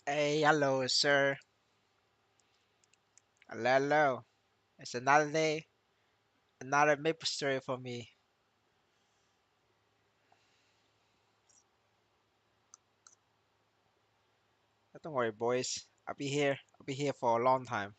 Hey, hello, sir. Hello, hello. It's another day, another maple story for me. But don't worry, boys. I'll be here. I'll be here for a long time.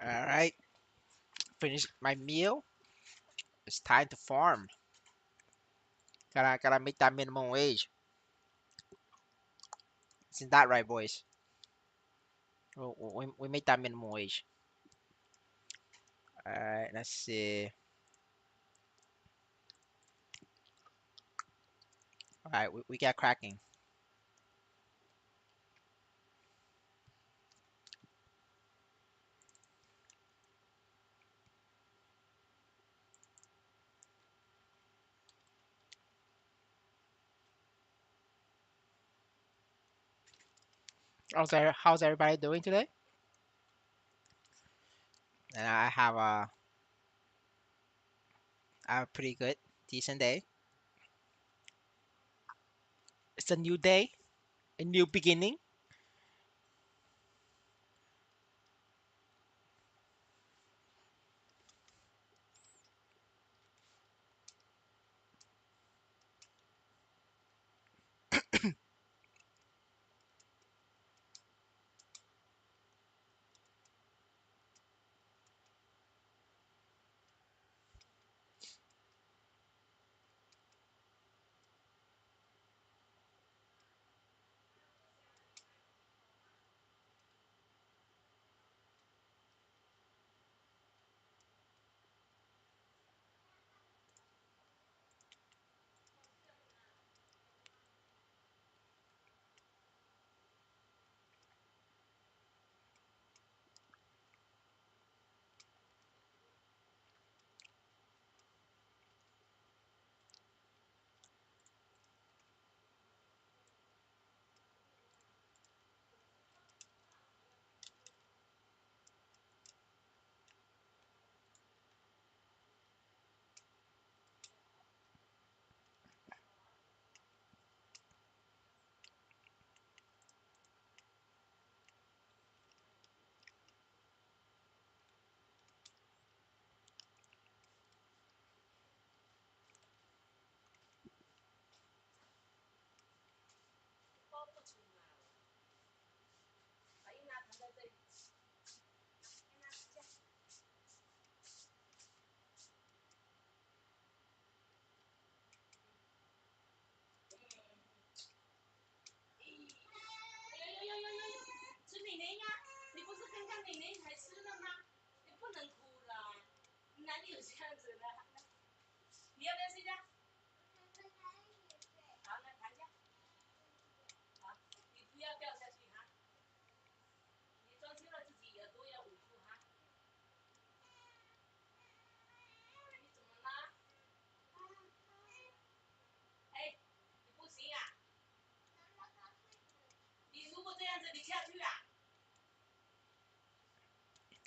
All right. Finish my meal. It's time to farm. Gotta make that minimum wage. Isn't that right, boys? We make that minimum wage. All right. Let's see. All right. We got cracking. How's everybody doing today? And I have a pretty good, decent day. It's a new day, a new beginning.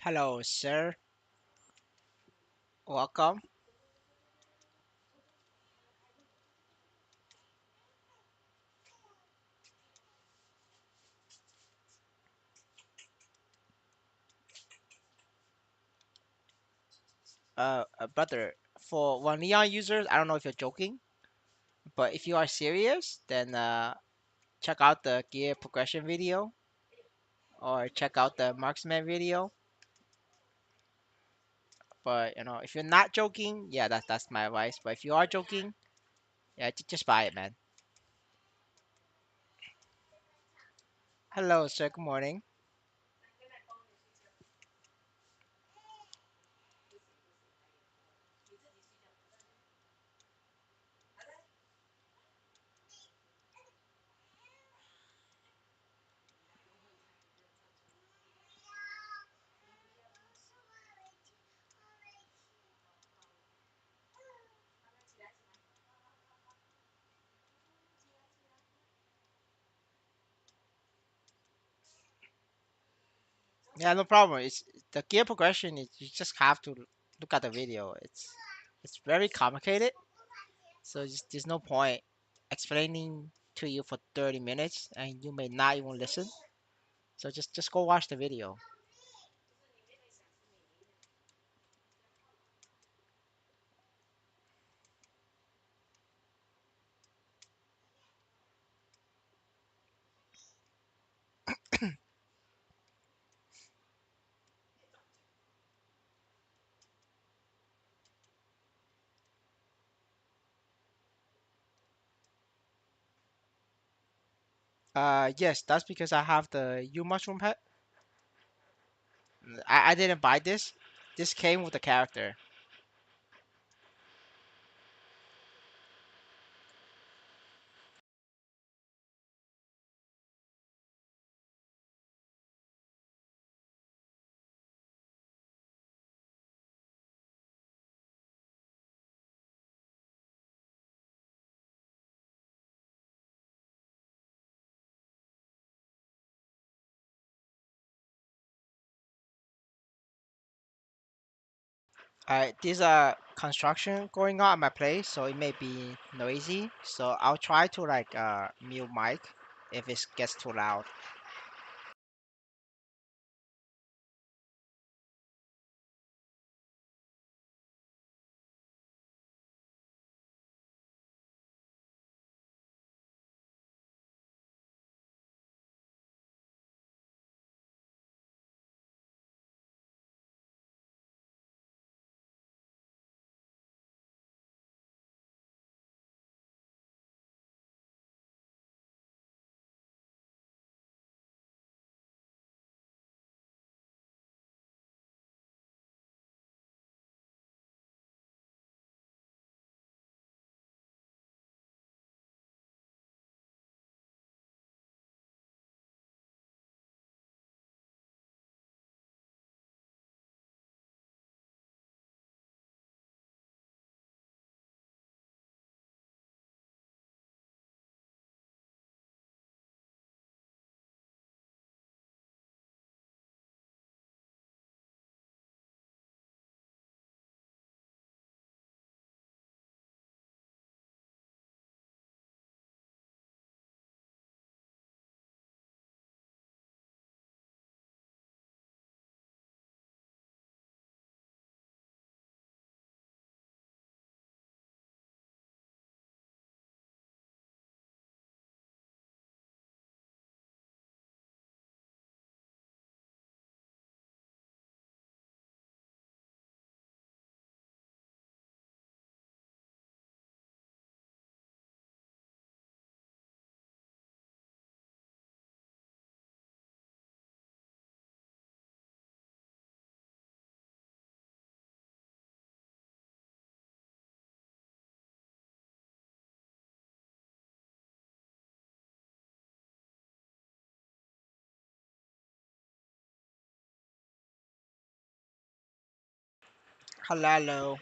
Hello, sir. Welcome. Brother, for one Neon users, I don't know if you're joking, but if you are serious, then check out the gear progression video or check out the marksman video. But if you're not joking, yeah, that's my advice. But if you are joking, yeah, just buy it, man. Hello, sir. Good morning. Yeah, no problem. It's the gear progression is you just have to look at the video. It's very complicated, so there's no point explaining to you for 30 minutes and you may not even listen. So just go watch the video. Yes, that's because I have the U mushroom pet. I didn't buy this. This came with the character. Alright, there's a construction going on at my place, so it may be noisy. So I'll try to like mute mic if it gets too loud. Hello.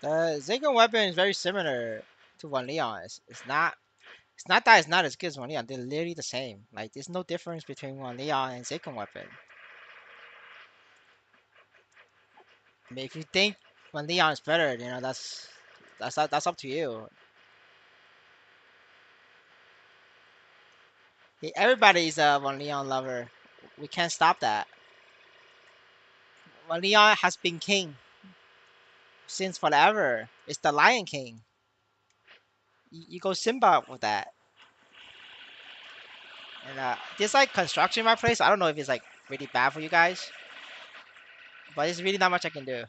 The Ziggurat weapon is very similar to One Leon. It's not that it's not as good as One Leon. They're literally the same. Like there's no difference between One Leon and Ziggurat weapon. I mean, if you think One Leon is better, you know that's up to you. Everybody's a One Leon lover. We can't stop that. One Leon has been king since forever. It's the Lion King. You go Simba with that. And this like construction in my place. I don't know if it's like really bad for you guys, but it's really not much I can do.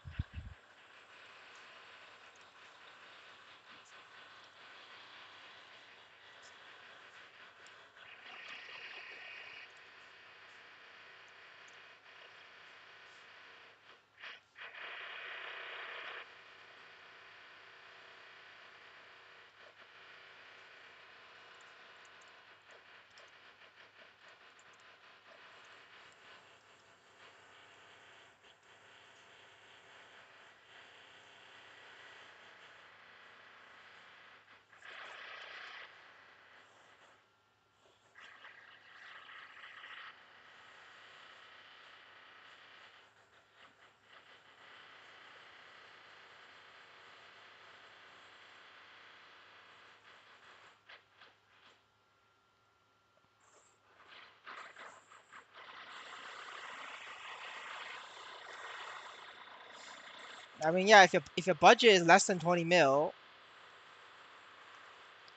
I mean, yeah, if your budget is less than 20 mil,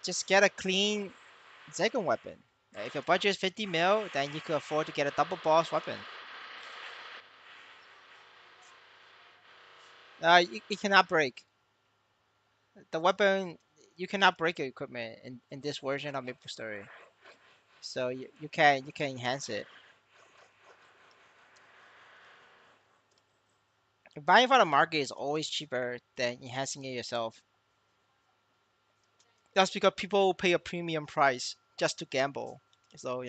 just get a clean second weapon. If your budget is 50 mil, then you could afford to get a double boss weapon. It cannot break the weapon. You cannot break your equipment in this version of Maplestory. So you can enhance it. Buying from the market is always cheaper than enhancing it yourself. That's because people pay a premium price just to gamble. So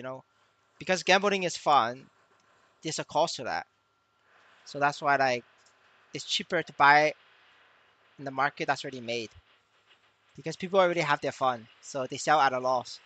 because gambling is fun, there's a cost to that. So that's why like it's cheaper to buy in the market that's already made because people already have their fun, so they sell at a loss.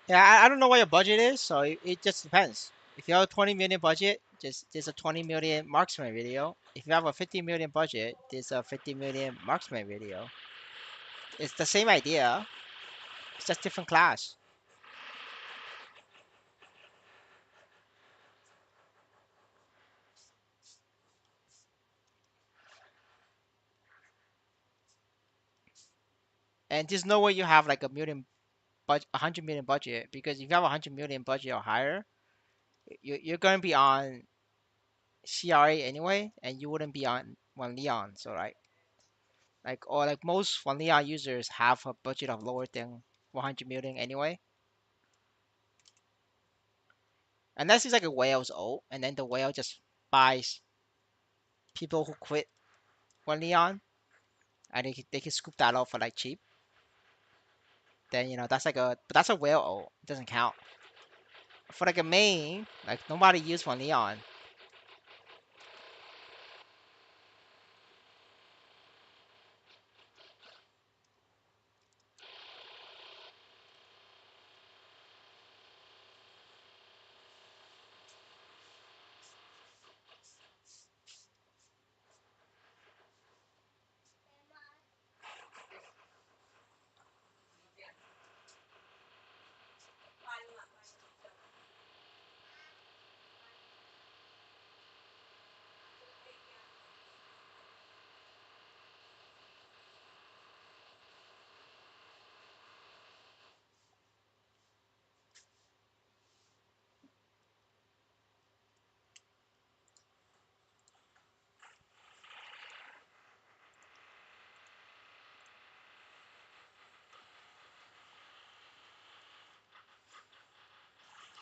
Yeah, I don't know what your budget is, so it just depends. If you have a 20 million budget, just there's a 20 million marksman video. If you have a 50 million budget, there's a 50 million marksman video. It's the same idea, it's just different class. And there's no way you have like a 100 million budget because if you have a 100 million budget or higher, you're gonna be on CRA anyway, and you wouldn't be on one Leon. So like most one Leon users have a budget of lower than 100 million anyway, unless it's like a whale's old, and then the whale just buys people who quit one neon, and they can scoop that out for like cheap. Then that's like but that's a whale ult. It doesn't count for like a main. Like nobody use one neon.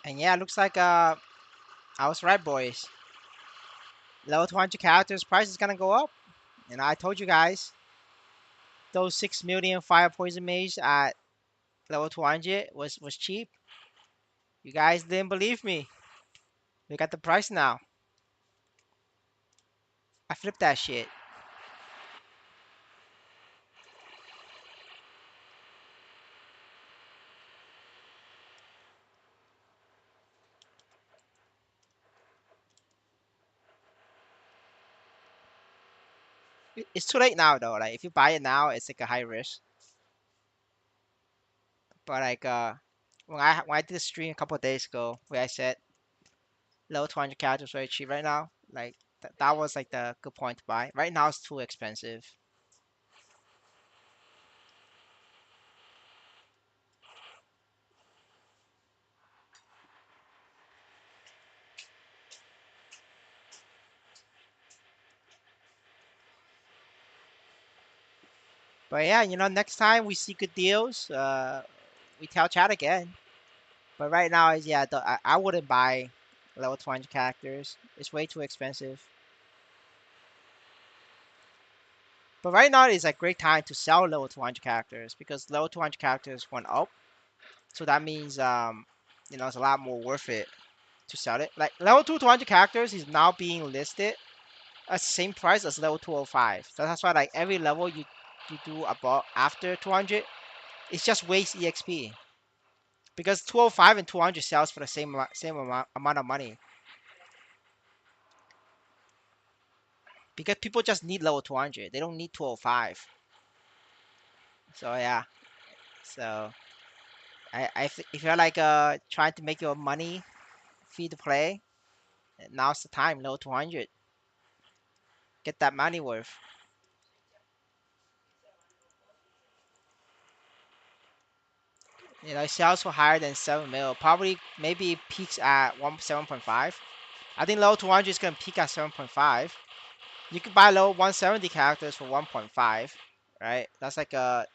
And yeah, it looks like I was right, boys. Level 200 characters price is gonna go up. And I told you guys those 6 million fire poison mage at level 200 was cheap. You guys didn't believe me. Look at the price now. I flipped that shit. It's too late now though. Like if you buy it now, it's like a high risk. But like when I did a stream a couple of days ago where I said level 200 characters very cheap right now, like that was like the good point to buy. Right now it's too expensive. But yeah, next time we see good deals, we tell chat again. But right now, yeah, I wouldn't buy level 200 characters. It's way too expensive. But right now is a great time to sell level 200 characters because level 200 characters went up. So that means it's a lot more worth it to sell it. Like level 200 characters is now being listed at the same price as level 205. So that's why like every level you do above after 200, it's just waste EXP because 205 and 200 sells for the same amount of money because people just need level 200. They don't need 205. So yeah. So if you're like trying to make your money free to play, now's the time. Level 200, get that money worth. It sells for higher than 7 mil. Probably maybe peaks at 7.5. I think level 200 is gonna peak at 7.5. You can buy level 170 characters for 1.5, right? That's like a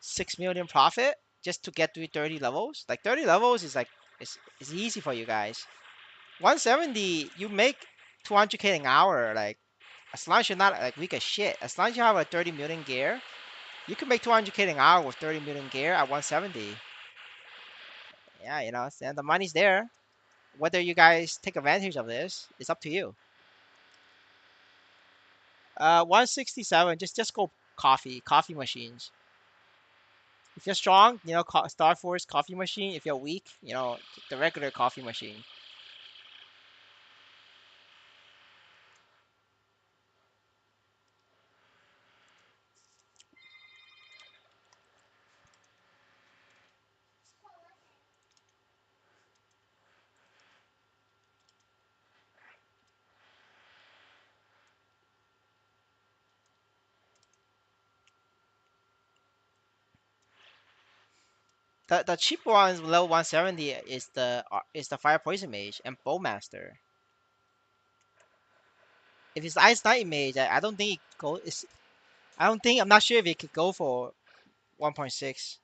6 million profit just to get through 30 levels. Like 30 levels is like it's easy for you guys. 170, you make 200k an hour. Like as long as you're not like weak as shit, as long as you have a 30 million gear, you can make 200k an hour with 30 million gear at 170. Yeah, and the money's there. Whether you guys take advantage of this, it's up to you. 167. Just go coffee machines. If you're strong, Star Force coffee machine. If you're weak, the regular coffee machine. The cheap ones level 170 is the fire poison mage and bowmaster. If it's ice knight mage, I don't think it go. I don't think I'm not sure if it could go for 1.6.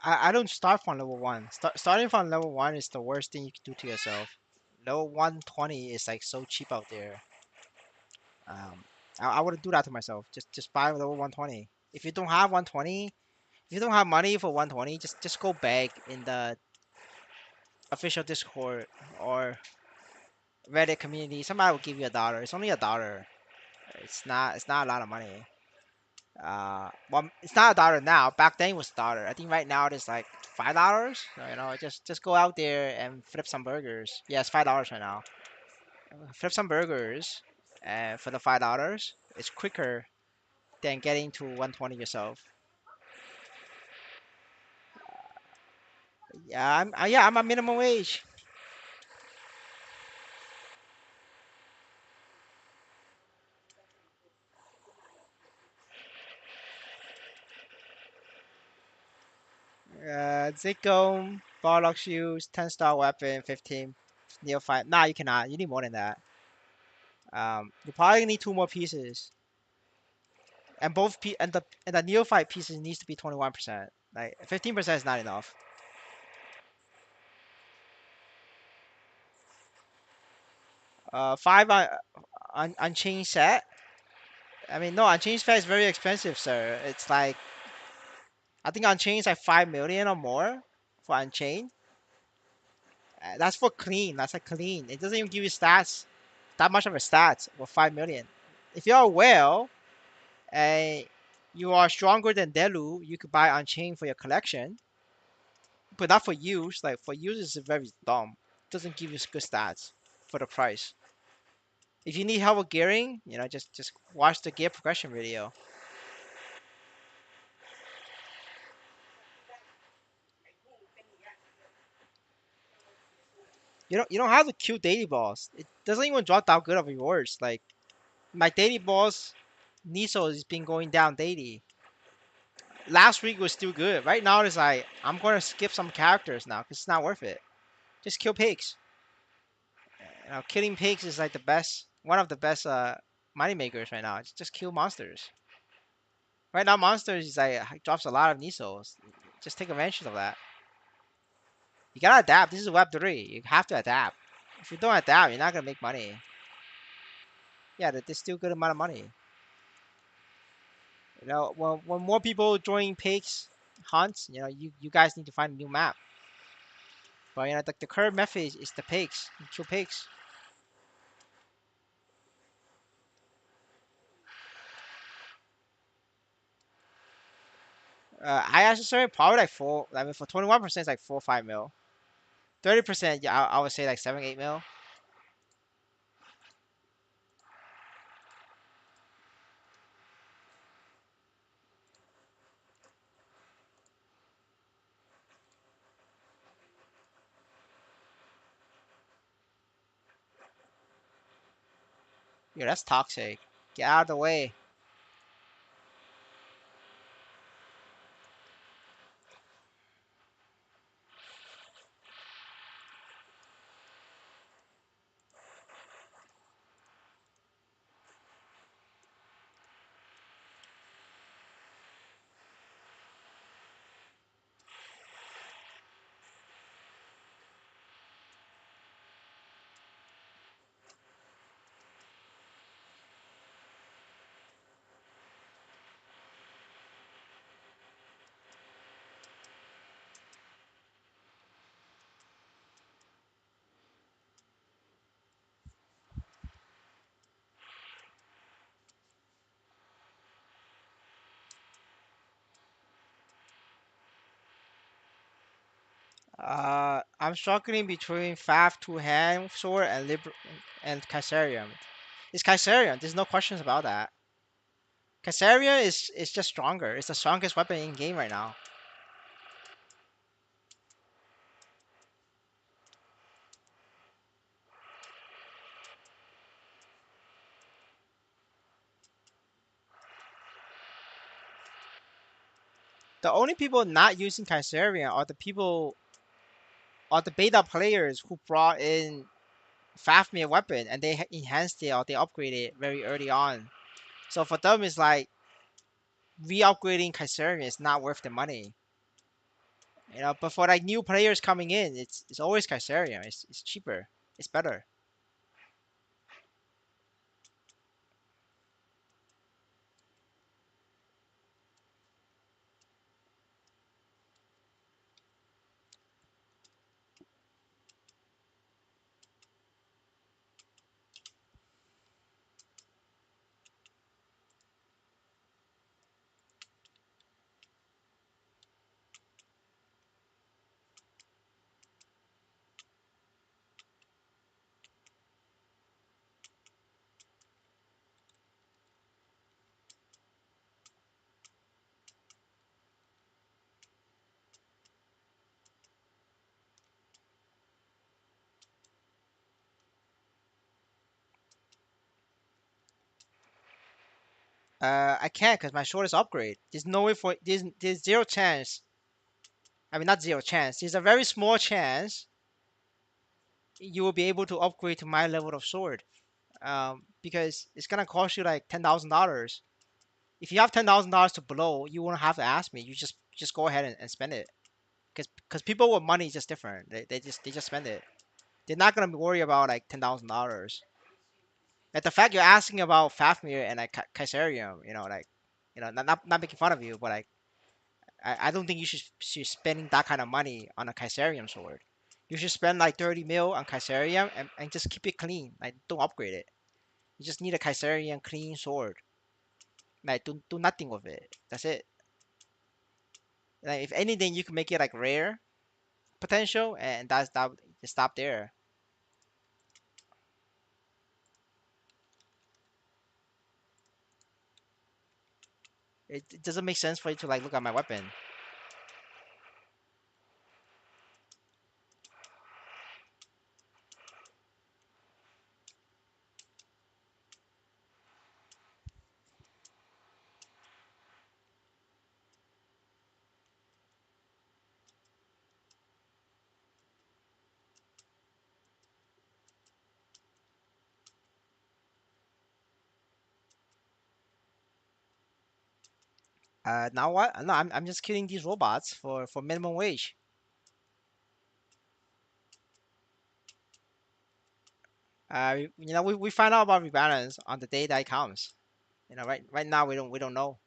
I don't start from level one. Starting from level one is the worst thing you can do to yourself. Level 120 is like so cheap out there. Um, I wouldn't do that to myself. Just buy level 120. If you don't have 120, if you don't have money for 120, just go beg in the official Discord or Reddit community. Somebody will give you $1. It's only $1. It's not a lot of money. Well, it's not $1 now. Back then it was $1. I think right now it is like $5. So, just go out there and flip some burgers. Yeah, it's $5 right now. Flip some burgers, and for the $5, it's quicker than getting to 120 yourself. Yeah, I'm a minimum wage. Zickom, Barlock shoes, 10-star weapon, 15 neophyte. Nah, you cannot. You need more than that. You probably need two more pieces, and the neophyte pieces needs to be 21%. Like 15% is not enough. Five on unchained set. I mean, no, unchained set is very expensive, sir. It's like I think unchained is like 5 million or more for unchained. That's for clean. That's like clean. It doesn't even give you stats, that much of a stats for 5 million. If you're a whale and you are stronger than Delu, you could buy unchained for your collection, but not for use. Like for use, it's very dumb. It doesn't give you good stats for the price. If you need help with gearing, just watch the gear progression video. You don't have to kill daily boss. It doesn't even drop that good of rewards. Like my daily boss, Niso has been going down daily. Last week was still good. Right now it's like I'm gonna skip some characters now because it's not worth it. Just kill pigs. Killing pigs is like one of the best money makers right now. Just kill monsters. Right now, monsters is like drops a lot of Nisos. Just take advantage of that. You gotta adapt. This is Web 3. You have to adapt. If you don't adapt, you're not gonna make money. Yeah, there's still good amount of money. When more people join pigs hunts, you guys need to find a new map. But the current method is the pigs. You kill pigs. I accessory probably like four. I mean, for 21%, it's like 4 or 5 mil. 30%, yeah, I would say like 7 8 mil. Yeah, that's toxic. Get out of the way. I'm struggling between Faf two hand sword and Kaisarium. It's Kaisarium. There's no questions about that. Kaisarium is just stronger. It's the strongest weapon in game right now. The only people not using Kaisarium are the beta players who brought in Fafnir weapon and they enhanced it or they upgraded it very early on. So for them, it's like re-upgrading Kaisarium is not worth the money. You know, but for like new players coming in, it's always Kaiserium. It's cheaper. It's better. I can't because my sword is upgrade. There's no way for there's zero chance. I mean, not zero chance. There's a very small chance you will be able to upgrade to my level of sword. Because it's gonna cost you like $10,000. If you have $10,000 to blow, you won't have to ask me. You just go ahead and spend it. Because people with money is just different. They just spend it. They're not gonna worry about like $10,000. Like the fact you're asking about Fafnir and like Kaiserium, like, not making fun of you, but like I don't think you should spending that kind of money on a Kaiserium sword. You should spend like 30 mil on Kaiserium and just keep it clean. Like don't upgrade it. You just need a Kaiserium clean sword. Like do nothing with it. That's it. Like if anything, you can make it like rare potential, and that's that. Just stop there. It doesn't make sense for you to like look at my weapon. Now what? No, I'm just killing these robots for minimum wage. We find out about rebalance on the day that it comes. Right now we don't know.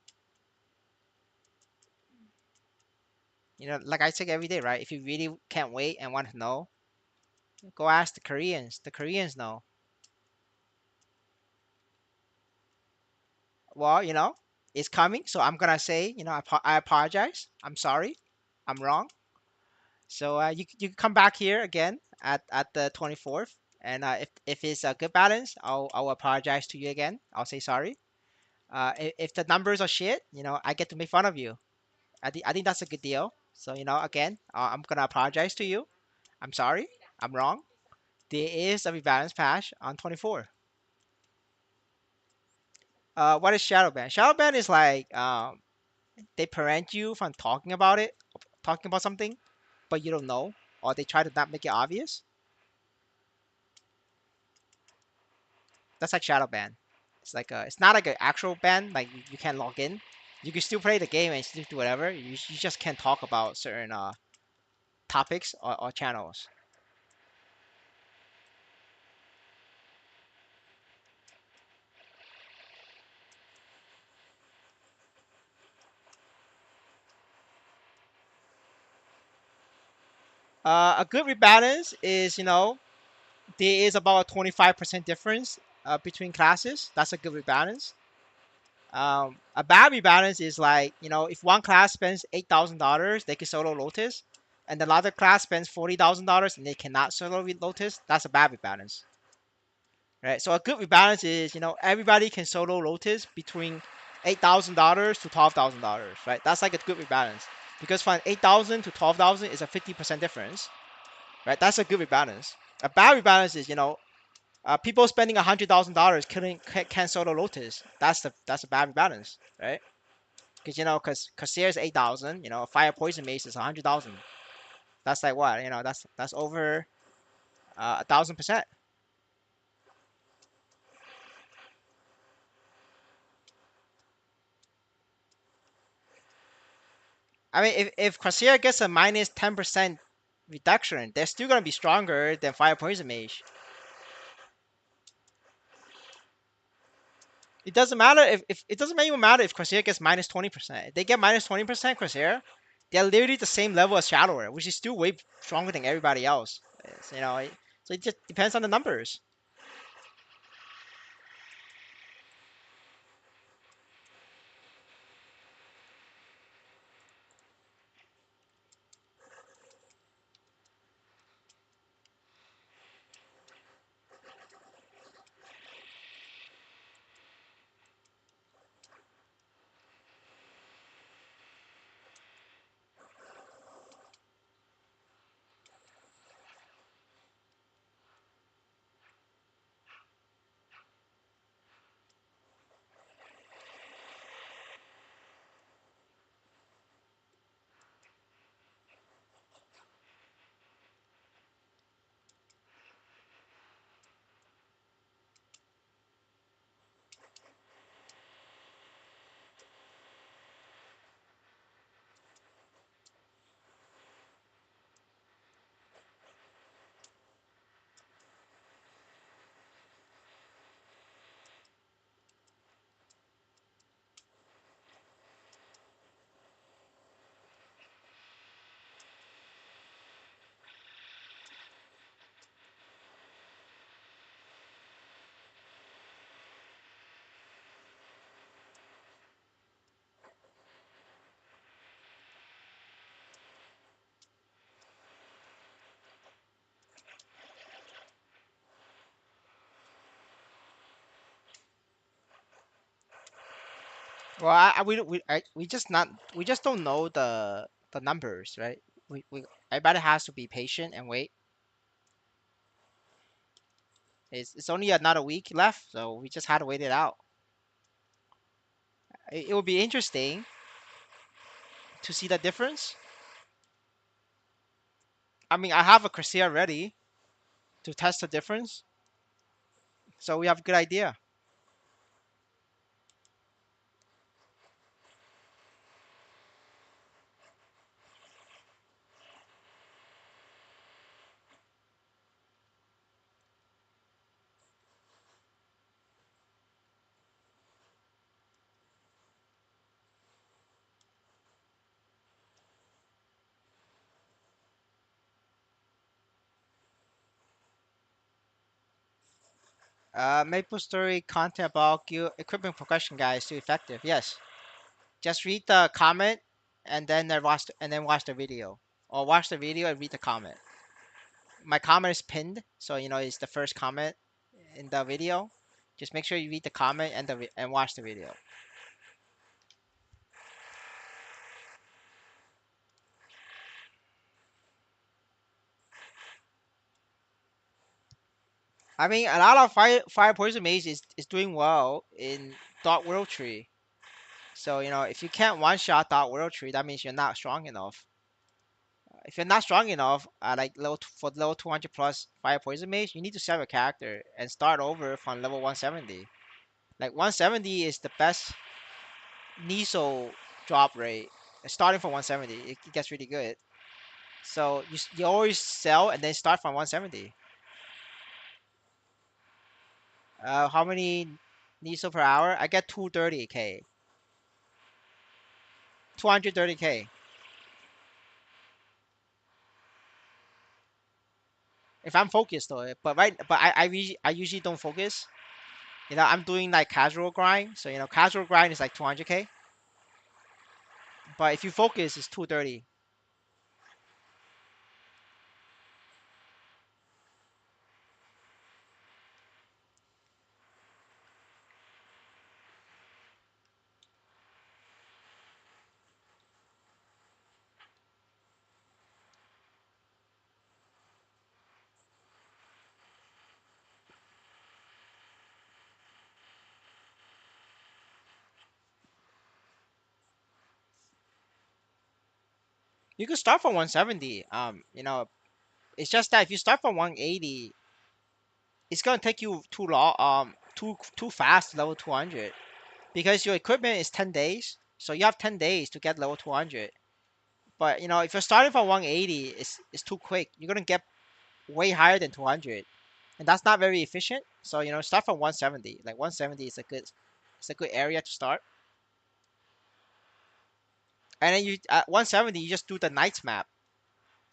Like I say every day, right? If you really can't wait and want to know, go ask the Koreans. The Koreans know. Well, it's coming, so I'm gonna say, I apologize. I'm sorry. I'm wrong. So you can come back here again at the 24th, and if it's a good balance, I'll apologize to you again. I'll say sorry. If the numbers are shit, I get to make fun of you. I think that's a good deal. So again, I'm gonna apologize to you. I'm sorry. I'm wrong. There is a rebalance patch on 24. What is shadowban? Shadowban is like they prevent you from talking about something, but you don't know, or they try to not make it obvious. That's like shadow ban. It's not like an actual ban. Like you can't log in. You can still play the game and still do whatever. You just can't talk about certain topics or channels. A good rebalance is there is about a 25% difference between classes. That's a good rebalance. A bad rebalance is like, if one class spends $8,000, they can solo Lotus, and another class spends $40,000 and they cannot solo Lotus. That's a bad rebalance, right? So a good rebalance is, everybody can solo Lotus between $8,000 to $12,000, right? That's like a good rebalance because from 8,000 to 12,000 is a 50% difference, right? That's a good rebalance. A bad rebalance is, people spending $100,000 can solo Lotus. That's a bad rebalance, right? Because because Seer is 8,000. Fire Poison Mace is 100,000. That's like what? That's over 1,000%. I mean, if Corsair gets a minus 10% reduction, they're still gonna be stronger than Fire Poison Mage. It doesn't matter if it doesn't even matter if Corsair gets minus 20%. If they get minus 20% Corsair, they're literally the same level as Shadower, which is still way stronger than everybody else. So it just depends on the numbers. Well, we just don't know the numbers, right? We Everybody has to be patient and wait. It's only another week left, so we just had to wait it out. It will be interesting to see the difference. I mean, I have a Corsair ready to test the difference, so we have a good idea. Maplestory content about guild equipment progression guide is too effective. Yes, just read the comment and then watch the video, or watch the video and read the comment. My comment is pinned, so it's the first comment in the video. Just make sure you read the comment and watch the video. I mean, a lot of fire poison mage is doing well in Dark World Tree. So if you can't one shot Dark World Tree, that means you're not strong enough. If you're not strong enough, like for level 200 plus fire poison mage, you need to save a character and start over from level 170. Like 170 is the best Niso drop rate. Starting from 170, it gets really good. So you always sell and then start from 170. How many Niso per hour? I get 230k. 230k. If I'm focused though, but I usually don't focus. I'm doing like casual grind, so casual grind is like 200k. But if you focus, it's 230. You can start from 170. It's just that if you start from 180, it's gonna take you too long, too fast to level 200, because your equipment is 10 days. So you have 10 days to get level 200. But if you're starting from 180, it's too quick. You're gonna get way higher than 200, and that's not very efficient. So start from 170. Like 170 is a good area to start. And then you at 170, you just do the knights map,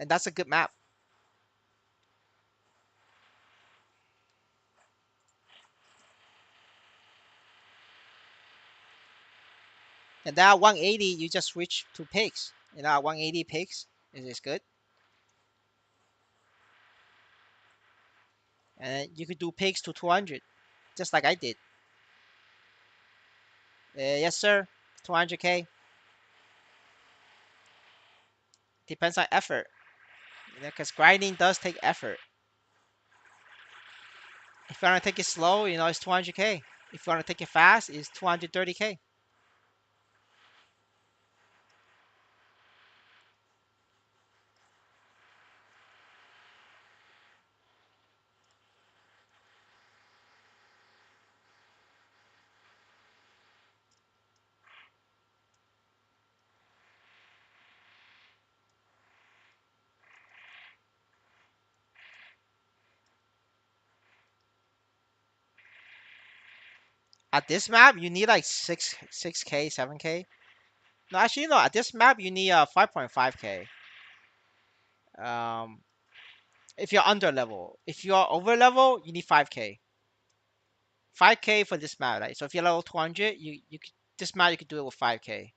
and that's a good map. And then at 180, you just switch to pigs. At 180 pigs is good. And then you could do pigs to 200, just like I did. Yes, sir. 200k. Depends on effort. Because grinding does take effort. If you want to take it slow, it's 200k. If you want to take it fast, it's 230k. At this map, you need like 6k, 7k. No, actually, no. At this map, you need 5.5k. Um, if you're under level. If you're over level, you need 5k. 5k for this map, right? So if you're level 200, this map you could do it with 5k.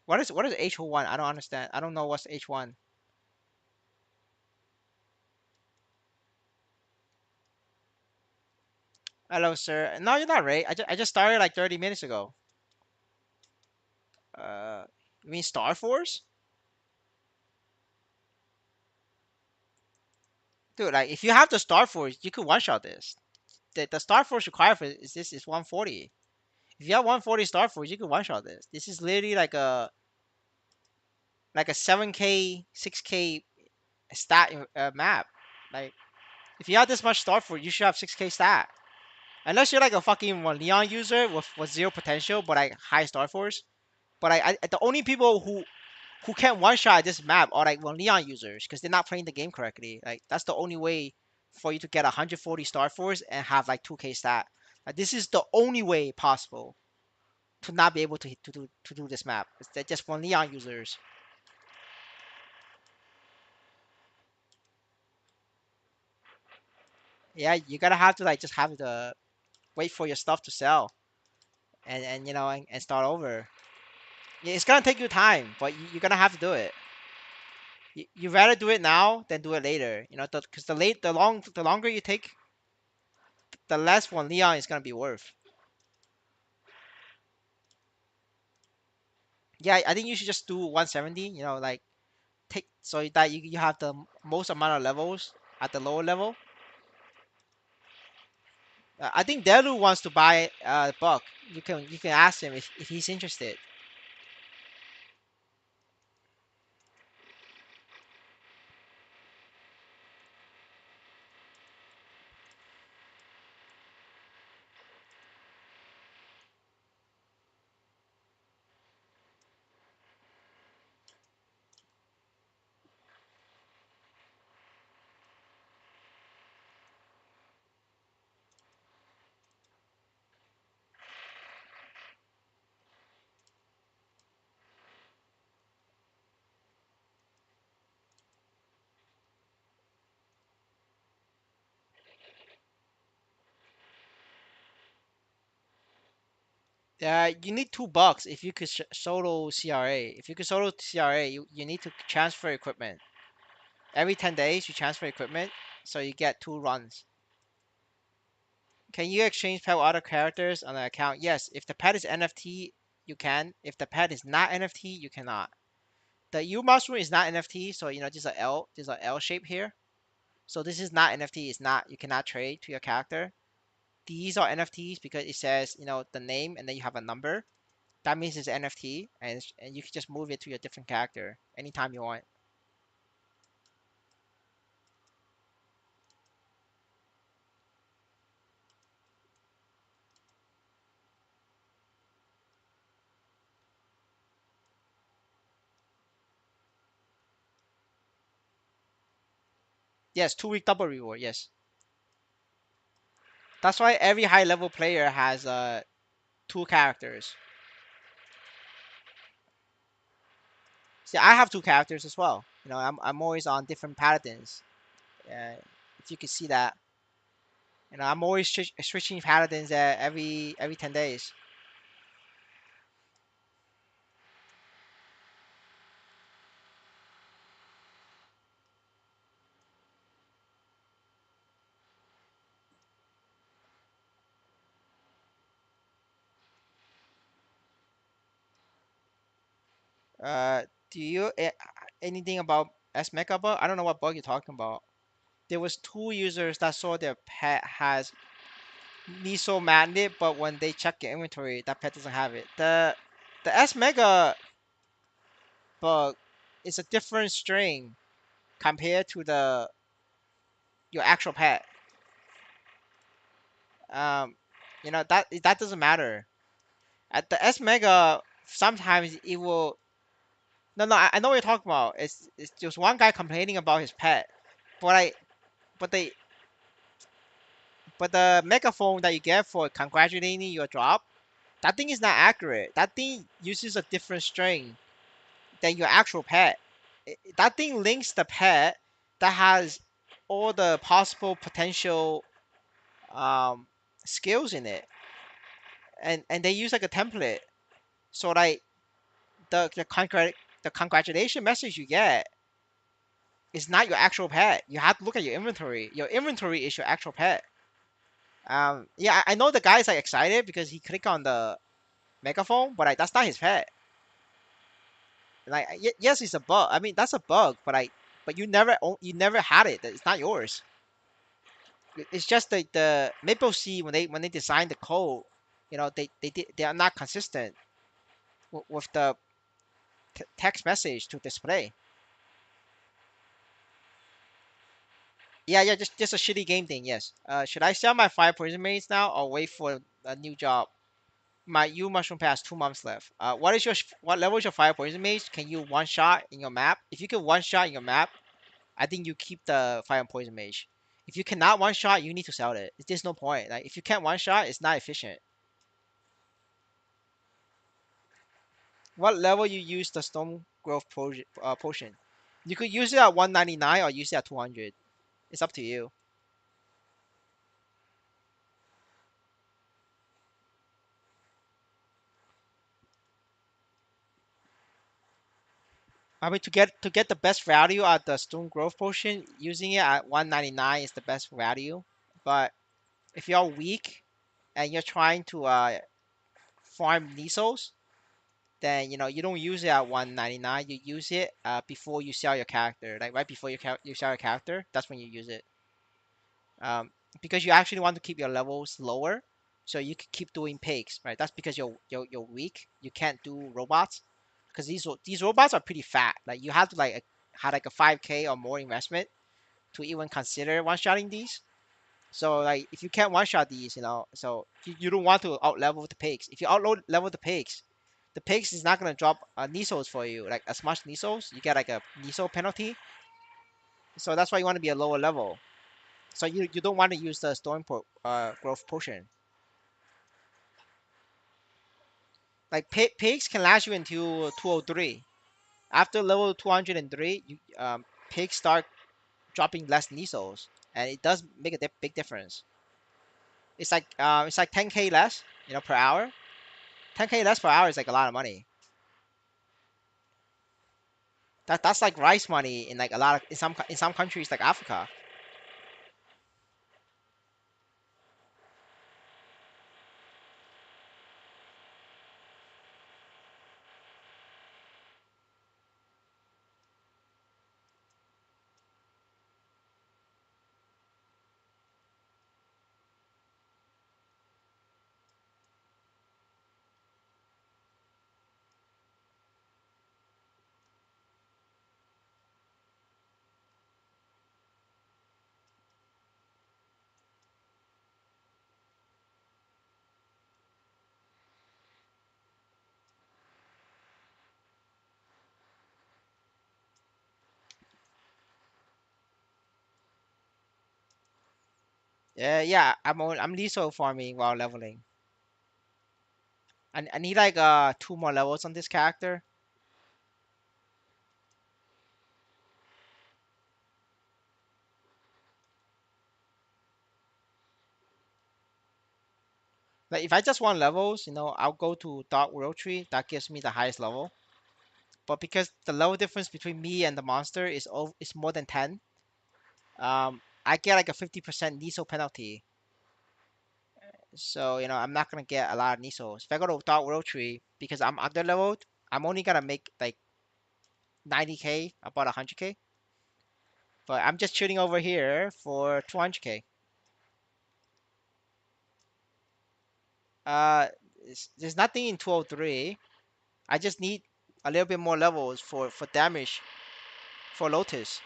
What is H1? I don't understand. I don't know what's H1. Hello, sir. No, you're not right. I just started like 30 minutes ago. Uh, you mean Star Force? Dude, like if you have the Star Force, you could one shot this. The Star Force required for this is 140. If you have 140 Star Force, you could one shot this. This is literally like a 7k, 6k stat map. Like if you have this much Star Force, you should have 6k stat. Unless you're like a fucking one Leon user with zero potential but like high Star Force. But the only people who can't one shot this map are like one Leon users because they're not playing the game correctly. Like that's the only way for you to get 140 Star Force and have like 2k stat. Like this is the only way possible to not be able to do this map. They're just one Leon users. Yeah, you gotta have to like just have to wait for your stuff to sell and start over. Yeah, it's gonna take you time, but you're gonna have to do it. You rather do it now than do it later. Because the longer you take, the less one Leon is gonna be worth. Yeah, I think you should just do 170. Like take so that you have the most amount of levels at the lower level. I think Delu wants to buy Buck. You can ask him if he's interested. You need $2 if you could solo CRA. If you could solo CRA, you need to transfer equipment. Every 10 days, you transfer equipment, so you get 2 runs. Can you exchange pet with other characters on the account? Yes. If the pet is NFT, you can. If the pet is not NFT, you cannot. The U mushroom is not NFT, so there's a L shape here. So this is not NFT. It's not. You cannot trade to your character. These are NFTs because it says the name and then you have a number. That means it's NFT, and you can just move it to your different character anytime you want. Yes, 2 week double reward. Yes, that's why every high level player has two characters. See, I have two characters as well. You know, I'm always on different paladins. If you can see that, you know, I'm always switching paladins every 10 days. Uh, do you anything about S Mecha bug? I don't know what bug you're talking about. There was two users that saw their pet has Miso magnet, but when they check your inventory, that pet doesn't have it. The S Mega bug is a different string compared to the your actual pet. Um, you know that doesn't matter. At the S Mega, sometimes it will. No, no, I know what you're talking about. It's just one guy complaining about his pet, but but the but the megaphone that you get for congratulating your drop, that thing is not accurate. That thing uses a different string than your actual pet. That thing links the pet that has all the possible potential um, skills in it, and they use like a template. So like the congratulation message you get is not your actual pet. You have to look at your inventory. Your inventory is your actual pet. Yeah, I know the guy's like excited because he clicked on the megaphone, but like that's not his pet. Like yes, it's a bug. I mean that's a bug, but you never had it. It's not yours. It's just the Maple C when they designed the code, you know they are not consistent with the text message to display. Yeah, yeah, just a shitty game thing. Yes. Should I sell my five prison mates now or wait for a new job? My U mushroom pass 2 months left. What level is your fire poison mage? Can you one shot in your map? If you can one shot in your map, I think you keep the fire and poison mage. If you cannot one shot, you need to sell it. There's no point. Like if you can't one shot, it's not efficient. What level you use the stone growth potion? You could use it at 199 or use it at 200. It's up to you. I mean to get the best value out the stone growth potion, using it at 199 is the best value. But if you're weak and you're trying to farm Nisos, then you know you don't use it at 199. You use it before you sell your character, like right before you sell your character. That's when you use it. Um, because you actually want to keep your levels lower, so you can keep doing pigs, right? That's because you're weak. You can't do robots because these robots are pretty fat. Like you have to like have like a 5K or more investment to even consider one shotting these. So like if you can't one shot these, you know, so you don't want to out level the pigs. If you out level the pigs is not gonna drop Nisos for you like as much Nisos. You get like a Niso penalty. So that's why you want to be a lower level. So you don't want to use the growth potion. Like pigs can last you until 203. After level 203, pigs start dropping less Nisos, and it does make a big difference. It's like 10k less, you know, per hour. 10k less per hour is like a lot of money. That's like rice money in like a lot of in some countries like Africa. Yeah, I'm Liso farming while leveling. I need like two more levels on this character. Like if I just want levels, I'll go to Dark World Tree. That gives me the highest level. But because the level difference between me and the monster is more than 10, I get like a 50% Niso penalty. So I'm not gonna get a lot of Nisos. If I go to Dark World Tree, because I'm under leveled, I'm only gonna make like 90k, about 100k. But I'm just shooting over here for 200k. Uh, there's nothing in 203. I just need a little bit more levels for damage for Lotus.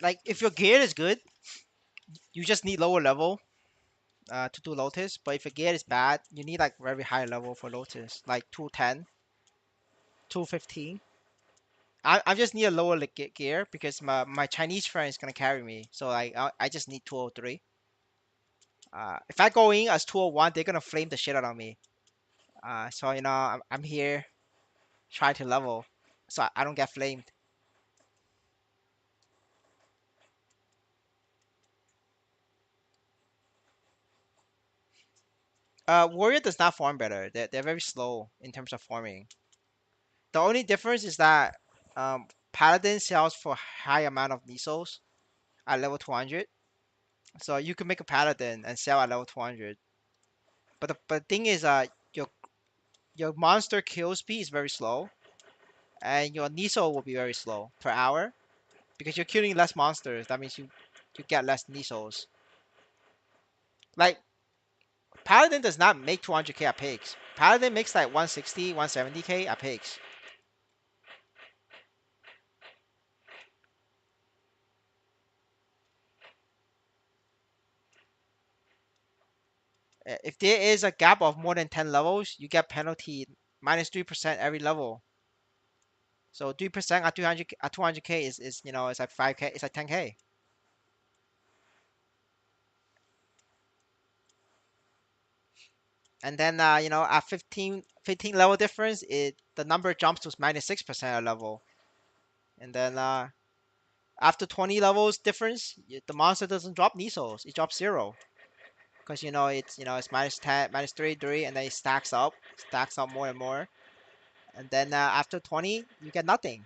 Like if your gear is good, you just need lower level to do Lotus. But if your gear is bad, you need like very high level for Lotus, like 210, 215. I just need a lower gear because my Chinese friend is gonna carry me. So like I just need 203. If I go in as 201, they're gonna flame the shit out of me. So I'm here trying to level, so I don't get flamed. Warrior does not farm better. They're very slow in terms of farming. The only difference is that Paladin sells for high amount of Nisos at level 200. So you can make a Paladin and sell at level 200. But the thing is, your your monster kill speed is very slow, and your Niso will be very slow per hour because you're killing less monsters. That means you get less Nisos. Like Paladin does not make 200k at pigs. Paladin makes like 160, 170k at pigs. If there is a gap of more than 10 levels, you get penalty minus 3% every level. So 3% at 200k is it's like 5k, it's like 10k. And then at 15 level difference, the number jumps to minus 6% a level. And then after 20 levels difference, the monster doesn't drop Nisos, it drops 0. Because it's minus 10, minus 3, 3, and then it stacks up more and more. And then after 20, you get nothing.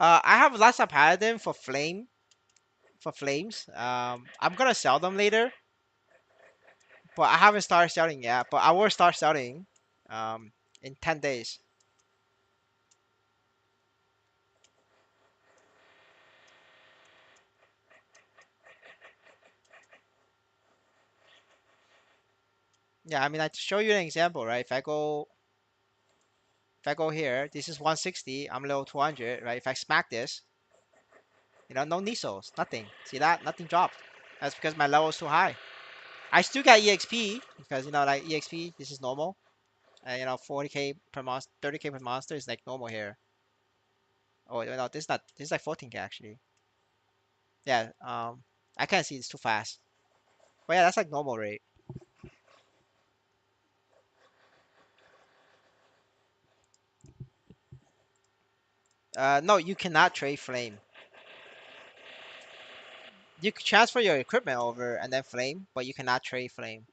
I have lots of paladin for flames. I'm gonna sell them later, but I haven't started selling yet. But I will start selling um, in 10 days. Yeah, I mean, I to show you an example, right? If I go here, this is 160. I'm level 200, right? If I smack this, no Nisos, nothing. See that? Nothing dropped. That's because my level is too high. I still got EXP because like EXP, this is normal. 40k per monster, 30k per monster is like normal here. Oh no, this is not. This is like 14k actually. Yeah. I can't see it's too fast. But yeah, that's like normal rate. No, you cannot trade flame. You can transfer your equipment over and then flame, but you cannot trade flame.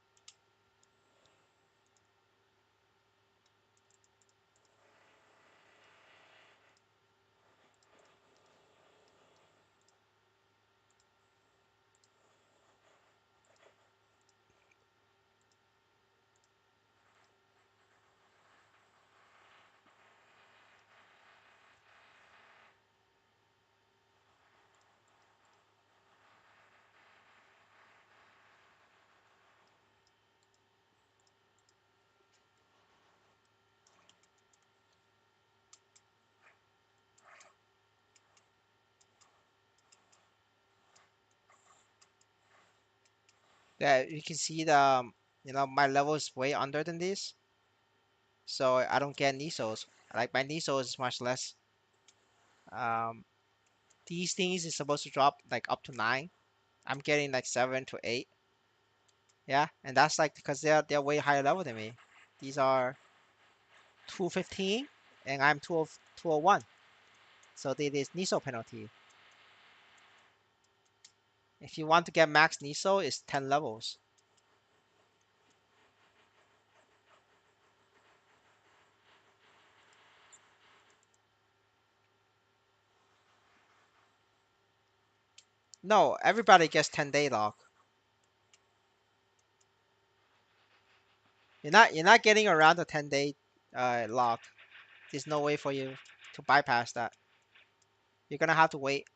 Yeah, you can see my level is way under than this, so I don't get Nisos. Like my Nisos is much less. Um, these things is supposed to drop like up to 9. I'm getting like 7 to 8. Yeah, and that's like because they're way higher level than me. These are 215 and I'm 201. So there is Niso penalty. If you want to get max Niso, it's 10 levels. No, everybody gets 10-day lock. You're not getting around the 10-day lock. There's no way for you to bypass that. You're gonna have to wait.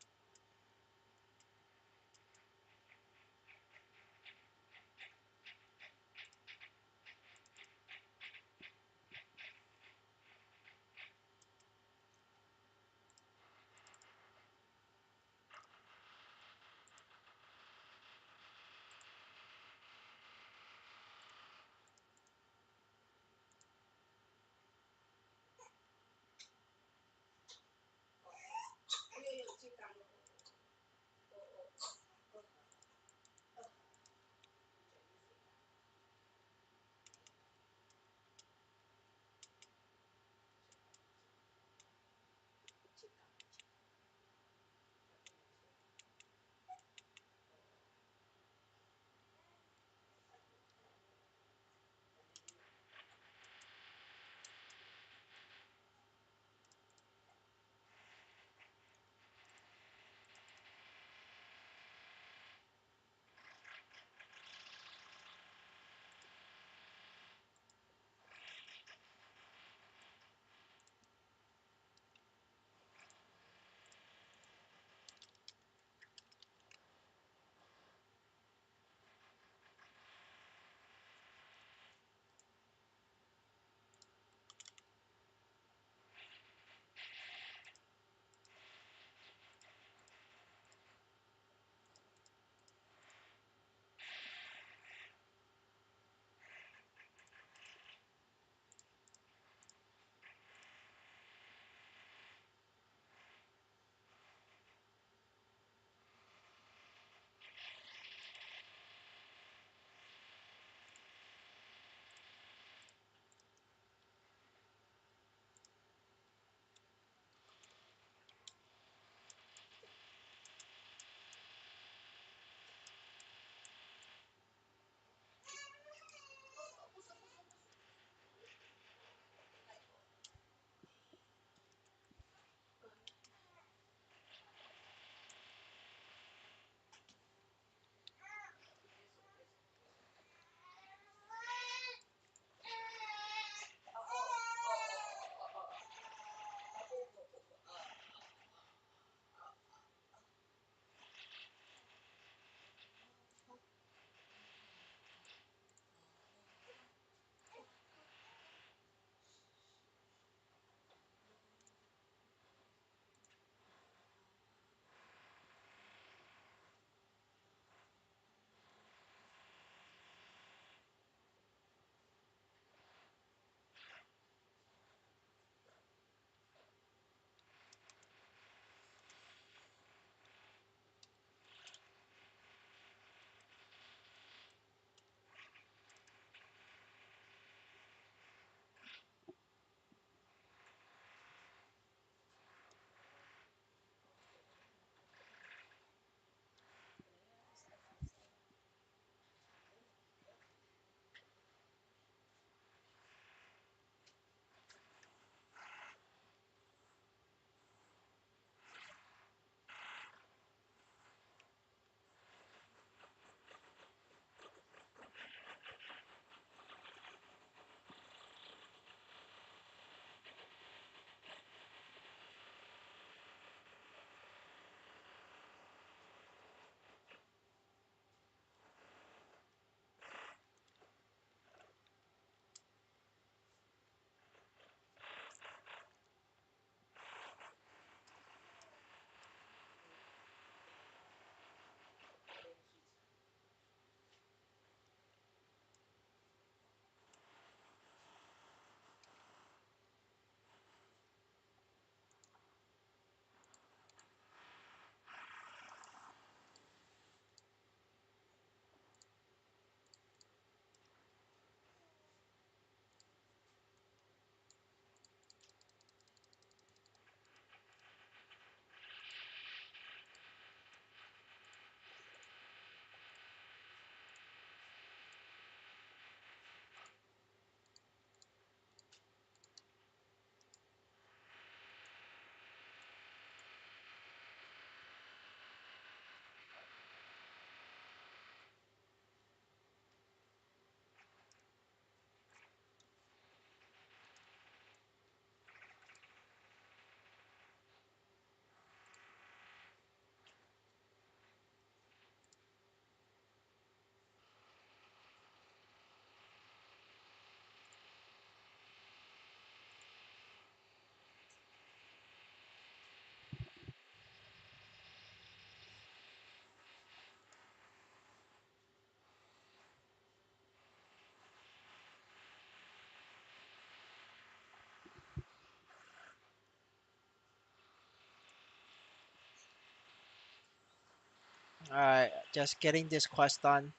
Alright, just getting this quest done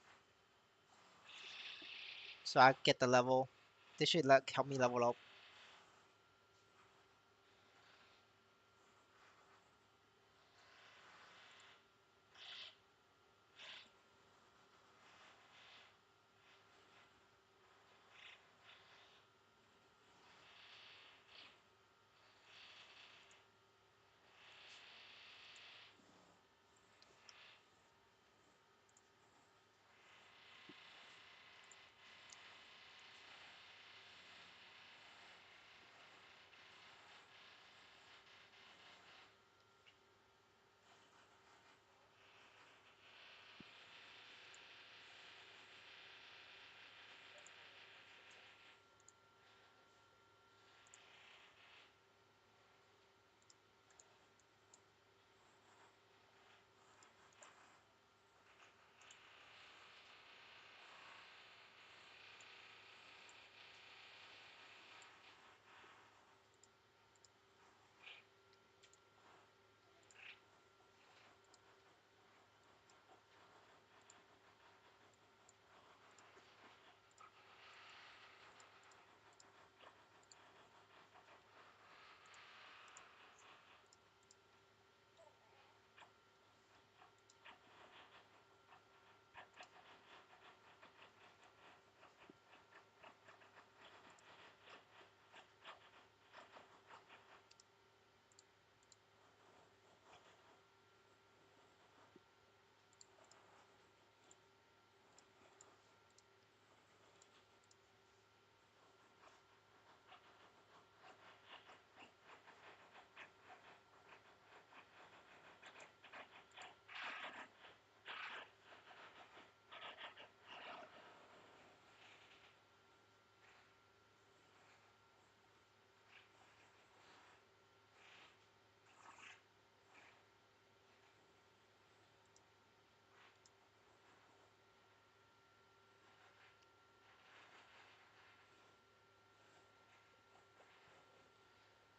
so I get the level. This should help me level up.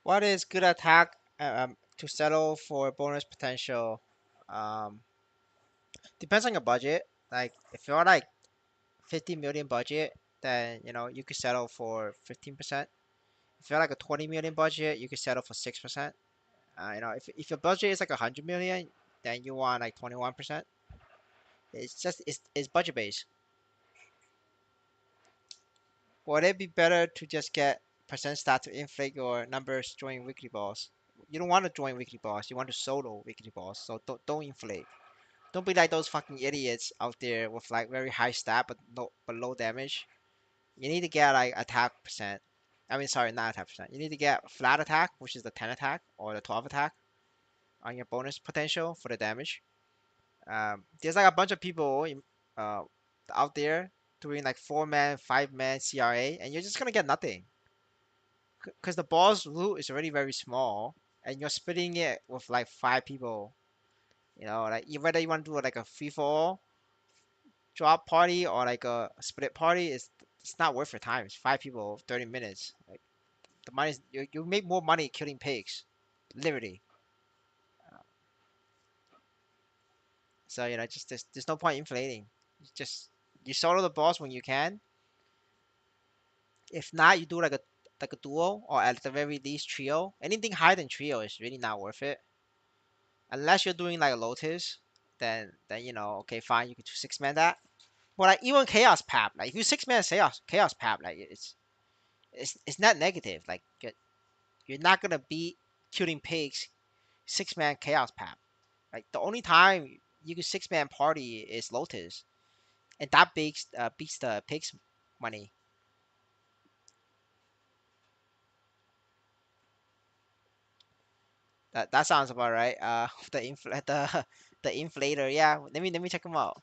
What is good attack to settle for bonus potential? Um, Depends on your budget. Like if you're like 50 million budget, then you could settle for 15%. If you're like a 20 million budget, you could settle for 6%. If your budget is like 100 million, then you want like 21%. It's budget based. Would it be better to just get percent stat to inflate your numbers during weekly balls? You don't want to join weekly balls. You want to solo weekly balls. So don't inflate. Don't be like those fucking idiots out there with like very high stat but low damage. You need to get like attack percent. I mean, sorry, not attack percent. You need to get flat attack, which is the 10 attack or the 12 attack on your bonus potential for the damage. There's like a bunch of people uh, out there doing like 4-man, 5-man CRA, and you're just gonna get nothing because the boss loot is already very small, and you're splitting it with like 5 people. Like whether you want to do like a free for all drop party or like a split party, it's not worth your time. It's 5 people, 30 minutes. Like the money, you make more money killing pigs, literally. So just there's no point inflating. Just you solo the boss when you can. If not, you do like a duo or at the very least trio. Anything higher than trio is really not worth it. Unless you're doing like a Lotus, then okay fine you could do 6-man that. But like even Chaos Pap, like if you 6-man Chaos Pap, like it's not negative. Like you're not gonna beat killing pigs 6-man Chaos Pap. Like the only time you can 6-man party is Lotus, and that beats the pigs money. That sounds about right. The inflator. Yeah, let me check them out.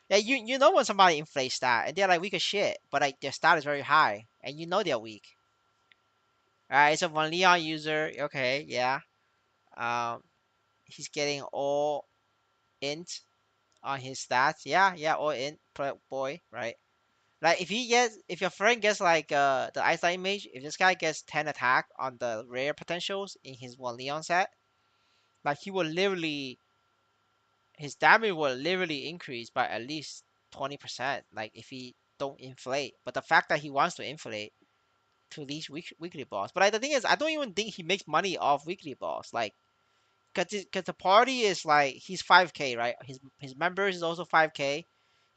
Yeah, you know when somebody inflates that and they're like weak as shit, but like their stat is very high, and you know they're weak. Alright, it's a one Leon user. Okay, yeah. Um, he's getting all int on his stats. Yeah, yeah, all int boy, right? Like if your friend gets like the eyesight mage, if this guy gets 10 attack on the rare potentials in his one Leon set, like he will literally his damage will literally increase by at least 20%. Like if he don't inflate, but the fact that he wants to inflate to these weekly balls. But like, the thing is, I don't even think he makes money off weekly balls. Like, cause the party is like he's 5K, right? His members is also 5K.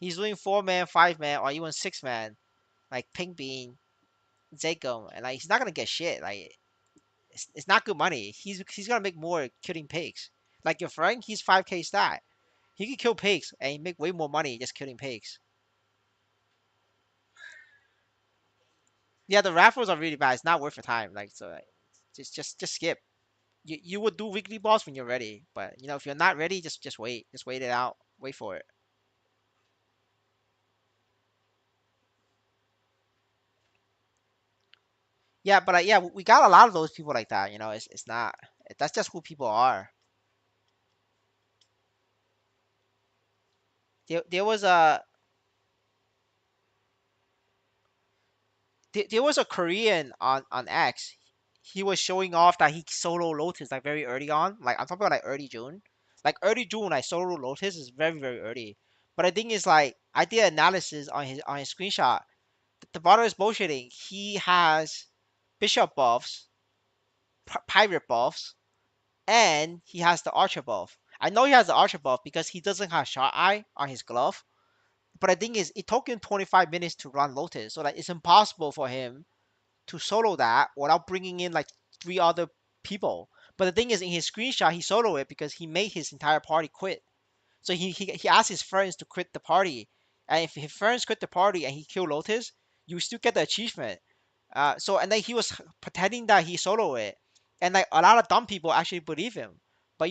He's doing 4 man, 5 man, or even 6 man, like Pink Bean, Zaycom, and like he's not gonna get shit. Like it's not good money. He's gonna make more killing pigs. Like your friend, he's 5K stat. He can kill pigs and he make way more money just killing pigs. Yeah, the raffles are really bad. It's not worth your time. Like so, like, just skip. You would do weekly balls when you're ready, but if you're not ready, just wait. Just wait it out. Wait for it. Yeah, but yeah, we got a lot of those people like that. It's not. That's just who people are. There was a Korean on X. He was showing off that he solo Lotus like very early on. Like I'm talking about like early June. Like early June, like solo Lotus is very very early. But the thing is, like I did analysis on his screenshot. The bottom is bullshitting. He has bishop buffs, pirate buffs, and he has the archer buff. I know he has the archer buff because he doesn't have shot eye on his glove. But the thing is, it took him 25 minutes to run Lotus, so like it's impossible for him to solo that without bringing in like three other people. But the thing is, in his screenshot, he solo it because he made his entire party quit. So he asked his friends to quit the party, and if his friends quit the party and he kill Lotus, you still get the achievement. So and then he was pretending that he solo it, and like a lot of dumb people actually believe him. But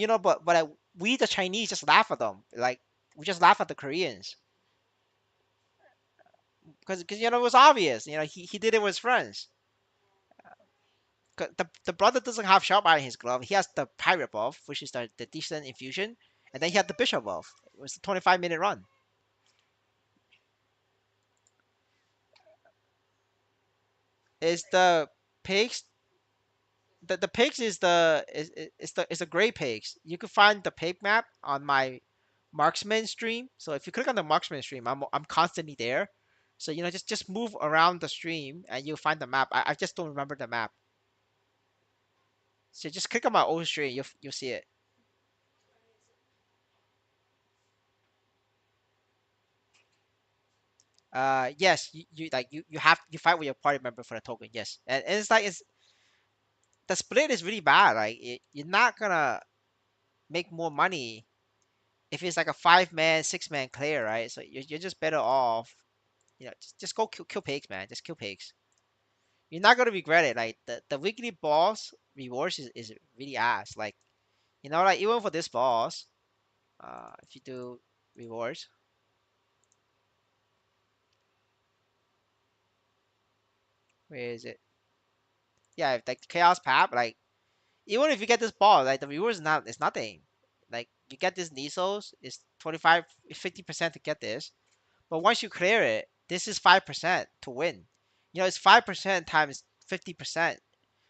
we the Chinese just laugh at them. Like we just laugh at the Koreans because it was obvious. He did it with his friends. 'Cause the brother doesn't have sharp eye in his glove. He has the pirate buff, which is the decent infusion, and then he had the bishop buff. It was a 25-minute run. Is the pigs the pigs is the gray pigs. You can find the pig map on my marksman stream. So if you click on the marksman stream, I'm constantly there. So just move around the stream and you'll find the map. I just don't remember the map. So just click on my old stream, you'll see it. Yes, you have you fight with your party member for the token. Yes, and it's like it's the split is really bad. Like you're not gonna make more money if it's like a 5 man, 6 man clear, right? So you're just better off, just go kill pigs, man. Just kill pigs. You're not gonna regret it. Like the weekly boss rewards is really ass. Like like even for this boss, if you do rewards, where is it? Yeah, like chaos path, like even if you get this ball, like the reward is not, it's nothing. Like you get this Nisos, it's 25, 50% to get this. But once you clear it, this is 5% to win. It's 5% times 50%.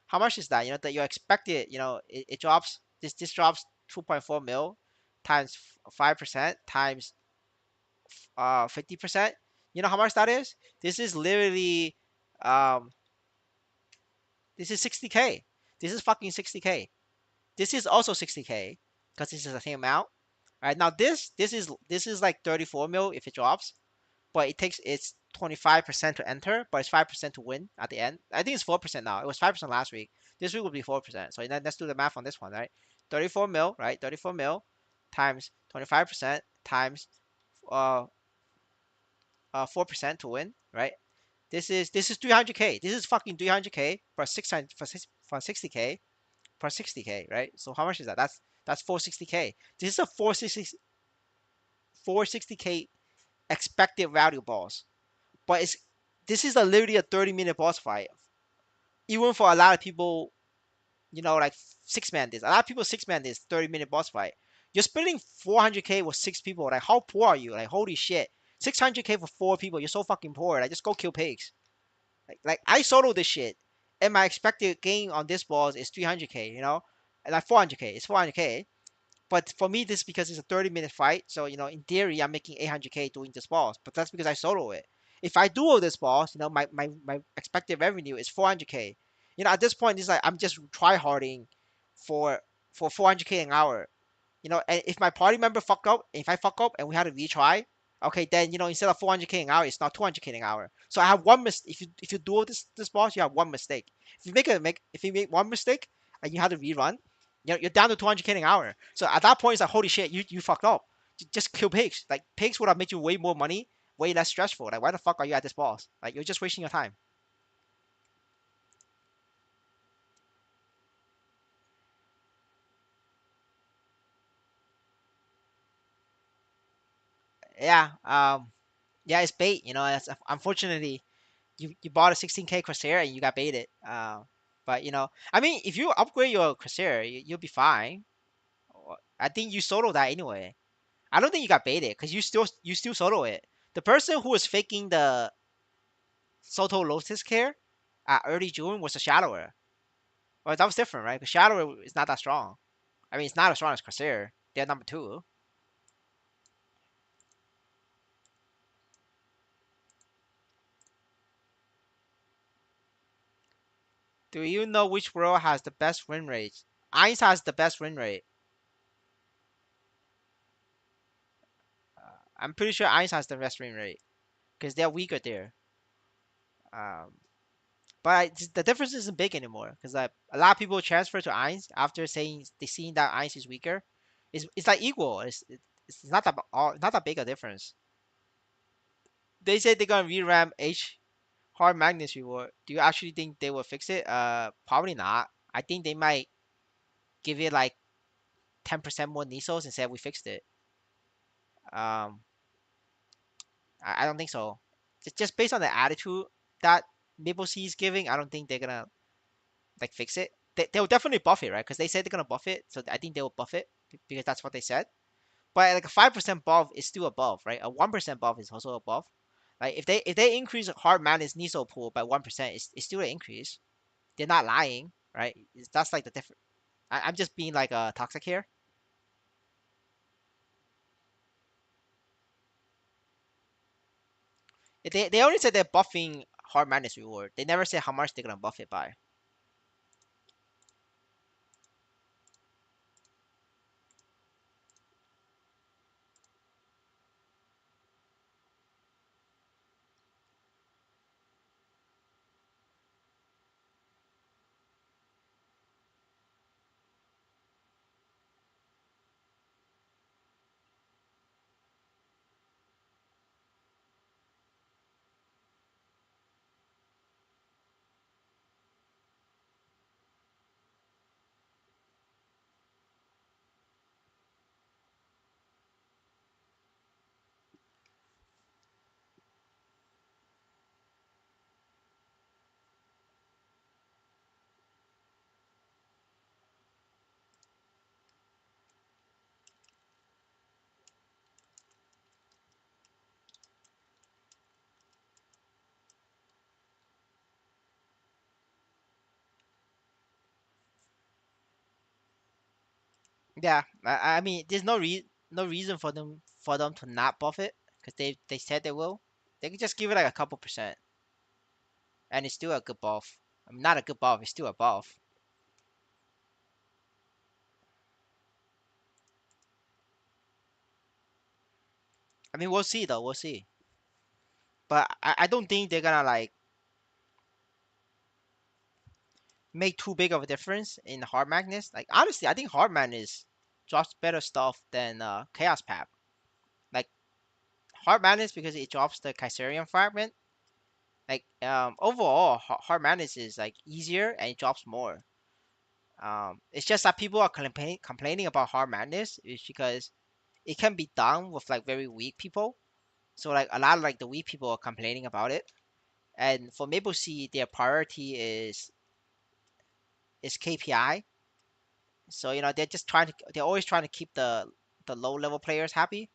How much is that? That you expect it, it drops, this drops 2.4 mil times 5% times 50%. You know how much that is? This is literally um this is 60K. This is fucking 60K. This is also 60K because this is the same amount. All right, now this is like 34 mil if it drops, but it's 25% to enter, but it's 5% to win at the end. I think it's 4% now. It was 5% last week. This week will be 4%. So let's do the math on this one, right? 34 mil, right? 34 mil times 25% times uh 4% to win, right? This is 300K. This is fucking 300K for 600 for 60K for 60K, right? So how much is that? That's 460K. This is a 460K expected value boss, but this is literally a 30-minute boss fight. Even for a lot of people, like 6 man this. A lot of people 6 man this 30-minute boss fight. You're spending 400K with 6 people. Like how poor are you? Like holy shit, 600K for 4 people. You're so fucking poor. Like just go kill pigs. Like I solo this shit, and my expected gain on this boss is 300K. And like 400K. It's 400K. But for me, this is because it's a 30-minute fight. So, in theory, I'm making 800K doing this boss. But that's because I solo it. If I duo this boss, my expected revenue is 400K. At this point, it's like I'm just try harding for 400K an hour. And if my party member fuck up, if I fuck up and we had to retry, okay, then instead of 400K an hour, it's not 200K an hour. So I have one mistake. If you duo this boss, you have one mistake. If you make one mistake and you have to rerun, you're down to 200K an hour. So at that point, it's like holy shit, you fucked up. Just kill pigs. Like pigs would have made you way more money, way less stressful. Like why the fuck are you at this boss? Like you're just wasting your time. Yeah. Yeah, it's bait. That's unfortunately you bought a 16K Corsair and you got baited. But I mean, if you upgrade your Corsair, you'll be fine. I think you solo that anyway. I don't think you got baited because you still solo it. The person who was faking the Soto Lotus care at early June was a Shadower. Well, that was different, right? Because Shadower is not that strong. I mean, it's not as strong as Corsair. They're number two. Do you know which world has the best win rate? Eins has the best win rate. I'm pretty sure Eins has the best win rate because they're weaker there. Um, but the difference isn't big anymore because a lot of people transfer to Eins after saying they seen that Eins is weaker. It's like equal. It's not that big a difference. They said they're gonna reram H hard magnets reward. Do you actually think they will fix it? Probably not. I think they might give it like 10% more Nisos and say we fixed it. Um, I don't think so. Just based on the attitude that Maple Sea is giving, I don't think they're gonna like fix it. They'll definitely buff it, right? Because they said they're gonna buff it, so I think they will buff it because that's what they said. But like a 5% buff is still above, right? A 1% buff is also above. Like if they increase hard madness Niso pool by 1%, it's still an increase. They're not lying, right? That's like the difference. I'm just being like toxic here. They only said they're buffing hard madness reward. They never say how much they're gonna buff it by. Yeah, I mean, there's no reason for them to not buff it because they said they will. They could just give it like a couple percent, and it's still a good buff. I mean, not a good buff, it's still a buff. I mean, we'll see though, we'll see. But I don't think they're gonna like make too big of a difference in hard magnets. Like honestly, I think hard magnets drops better stuff than chaos pap. Like hard magnets because it drops the Kaiserian fragment. Like overall, hard magnets is like easier and it drops more. It's just that people are complaining about hard madness is because it can be done with like very weak people. So like a lot of like the weak people are complaining about it. And for Maple Sea, their priority is KPI. So they're always trying to keep the low level players happy,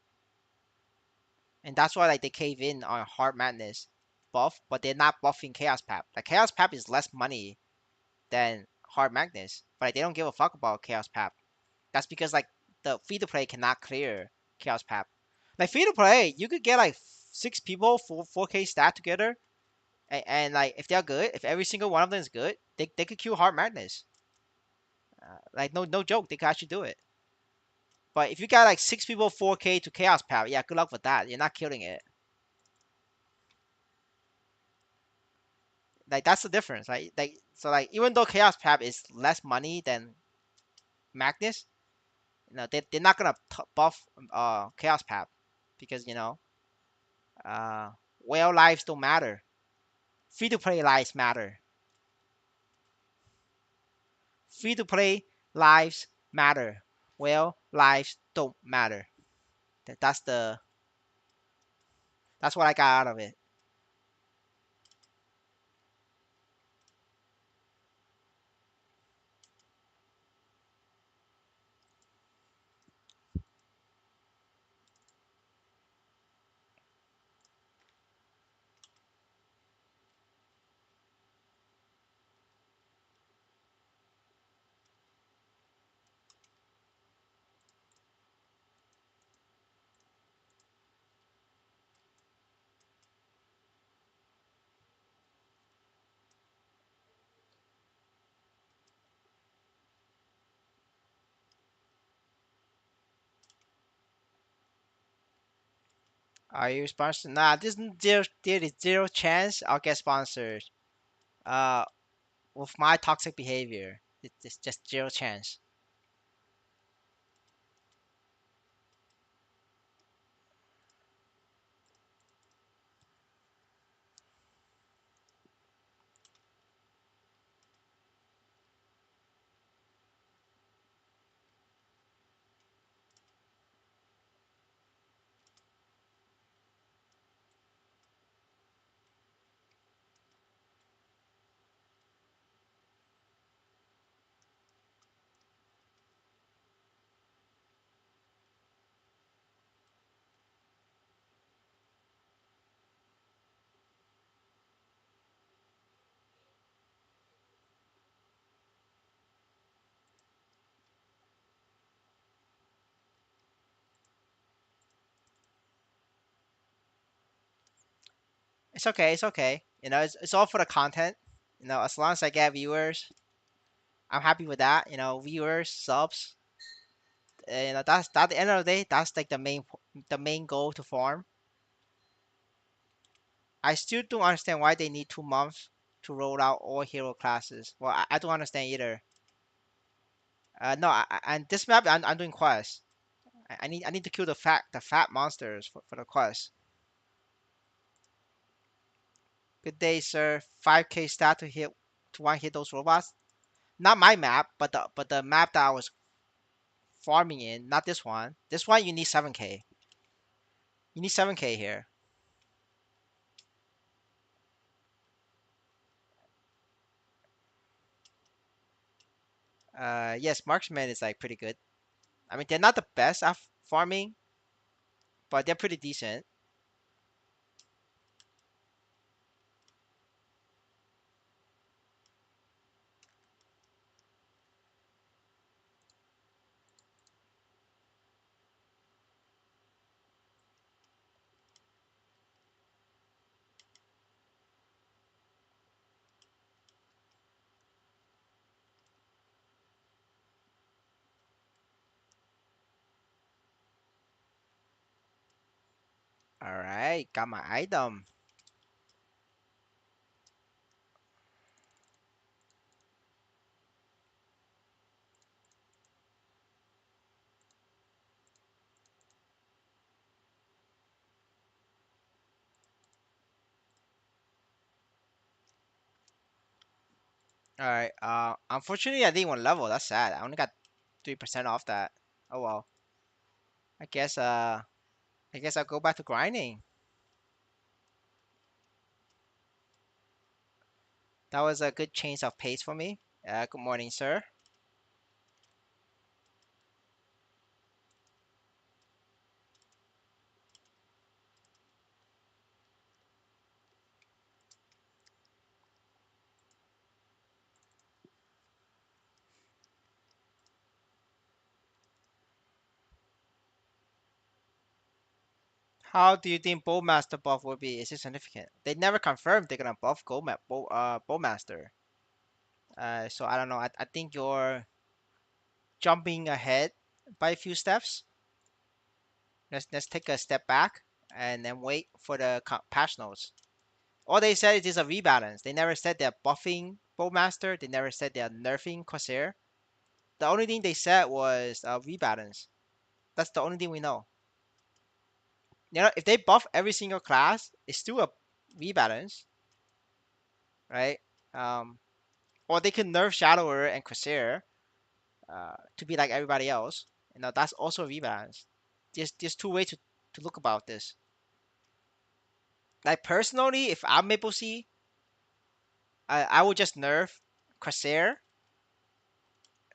and that's why like they cave in on hard madness buff, but they're not buffing chaos pap. Like chaos pap is less money than hard madness, but like, they don't give a fuck about chaos pap. That's because like the free to play cannot clear chaos path. Like free to play, you could get like 6 people for 4K stat together, and like if they're good, if every single one of them is good, they could kill Heart Madness. Like no joke, they could actually do it. But if you got like 6 people 4K to chaos path, yeah, good luck with that. You're not killing it. Like that's the difference, right? Like so like even though chaos path is less money than Magnus, they're not gonna buff chaos path because uh whale lives don't matter. Free to play lives matter. Free to play lives matter. Whale lives don't matter. That's what I got out of it. Are you sponsored? Nah, there is zero chance I'll get sponsored. Uh, with my toxic behavior, it's just zero chance. It's okay. It's okay. It's all for the content. As long as I get viewers, I'm happy with that. Viewers, subs. That's at the end of the day, that's like the main goal to farm. I still don't understand why they need 2 months to roll out all hero classes. Well, I don't understand either. No, and this map I'm doing quests. I need to kill the fat monsters for the quest. Good day, sir. 5K stat to one hit those robots. Not my map, but the map that I was farming in. Not this one. This one you need 7K. You need 7K here. Yes, marksman is like pretty good. I mean, they're not the best at farming, but they're pretty decent. All right, got my item. All right. Unfortunately, I didn't want level. That's sad. I only got 3% off that. Oh well. I guess. I guess I'll go back to grinding. That was a good change of pace for me. Good morning, sir. How do you think Bowmaster buff will be? Is it significant? They never confirmed they're gonna buff Bowmaster. So I don't know. I think you're jumping ahead by a few steps. Let's take a step back and then wait for the patch notes. All they said is a rebalance. They never said they're buffing Bowmaster. They never said they're nerfing Corsair. The only thing they said was rebalance. That's the only thing we know. If they buff every single class, it's still a rebalance, right? Um, or they can nerf Shadower and Corsair to be like everybody else. That's also a rebalance. There's two ways to look about this. Like personally, if I'm Maple C, I would just nerf Corsair,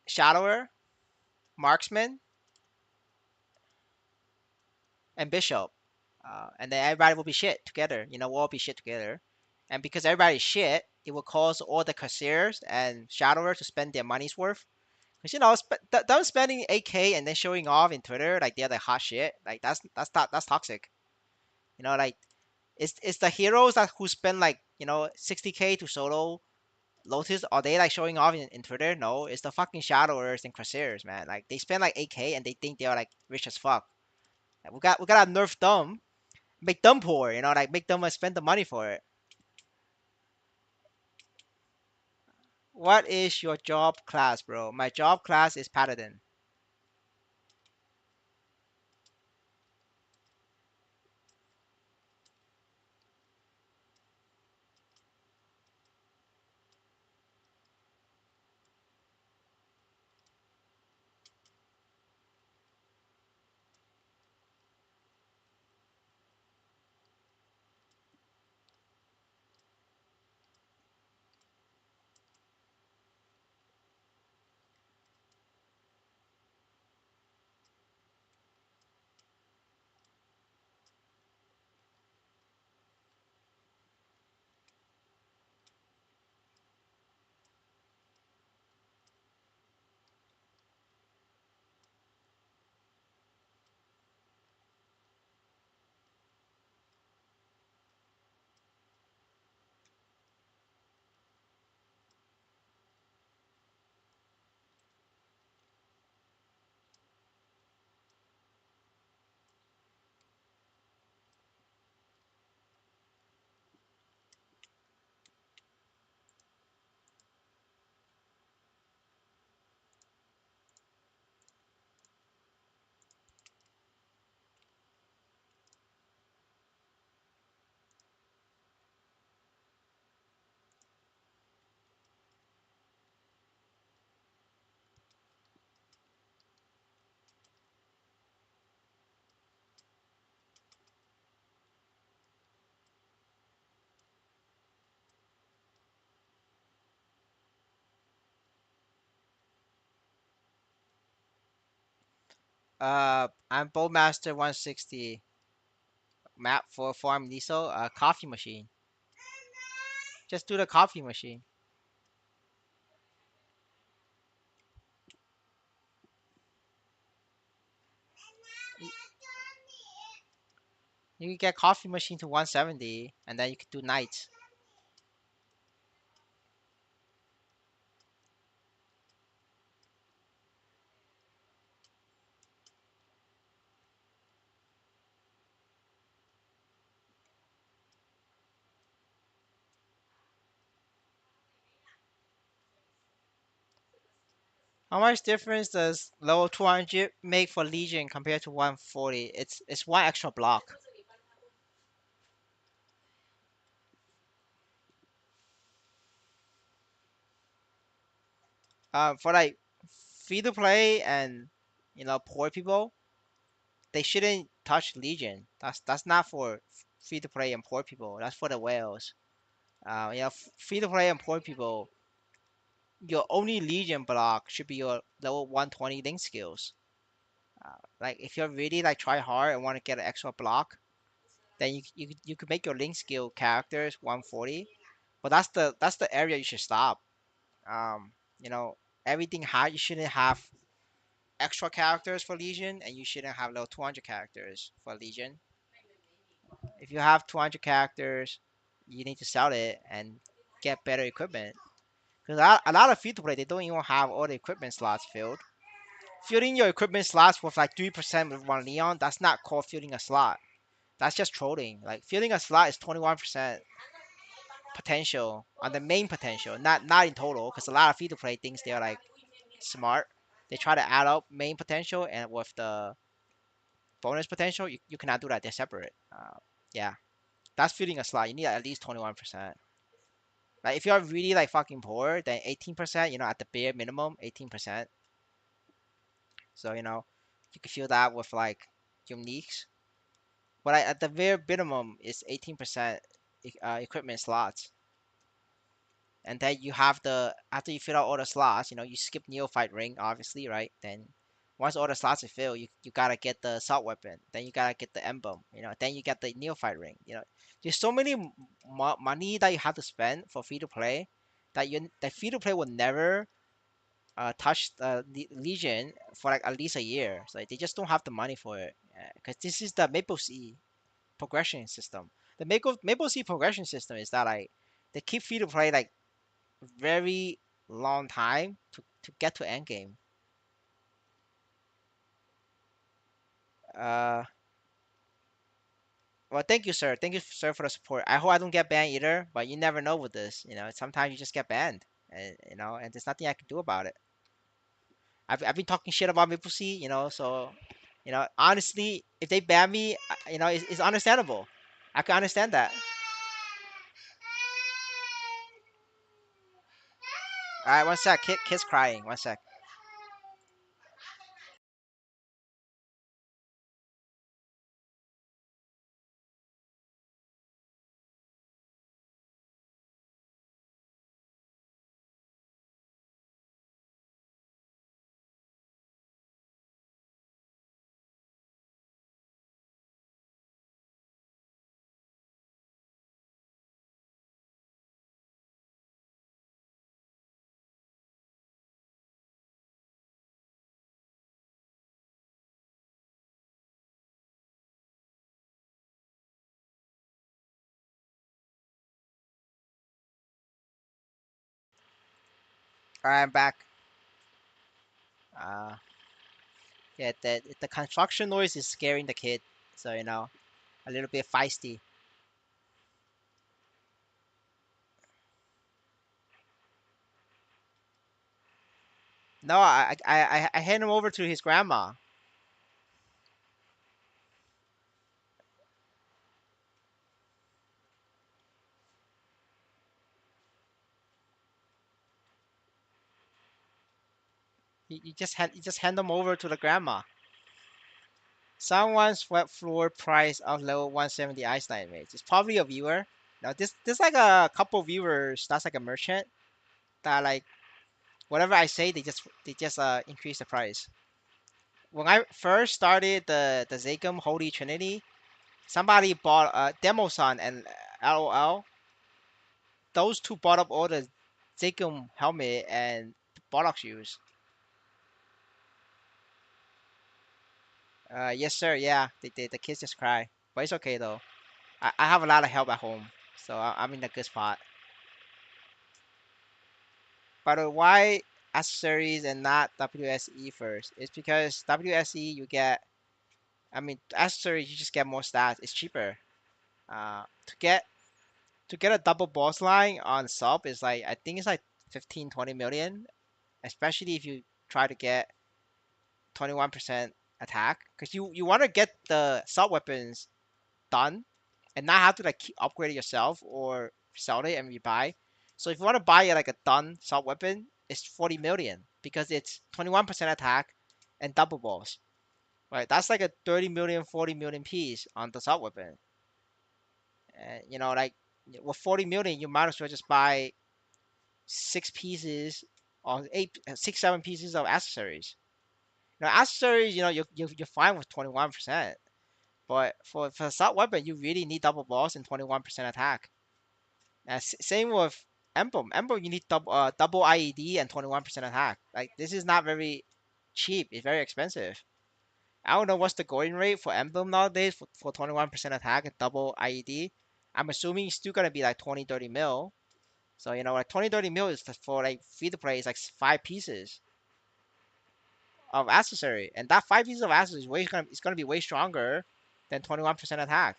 Shadower, Marksman, and Bishop. And then everybody will be shit together. We'll all be shit together. And because everybody's shit, it will cause all the Corsairs and Shadower to spend their money's worth. Because them spending 8K and then showing off in Twitter like they're the hot shit, like that's toxic. Like it's the heroes that who spend like 60K to solo Lotus. Are they like showing off in Twitter? No, it's the fucking Shadowers and Corsairs, man. Like they spend like 8K and they think they are like rich as fuck. Like, we gotta nerf them, make them poor. Like make them spend the money for it. What is your job class, bro? My job class is Paladin. I'm Bowmaster 160 map for Farm Diesel. Coffee machine. Just do the coffee machine. You can get coffee machine to 170, and then you can do nights. How much difference does level 200 make for Legion compared to 140? It's one extra block. For like free to play and poor people, they shouldn't touch Legion. That's not for free to play and poor people. That's for the whales. Free to play and poor people, your only Legion block should be your level 120 link skills. Like if you're really like try hard and want to get an extra block, then you could make your link skill characters 140. But that's the area you should stop. Um, you know, everything high you shouldn't have extra characters for Legion, and you shouldn't have level 200 characters for Legion. If you have 200 characters, you need to sell it and get better equipment. Because a lot of free to play, they don't even have all the equipment slots filled. Filling your equipment slots with like 3% with one Leon, that's not called filling a slot. That's just trolling. Like filling a slot is 21% potential on the main potential, not in total. Because a lot of free to play thinks they're like smart. They try to add up main potential and with the bonus potential, you cannot do that. They're separate. Yeah, that's filling a slot. You need at least 21%. Like if you're really like fucking poor, then 18%. At the bare minimum, 18%. So you can fill that with like uniques. But at the very minimum, it's 18% equipment slots. And then you have the after you fill out all the slots, you skip neophyte ring, obviously, right? Then once all the slots are filled, you gotta get the assault weapon. Then you gotta get the emblem. Then you get the neophyte ring. There's so many money that you have to spend for free to play that free to play will never touch the Legion for like at least a year. So they just don't have the money for it because this is the Maple Sea progression system. The Maple Sea progression system is that like they keep free to play like very long time to get to end game. Uh, well, thank you, sir. Thank you, sir, for the support. I hope I don't get banned either, but you never know with this. Sometimes you just get banned, and there's nothing I can do about it. I've been talking shit about Maple Sea, so honestly, if they ban me, it's understandable. I can understand that. All right, one sec. Kid's crying. One sec. All right, I'm back. Uh, yeah, the construction noise is scaring the kid, so a little bit feisty. No, I hand him over to his grandma. You just hand them over to the grandma. Someone's wet floor price of level 170 Ice Knight Mage. It's probably a viewer. Now this like a couple viewers. That's like a merchant that like whatever I say, they just increase the price. When I first started the Zakum Holy Trinity, somebody bought Demoson and LOL. Those two bought up all the Zakum helmet and Bollock shoes. Yes, sir. Yeah, the kids just cry, but it's okay though. I have a lot of help at home, so I'm in a good spot. But why accessories and not WSE first? It's because WSE you get, I mean, accessories you just get more stats. It's cheaper. To get a double boss line on sub is like I think it's like 15-20 million, especially if you try to get 21% attack, because you want to get the sub weapons done and not have to like keep upgrading yourself or sell it and rebuy. So if you want to buy like a done sub weapon, it's 40 million because it's 21% attack and double balls. Right, that's like a 30 million, 40 million piece on the sub weapon. And like with 40 million, you might as well just buy six pieces or eight, six, 7 pieces of accessories. Accessories, you're fine with 21%. But for assault weapon, you really need double balls and 21% attack. Same with emblem. Emblem, you need double IED and 21% attack. Like this is not very cheap. It's very expensive. I don't know what's the going rate for emblem nowadays for 21% attack and double IED. I'm assuming it's still gonna be like 20, 30 mil. So like 20, 30 mil is for like free to play is like 5 pieces of accessory, and that 5 pieces of accessory is it's gonna be way stronger than 21% attack.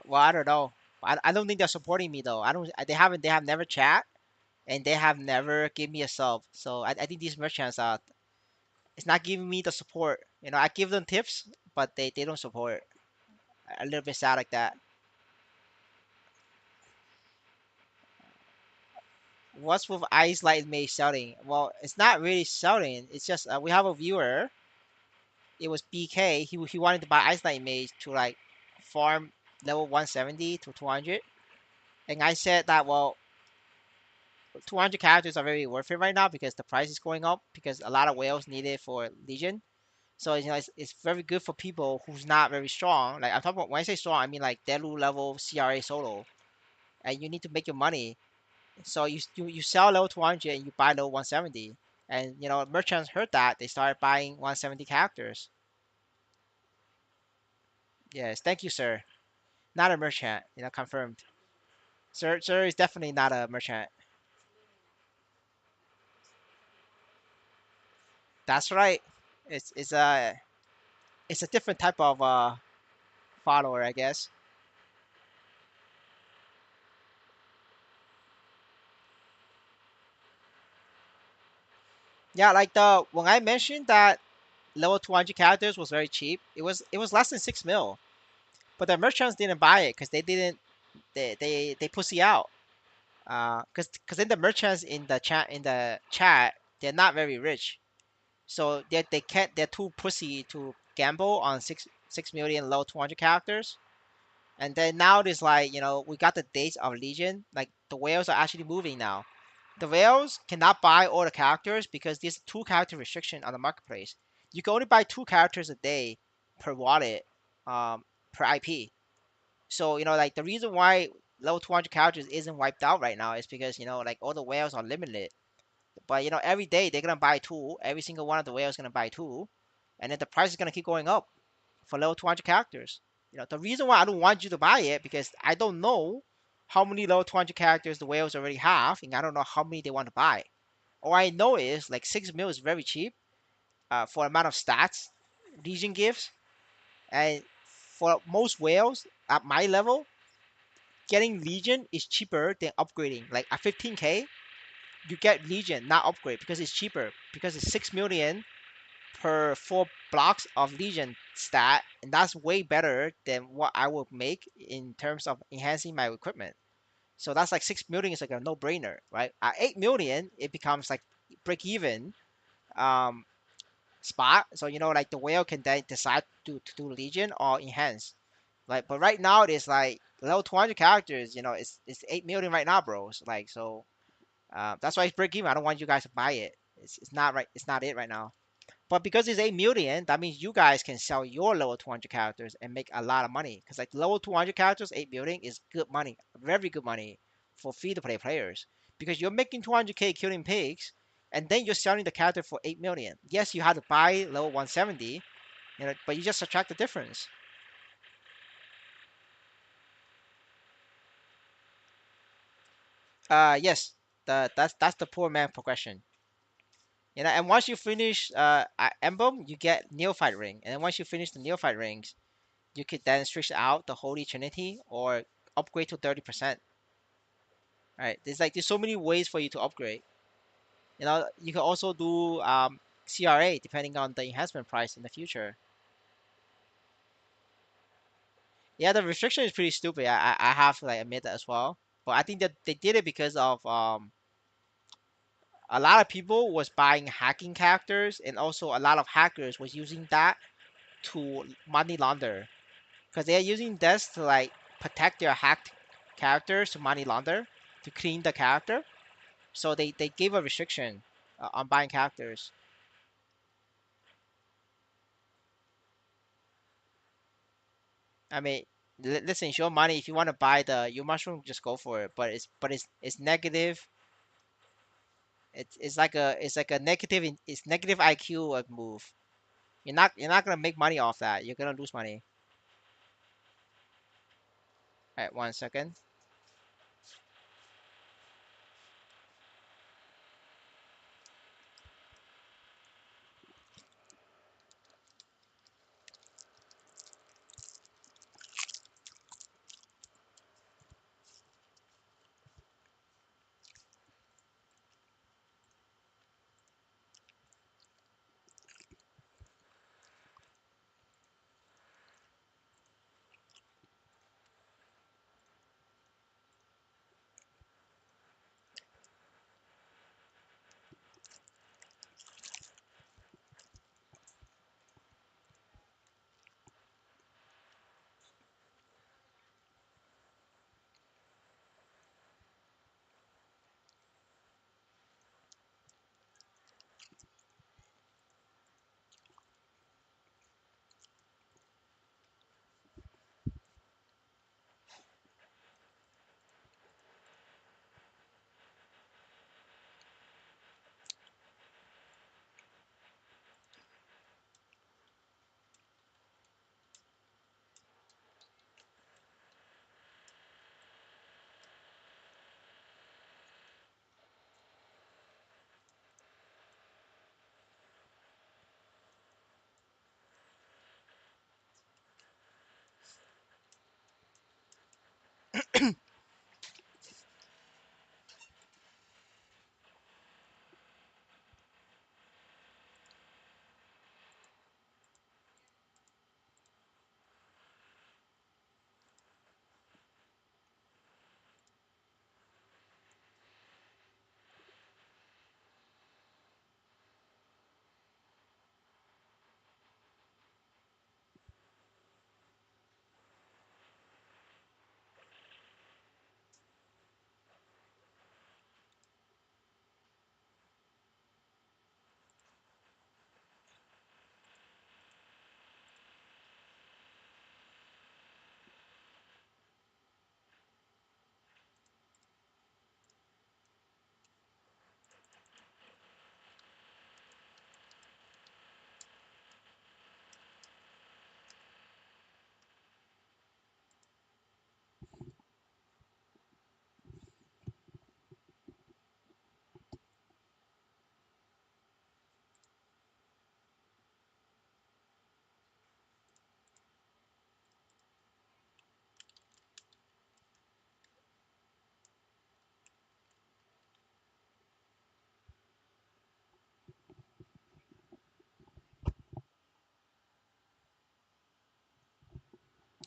Well, I don't know. I don't think they're supporting me though. I don't. They have never chat and they have never give me a sub. So I think these merchants are it's not giving me the support. I give them tips, but they don't support. A little bit sad like that. What's with Ice Light Mage selling? Well, it's not really selling. It's just we have a viewer. It was BK. He wanted to buy Ice Light Mage to like farm level 170 to 200, and I said that well, 200 characters are very worth it right now because the price is going up because a lot of whales need it for Legion. So it's very good for people who's not very strong. Like I'm talking about when I say strong, I mean like Delu level CRA solo, and you need to make your money. So you sell level 200 and you buy level 170, and merchants heard that they started buying 170 characters. Yes, thank you, sir. Not a merchant, confirmed. Sir is definitely not a merchant. That's right. It's a different type of follower, I guess. Yeah, like the when I mentioned that level 200 characters was very cheap, it was less than 6 mil, but the merchants didn't buy it because they pussy out. Because then the merchants in the chat they're not very rich, so they can't they're too pussy to gamble on 6 million low 200 characters. And then now there's like we got the dates of Legion, like the whales are actually moving now. The whales cannot buy all the characters because there's a 2 character restriction on the marketplace. You can only buy 2 characters a day per wallet, um, per IP. So like the reason why level 200 characters isn't wiped out right now is because like all the whales are limited. But every day they're gonna buy two. Every single one of the whales gonna buy two, and then the price is gonna keep going up for level 200 characters. The reason why I don't want you to buy it because I don't know how many level 200 characters the whales already have, and I don't know how many they want to buy. All I know is like 6 mil is very cheap for amount of stats Legion gives, and for most whales at my level, getting Legion is cheaper than upgrading. Like at 15k, you get Legion, not upgrade, because it's cheaper. Because it's 6 million per 4 blocks of Legion stat, and that's way better than what I would make in terms of enhancing my equipment. So that's like 6 million is like a no-brainer, right? At 8 million, it becomes like break even um, spot. So like the whale can then decide to do Legion or enhance. Like, but right now it is like level 200 characters. It's 8 million right now, bros. Like, so that's why it's break even. I don't want you guys to buy it. It's not right. It's not it right now. But because it's 8 million, that means you guys can sell your level 200 characters and make a lot of money. Because like level 200 characters, 8 million is good money, very good money for free to play players. Because you're making 200k killing pigs, and then you're selling the character for 8 million. Yes, you had to buy level 170, but you just subtract the difference. Yes, that's the poor man progression. And once you finish emblem, you get neophyte ring, and then once you finish the neophyte rings, you could then switch out the Holy Trinity or upgrade to 30%. Right? There's so many ways for you to upgrade. You can also do CRA depending on the enhancement price in the future. Yeah, the restriction is pretty stupid. I have to like admit that as well. But I think that they did it because of a lot of people was buying hacking characters, and also a lot of hackers was using that to money launder, because they're using this to like protect their hacked characters to money launder to clean the character. So they gave a restriction on buying characters. I mean, Listen, it's your money. If you want to buy the your mushroom, just go for it. But it's negative. It's like a negative. It's negative IQ move. You're not gonna make money off that. You're gonna lose money. All right, 1 second.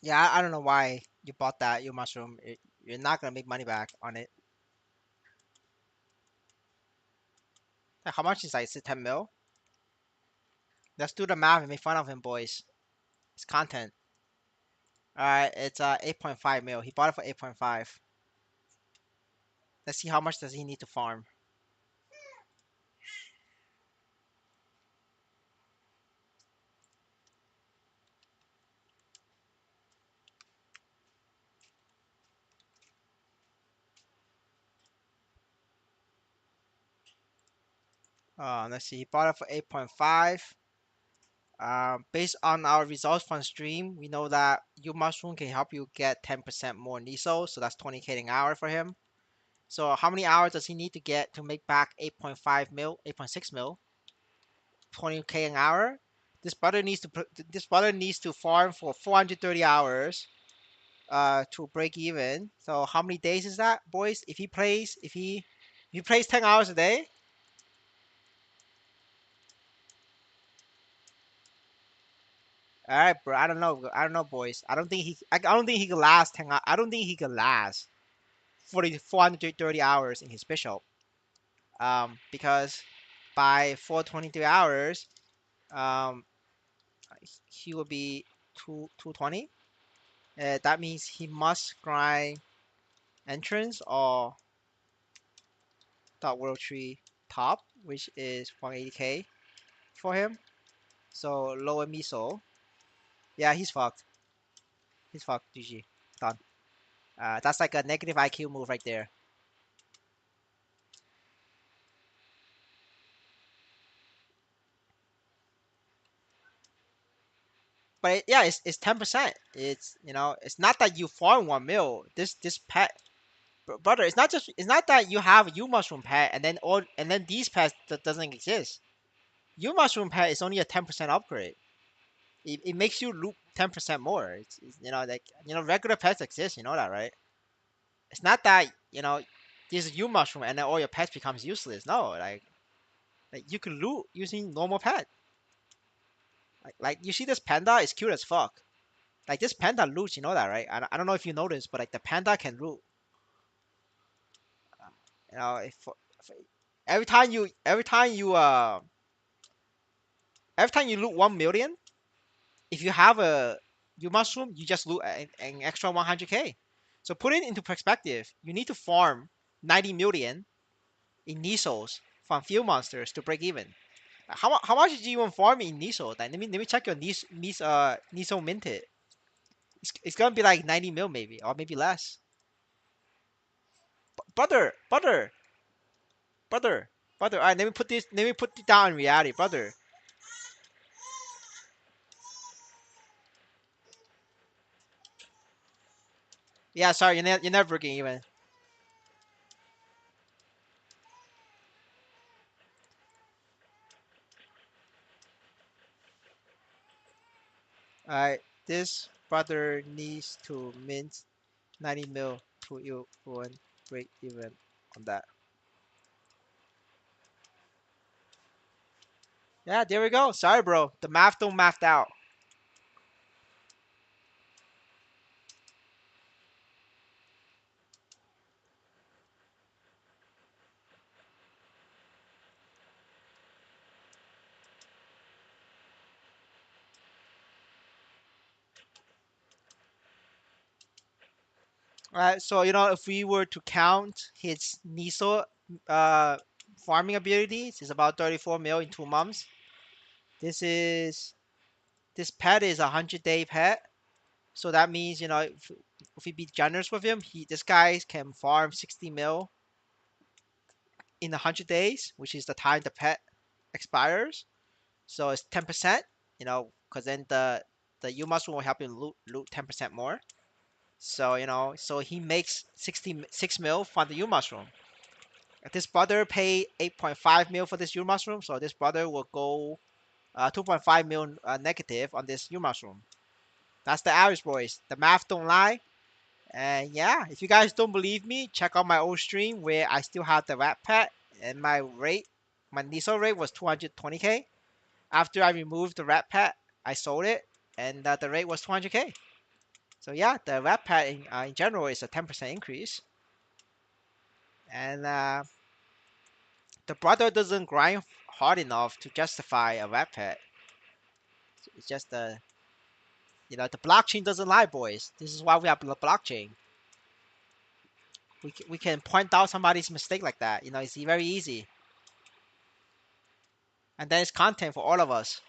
Yeah, I don't know why you bought that your mushroom. You're not gonna make money back on it. Like, how much is that? Is it 10 mil? Let's do the math and make fun of him, boys. It's content. All right, it's 8.5 mil. He bought it for 8.5. Let's see how much does he need to farm. Let's see. He bought it for 8.5. Based on our results from stream, we know that your mushroom can help you get 10% more NISO, so that's 20k an hour for him. So how many hours does he need to get to make back 8.5 mil, 8.6 mil, 20k an hour? This brother needs to farm for 430 hours to break even. So how many days is that, boys? If he plays 10 hours a day, all right, bro. I don't know, boys. I don't think he could last 10. I don't think he could last 430 hours in his bishop. Because by 423 hours, um, he will be 220. That means he must grind entrance or dot world tree top, which is 180k for him. So lower miso. Yeah, he's fucked. He's fucked. GG. Done. That's like a negative IQ move right there. But yeah, it's 10%. It's it's not that you farm 1 mil. This pet, brother. It's not that you have a U mushroom pet and then these pets that doesn't exist. U mushroom pet is only a 10% upgrade. It makes you loot 10% more. It's like regular pets exist. You know that, right? It's not that this U mushroom and then all your pets becomes useless. No, like you can loot using normal pet. Like you see this panda is cute as fuck. Like this panda loots, you know that, right? I don't know if you noticed, but like the panda can loot. You know, if every time you loot 1 million, if you have a you mushroom, you just loot an extra 100k. So put it into perspective. You need to farm 90 million in Nisos from field monsters to break even. How much did you even farm in Niso? Like, let me check your Niso minted. It's gonna be like 90 mil maybe or maybe less. Brother, brother, brother, brother. All right, let me put it down in reality, brother. Yeah, sorry, you're never breaking even. All right, this brother needs to mint 90 mil to you one break even on that. Yeah, there we go. Sorry, bro. The math don't math out. All right, so if we were to count his Niso uh farming abilities, it's about 34 mil in 2 months. This is this pet is a 100-day pet, so that means if we be generous with him, this guy can farm 60 mil in 100 days, which is the time the pet expires. So it's 10%, because then the U mushroom will help him loot 10% more. So so he makes 66 mil from the U mushroom. If this brother pay 8.5 mil for this U mushroom, so this brother will go 2.5 mil negative on this U mushroom. That's the average, boys. The math don't lie. And yeah, if you guys don't believe me, check out my old stream where I still have the rat pet and my Niso rate was 220k. After I removed the rat pet, I sold it and the rate was 200k. So yeah, the rat pet in general is a 10% increase. And the brother doesn't grind hard enough to justify a rat pet. It's just the blockchain doesn't lie, boys. This is why we have the blockchain. We can point out somebody's mistake like that. It's very easy. And then it's content for all of us.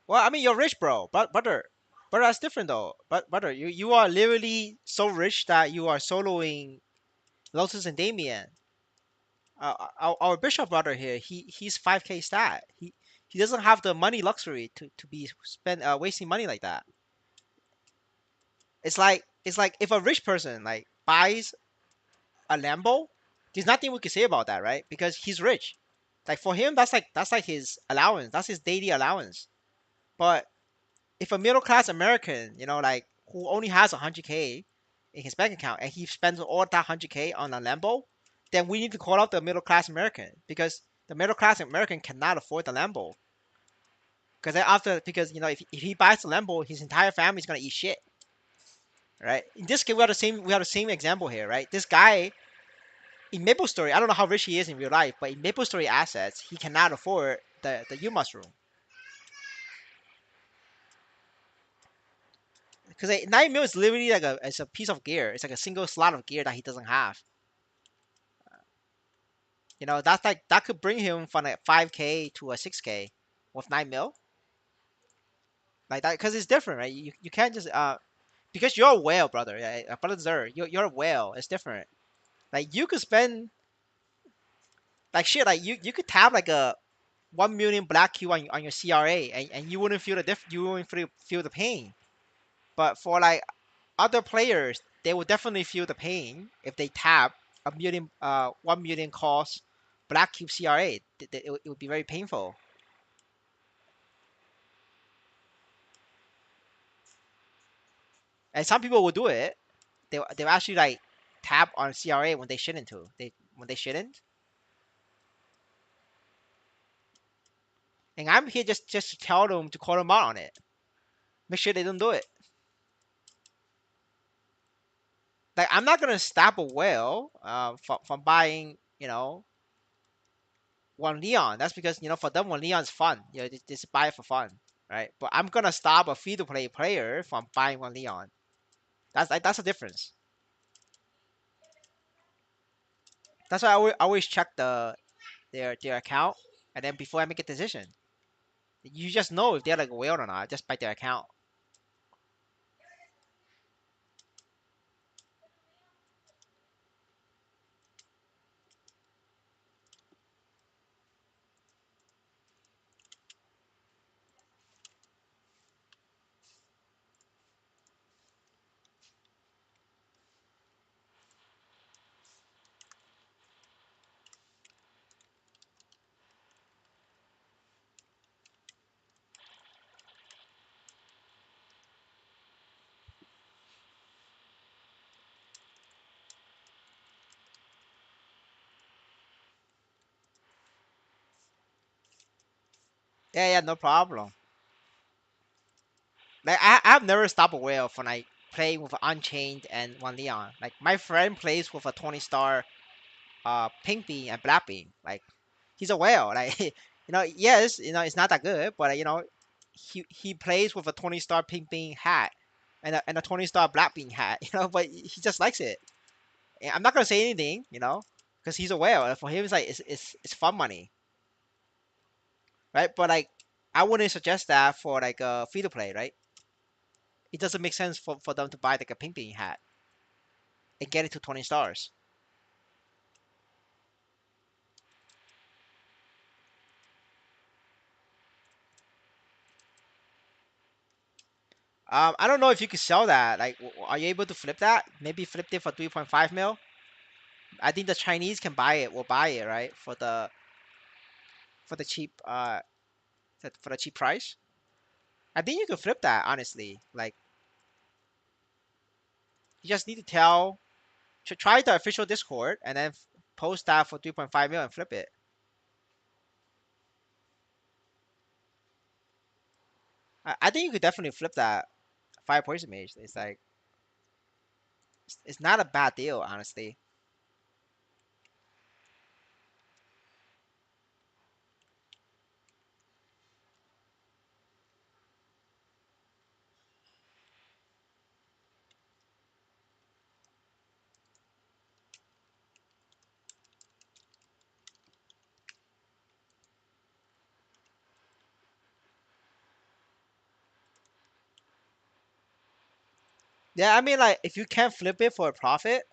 Well, I mean, you're rich, bro. But brother, that's different though. But brother, you are literally so rich that you are soloing Lotus and Damien. Our bishop brother here, he's 5K stat. He doesn't have the money luxury to be spend wasting money like that. It's like if a rich person like buys a Lambo, there's nothing we can say about that, right? Because he's rich. Like for him, that's like his allowance. That's his daily allowance. But if a middle class American, like who only has 100K in his bank account and he spends all that 100K on a Lambo, then we need to call out the middle class American because the middle class American cannot afford the Lambo. Because if he buys the Lambo, his entire family is gonna eat shit, right? In this case, we have the same example here, right? This guy in Maplestory, I don't know how rich he is in real life, but in Maplestory assets, he cannot afford the U mushroom because 9 mil is literally like it's a piece of gear. It's like a single slot of gear that he doesn't have. That could bring him from like 5K to a 6K with 9 mil like that because it's different, right? You can't just because you're a whale, brother. Yeah, brother Zer, you're a whale. It's different. Like you could spend like shit. Like you could tap like a 1 million black cube on your CRA and you wouldn't feel you wouldn't feel the pain. But for like other players, they will definitely feel the pain if they tap 1 million cost black cube CRA. It would be very painful. And some people will do it. They'll actually like tap on CRA when they shouldn't to. When they shouldn't. And I'm here just to tell them to call them out on it. Make sure they don't do it. Like I'm not gonna stop a whale from buying one Leon. That's because for them one Leon's fun. They just buy it for fun, right? But I'm gonna stop a free to play player from buying one Leon. That's a difference. That's why I always check their account, and then before I make a decision, you just know if they're like a whale or not just by their account. Yeah, yeah, no problem. Like I've never stopped a whale from like playing with Unchained and one Leon. Like my friend plays with a 20 star pink bean and black bean. Like he's a whale. Like yes, it's not that good, but he plays with a 20 star pink bean hat and a 20 star black bean hat. But he just likes it. And I'm not gonna say anything, because he's a whale. For him, it's like it's fun money, right? But like I wouldn't suggest that for like a free to play, right? It doesn't make sense for them to buy like a pink bean hat and get it to 20 stars. I don't know if you could sell that. Like, are you able to flip that? Maybe flip it for 3.5 mil. I think the Chinese can buy it. Will buy it, right? For the cheap for the cheap price. I think you could flip that honestly. Like, you just need to try the official Discord and then post that for 3.5 mil and flip it. I think you could definitely flip that fire poison mage. It's like it's not a bad deal, honestly. Yeah, I mean, like if you can't flip it for a profit,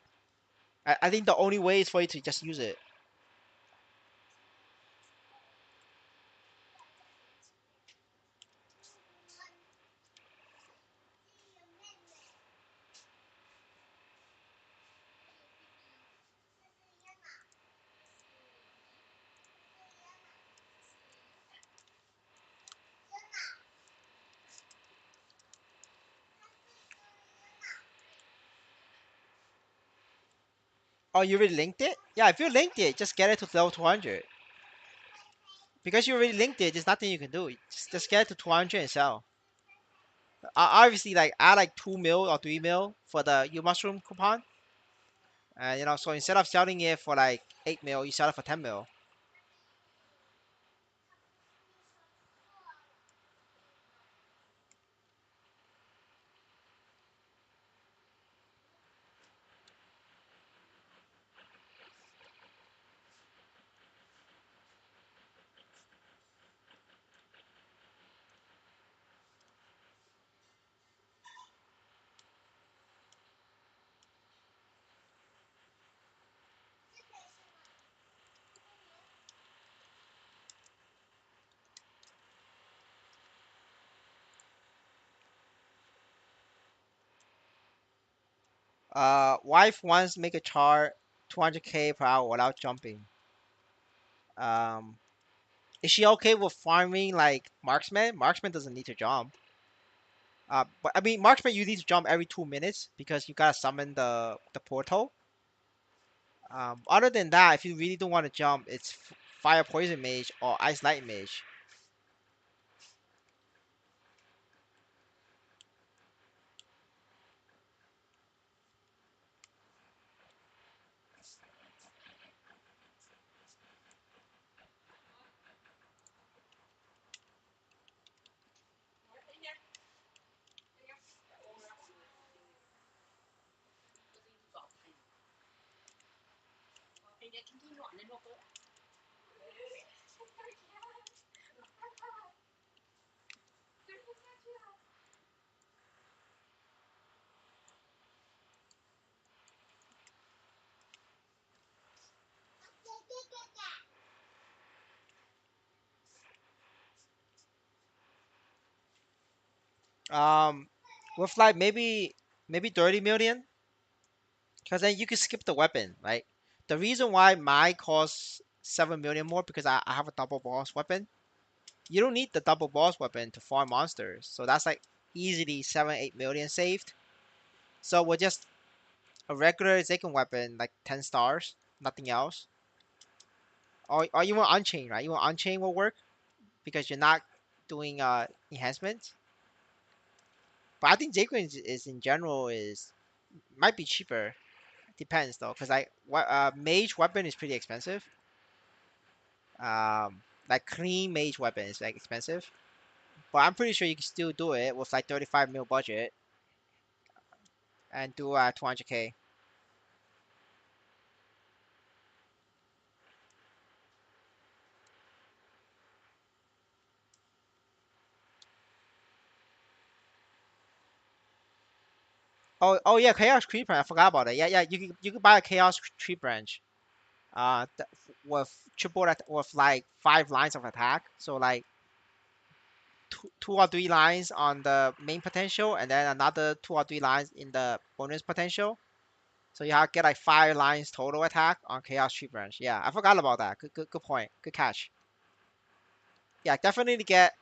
I think the only way is for you to just use it. Oh, you already linked it? Yeah, if you linked it, just get it to level 200. Because you already linked it, there's nothing you can do. Just get it to 200 and sell. Obviously, like add like 2 mil or 3 mil for the U mushroom coupon. And so instead of selling it for like 8 mil, you sell it for 10 mil. Wife wants to make a chart 200k per hour without jumping. Um, is she okay with farming like marksman? Marksman doesn't need to jump. But I mean, marksman you need to jump every 2 minutes because you gotta summon the portal. Other than that, if you really don't want to jump, it's fire poison mage or ice light mage. Um, with like maybe 30 million, because then you can skip the weapon, right? The reason why my costs 7 million more because I have a double boss weapon. You don't need the double boss weapon to farm monsters, so that's like easily 7 8 million saved. So we're just a regular Zaken weapon, like 10 stars, nothing else. Or you want Unchain, right? You want Unchain will work because you're not doing enhancements. But I think Zaken is in general is might be cheaper. Depends though, because like what mage weapon is pretty expensive. Like clean mage weapon is like expensive. But I'm pretty sure you can still do it with like 35 mil budget and do 200k. Oh yeah, Chaos Tree Branch. I forgot about it. Yeah. You can buy a Chaos Tree Branch. With with like 5 lines of attack. So like two or three lines on the main potential, and then another 2 or 3 lines in the bonus potential. So you have get like 5 lines total attack on Chaos Tree Branch. Yeah, I forgot about that. Good point. Good catch. Yeah, definitely get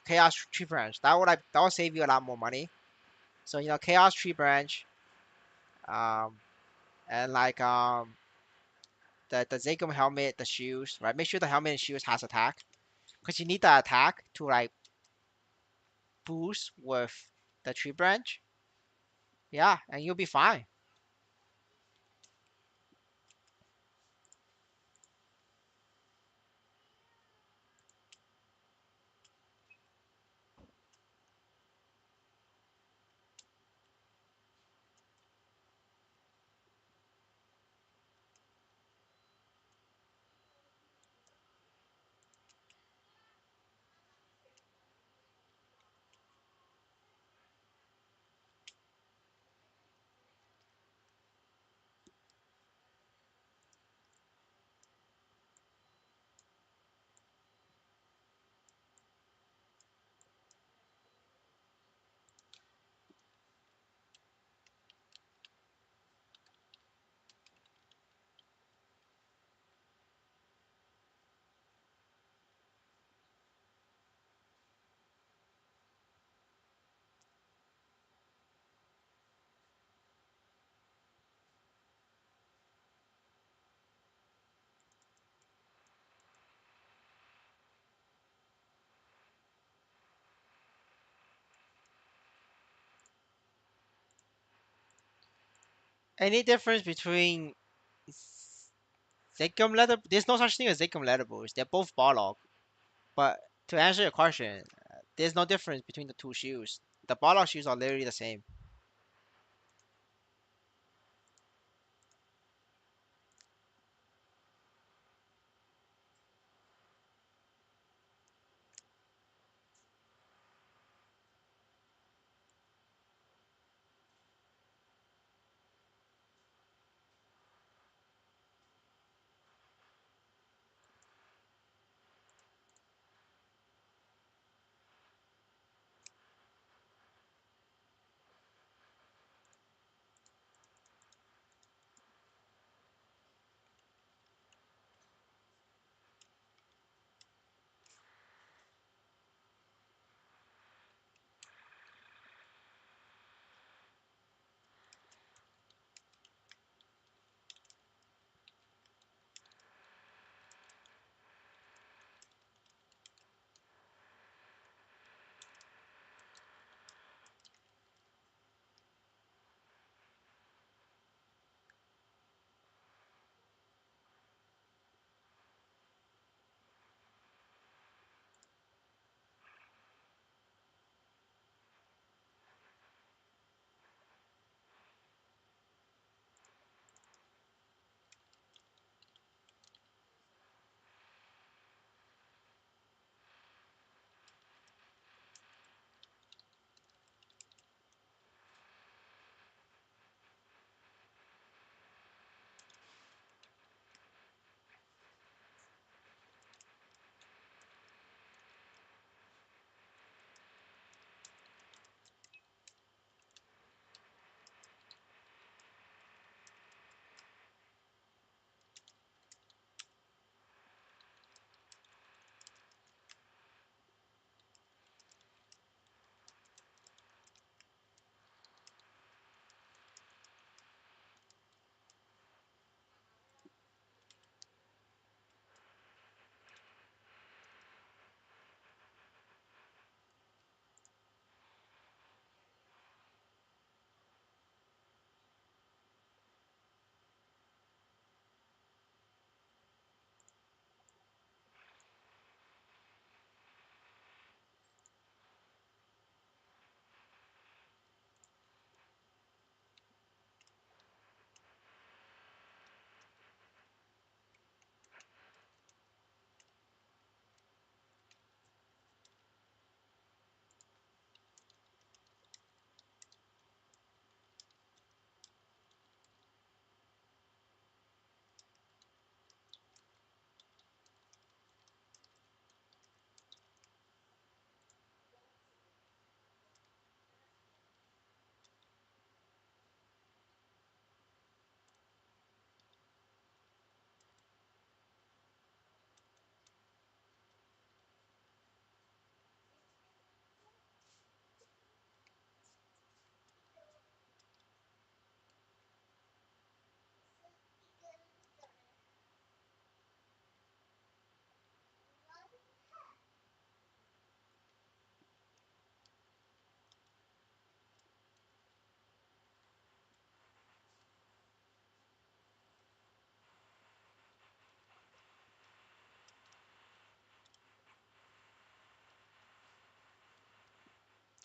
Chaos Tree Branch. That would save you a lot more money. So Chaos Tree Branch, um, and like the Zagum helmet, the shoes, right? Make sure the helmet and shoes has attack, because you need the attack to like boost with the tree branch. Yeah, and you'll be fine. Any difference between Zachem leather? There's no such thing as Zachem leatherballs. They're both Barlog. But to answer your question, there's no difference between the two shoes. The Barlog shoes are literally the same.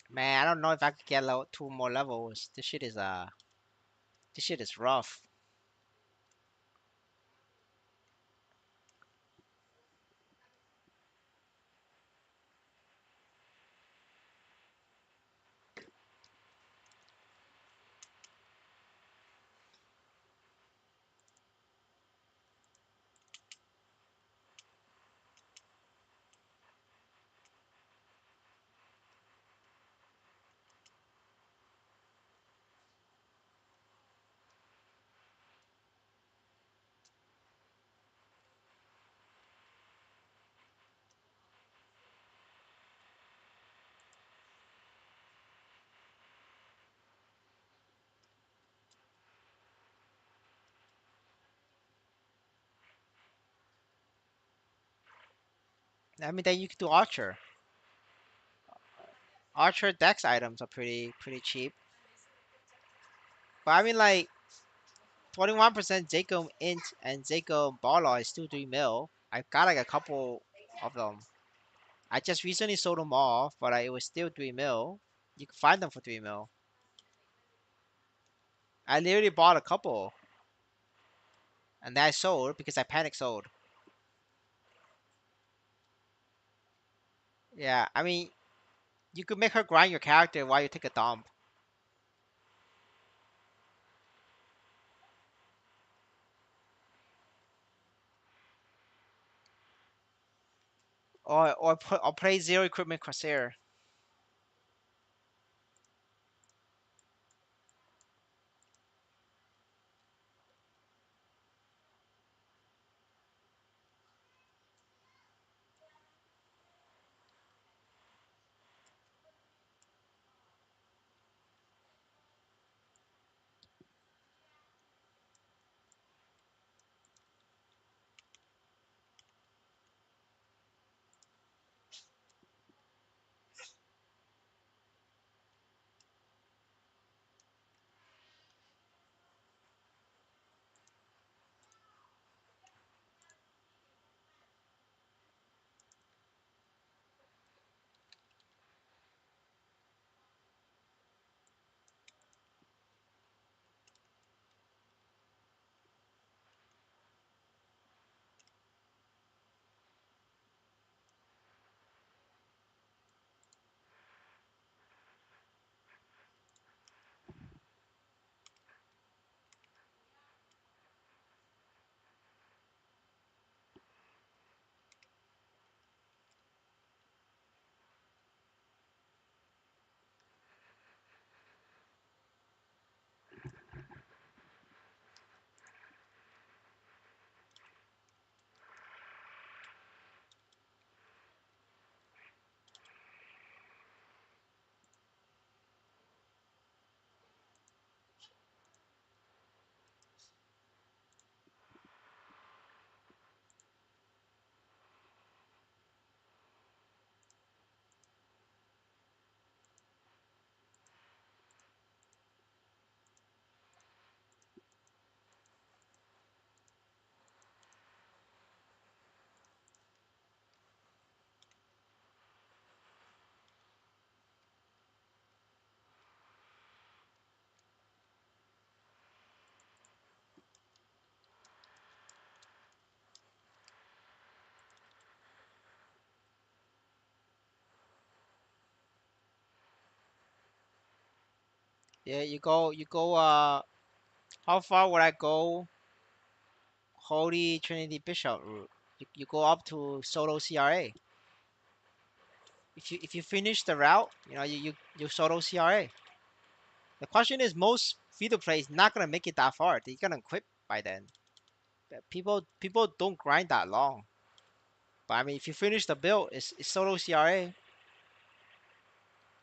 Man, I don't know if I could get two more levels. This shit is rough. I mean, then you could do Archer. Archer Dex items are pretty cheap. But I mean, like, 21% Jacob Int and Jacob Barlaw is still 3 mil. I got like a couple of them. I just recently sold them off, but it was still 3 mil. You can find them for 3 mil. I literally bought a couple and then I sold because I panic sold. Yeah, I mean, you could make her grind your character while you take a dump. Or play Zero Equipment Corsair. Yeah, how far would I go? Holy Trinity Bishop route. You go up to solo CRA. If you finish the route, you solo CRA. The question is, most free to play is not gonna make it that far. They're gonna quit by then. People don't grind that long. But I mean, if you finish the build, it's solo CRA.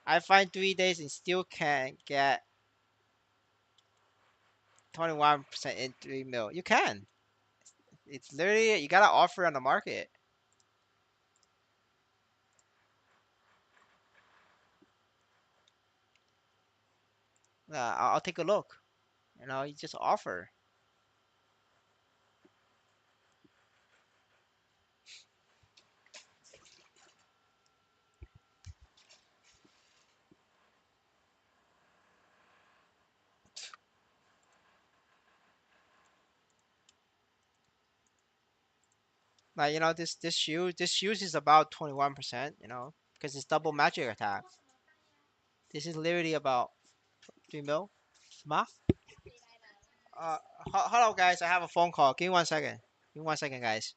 I find 3 days and still can get 21% in 3 mil. You can. It's literally you gotta offer on the market. I'll take a look. You just offer. Like this shoes is about 21%. Because it's double magic attack. This is literally about 3 mil. Ma? Uh, Hello guys. I have a phone call. Give me 1 second. Give me 1 second, guys.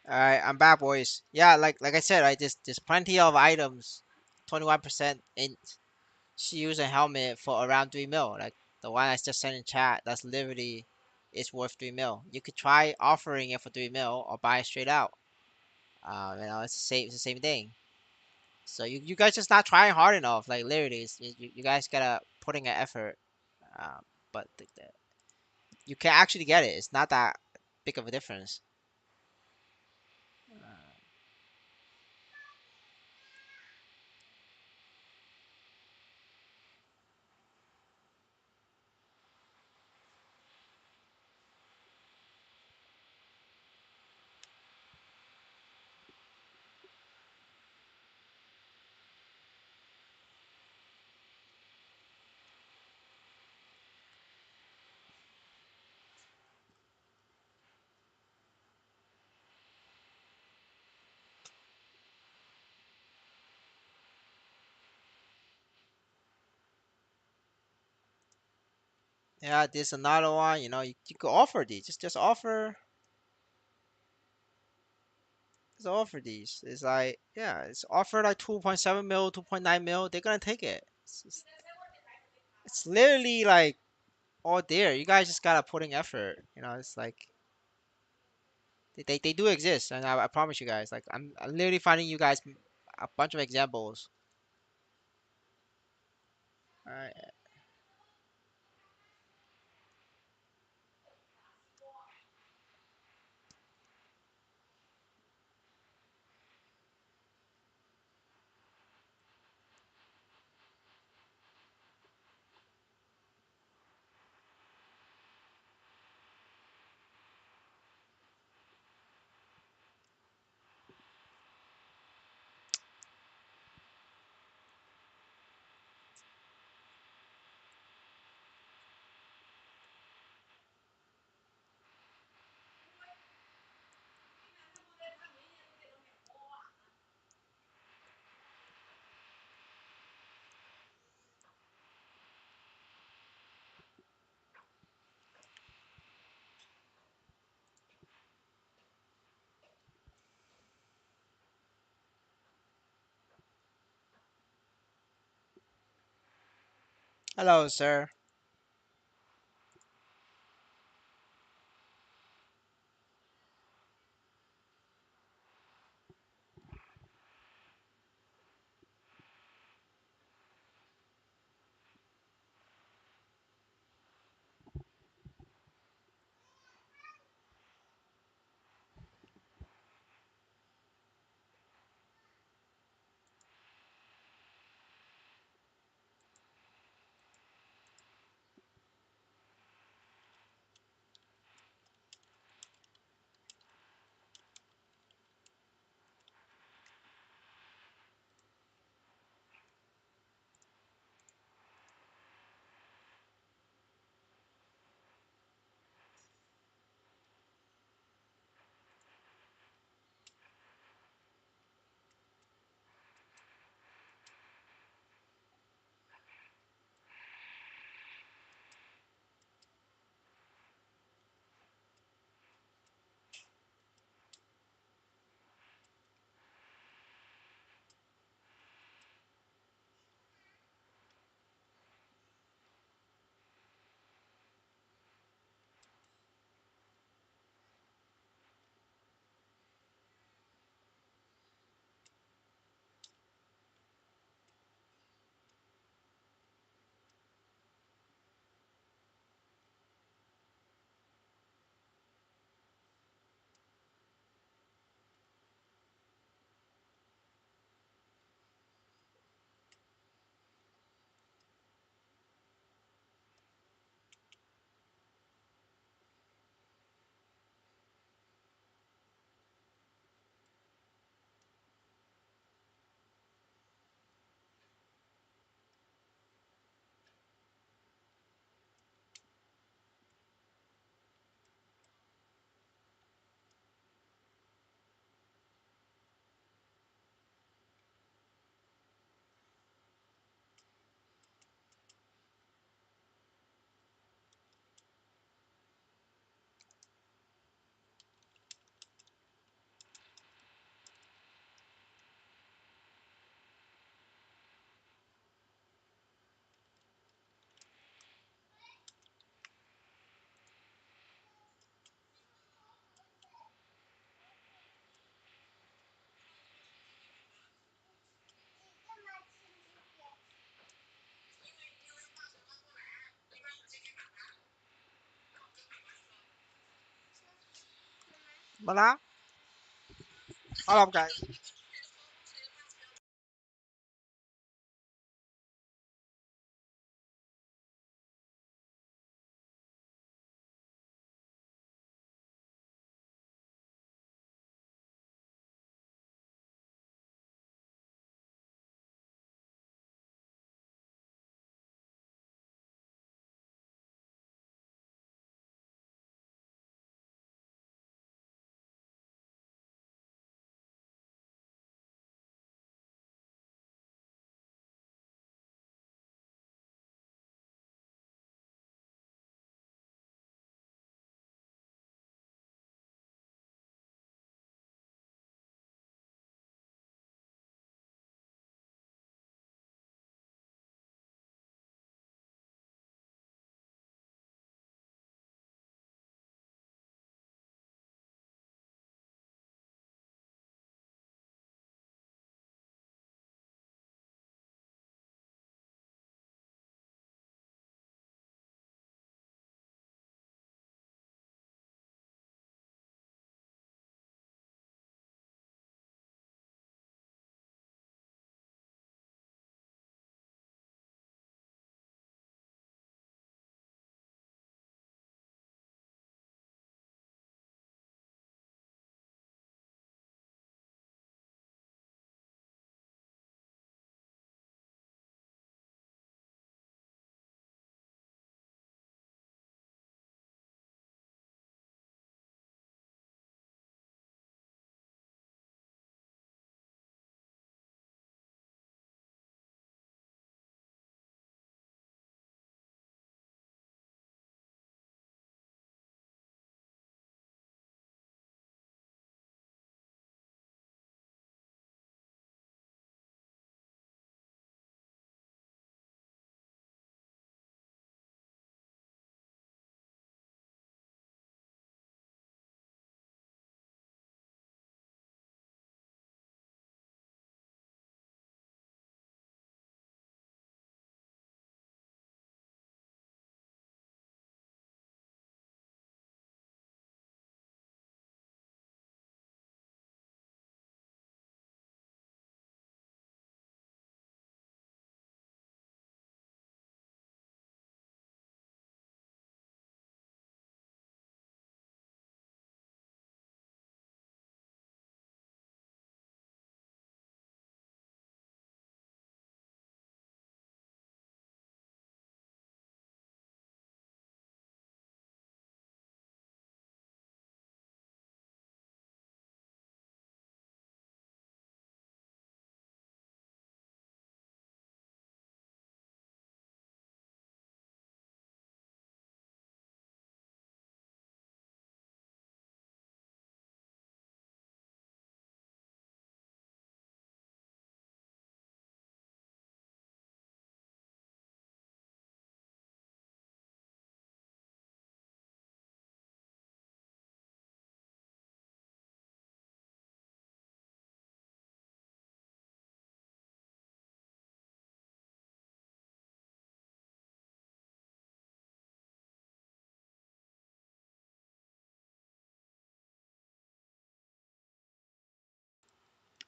All right, I'm back, boys. Yeah, like I said, right, there's plenty of items, 21% in shoes and helmet for around 3 mil. Like the one I just sent in chat, that's literally it's worth 3 mil. You could try offering it for 3 mil or buy it straight out. It's the same thing. So you guys just not trying hard enough. Like literally, you guys gotta putting an effort. Um, but you can actually get it. It's not that big of a difference. Yeah, this another one. You could offer these. Just offer these. It's like yeah, it's offer like 2.7 mil, 2.9 mil. They're gonna take it. It's literally like all there. You guys just gotta put in effort. It's like they do exist, and I promise you guys. Like I'm literally finding you guys a bunch of examples. All right. Hello, sir. Voila. Hold up, guys.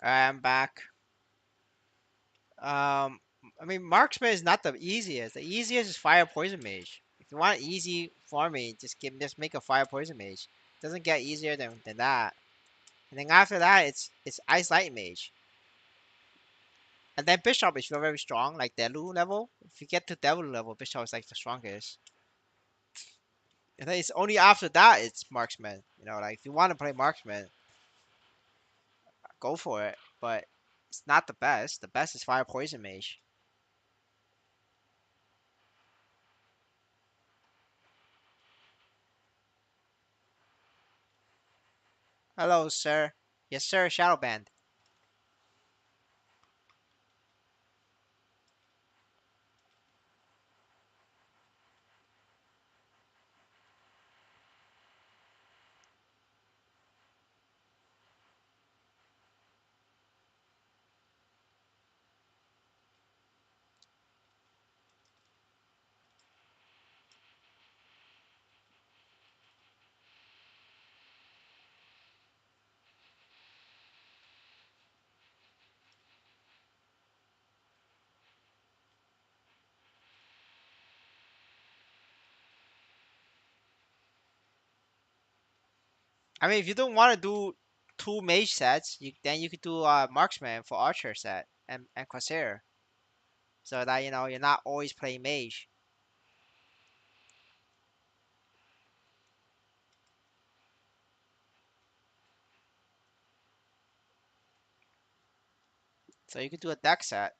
I'm back. Um, I mean, marksman is not the easiest. The easiest is fire poison mage. If you want easy farming, just make a fire poison mage. Doesn't get easier than that. And then after that, it's ice light mage. And then bishop is very strong, like Delu level. If you get to Delu level, bishop is like the strongest. And then it's only after that it's marksman. Like if you want to play marksman, go for it. But it's not the best. The best is fire poison mage. Hello, sir. Yes, sir. Shadowban. I mean, if you don't want to do two mage sets, then you could do marksman for archer set and corsair, so that you're not always playing mage. So you could do a deck set.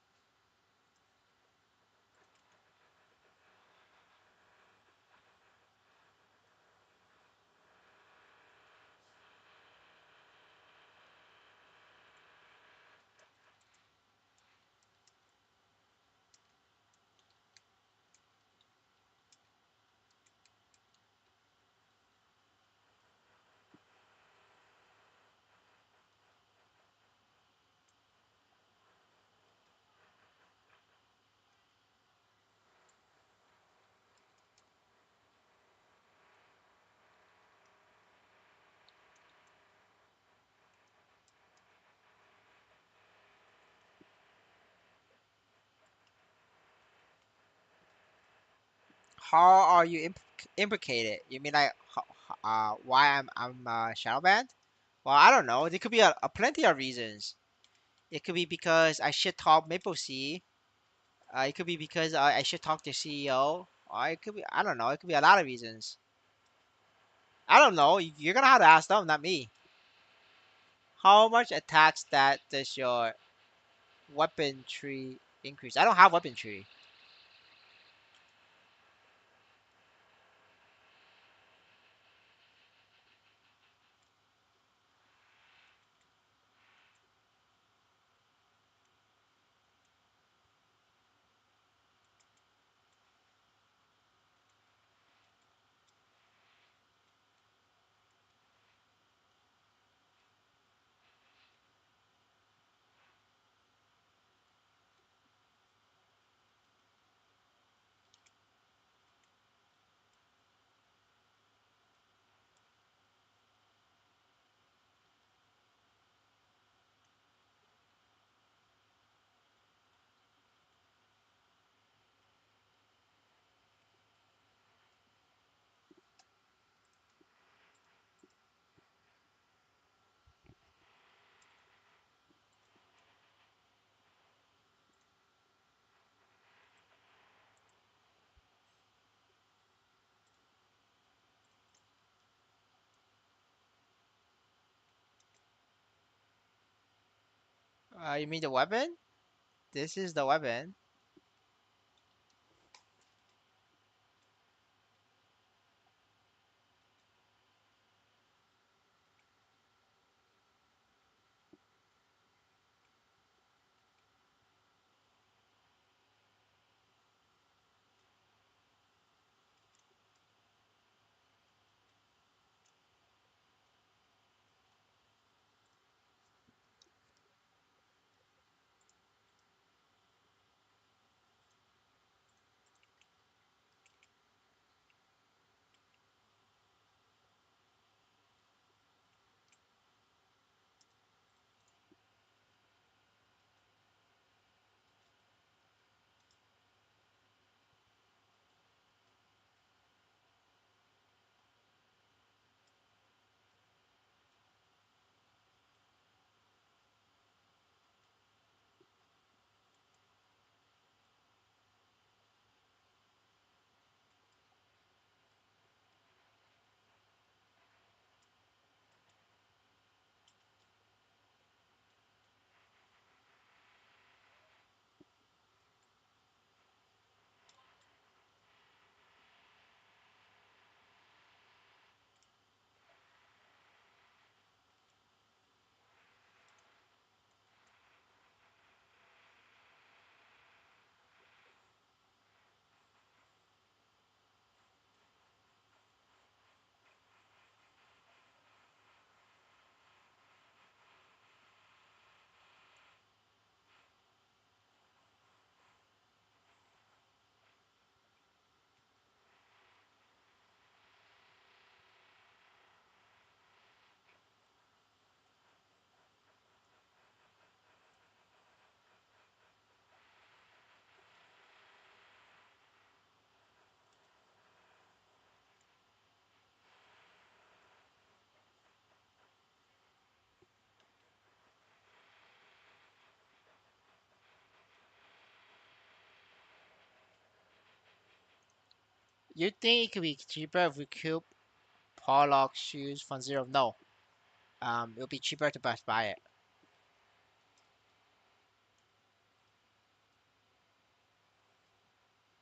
How are you implicated? You mean like why I'm shadow banned? Well, I don't know. There could be a plenty of reasons. It could be because I shit talk Maple C. It could be because I shit talk the CEO. Or it could be, I don't know. It could be a lot of reasons. I don't know. You're gonna have to ask them, not me. How much attack stat does your weapon tree increase? I don't have weapon tree. You mean the weapon? This is the weapon. You think it could be cheaper if we could Pollock shoes from zero? No. It'll be cheaper to best buy it.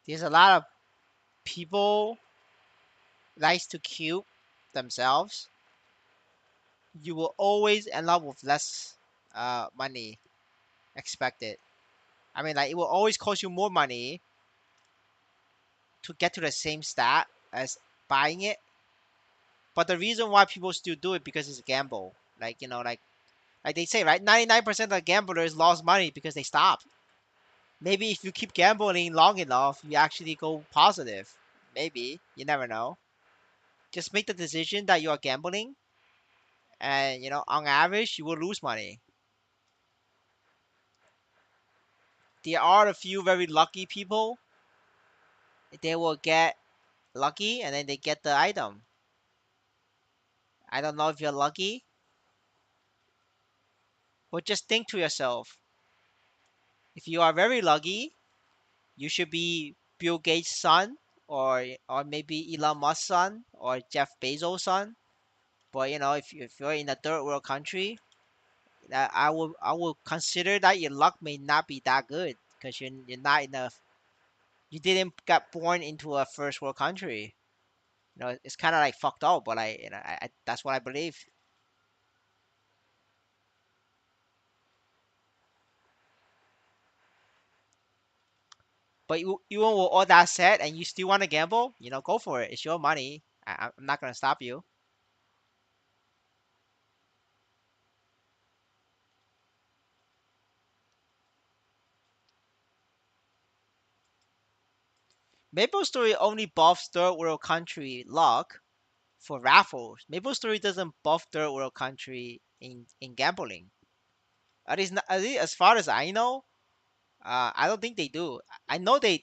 There's a lot of people likes to cube themselves. You will always end up with less money expected. I mean, like it will always cost you more money to get to the same stat as buying it. But the reason why people still do it because it's a gamble. Like like they say, right? 99% of gamblers lost money because they stopped. Maybe if you keep gambling long enough, you actually go positive. Maybe you never know. Just make the decision that you are gambling, and on average, you will lose money. There are a few very lucky people. They will get lucky and then they get the item. I don't know if you're lucky, but just think to yourself, if you are very lucky, you should be Bill Gates' son, or maybe Elon Musk's son, or Jeff Bezos' son. But if you're in a third world country, I will consider that your luck may not be that good because you're not in a you didn't get born into a first world country. It's kind of like fucked up, but that's what I believe. But even with all that said, and you still want to gamble, go for it. It's your money. I'm not gonna stop you. Maplestory only buffs third world country luck for raffles. Maplestory doesn't buff third world country in gambling. At least as far as I know, I don't think they do. I know they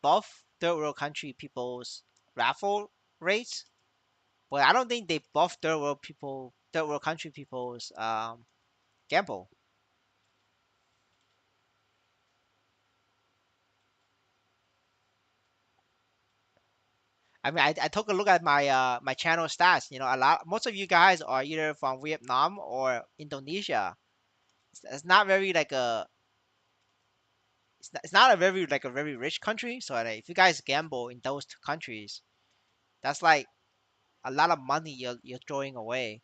buff third world country people's raffle rates, but I don't think they buff third world country people's gamble. I mean, I took a look at my channel stats. Most of you guys are either from Vietnam or Indonesia. It's not very like a it's not a very rich country. So like, if you guys gamble in those two countries, that's like a lot of money you're throwing away.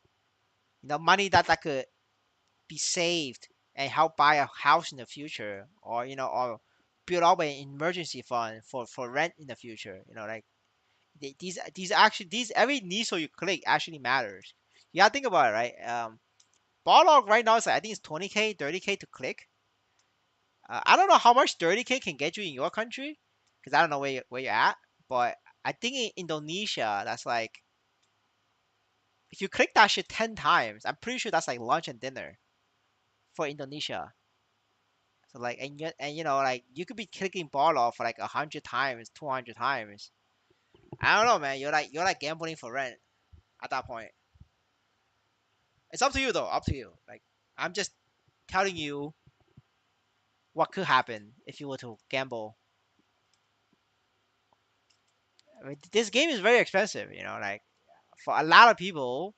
Money that could be saved and help buy a house in the future, or build up an emergency fund for rent in the future. Like these actually these every needle you click actually matters. You gotta think about it, right? Barlog right now is like, I think it's 20K, 30K to click. I don't know how much 30K can get you in your country, because I don't know where you're at. But I think in Indonesia, that's like if you click that shit 10 times, I'm pretty sure that's like lunch and dinner for Indonesia. So like, like you could be clicking Barlog for like 100 times, 200 times. I don't know, man. You're like gambling for rent at that point. It's up to you though. Up to you. Like I'm just telling you what could happen if you were to gamble. I mean, this game is very expensive. Like for a lot of people,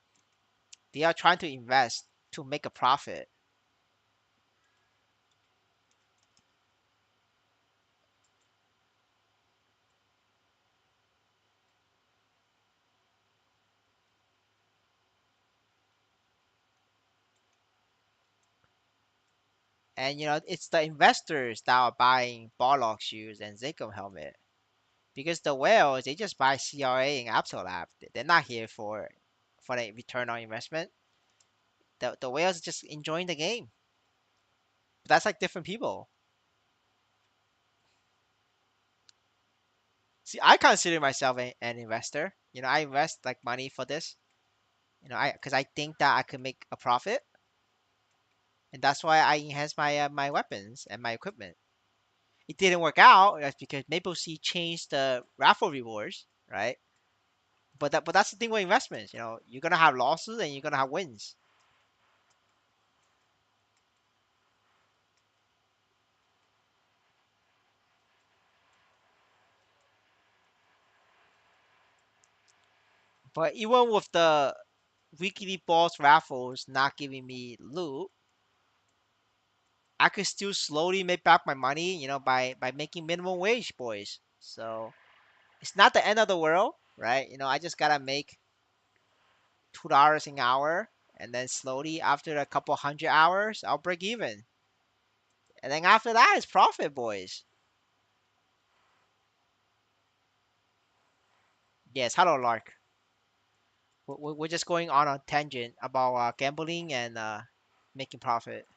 they are trying to invest to make a profit. And it's the investors that are buying Barlock shoes and Zinkum helmet, because the whales they just buy CRA and Apsolab. They're not here for the return on investment. The whales are just enjoying the game. But that's like different people. See, I consider myself an investor. I invest like money for this. I because I think that I could make a profit, and that's why I enhance my weapons and my equipment. It didn't work out. That's because Maple Sea changed the raffle rewards, right? But that's the thing with investments. You're gonna have losses and you're gonna have wins. But even with the weekly boss raffles not giving me loot, I could still slowly make back my money, by making minimum wage, boys. So it's not the end of the world, right? I just gotta make $2 an hour, and then slowly after a couple hundred hours, I'll break even, and then after that, it's profit, boys. Yes, hello, Lark. We're just going on a tangent about gambling and making profit.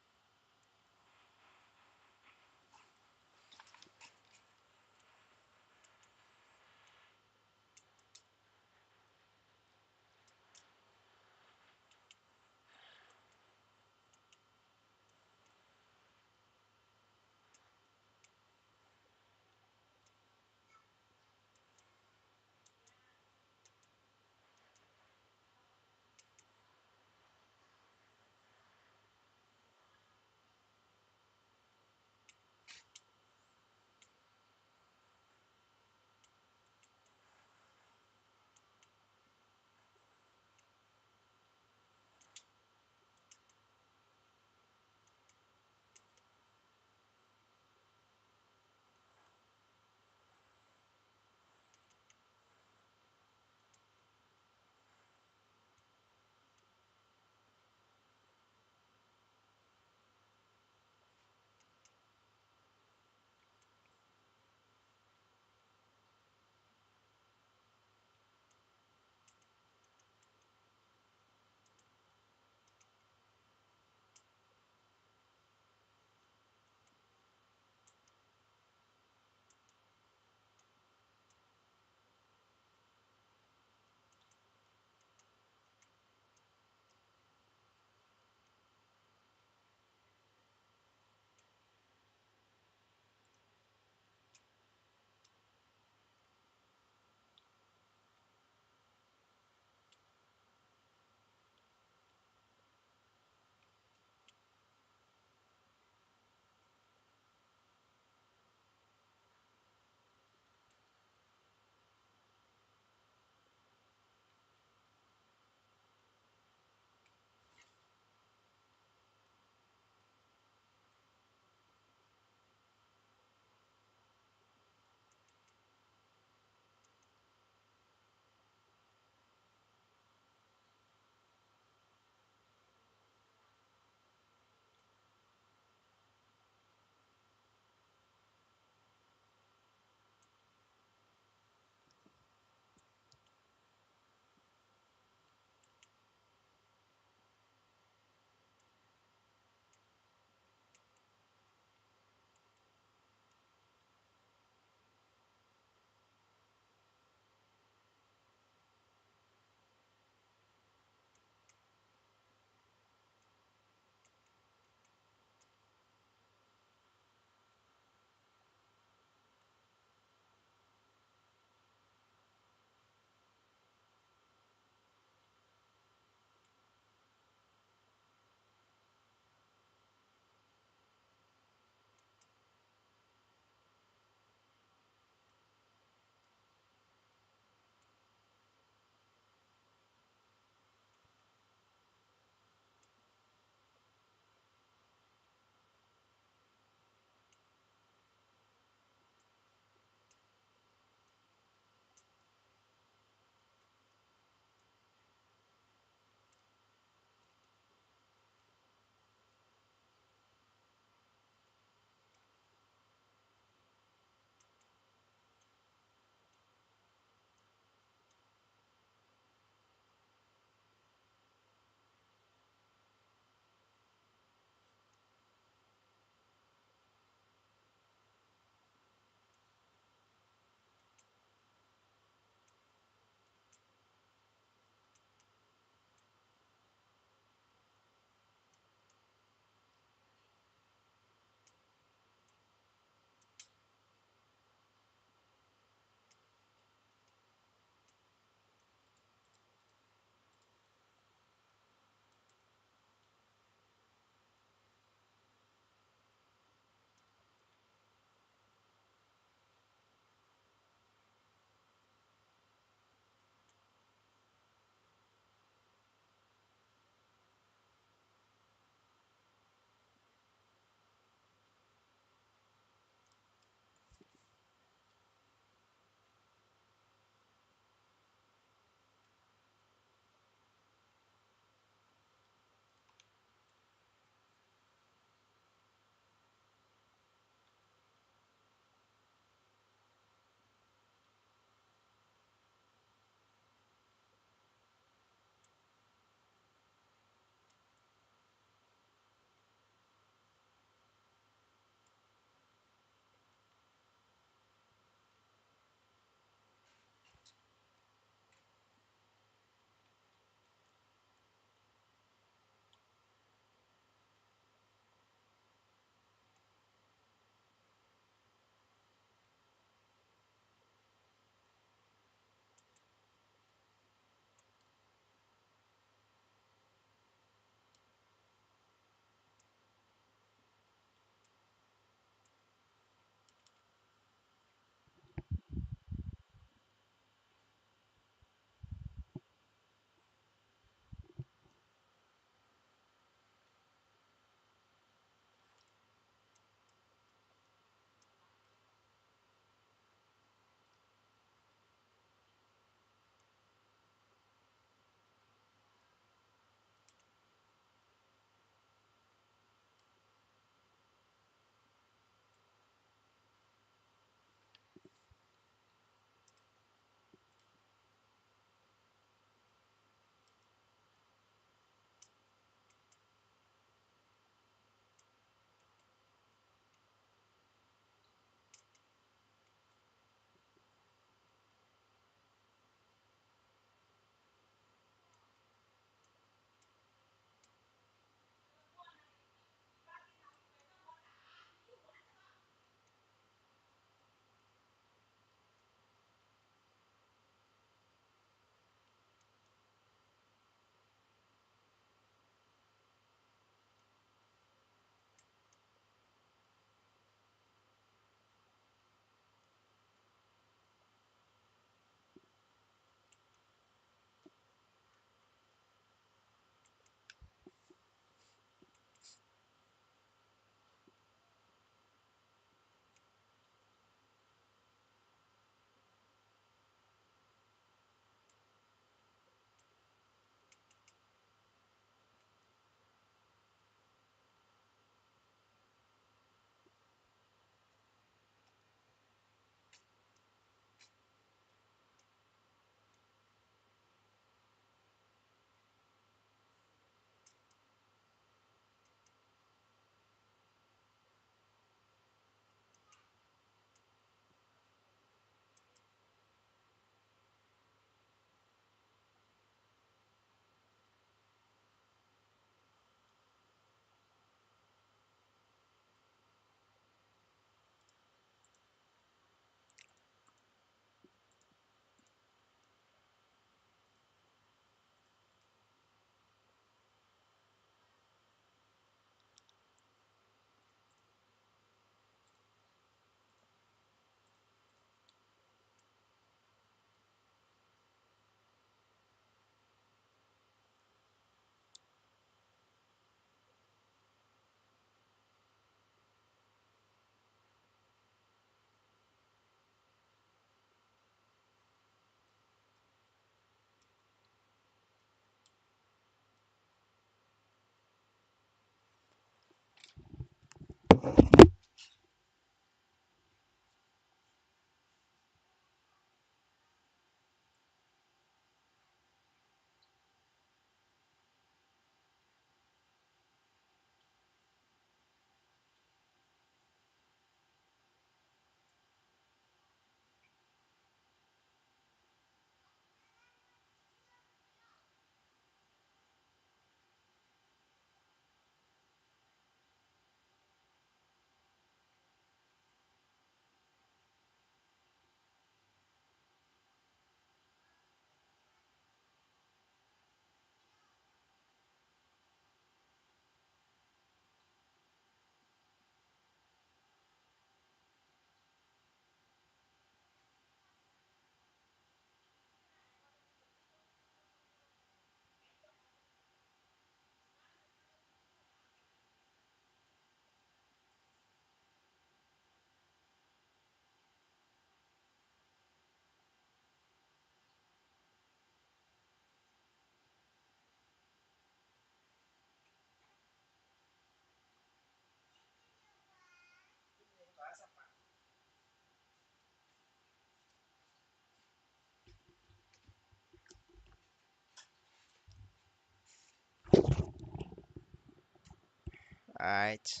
Alright,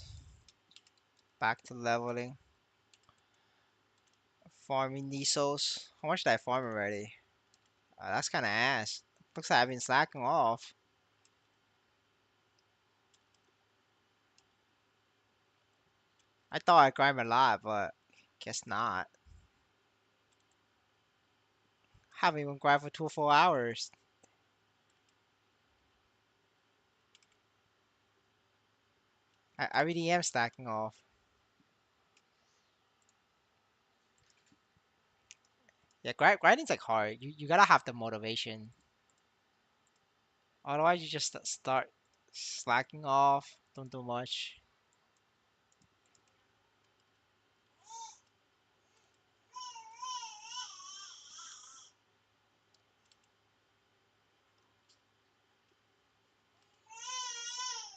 back to leveling. Farming Nisos. How much did I farm already? That's kind of ass. Looks like I've been slacking off. I thought I grind a lot, but guess not. Haven't even grind for 2 or 4 hours. I really am stacking off. Yeah, grinding's like hard. You gotta have the motivation. Otherwise, you just start slacking off. Don't do much.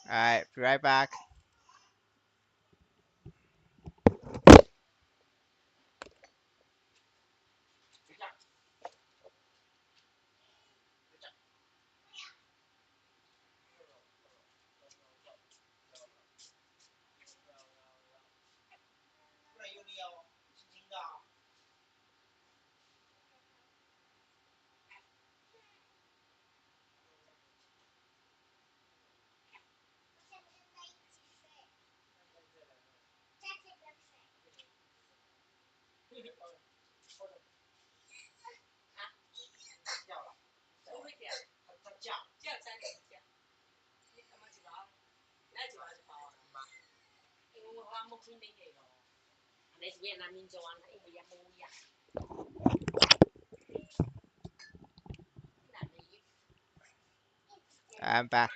All right, be right back. I'm back.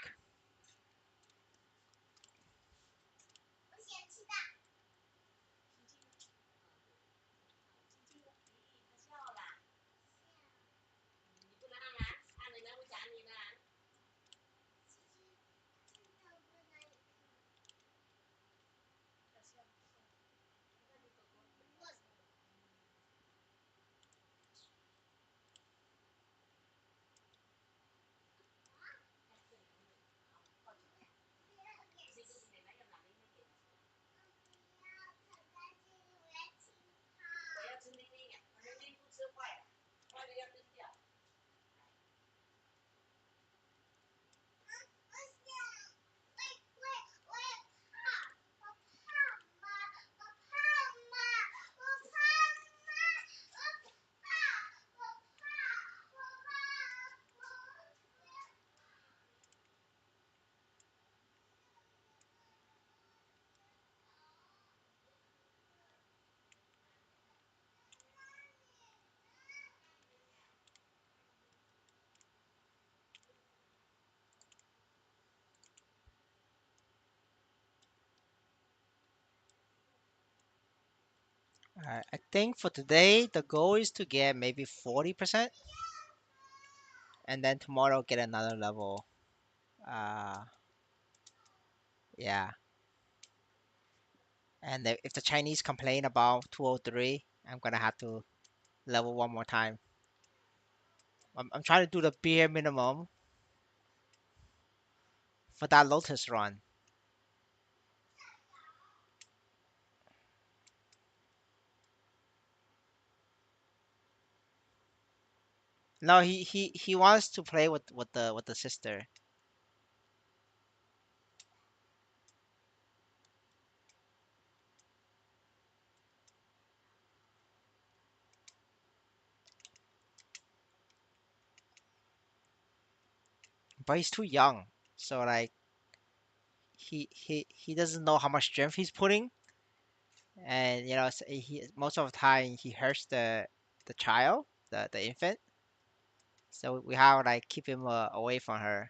All right, I think for today the goal is to get maybe 40%, and then tomorrow get another level. Uh, yeah. And if the Chinese complain about 203, I'm gonna have to level one more time. I'm trying to do the bare minimum for that Lotus run. No, he wants to play with the sister, but he's too young. So like he doesn't know how much strength he's putting, and he most of the time he hurts the child, the infant. So we have to like keep him away from her.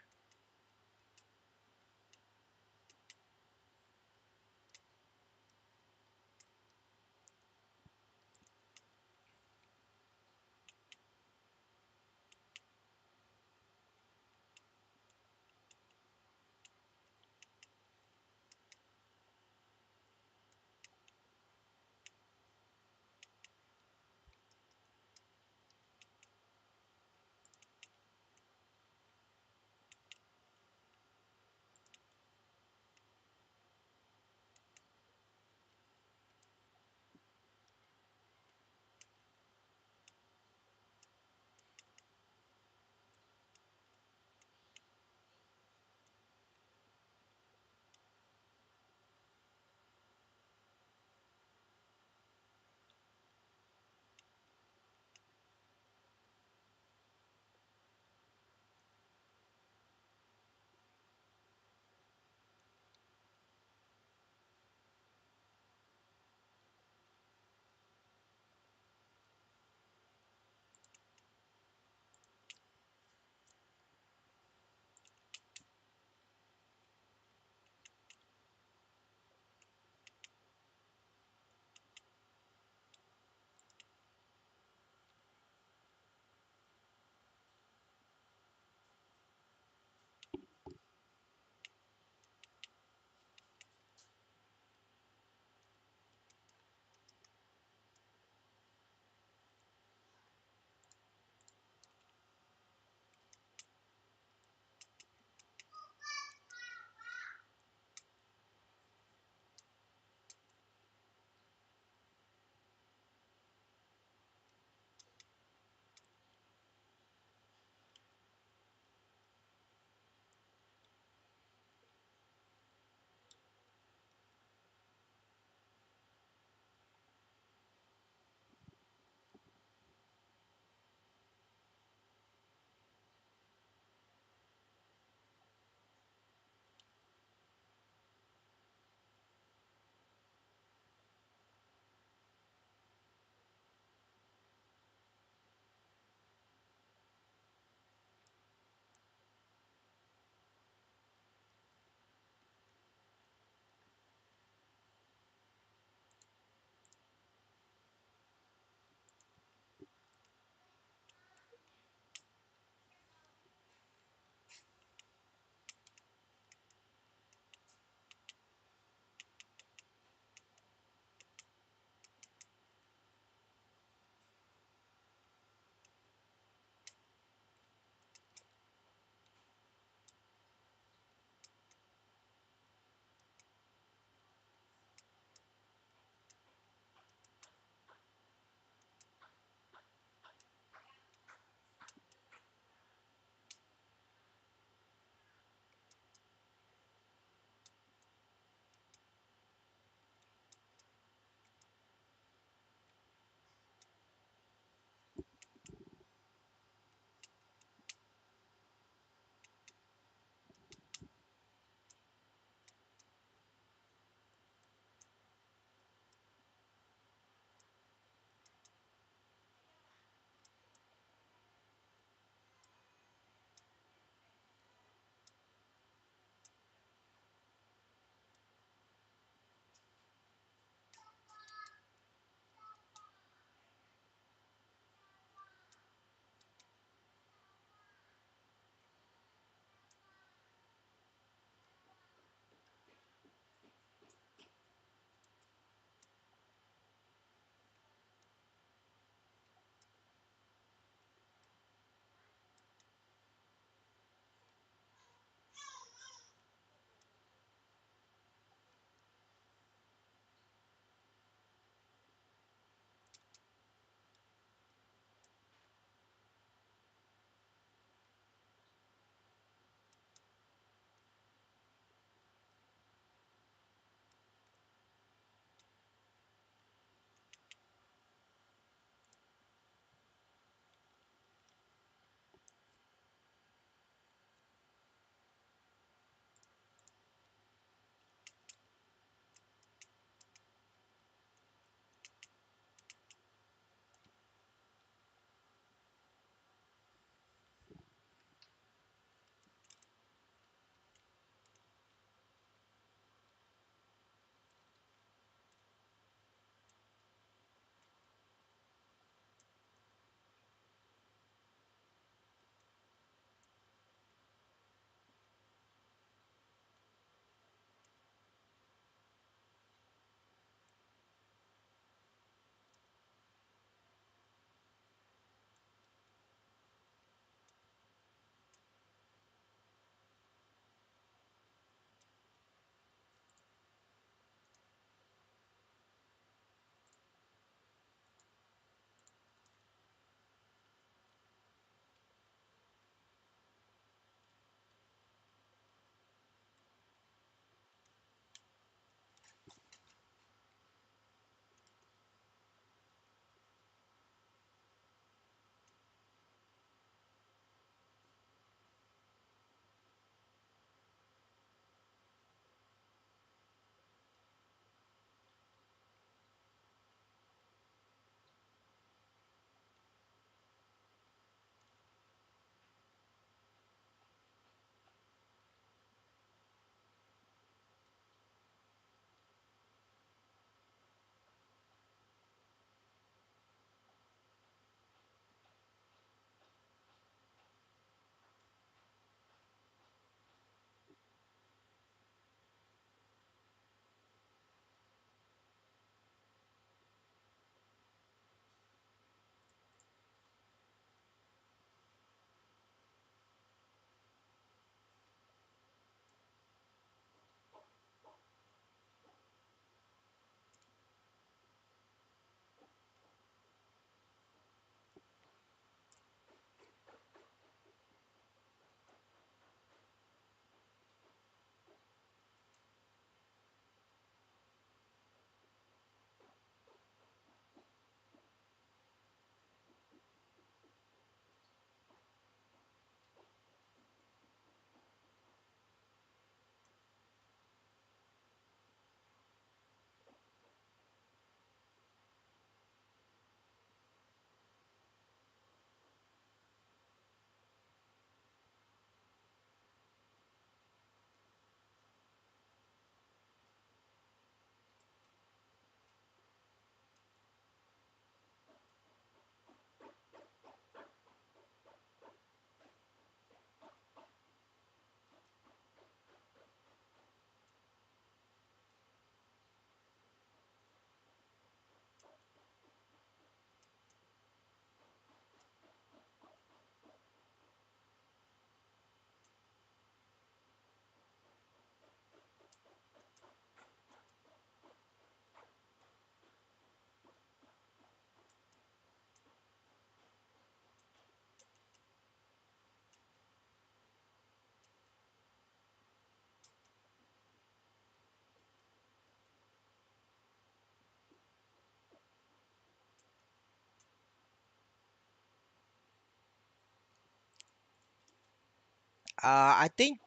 I think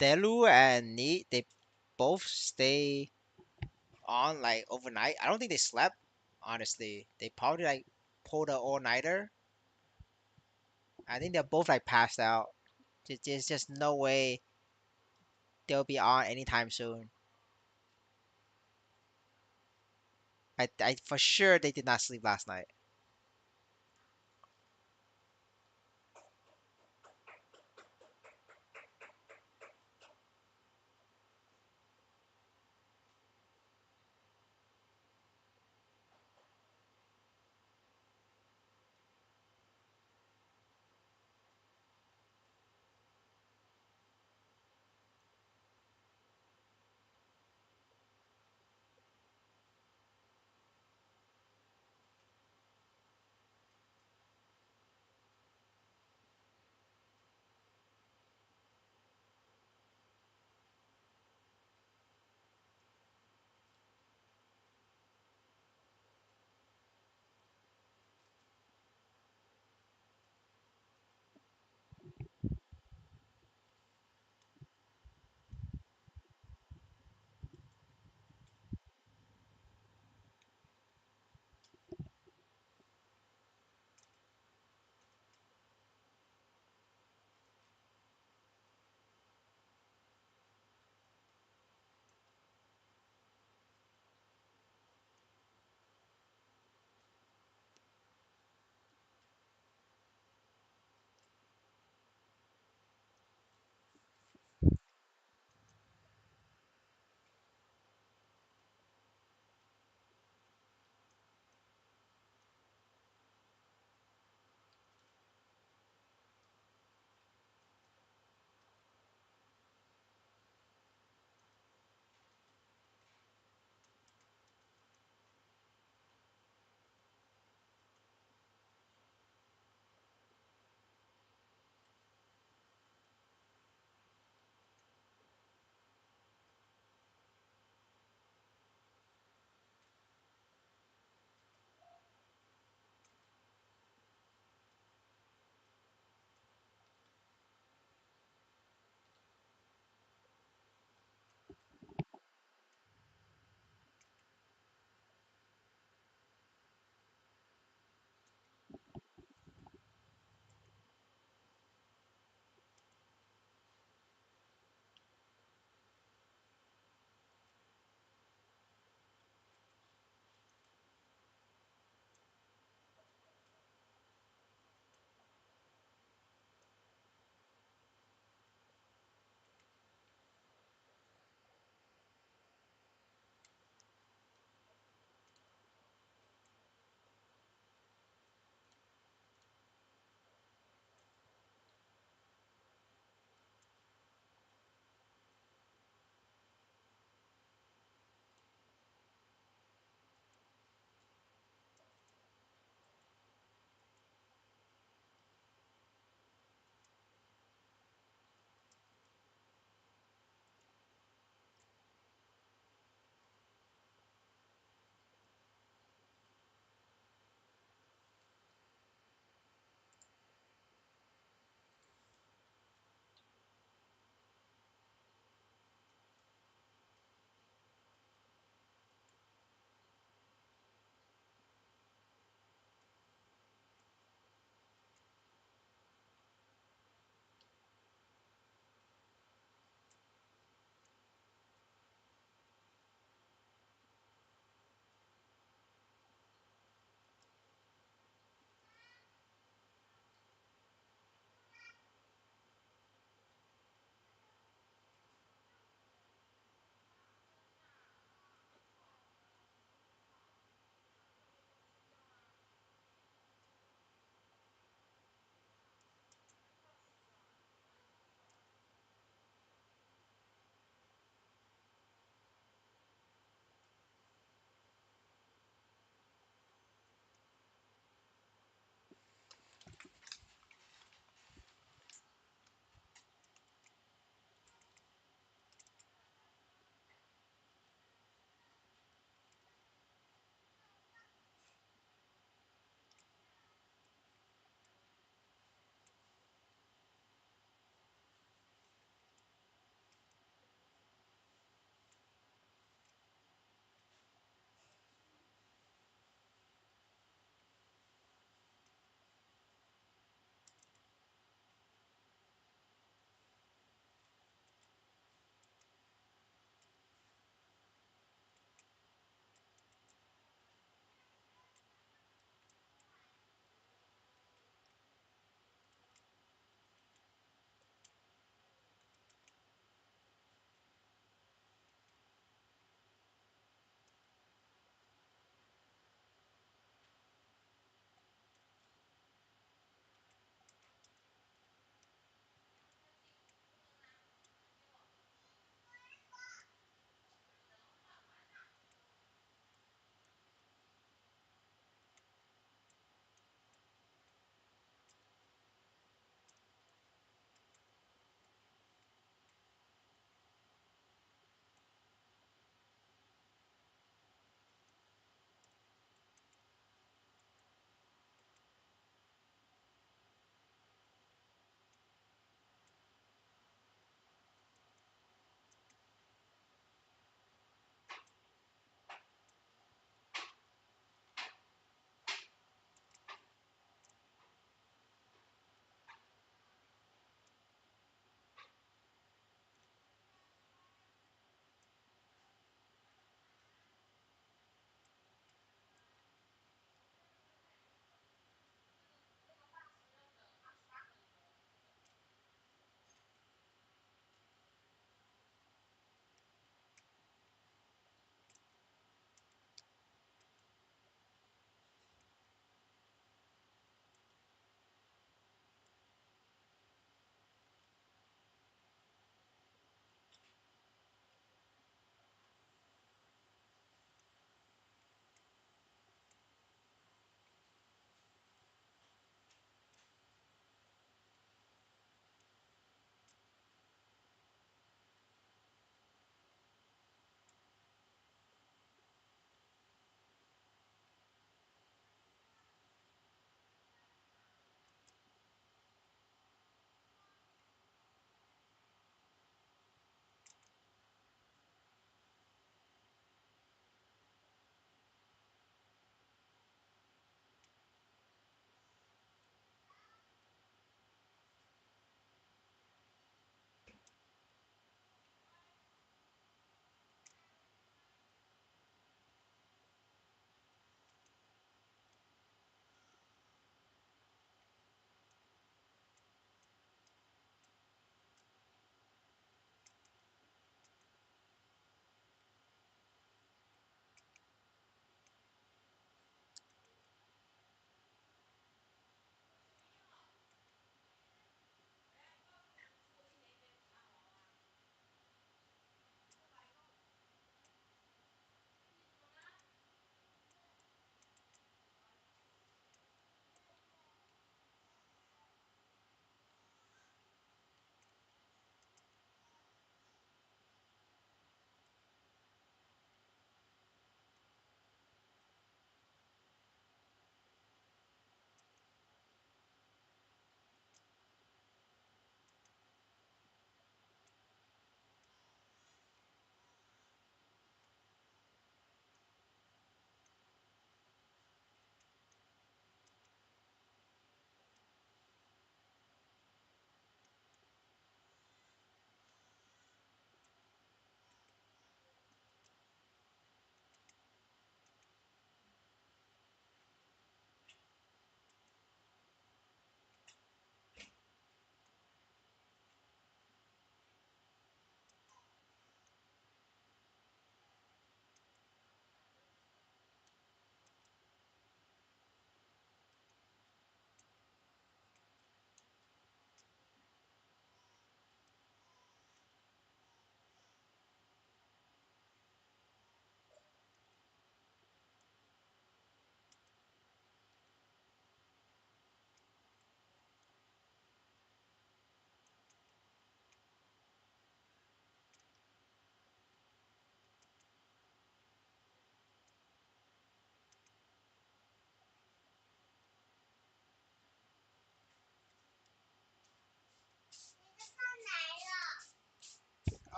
Delu and Neat they both stay on like overnight. I don't think they slept. Honestly, they probably like pulled a all nighter. I think they're both like passed out. There's just no way they'll be on anytime soon. I for sure they did not sleep last night.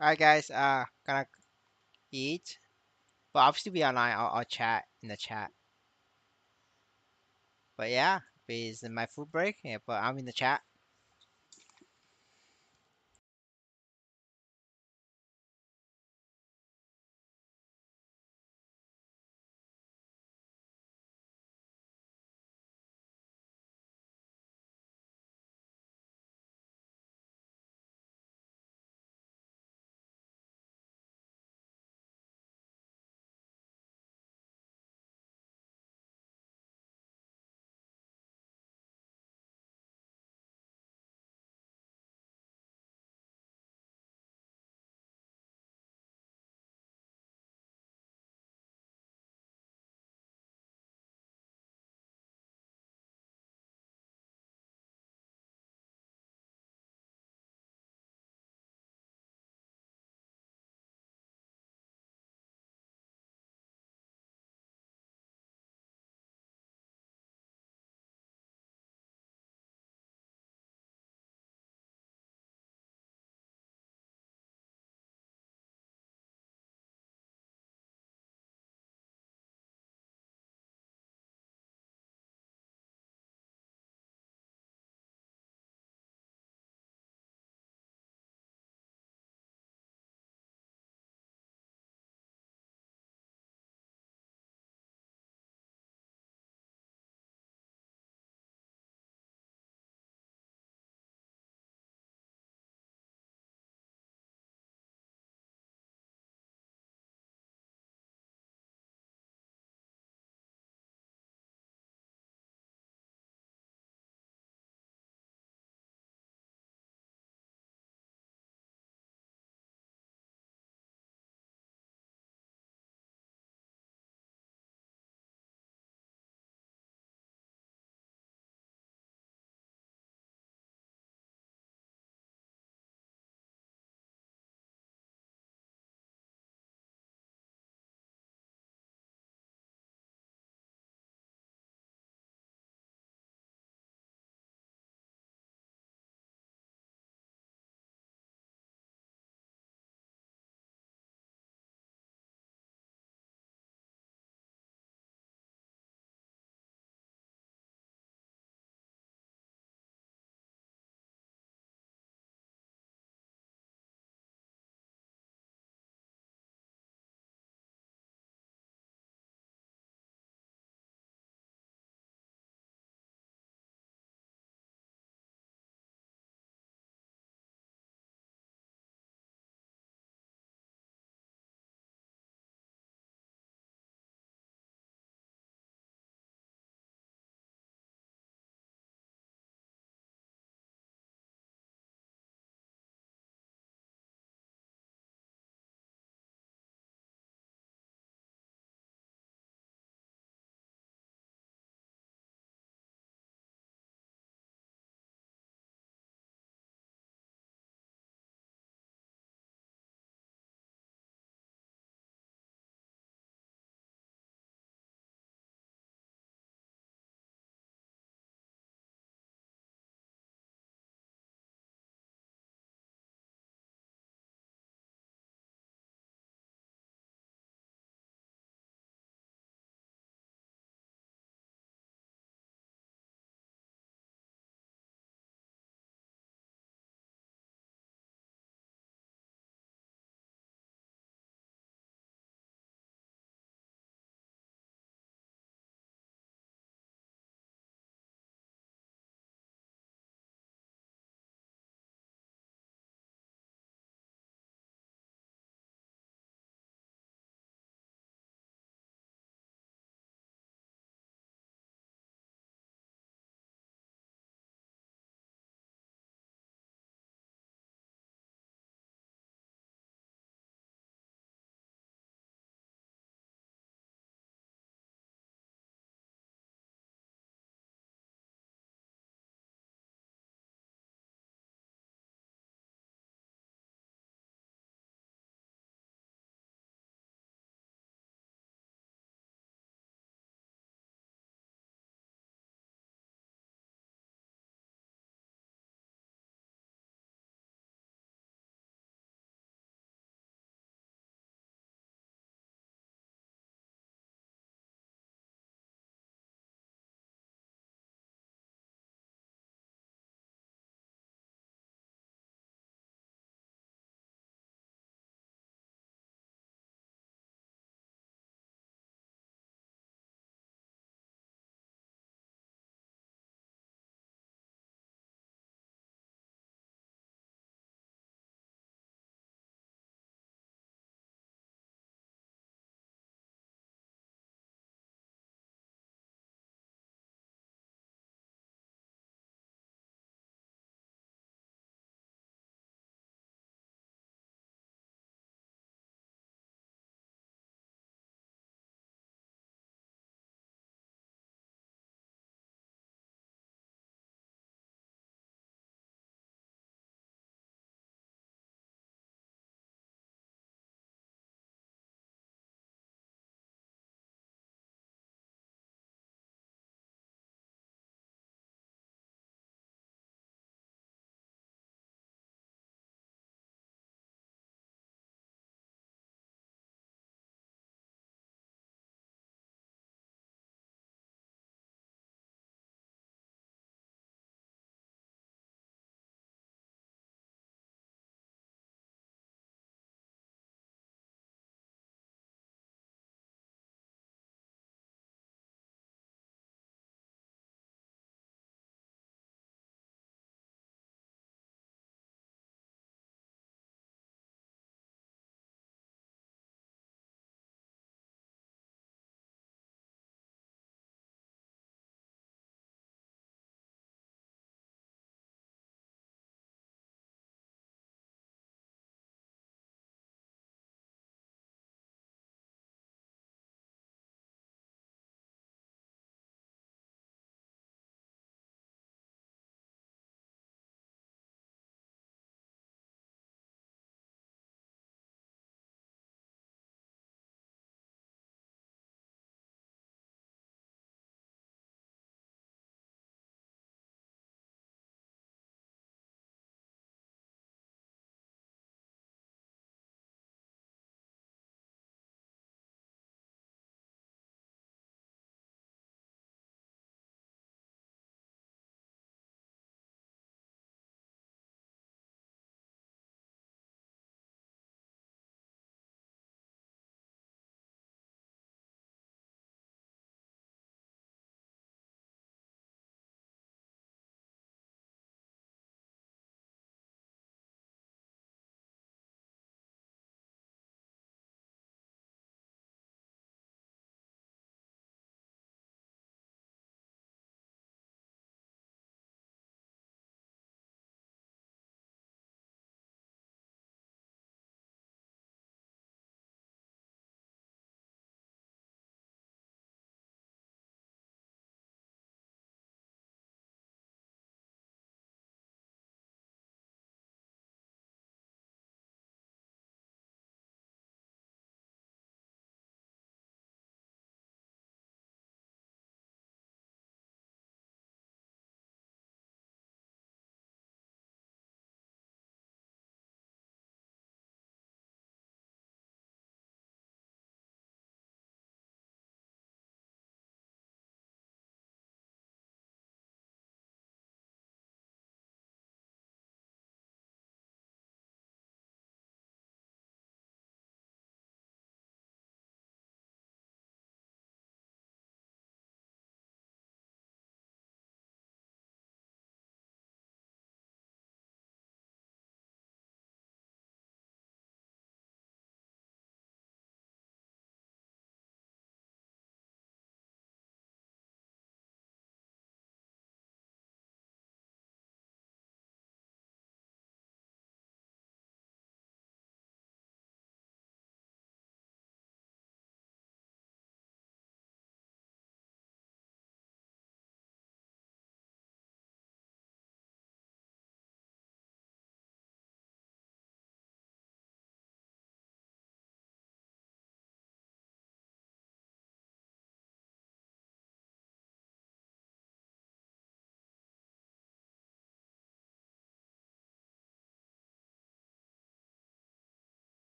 Alright, guys. Gonna eat. But obviously be online. I'll chat in the chat. But yeah, it's my food break. Yeah, but I'm in the chat.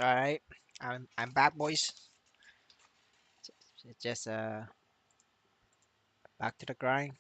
All right, I'm back, boys. Just back to the grind.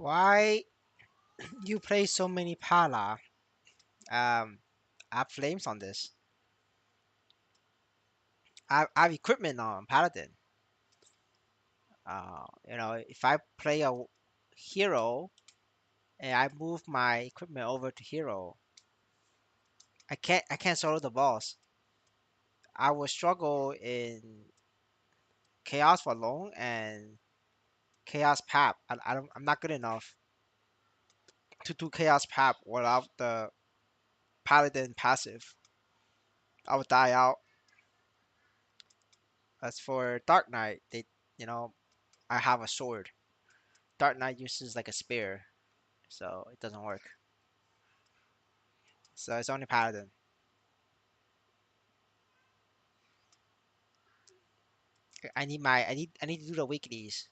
Why you play so many Pala? I have flames on this. I have equipment on Paladin. If I play a hero and I move my equipment over to hero, I can't solo the boss. I will struggle in chaos for long and chaos pap. I'm not good enough to do chaos pap without the paladin passive. I would die out. As for Dark Knight, you know, I have a sword. Dark Knight uses like a spear, so it doesn't work. So it's only paladin. I need to do the weeklies.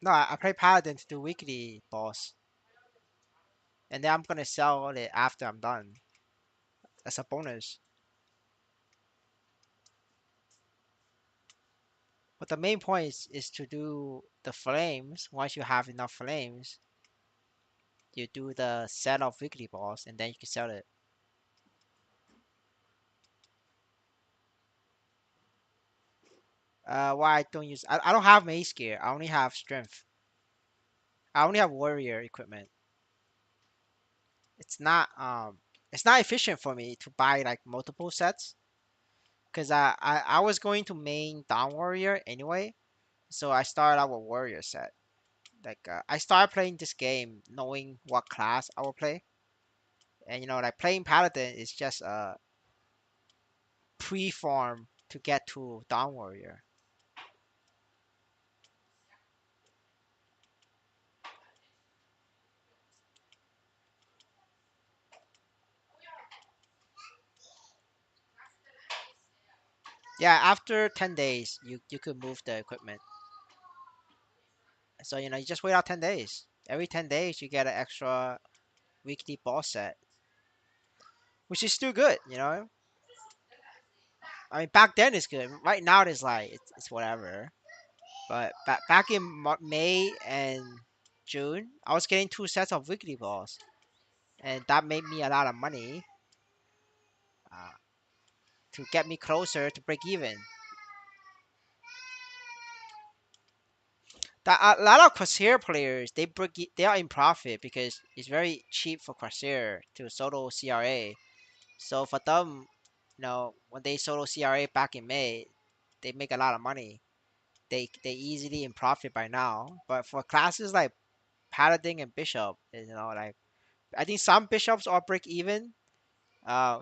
No, I play paladin to do weekly boss, and then I'm gonna sell it after I'm done as a bonus. But the main point is to do the flames. Once you have enough flames, you do the set of weekly boss, and then you can sell it. Why I don't use? I don't have mace gear. I only have strength. I only have warrior equipment. It's not it's not efficient for me to buy like multiple sets because I was going to main down warrior anyway, so I started out with warrior set. Like I started playing this game knowing what class I will play, and like playing paladin is just a pre-form to get to down warrior. Yeah, after 10 days you could move the equipment. So you just wait out 10 days. Every 10 days you get an extra weekly boss set, which is still good. I mean, back then it's good. Right now it's like it's whatever. But back in May and June, I was getting two sets of weekly balls, and that made me a lot of money uh, to get me closer to break even. A lot of Corsair players they are in profit because it's very cheap for Corsair to solo CRA. So for them, when they solo CRA back in May, they make a lot of money. They easily in profit by now. But for classes like Paladin and Bishop, like I think some bishops are break even,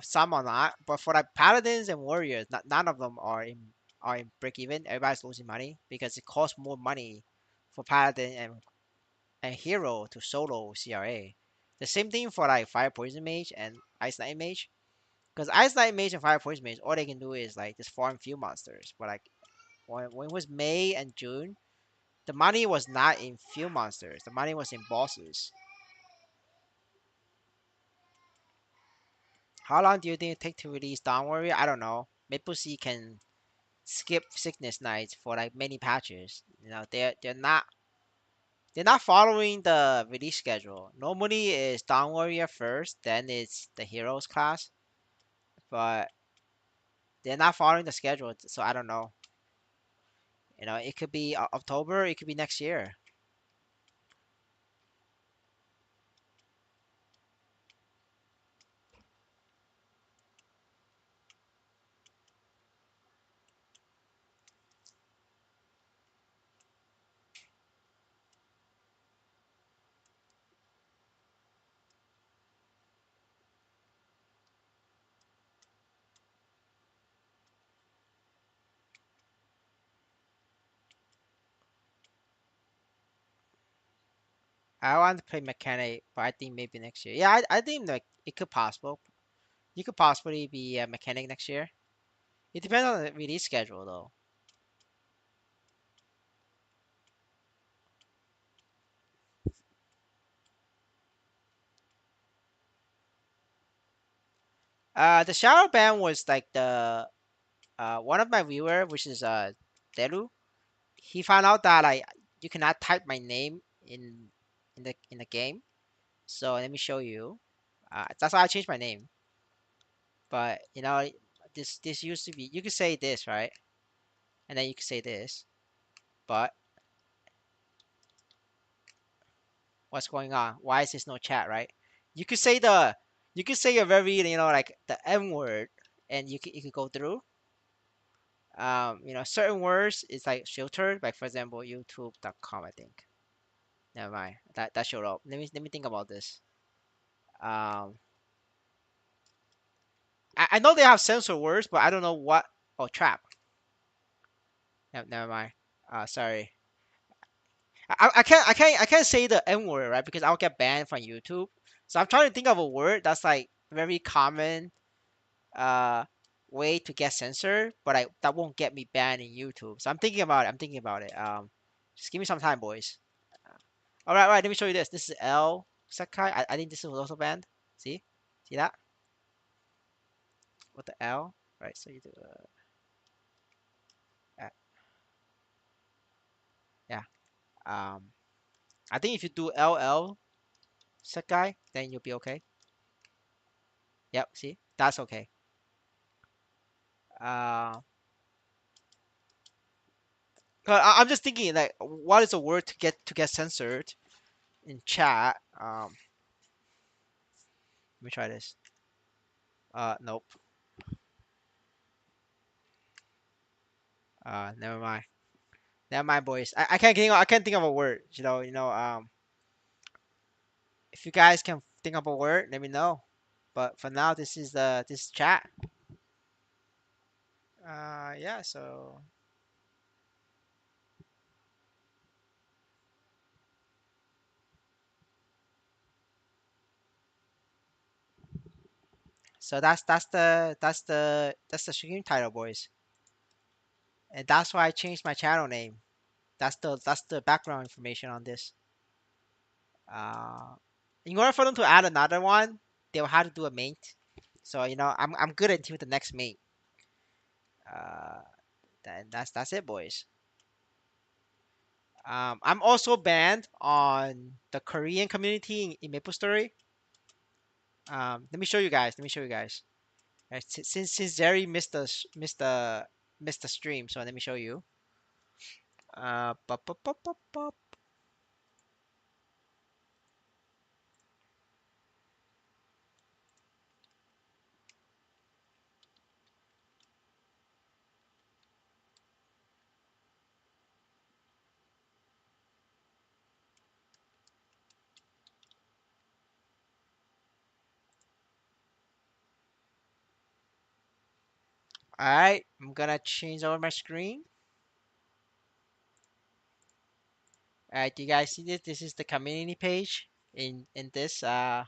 some are not. But for like Paladins and Warriors, none of them are in break even. Everybody's losing money because it costs more money for Paladin and Hero to solo CRA. The same thing for like Fire Poison Mage and Ice Knight Mage. Because Ice Knight Mage and Fire Poison Mage, all they can do is like just farm few monsters. But like when it was May and June, the money was not in few monsters. The money was in bosses. How long do you think it take to release Dawn Warrior? I don't know. Maple Sea can skip Sickness Nights for like many patches. They're not following the release schedule. Normally it's Dawn Warrior first, then it's the Heroes class, but they're not following the schedule, so I don't know. It could be October, it could be next year. I want to play mechanic, but I think maybe next year. Yeah, I think like it could possible. You could possibly be a mechanic next year. It depends on the release schedule though. The shadow ban was like the one of my viewer, which is Deru. He found out that like you cannot type my name in the game. So let me show you. That's why I changed my name. But you know, this used to be. You could say this, right? And then you could say this. But what's going on? Why is this no chat, right? You could say the you could say a very like the M word, and you could go through. Certain words is like filtered. Like for example, YouTube.com. I think. Never mind. That showed up. Let me think about this. Um, I know they have censor words, but I don't know what. Oh, trap. Never mind. Sorry. I can't say the N word, right? Because I'll get banned from YouTube. So I'm trying to think of a word that's like very common uh way to get censored, but I that won't get me banned in YouTube. So I'm thinking about it. I'm thinking about it. Just give me some time, boys. All right. Let me show you this. This is L Sakai. I think this was also banned. See that with the L, right? So you do yeah. Um, I think if you do LL Sakai, then you'll be okay. Yep. See, that's okay. Uh, I'm just thinking like, what is a word to get censored in chat? Let me try this. Nope. Never mind. Never mind, boys. I can't think of a word. If you guys can think of a word, let me know. But for now, this chat. Yeah. So that's the stream title, boys, and that's why I changed my channel name. That's the background information on this. Uh, in order for them to add another one, they'll have to do a mate. So I'm good until the next mate. Uh, then that's it, boys. I'm also banned on the Korean community in Maplestory. Let me show you guys. Let me show you guys. Right, since Jerry missed the stream, so let me show you. Pop, pop, pop, pop, pop. All right, I'm gonna change over my screen. All right, do you guys see this? This is the community page in this, and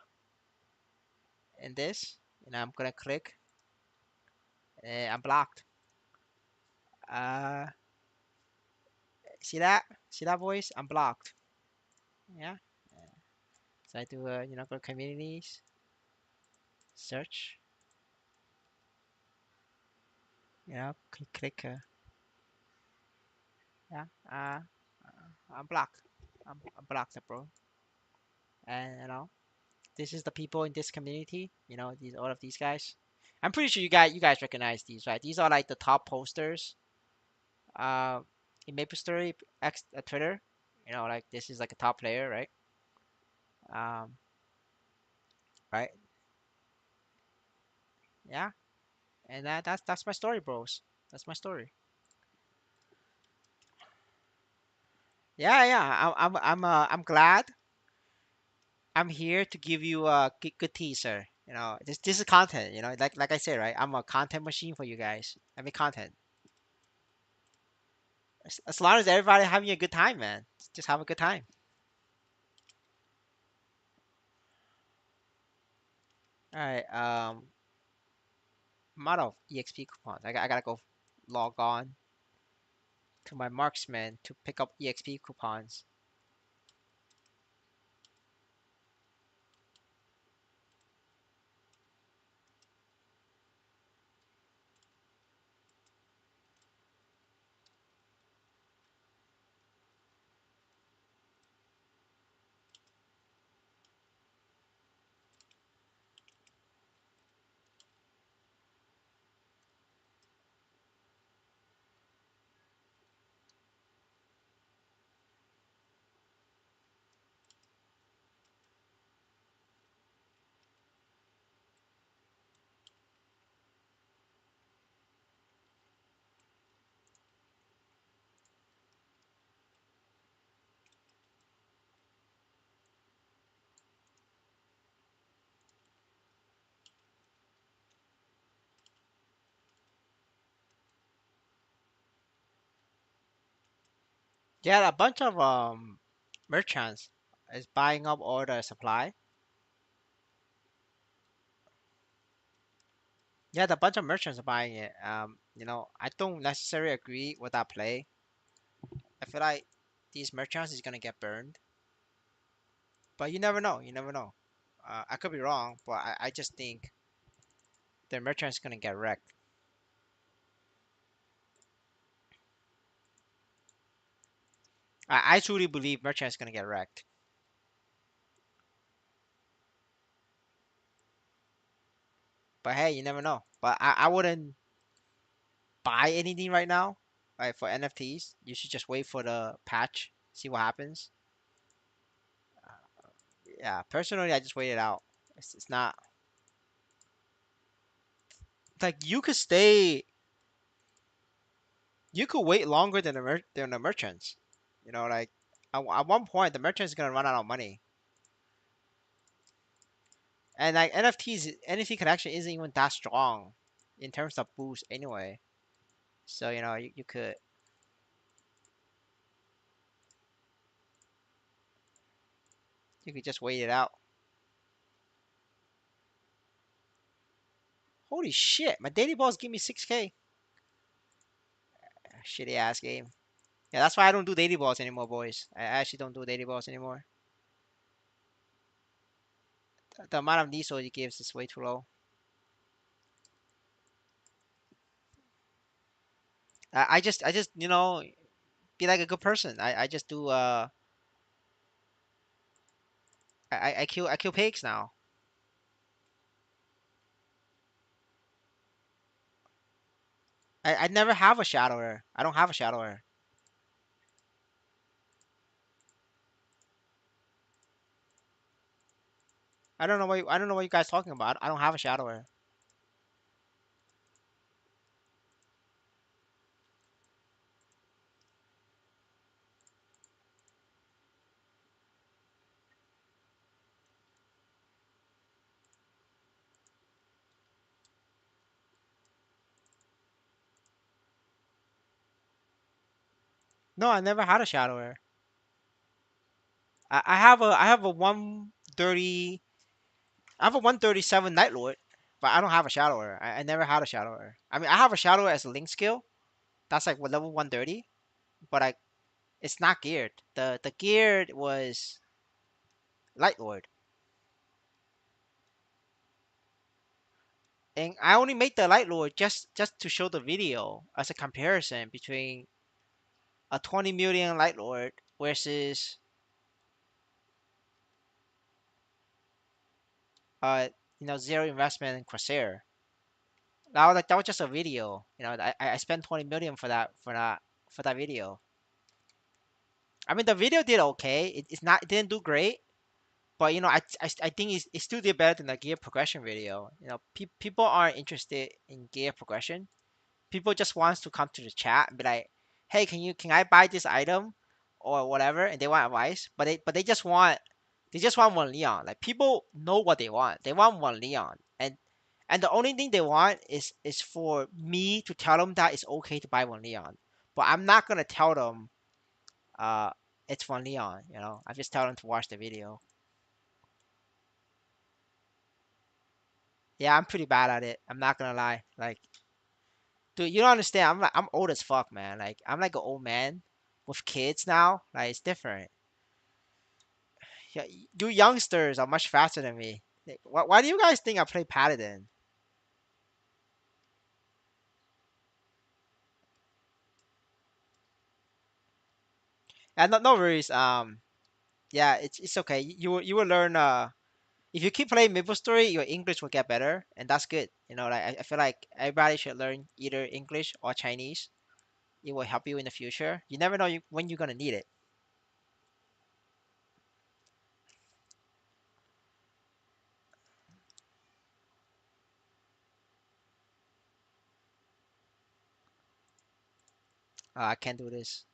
I'm gonna click. I'm blocked. Uh, see that? See that, voice? I'm blocked. Yeah. So I do, go to communities, search. Click. Yeah. I'm blocked. I'm blocked, bro. And this is the people in this community. These all of these guys. I'm pretty sure you guys recognize these, right? These are like the top posters. Uh, in MapleStory X Twitter. Like this is like a top player, right? Um, right? Yeah. And that's my story, bros. That's my story. Yeah, yeah. I'm glad I'm here to give you a good teaser. This is content. Like I said, right? I'm a content machine for you guys. I make content. As long as everybody having a good time, man. Just have a good time. All right. Amount of EXP coupons. I gotta go log on to my marksman to pick up EXP coupons. Yeah, a bunch of merchants is buying up all the supply. Yeah, the bunch of merchants are buying it. I don't necessarily agree with that play. I feel like these merchants is gonna get burned, but you never know. You never know. I could be wrong, but I just think the merchant's gonna get wrecked. I truly believe merchant's gonna get wrecked. But hey, you never know. But I wouldn't buy anything right now. Right, for NFTs, you should just wait for the patch, see what happens. Yeah, personally, I just wait it out. It's not like you could wait longer than the merchants. Like at one point the merchant's gonna run out of money, and like NFTs, NFT connection isn't even that strong in terms of boost anyway. So you could just wait it out. Holy shit! My daily balls give me 6K. Shitty ass game. Yeah, that's why I don't do daily balls anymore, boys. I actually don't do daily balls anymore. The amount of diesel it gives is way too low. I just be like a good person. I just do I kill pigs now. I never have a shadower. I don't have a shadower. I don't know what you guys talking about. I don't have a shadower. No, I never had a shadower. I have a 130 I have a 137 Night Lord, but I don't have a shadower. I never had a shadower. I mean, I have a shadower as a link skill. That's like what level 130, but it's not geared. The geared was Light Lord, and I only made the Light Lord just to show the video as a comparison between a 20 million Light Lord versus uh zero investment in Corsair. That was just a video. I spent 20 million for that video. I mean, the video did okay. It didn't do great, but I think it still did better than the gear progression video. People aren't interested in gear progression. People just wants to come to the chat and be like, "Hey, can I buy this item or whatever?" And they want advice, but they just want one Leon. Like, people know what they want. They want one Leon, and the only thing they want is for me to tell them that it's okay to buy one Leon. But I'm not gonna tell them uh it's one Leon. I just tell them to watch the video. Yeah, I'm pretty bad at it. I'm not gonna lie. Like, dude, you don't understand. I'm old as fuck, man. Like, I'm like an old man with kids now. Like, it's different. Yeah, you youngsters are much faster than me. Like, why do you guys think I play Paladin? No, no worries. Yeah, it's okay. You will learn. If you keep playing Maplestory, your English will get better, and that's good. Like I feel like everybody should learn either English or Chinese. It will help you in the future. You never know when you're gonna need it. I can't do this.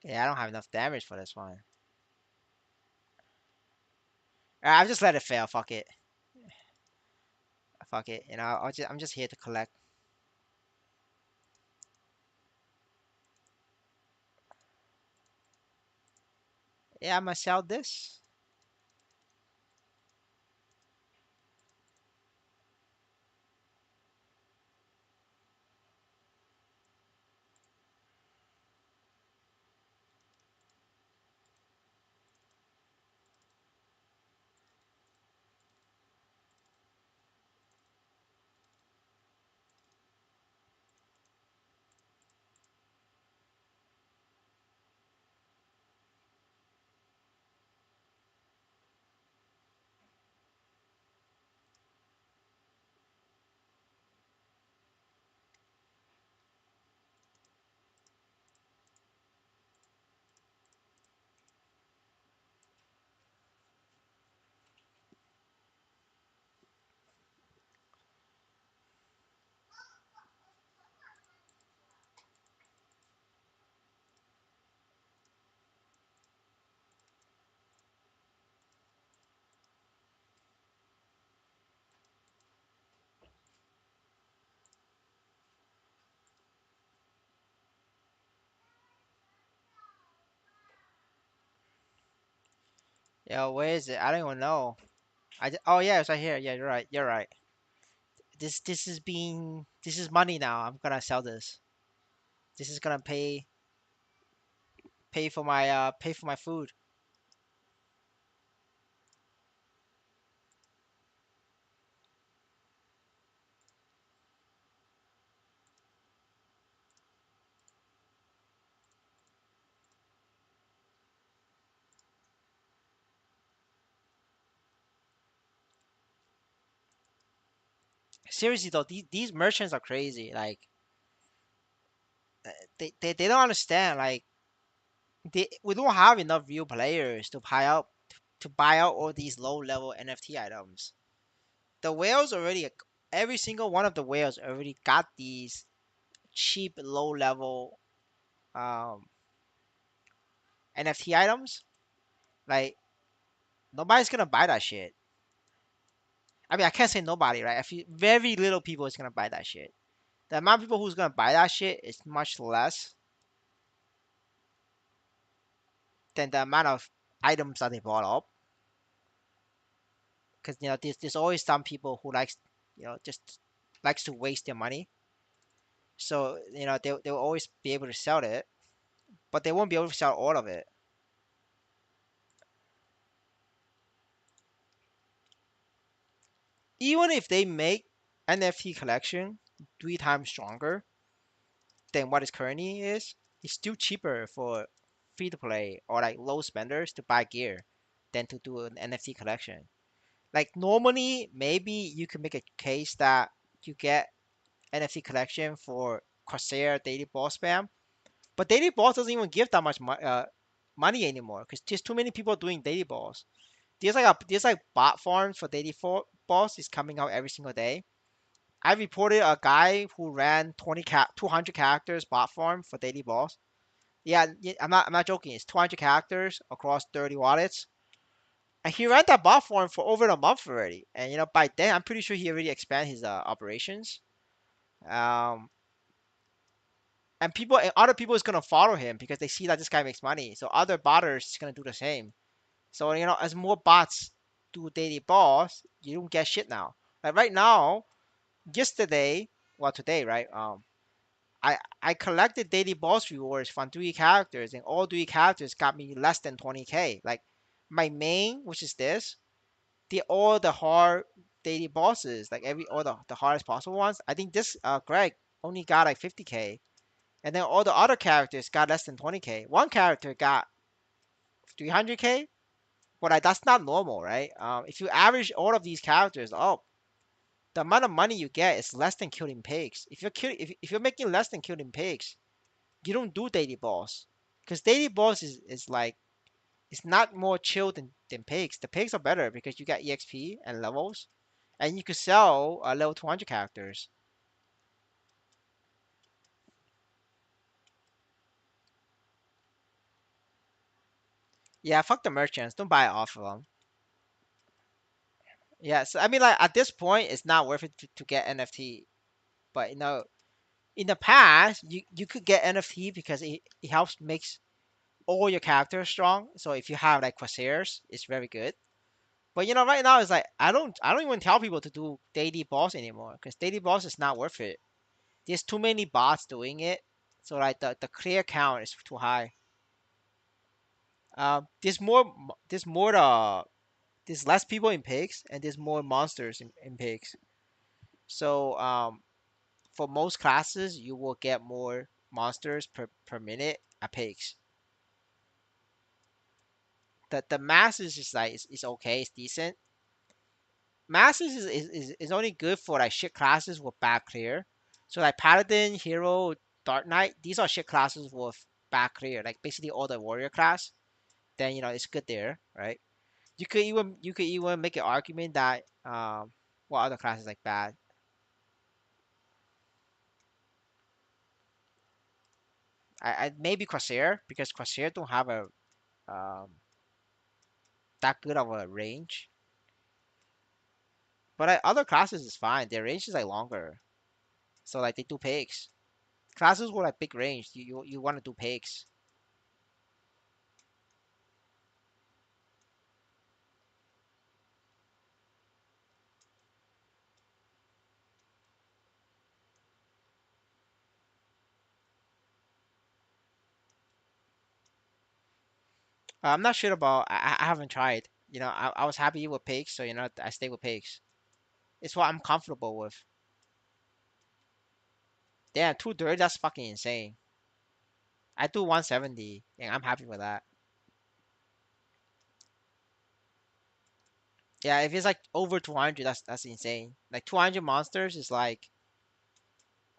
Yeah, I don't have enough damage for this one. I'll just let it fail. Fuck it. Fuck it. I'm just here to collect. Yeah, I'm gonna sell this. Yo, where is it? I don't even know. Oh yeah, it's right here. Yeah, you're right. You're right. This is money now. I'm gonna sell this. This is gonna pay for my food. Seriously though, these merchants are crazy. Like they don't understand. Like we don't have enough real players to buy out all these low level NFT items. The whales already every single one of the whales already got these cheap low level um NFT items. Like nobody's gonna buy that shit. I mean, I can't say nobody, right? I feel very little people is gonna buy that shit. The amount of people who's gonna buy that shit is much less than the amount of items that they bought up. Because there's always some people who likes just likes to waste their money. So they'll always be able to sell it, but they won't be able to sell all of it. Even if they make NFT collection 3 times stronger than what it currently is, it's still cheaper for free to play or like low spenders to buy gear than to do an NFT collection. Like normally, maybe you could make a case that you get NFT collection for Corsair daily boss spam, but daily boss doesn't even give that much money anymore because there's too many people doing daily boss. There's like bot farms for daily boss is coming out every single day. I reported a guy who ran 200 characters bot farm for daily boss. Yeah, I'm not joking. It's 200 characters across 30 wallets. And he ran that bot farm for over a month already. And by then, I'm pretty sure he already expanded his operations. Um, and people and other people is gonna follow him because they see that this guy makes money. So other botters is gonna do the same. So as more bots do daily boss, you don't get shit now. Like right now, yesterday, well today, right? I collected daily boss rewards from 3 characters, and all 3 characters got me less than 20k. Like my main, which is this, all the hard daily bosses, like all the hardest possible ones. I think this Greg only got like 50k, and then all the other characters got less than 20k. One character got 300k, but like, that's not normal, right? If you average all of these characters up, the amount of money you get is less than killing pigs. If you're making less than killing pigs, you don't do daily boss, because daily boss is like it's not more chill than pigs. The pigs are better because you got exp and levels, and you could sell level 200 characters. Yeah, fuck the merchants. Don't buy it off of them. Yeah, so I mean, like at this point, it's not worth it to get NFT. But in the past, you could get NFT because it helps makes all your characters strong. So if you have like Corsairs, it's very good. But right now it's like I don't even tell people to do daily boss anymore because daily boss is not worth it. There's too many bots doing it, so like the clear count is too high. There's less people in pigs and there's more monsters in pigs. So for most classes you will get more monsters per minute at pigs. The masses is like is okay, it's decent. Masses is only good for like shit classes with bad clear. So like paladin, hero, dark knight, these are shit classes with bad clear, like basically all the warrior class. Then it's good there, right? You could even make an argument that what other classes like bad. I maybe Corsair because Corsair don't have a um that good of a range. But other classes is fine. Their range is like longer, so like they do pigs. Classes with like big range, you want to do pigs. I'm not sure about. I haven't tried. I was happy with pigs, so I stay with pigs. It's what I'm comfortable with. Damn, 230, that's fucking insane. I do 170, and I'm happy with that. Yeah, if it's like over 200, that's insane. Like 200 monsters is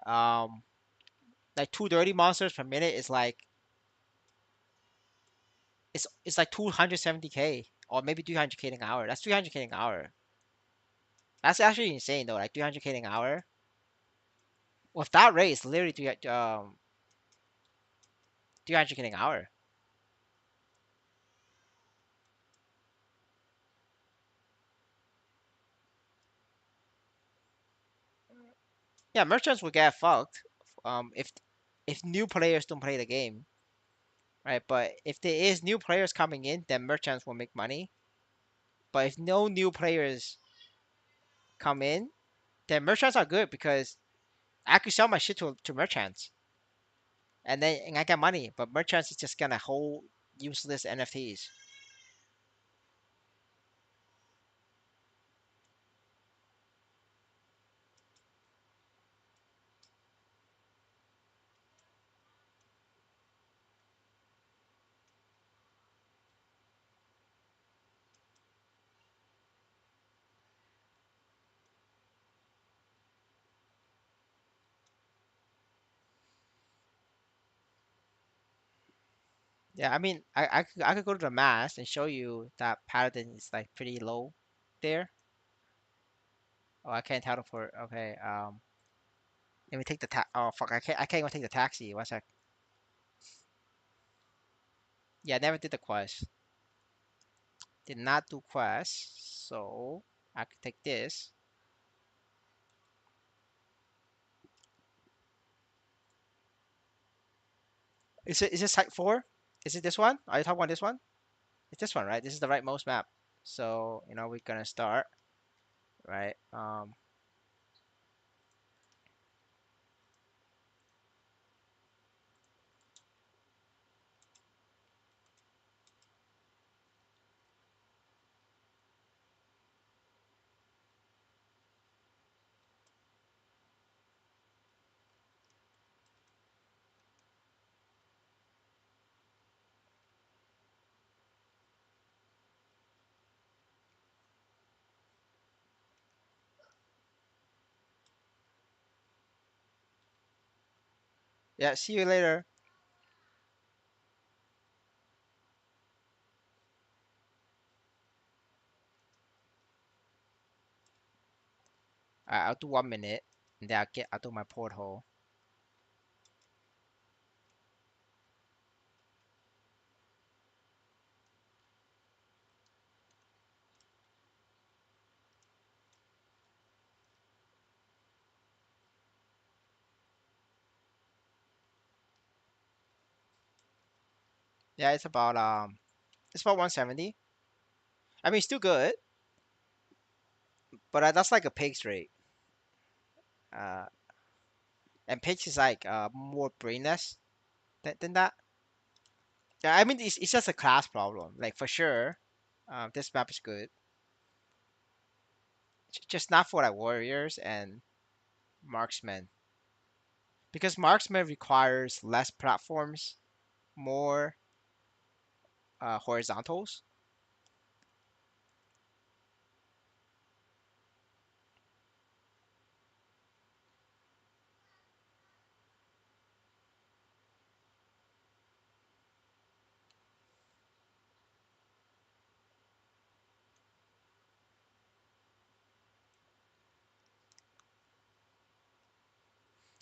um like 230 monsters per minute is like it's like 270k or maybe 300k an hour. That's 300k an hour. That's actually insane though. Like 300k an hour. With that rate, it's literally 300k an hour. Yeah, merchants will get fucked. If new players don't play the game, right? But if there is new players coming in, then merchants will make money. But if no new players come in, then merchants are good because I could sell my shit to merchants, and I get money. But merchants is just gonna hold useless NFTs. Yeah, I mean, I could go to the mass and show you that paladin is like pretty low there. Oh, I can't teleport. Okay, let me take the Oh fuck, I can't even take the taxi. One sec. Yeah, I never did the quest. Did not do quest, so I could take this. Is it site four? Is it this one? Are you talking about this one? It's this one, right? This is the rightmost map. So we're gonna start, right? Yeah. See you later. I'll do 1 minute, and then I'll do my porthole. Yeah, it's about 170. I mean, it's still good, but that's like a pig's rate. Uh, and pigs is like more brainless than that. Yeah, I mean, it's just a class problem. Like for sure, this map is good. Just not for like warriors and marksmen, because marksman requires less platforms, more horizontals.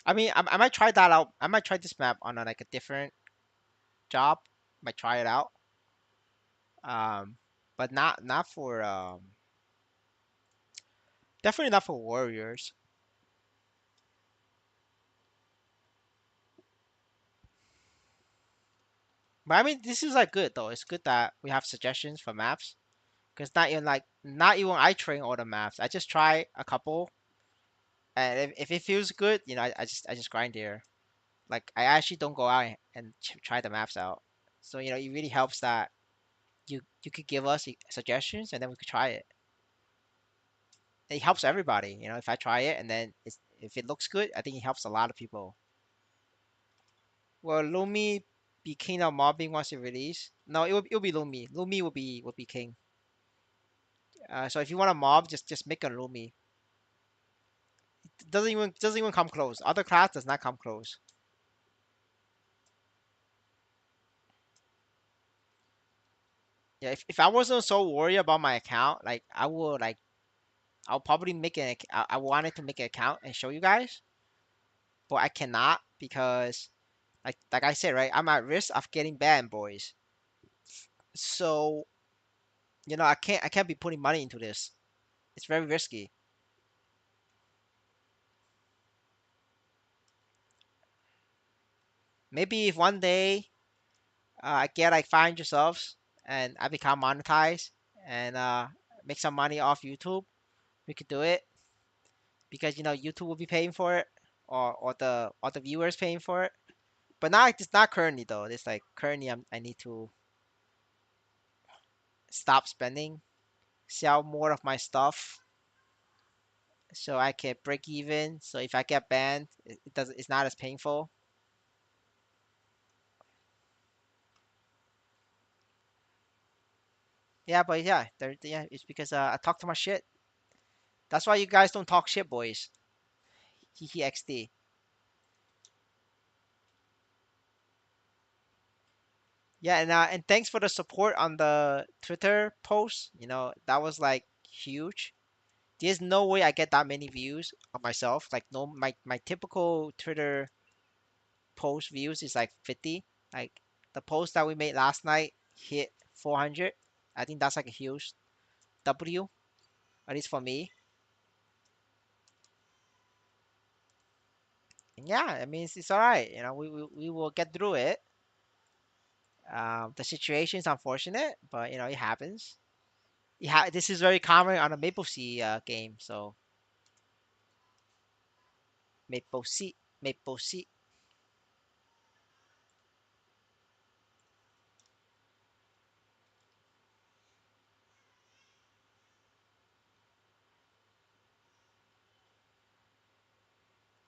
I mean, I might try that out. I might try this map on like a different job. Might try it out. Um, but not for definitely not for warriors. But I mean, this is like good though. It's good that we have suggestions for maps. Because not even I train all the maps. I just try a couple, and if it feels good, I just grind there. Like I actually don't go out and try the maps out. So it really helps that you could give us suggestions, and then we could try it. It helps everybody. If I try it and then if it looks good, I think it helps a lot of people. Well, Lumi be king of mobbing once it release. No, it'll be Lumi. Lumi will be king. So if you want a mob, just make a Lumi. Doesn't even come close. Other class does not come close. Yeah, if I wasn't so worried about my account, like I'll probably I wanted to make an account and show you guys, but I cannot because like I said, right, I'm at risk of getting banned, boys. So I can't be putting money into this. It's very risky. Maybe if one day I get like 500 subs and I become monetized and make some money off YouTube, we could do it because YouTube will be paying for it, or the viewers paying for it. But not it's not currently though. It's like currently I need to stop spending, sell more of my stuff so I can break even. So if I get banned, it's not as painful. Yeah, but yeah, yeah, it's because I talk too much shit. That's why you guys don't talk shit, boys. Hee XD. Yeah, and thanks for the support on the Twitter post. That was like huge. There's no way I get that many views on myself. Like no, my typical Twitter post views is like 50. Like the post that we made last night hit 400. I think that's like a huge W, at least for me. And yeah, I mean it's all right. We will get through it. The situation is unfortunate, but it happens. This is very common on a Maple Sea game. So Maple Sea, Maple Sea.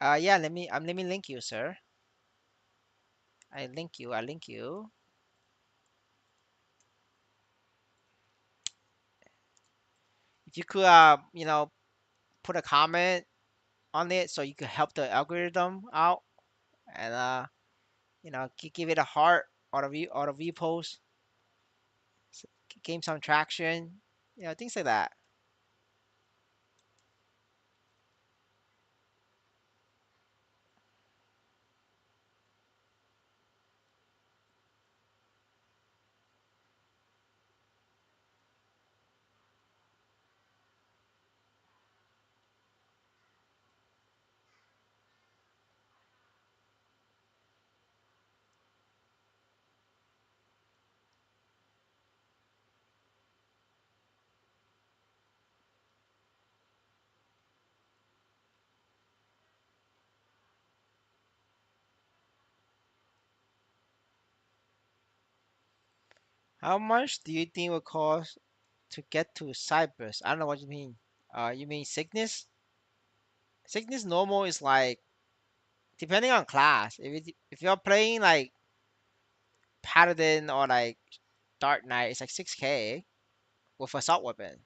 Yeah, let me link you, sir. I link you. I link you. If you could, put a comment on it so you could help the algorithm out and give it a heart or the repost, gain some traction, things like that. How much do you think it would cost to get to Cyprus? I don't know what you mean. You mean Cygnus? Cygnus normal is like depending on class. If you're playing like Paladin or like Dark Knight, it's like 6K with assault weapon.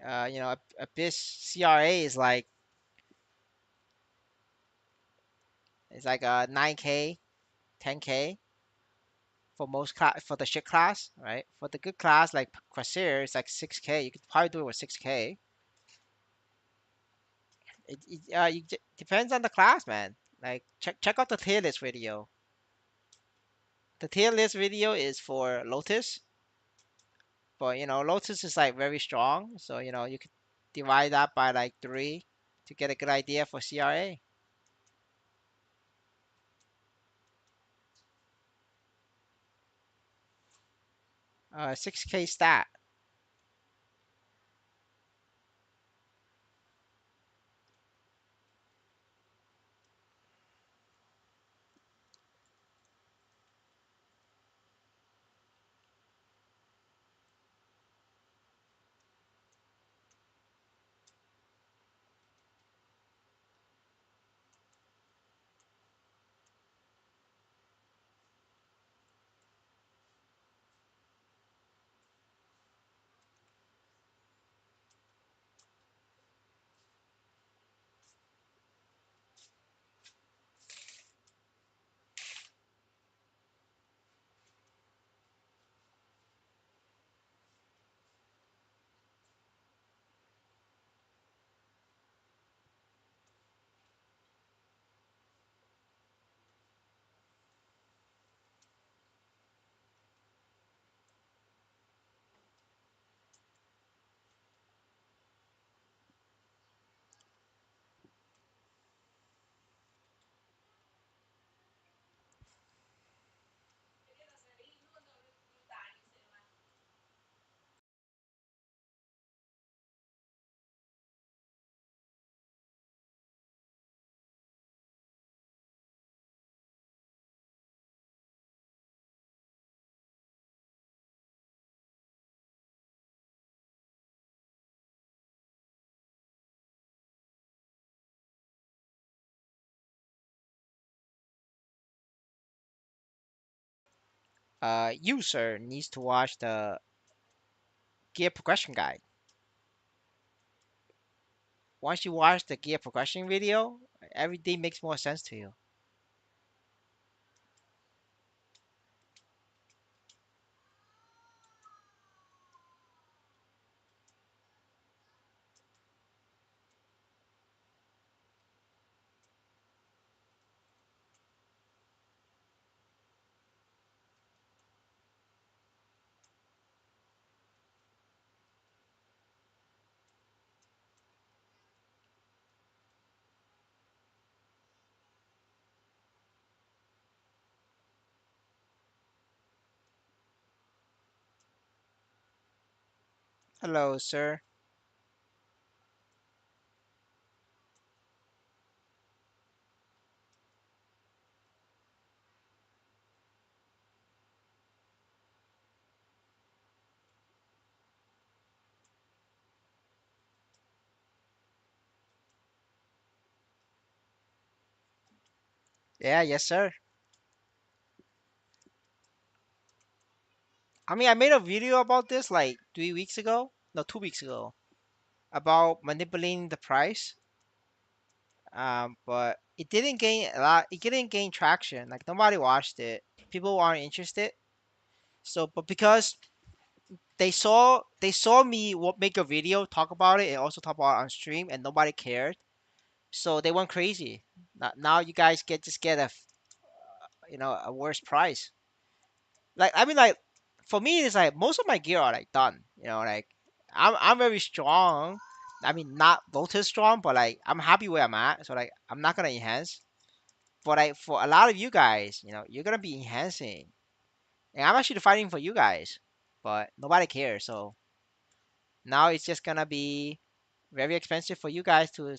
Abyss CRA is like it's like 9K, 10K for most class for the shit class, right? For the good class like Crusade, it's like 6K. You could probably do it with 6K. Depends on the class, man. Like check out the tier list video. The tier list video is for Lotus, but Lotus is like very strong, so you could divide that by like three to get a good idea for CRA. 6K stat. User needs to watch the gear progression guide. Once you watch the gear progression video, everything makes more sense to you. Hello, sir. Yeah, yes, sir. I mean, I made a video about this like 3 weeks ago. No, 2 weeks ago about manipulating the price. But it didn't gain a lot. It didn't gain traction. Like nobody watched it. People aren't interested. So, but because they saw me make a video, talk about it, and also talk about it on stream, and nobody cared. So they went crazy. Now you guys get a worse price. Like I mean, like for me, it's like most of my gear are like done. Like I'm very strong. I mean, not Lotus strong, but like I'm happy where I'm at. So like I'm not gonna enhance. But like for a lot of you guys, you're gonna be enhancing, and I'm actually fighting for you guys, but nobody cares. So now it's just gonna be very expensive for you guys to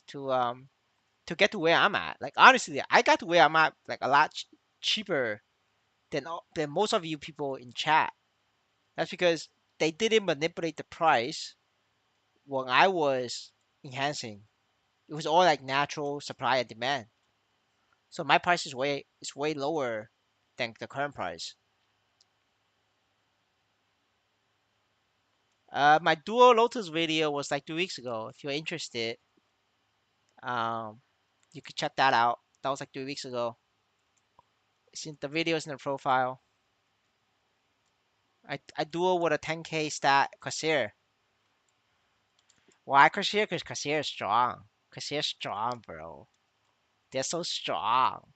get to where I'm at. Like honestly, I got to where I'm at like a lot cheaper than most of you people in chat. That's because they didn't manipulate the price when I was enhancing. It was all like natural supply and demand. So my price is way lower than the current price. My dual Lotus video was like 2 weeks ago. If you're interested, um, you could check that out. That was like 3 weeks ago. Since the video is in the profile, I duel with a 10k stat Corsair. Why Corsair? Because Corsair is strong. Corsair is strong, bro. They're so strong.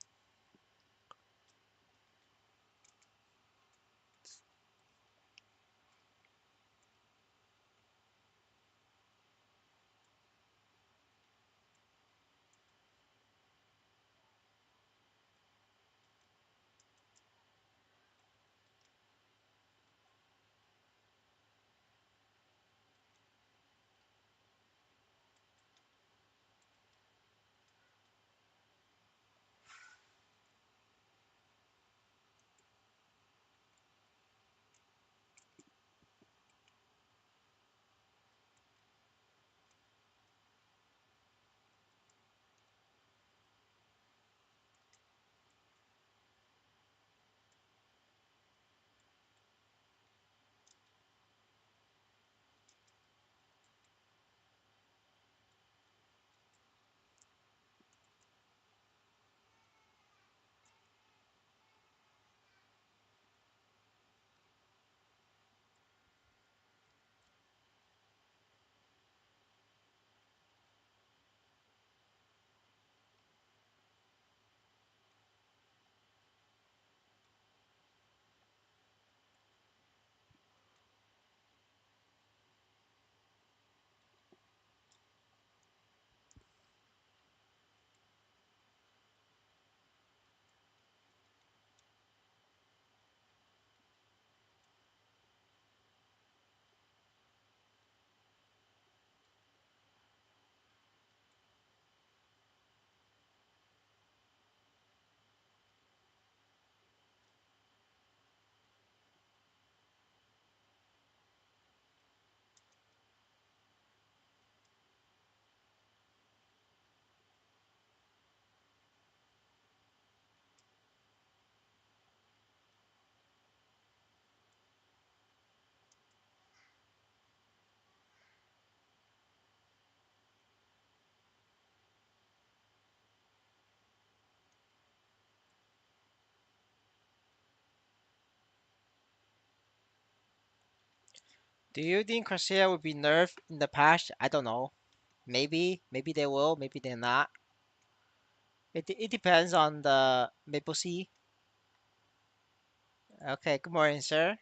Do you think Corsair would be nerfed in the patch? I don't know. Maybe they will. Maybe they're not. It depends on the Maple Sea. Okay. Good morning, sir.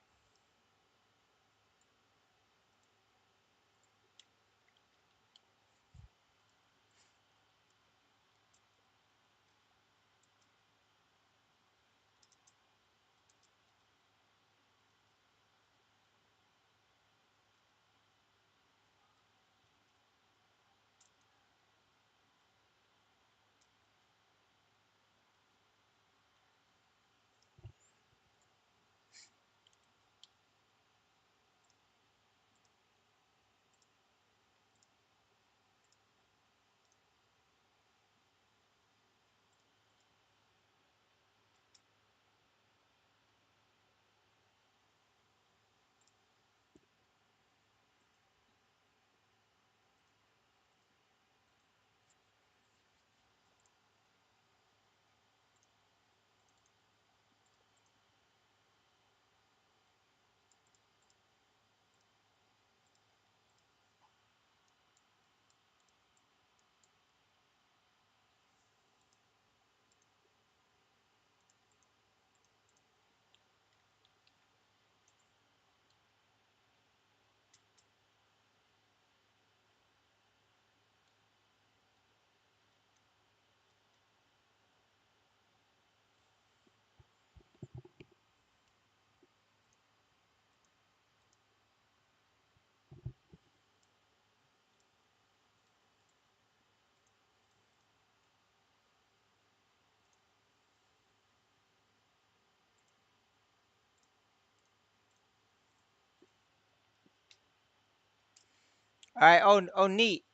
All right. Oh, neat.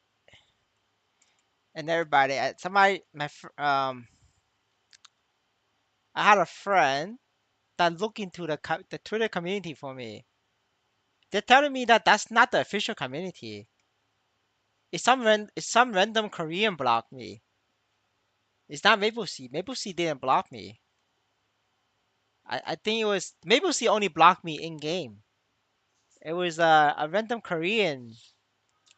And everybody, somebody, I had a friend that looked into the Twitter community for me. They're telling me that that's not the official community. It's some random Korean blocked me. It's not Maple Seed. Maple Seed didn't block me. I think it was Maple Seed only blocked me in game. It was a random Korean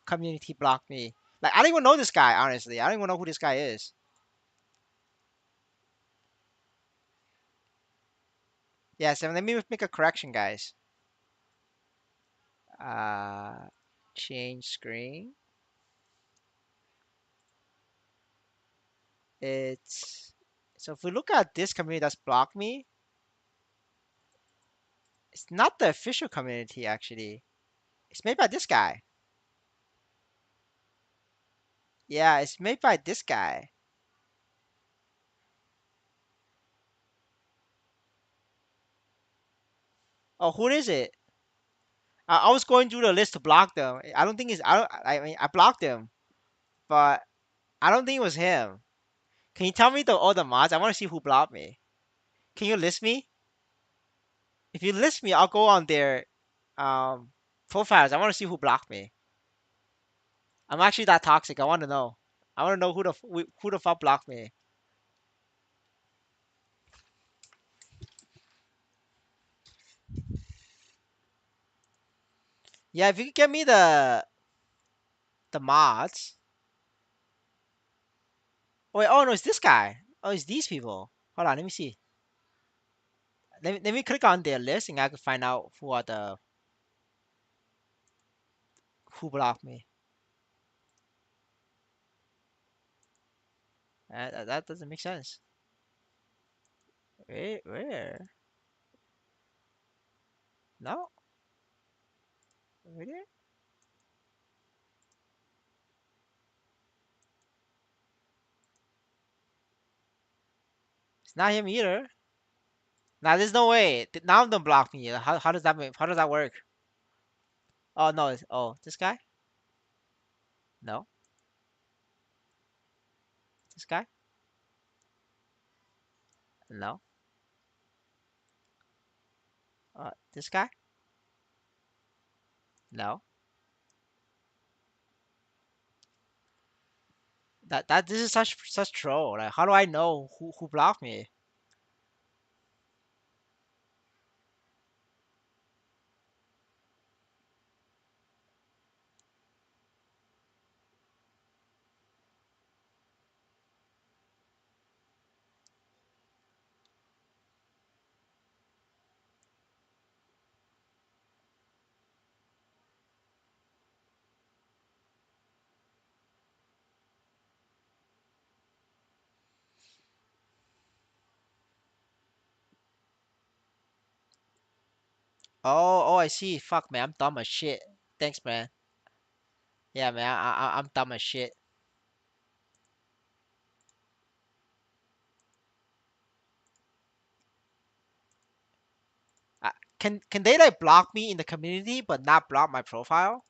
community blocked me. Like I don't even know this guy, honestly. I don't even know who this guy is. Yeah, so let me make a correction, guys. Uh, change screen. It's so if we look at this community that's blocked me, it's not the official community actually. It's made by this guy. Yeah, it's made by this guy. Oh, who is it? I was going through the list to block them. I don't think it's. I mean, I blocked him, but I don't think it was him. Can you tell me all the mods? I want to see who blocked me. Can you list me? If you list me, I'll go on their um profiles. I want to see who blocked me. I'm actually that toxic. I want to know. I want to know who the fuck blocked me. Yeah, if you could get me the mods. Oh, wait, oh no, it's this guy. Oh, it's these people. Hold on, let me see. Let me click on their list and I can find out who blocked me. That doesn't make sense. Where? No, really? It's not him either. Now there's no way. None of them blocked me. How does that how does that work? Oh no, oh this guy? No, this guy? No. This guy? No. That this is such troll. Like how do I know who blocked me? Oh, I see. Fuck man, I'm dumb as shit. Thanks man. Yeah man, I'm dumb as shit. Uh, can they like block me in the community but not block my profile?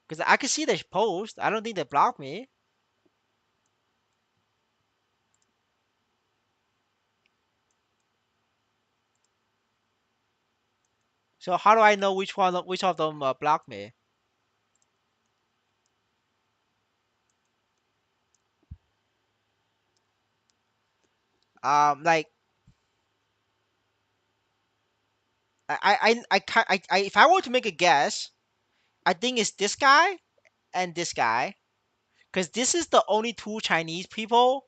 Because I can see the post. I don't think they blocked me. So how do I know which of them blocked me? Like if I were to make a guess, I think it's this guy and this guy, because this is the only two Chinese people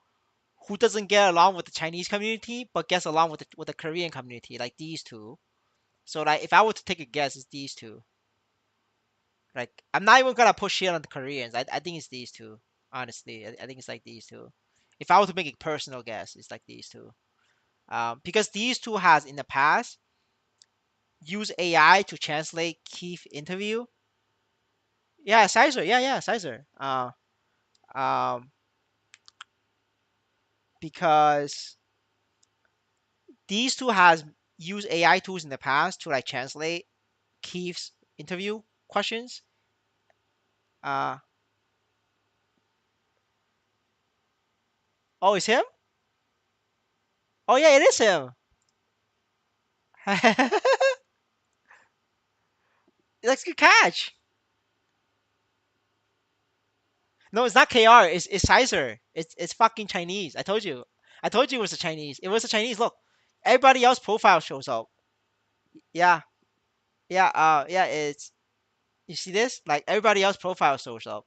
who doesn't get along with the Chinese community, but gets along with the Korean community, like these two. So like, if I were to take a guess, it's these two. Like, I'm not even gonna push shit on the Koreans. I think it's these two. Honestly, I think it's like these two. If I were to make a personal guess, it's like these two. Because these two has in the past used AI to translate Keith interview. Yeah, Sizer. Yeah, Sizer. Um, because these two has used AI tools in the past to like translate Keith's interview questions Uh, oh, it's him. Oh yeah, it is him. That's a good catch. No, it's not KR. It's Sizer. It's fucking Chinese. I told you. I told you it was a Chinese. It was a Chinese. Look, everybody else profile shows up. Yeah, yeah, yeah. It's you see this? Like everybody else profile shows up.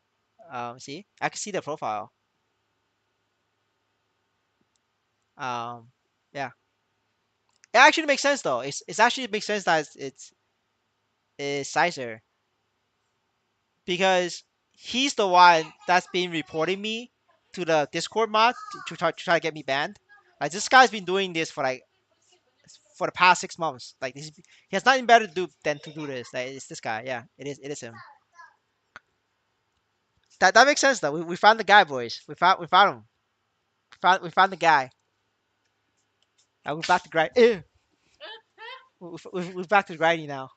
See, I can see the profile. Um, yeah. It actually makes sense though. It's actually makes sense that it's Sizer because he's the one that's been reporting me to the Discord mod to try to get me banned. Like this guy's been doing this for the past 6 months. Like this, he has nothing better to do than to do this. Like it's this guy. Yeah, it is him. That makes sense though. We found the guy, boys. We found him. We found the guy. We're back to grind. We're back to grinding now.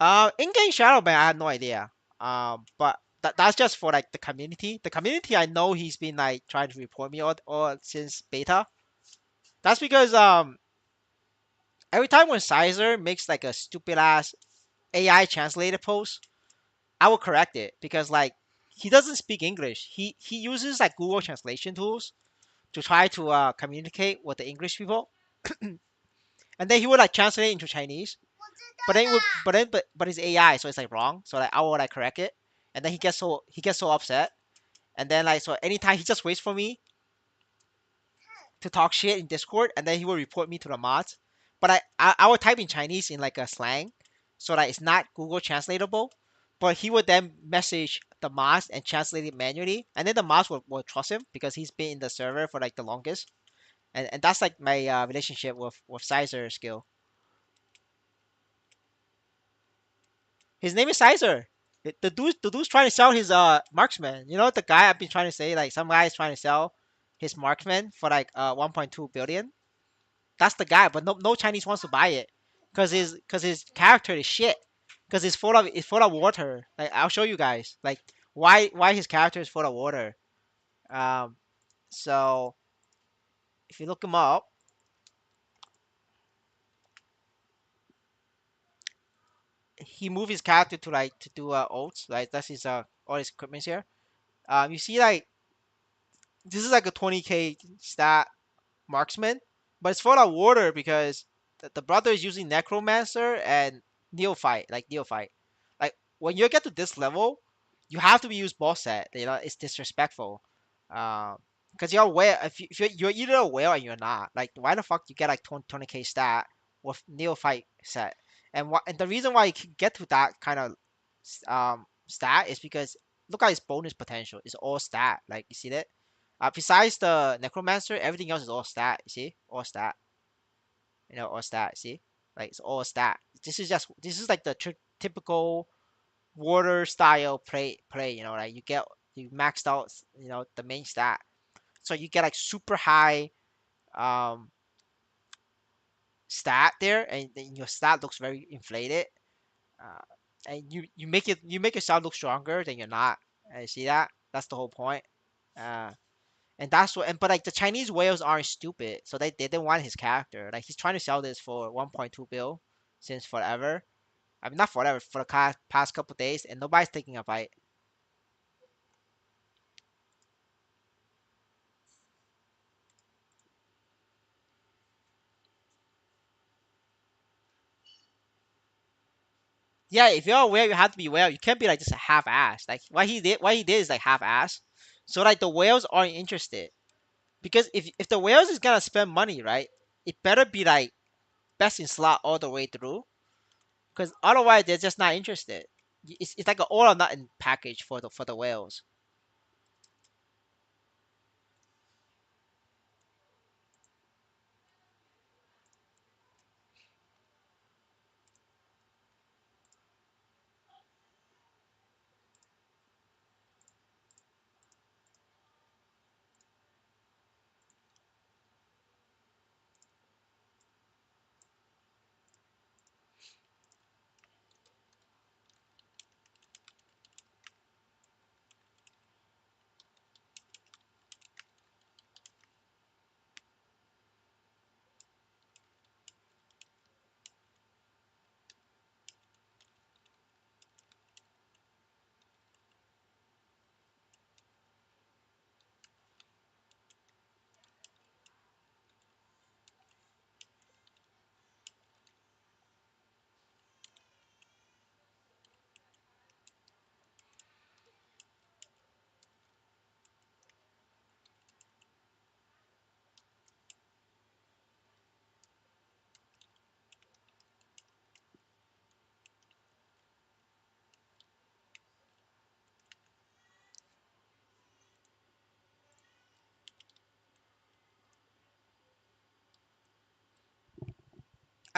In-game shadowban, I had no idea. But that's just for like the community. The community, I know he's been like trying to report me or since beta. That's because every time when Sizer makes like a stupid ass AI translated post, I will correct it because like he doesn't speak English. He uses like Google translation tools to try to communicate with the English people, and then he would like translate it into Chinese. But it's AI, so it's like wrong. So like I will like correct it, and then he gets so upset, and then like so anytime he just waits for me to talk shit in Discord, and then he will report me to the mods. But I would type in Chinese in like a slang, so that it's not Google translatable. But he would then message the mods and translate it manually, and then the mods will trust him because he's been in the server for like the longest, and that's like my relationship with Sizer skill. His name is Sizer. The dude's trying to sell his marksman. You know the guy I've been trying to say like some guy is trying to sell his marksman for like 1.2 billion. That's the guy, but no Chinese wants to buy it because his character is shit. Because it's full of water. Like I'll show you guys like why his character is full of water. Um, so if you look him up, he moved his character to like to do ults. Like that's his all his equipment here. You see like this is like a 20k stat marksman, but it's full of water because the brother is using necromancer and neophyte, like neophyte. Like when you get to this level, you have to be use boss set. You know, it's disrespectful. Because you're aware if you're either aware or you're not. Like why the fuck you get like 20k stat with neophyte set? And the reason why you can get to that kind of stat is because look at his bonus potential. It's all stat. Like you see that? Besides the necromancer, everything else is all stat. You see, all stat. You know, all stat. See, like it's all stat. This is like the typical water style play. You know, like you maxed out. You know, the main stat, so you get like super high um stat there, and then your stat looks very inflated. Uh, and you make yourself look stronger than you're not. See that? That's the whole point. Uh, And that's what, and but like the Chinese whales aren't stupid, so they didn't want his character. Like he's trying to sell this for 1.2 bill since forever. I mean, not forever, for the past couple days, and nobody's taking a bite. Yeah, if you're a whale, you have to be whale. You can't be like just a half ass. Like what he did is like half ass. So like the whales aren't interested because if the whales is gonna spend money, right, it better be like best in slot all the way through. Because otherwise they're just not interested. It's like an all or nothing package for the whales.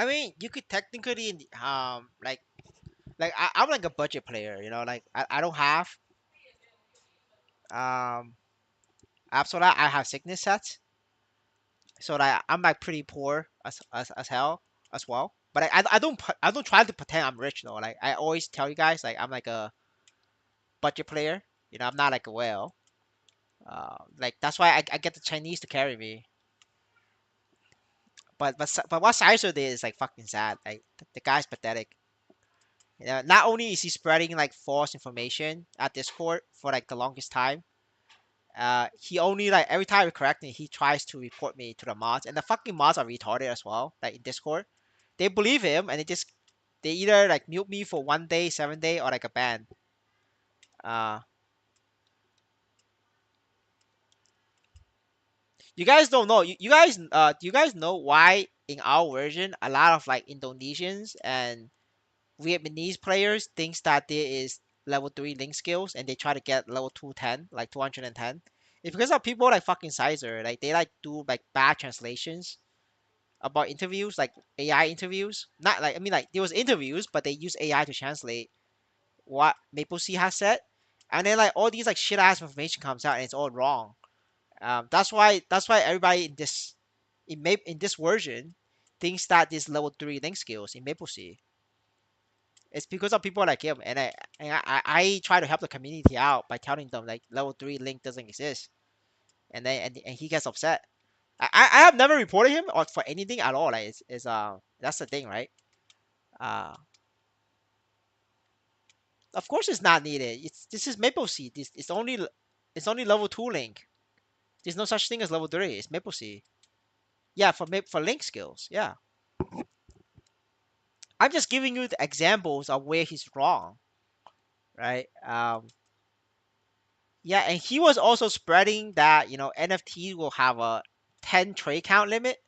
I mean, you could technically like I'm like a budget player, you know, like I don't have um apps so that I have sickness sets, so that I'm like pretty poor as hell as well. But I don't try to pretend I'm rich though. Like I always tell you guys, like I'm like a budget player. You know, I'm not like a whale. Like that's why I get the Chinese to carry me. But what Sizer did is like fucking sad. Like the guy's pathetic. You know, not only is he spreading like false information at Discord for like the longest time, he only like every time we correct me, he tries to report me to the mods, and the fucking mods are retarded as well. Like in Discord, they believe him, and they either like mute me for 1 day, 7 day, or like a ban. Uh, you guys don't know. Do you guys know why in our version a lot of like Indonesians and Vietnamese players thinks that there is level 3 link skills and they try to get level 210, like 210? It's because of people like fucking Sizer. Like they like do like bad translations about interviews, like AI interviews. Not like I mean like there was interviews, but they use AI to translate what Maple Sea has said, and then like all these like shit ass information comes out and it's all wrong. That's why everybody in this version thinks that this level 3 link skills in Maple Sea. It's because of people like him, and I try to help the community out by telling them like level 3 link doesn't exist, and he gets upset. I have never reported him or for anything at all. Like it's that's the thing, right? Uh, of course it's not needed. This is Maple Seed. It's only level 2 link. There's no such thing as level 3. It's Maple Seed. Yeah, for link skills. Yeah, I'm just giving you the examples of where he's wrong, right? Yeah, and he was also spreading that NFT will have a 10 trade count limit.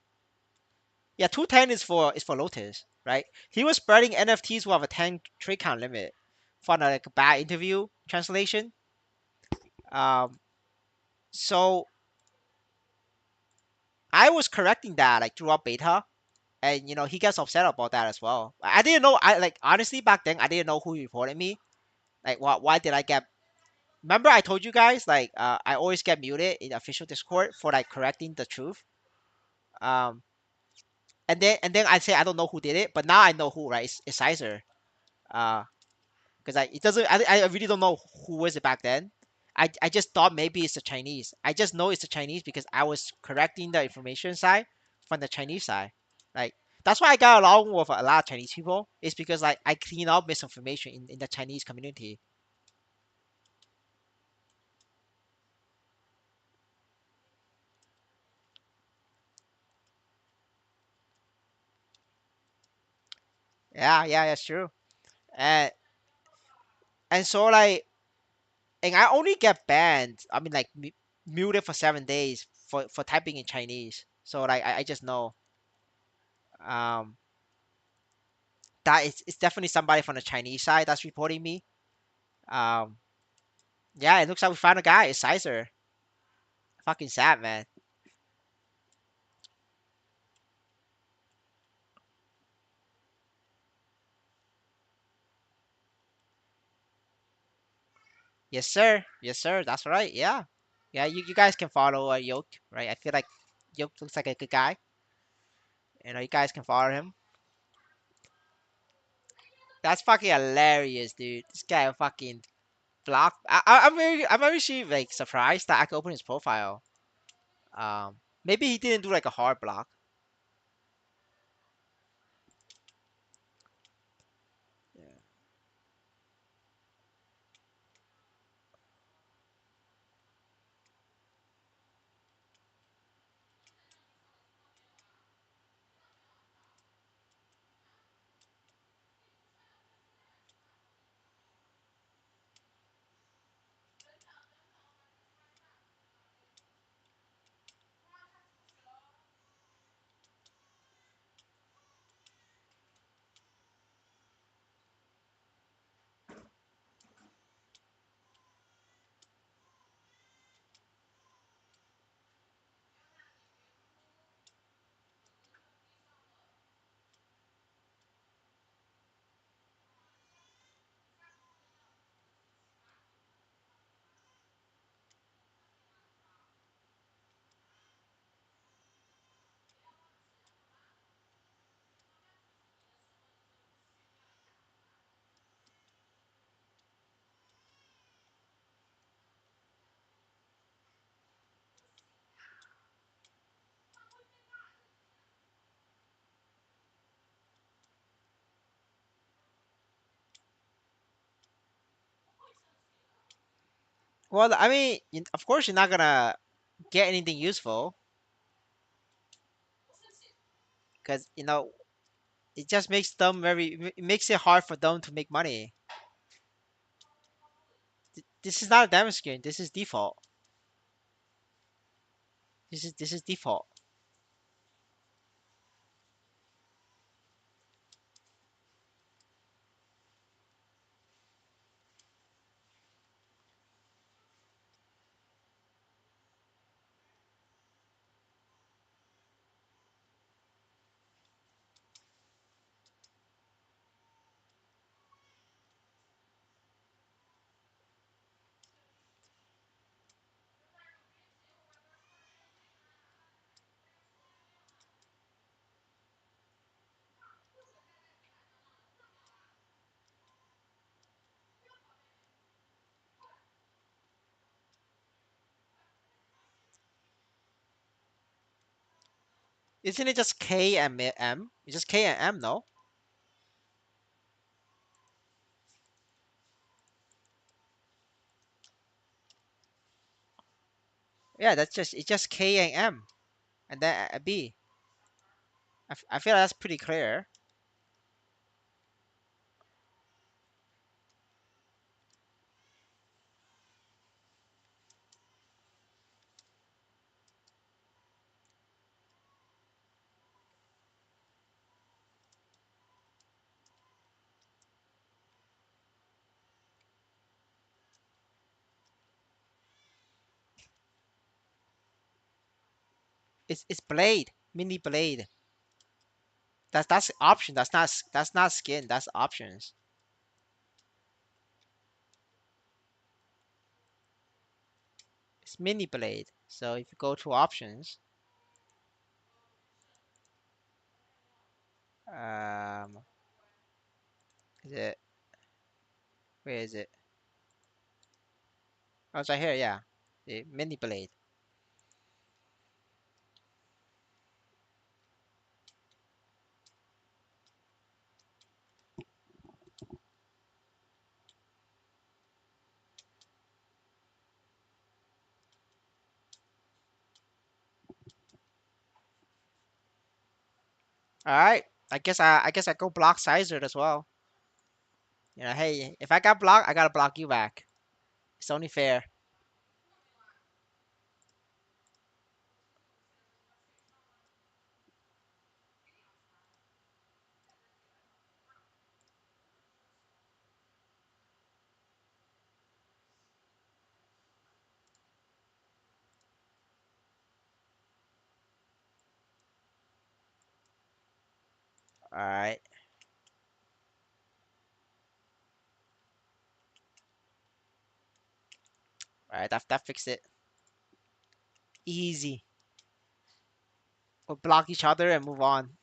Yeah, 210 is for Lotus, right? He was spreading NFTs will have a 10 trade count limit for like a bad interview translation. Um, so I was correcting that like throughout beta, and he gets upset about that as well. I didn't know. I like honestly back then I didn't know who reported me. Like, why did I get? Remember I told you guys like I always get muted in official Discord for like correcting the truth. Um, and then I say I don't know who did it, but now I know who, right? It's Sizer. Uh, because it doesn't. I really don't know who was it back then. I just thought maybe it's the Chinese. I just know it's the Chinese because I was correcting the information side from the Chinese side. Like that's why I got along with a lot of Chinese people. It's because like I clean up misinformation in the Chinese community. Yeah, yeah, that's true. And and so like and I only get banned. I mean like muted for 7 days for typing in Chinese. So like I just know um that it's definitely somebody from the Chinese side that's reporting me. Um, yeah, it looks like we found a guy. It's Sizer. Fucking sad, man. Yes, sir. Yes, sir. That's right. Yeah, yeah. You guys can follow Yoke, right? I feel like Yoke looks like a good guy. You guys can follow him. That's fucking hilarious, dude. This guy fucking blocked. I'm very like surprised that I could open his profile. Maybe he didn't do like a hard block. Yeah. Well, I mean, of course you're not gonna get anything useful because it just makes them it makes it hard for them to make money. This is not a damage screen. This is default. This is default. Isn't it just K and M? It's just K and M, no? Yeah, it's just K and M, and then a B. I feel that's pretty clear. It's blade, mini blade. That's option. That's not skin. That's options. It's mini blade. So if you go to options, um, is it where is it? Oh, it's right here. Yeah, the mini blade. All right. I guess I go block Sizer as well. Hey, if I got blocked, I gotta block you back. It's only fair. All right. All right. That fixed it. Easy. We'll block each other and move on.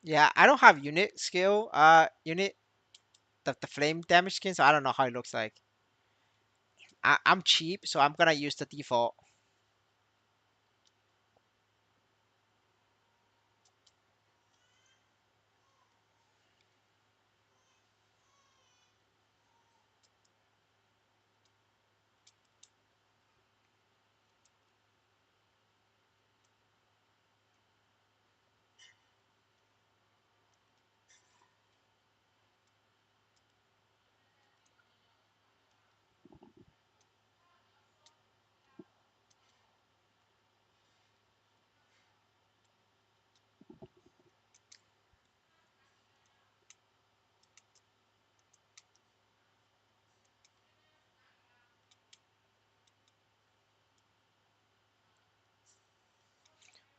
Yeah, I don't have unit skill. Unit the flame damage skin, so I don't know how it looks like. I'm cheap, so I'm gonna use the default.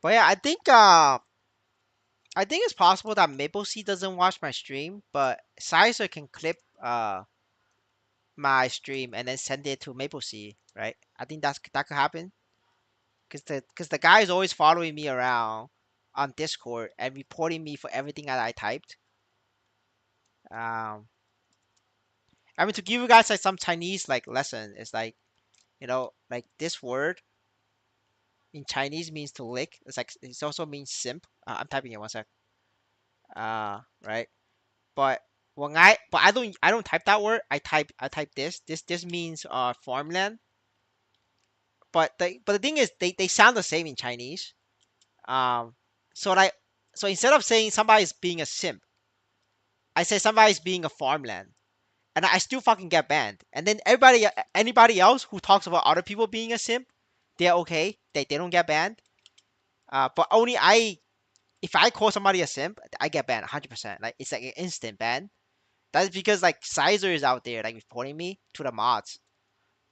But yeah, I think it's possible that Maple Seed doesn't watch my stream, but Sizer can clip my stream and then send it to Maple Seed, right? I think that could happen because the guy is always following me around on Discord and reporting me for everything that I typed. Um, I mean, to give you guys like some Chinese like lesson, it's like, like this word in Chinese means to lick. It's like it also means simp. I'm typing it one sec. Right. But I don't type that word. I type this. This means farmland. But the thing is they sound the same in Chinese. Um, so like so instead of saying somebody's being a simp, I say somebody's being a farmland, and I still fucking get banned. And then anybody else who talks about other people being a simp, they're okay. They don't get banned. But only if I call somebody a simp, I get banned 100%. Like it's like an instant ban. That's because like Sizer is out there like reporting me to the mods.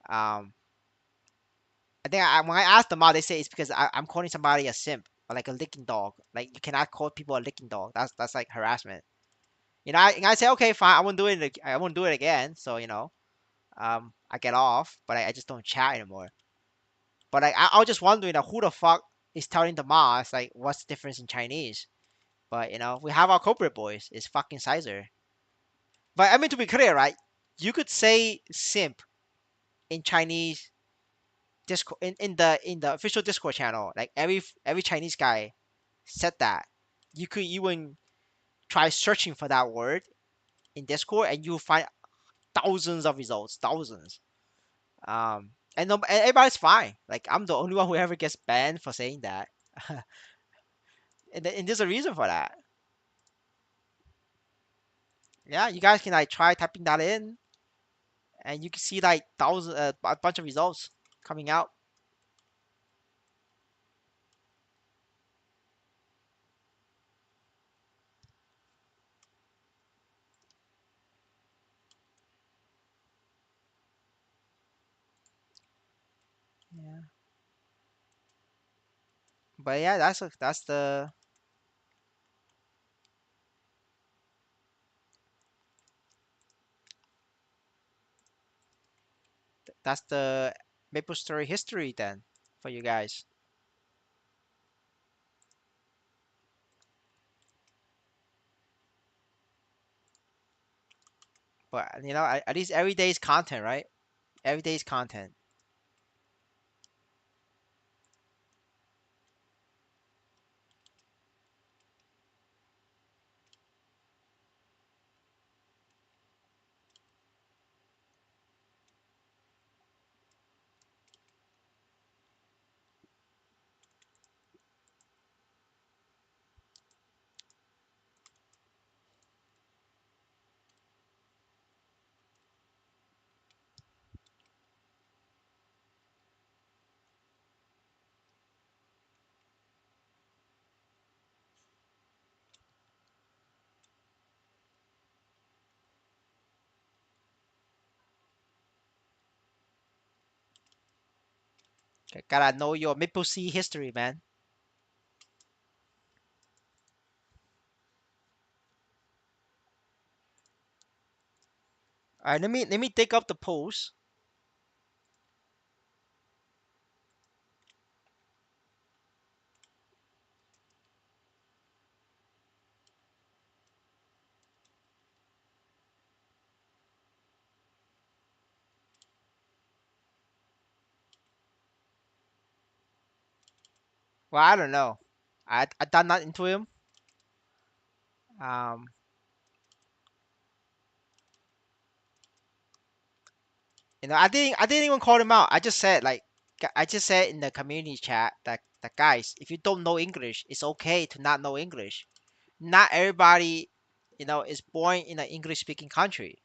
Um, I think when I asked the mod, they say it's because I'm calling somebody a simp or like a licking dog. Like you cannot call people a licking dog. That's like harassment. And I say okay, fine. I won't do it. I won't do it again. So I get off, but I just don't chat anymore. But I was just wondering who the fuck is telling the mods like what's the difference in Chinese. But we have our corporate boys. It's fucking Sizer. But I mean to be clear, right? You could say simp in Chinese Discord in the official Discord channel. Like every Chinese guy said that. You could even try searching for that word in Discord, and you'll find thousands of results, thousands. And everybody's fine. Like I'm the only one who ever gets banned for saying that, and there's a reason for that. Yeah, you guys can like try typing that in, and you can see like a bunch of results coming out. Yeah. But yeah, that's the Maple Story history then for you guys. But at least every day is content, right? Every day is content. Gotta know your Maple Sea history, man. All right, let me take up the post. Well, I don't know. I done that into him. Um, I didn't even call him out. I just said like I just said in the community chat that guys, if you don't know English, it's okay to not know English. Not everybody, is born in an English speaking country.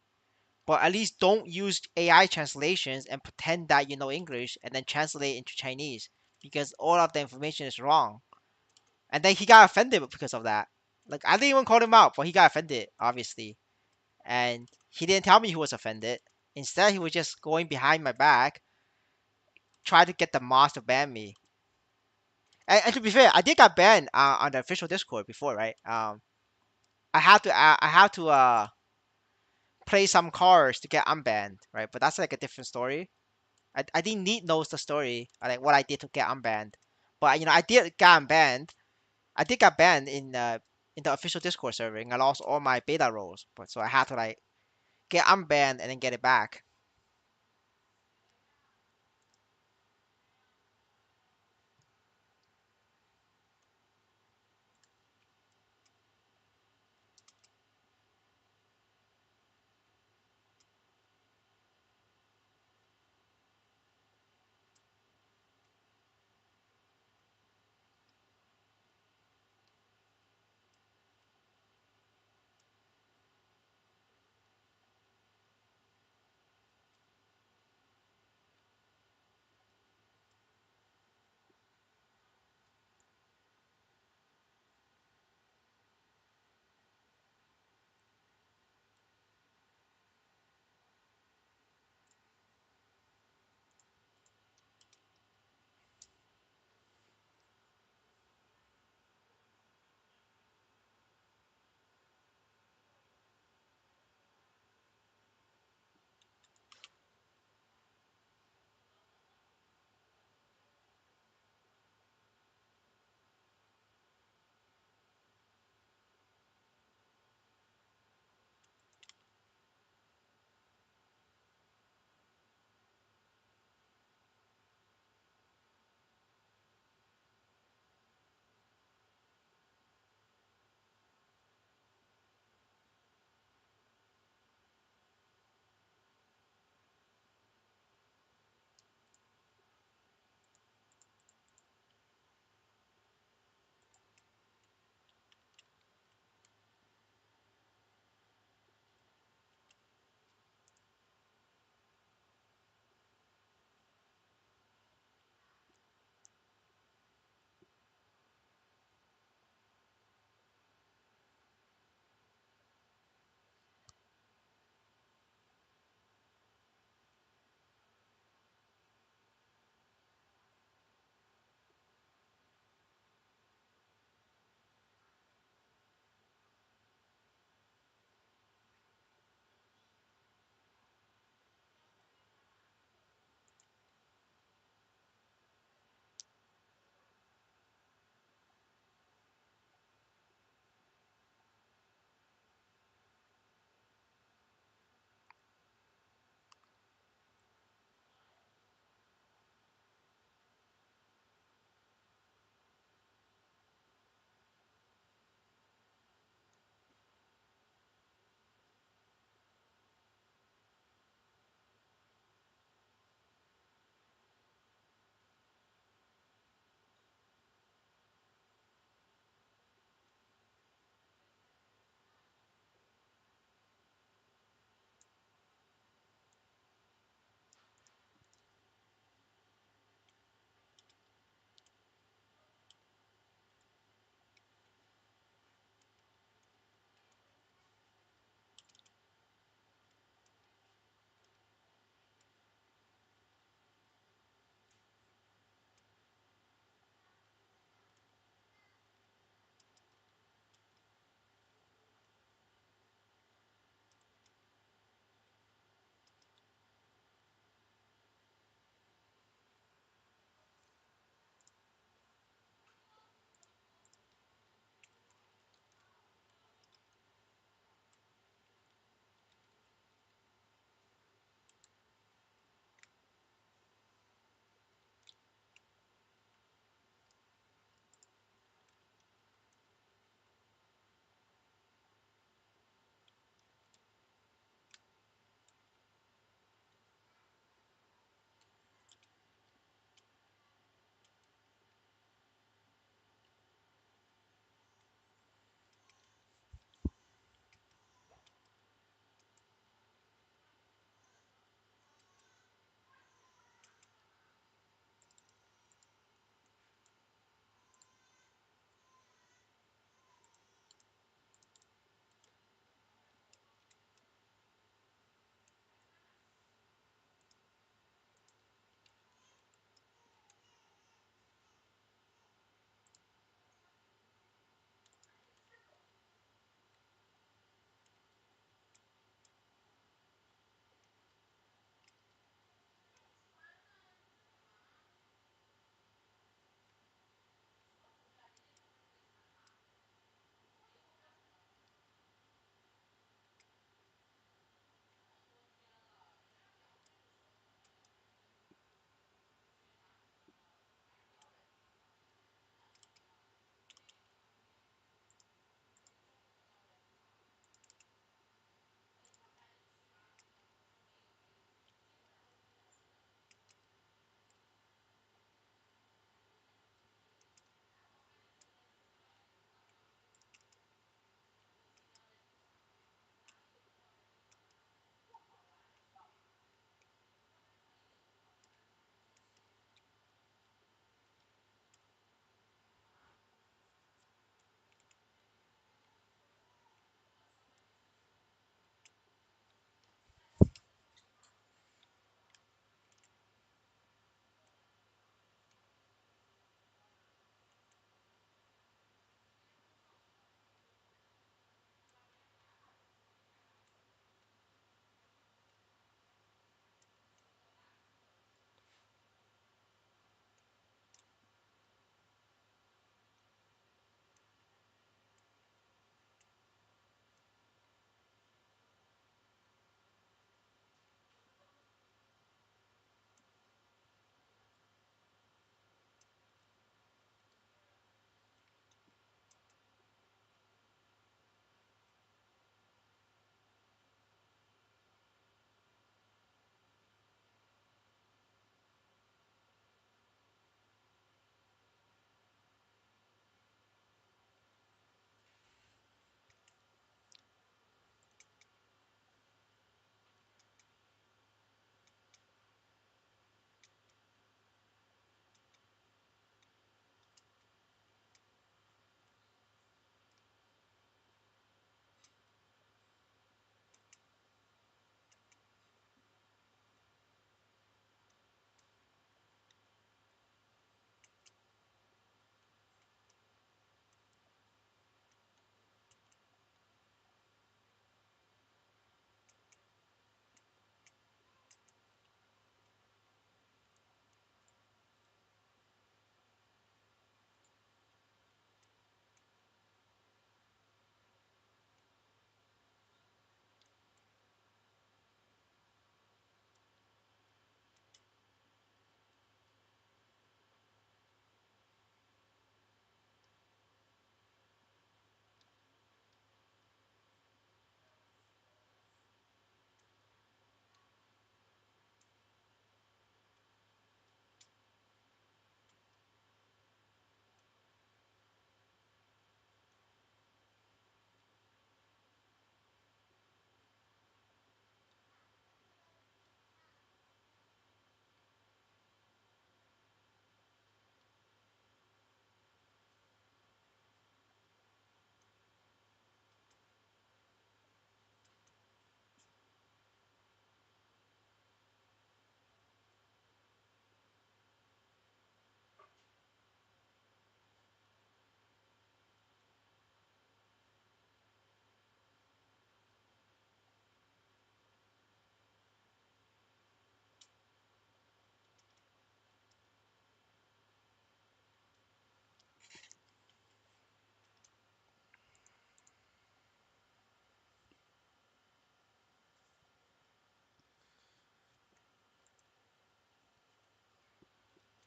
But at least don't use AI translations and pretend that you know English and then translate into Chinese because all of the information is wrong. And then he got offended because of that. Like I didn't even call him out, but he got offended, obviously. And he didn't tell me he was offended. Instead, he was just going behind my back, trying to get the mods to ban me. And to be fair, I did got banned on the official Discord before, right? I had to play some cards to get unbanned, right? But that's like a different story. I didn't need knows the story, like what I did to get unbanned. But I did get unbanned. I did get banned in the official Discord server, and I lost all my beta roles. But so I had to like get unbanned and then get it back.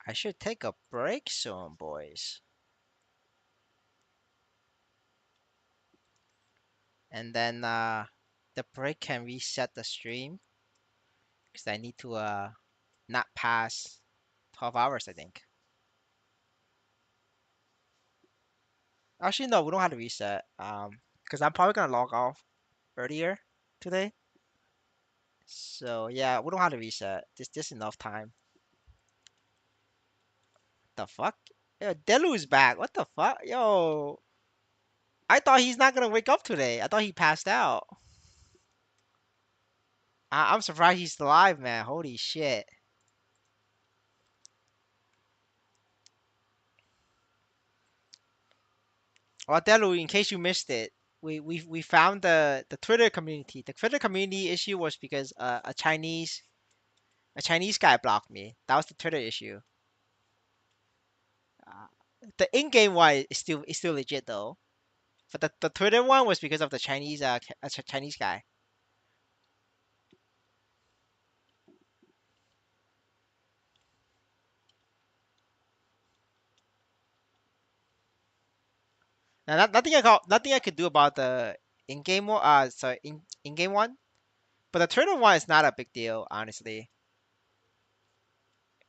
I should take a break soon, boys. And then the break can reset the stream because I need to not pass 12 hours, I think. Actually, no, we don't have to reset. Because I'm probably gonna log off earlier today. So yeah, we don't have to reset. This enough time. The fuck? Yo, Delu is back. What the fuck? Yo, I thought he's not gonna wake up today. I thought he passed out. I'm surprised he's alive, man. Holy shit. Well, Delu, in case you missed it, we found the Twitter community. The Twitter community issue was because a Chinese guy blocked me. That was the Twitter issue. Uh, the in-game one is still legit though. But the Twitter one was because of the Chinese Chinese guy. Now, nothing I could do about the in-game one. Sorry, in-game one. But the Twitter one is not a big deal, honestly,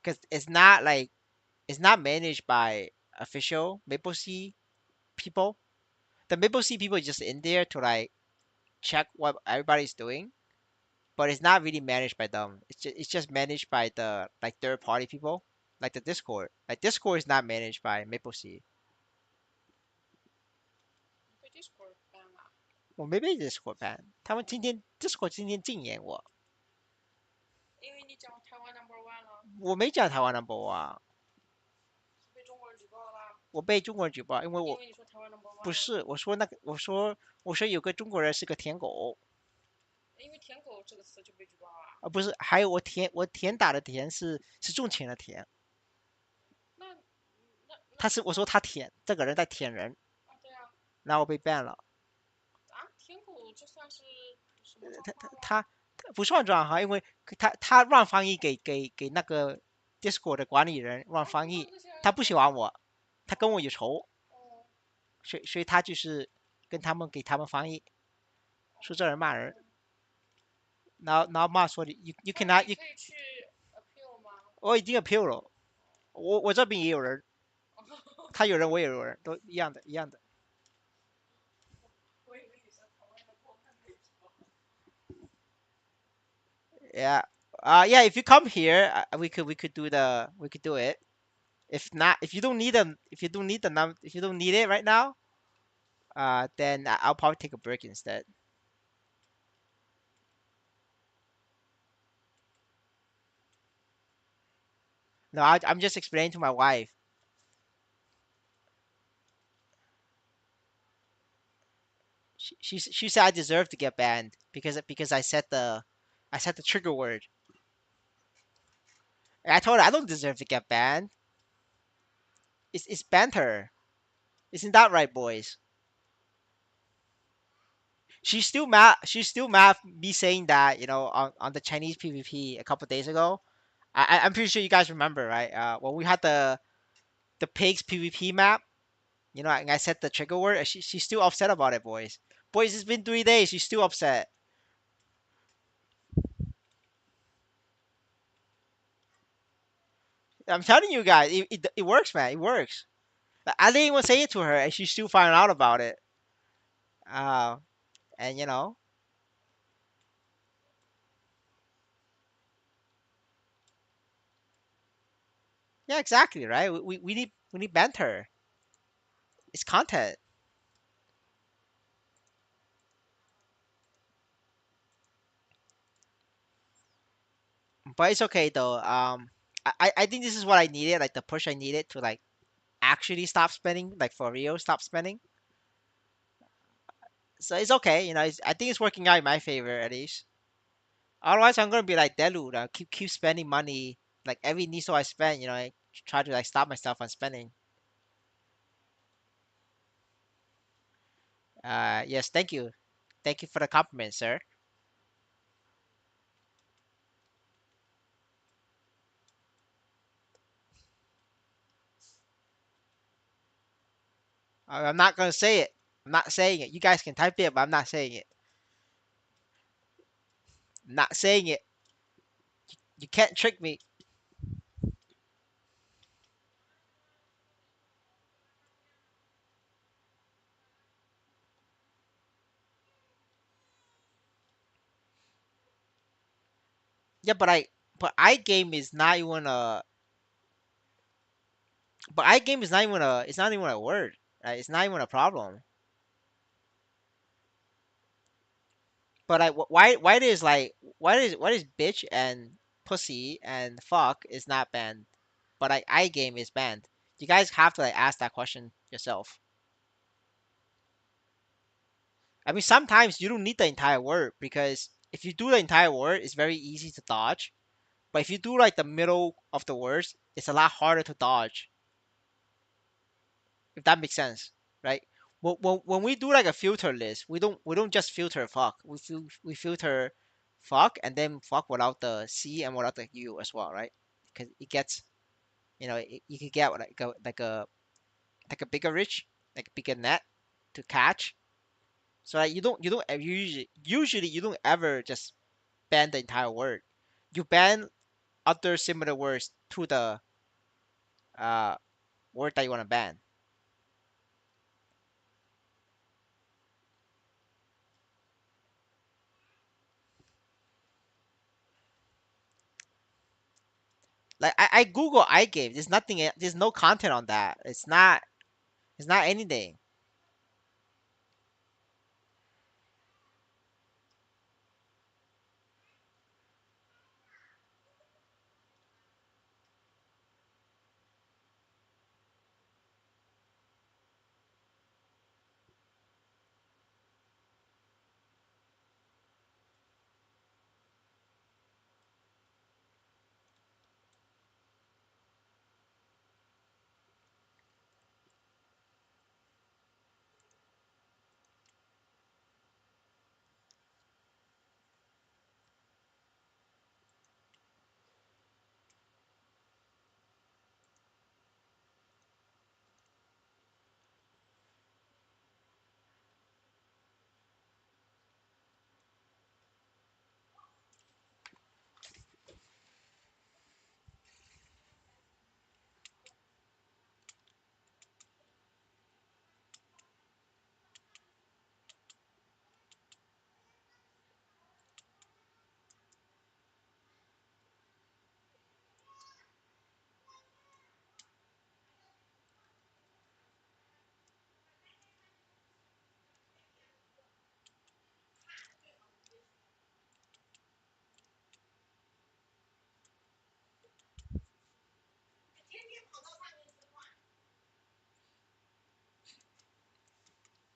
because it's not managed by official Maple people. The Maple people is just in there to like check what everybody's doing, but it's not really managed by them. It's just managed by the like third party people, like the Discord. Like Discord is not managed by Maple.我没被 Discord ban，他们今天 Discord 今天禁言我，我没讲台湾 number one，我被中国人举报，因为我不是我说那个我说有个中国人是个舔狗，不是，还有我舔打的舔是重钱的舔，我说他舔这个人在舔人，然后我被 ban 了，他不算账哈，因为他乱翻译给那个 Discord 的管理人乱翻译，他不喜欢我，他跟我有仇，所以他就是给他们翻译，说这人骂人，然后骂说you cannot you 我已经 appeal 了，我这边也有人，他有人我也有人，都一样的一样的。Yeah. Yeah. If you come here, we could do it. If not, if you don't need if you don't need it right now, then I'll probably take a break instead. No, I'm just explaining to my wife. She said I deserve to get banned because I said the trigger word. And I told her I don't deserve to get banned. It's banter. Isn't that right, boys? She's still mad me saying that on the Chinese PvP a couple days ago. I'm pretty sure you guys remember, right? When we had the pigs PvP map, and I said the trigger word, and she's still upset about it, boys. Boys, it's been 3 days. She's still upset. I'm telling you guys, it works, man. It works. I didn't even say it to her, and she still found out about it. Uh, and yeah, exactly, right? We need banter. It's content, but it's okay though. I think this is what I needed, like the push I needed to like actually stop spending, like for real, stop spending. So it's okay, I think it's working out in my favor at least. Otherwise, I'm gonna be like Delu, keep spending money. Like every niso I spend, I try to like stop myself from spending. Yes, thank you for the compliment, sir. I'm not gonna say it. I'm not saying it. You guys can type it, but I'm not saying it. I'm not saying it. You can't trick me. Yeah, but I game is not even a but I game is not even a it's not even a word. Right? It's not even a problem. But why is bitch and pussy and fuck is not banned, but I game is banned. You guys have to like ask that question yourself. I mean, sometimes you don't need the entire word because if you do the entire word, it's very easy to dodge. But if you do like the middle of the words, it's a lot harder to dodge. If that makes sense, right? When we do like a filter list, we don't just filter fuck. We filter fuck and then fuck without the c and without the u as well, right? Because it gets you could get like a bigger reach, like a bigger net to catch. So like, you don't usually you don't ever just ban the entire word. You ban other similar words to the uh word that you want to ban. Like I Google iGame. There's nothing. There's no content on that. It's not. It's not anything.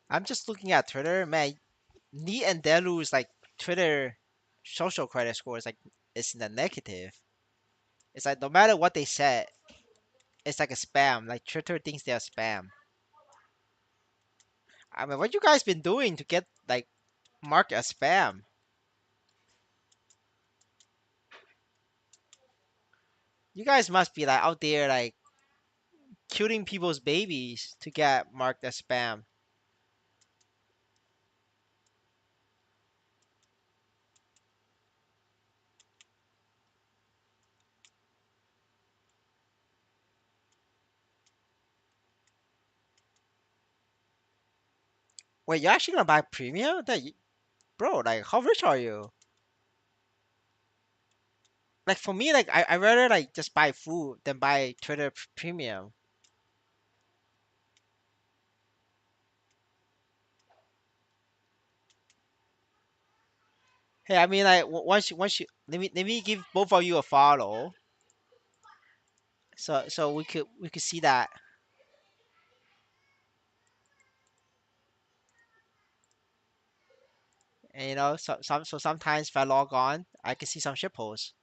I'm just looking at Twitter, man. Neat and Delu's like Twitter social credit score is like it's in the negative. It's like no matter what they said, it's like a spam. Like Twitter thinks they're spam. I mean, what you guys been doing to get like marked as spam? You guys must be like out there like killing people's babies to get marked as spam. Wait, you're actually gonna buy premium? Bro, like how rich are you? Like for me, like I rather like just buy food than buy Twitter premium. Hey, I mean like once you let me give both of you a follow, so we could see that. And so sometimes if I log on, I can see some shit posts.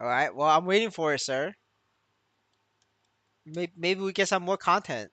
All right. Well, I'm waiting for it, sir. Maybe we get some more content.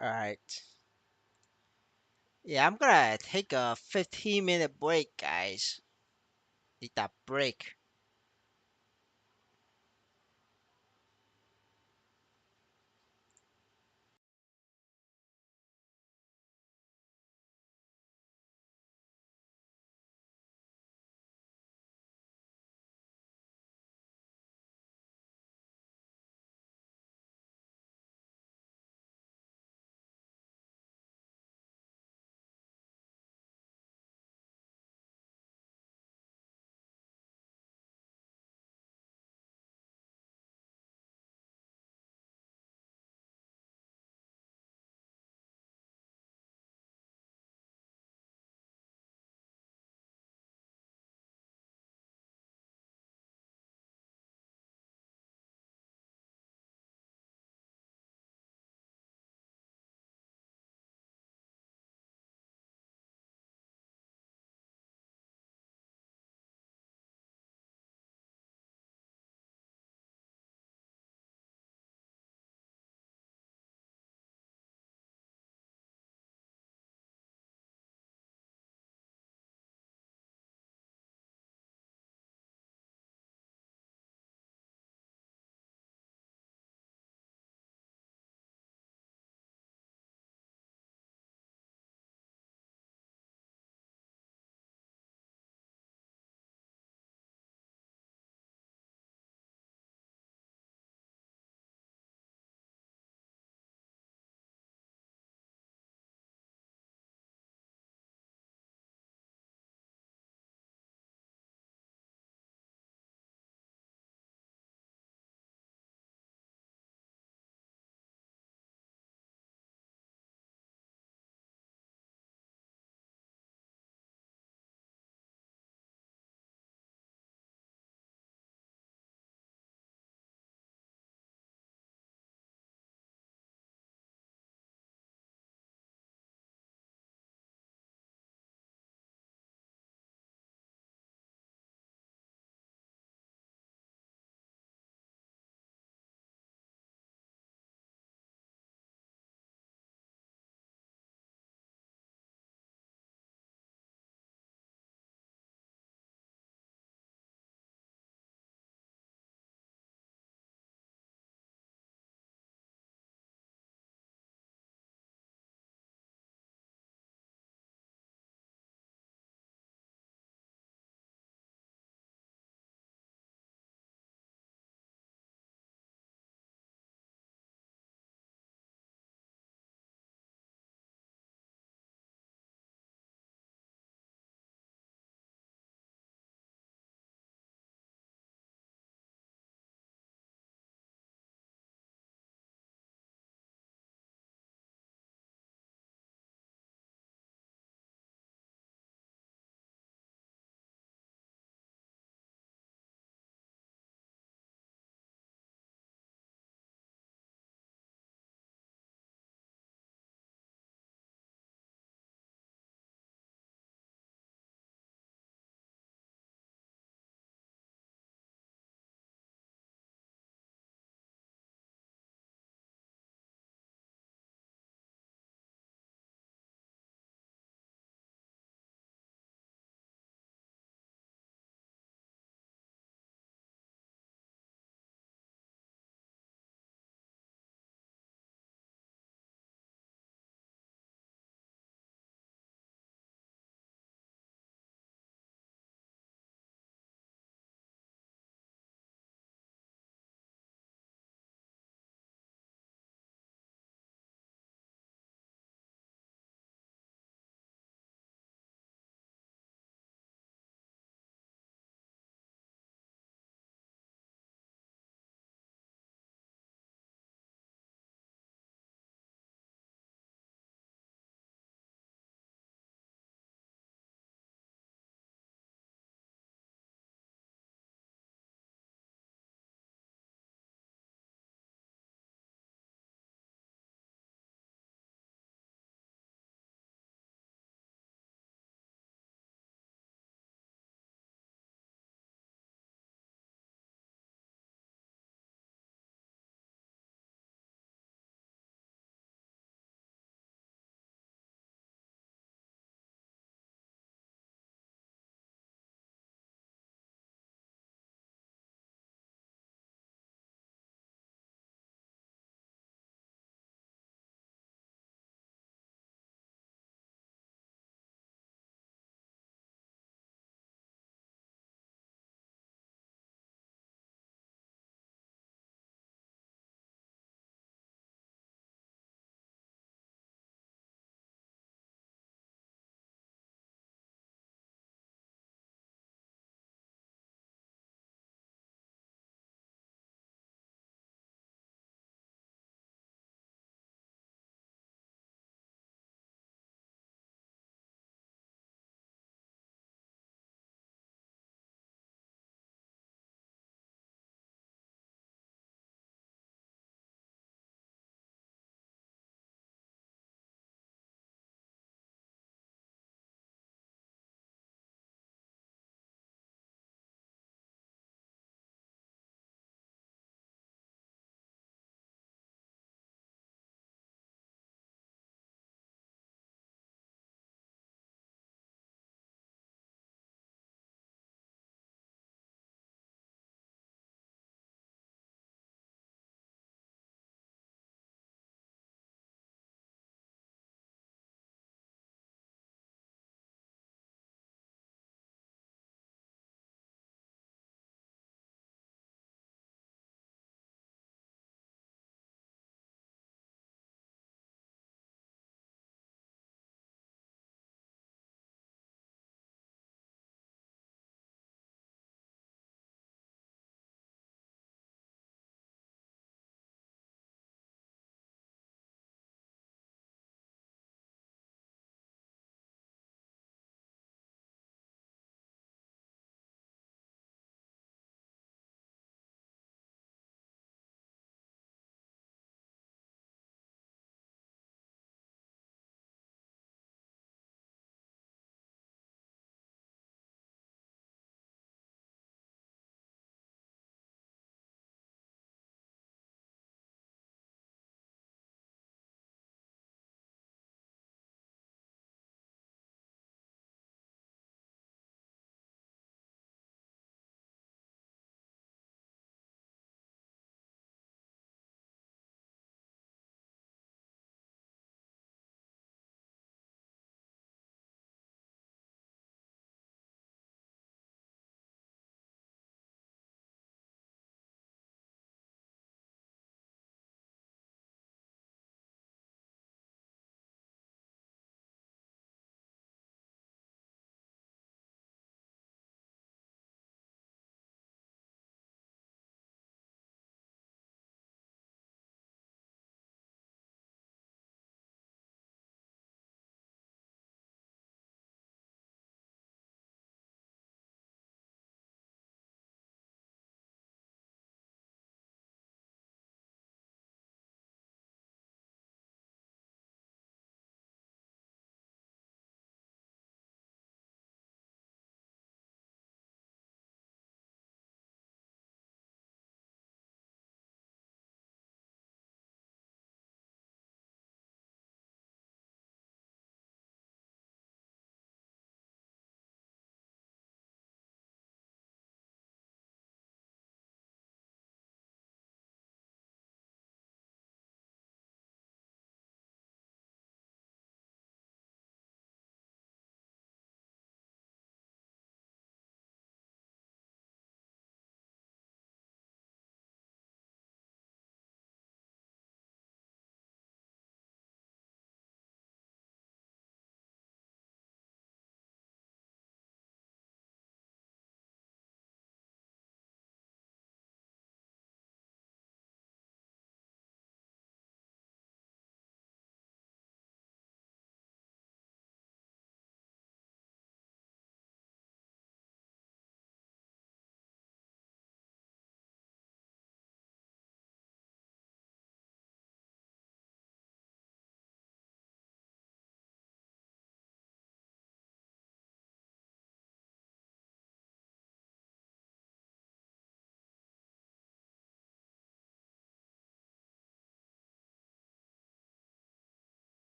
All right. Yeah, I'm gonna take a 15-minute break, guys. Need that break.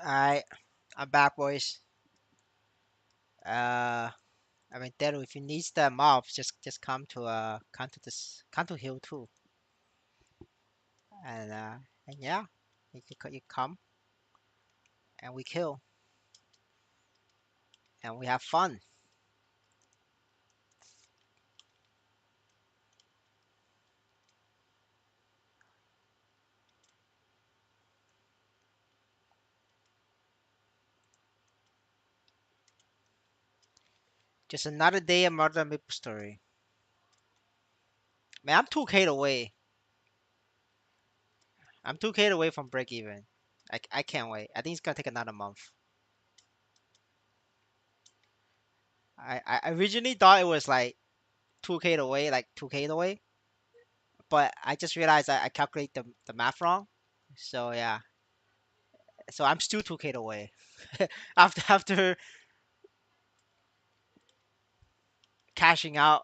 Alright, I'm back, boys. I mean, Daryl, if you need the mob, just come to this come to hill too, and uh, and yeah, you come and we kill and we have fun. Just another day of Murder Maple Story. Man, I'm 2K away. I'm 2K away from break even. I can't wait. I think it's gonna take another month. I originally thought it was like 2K away, like 2K away, but I just realized I calculate the math wrong. So yeah, so I'm still 2K away. After cashing out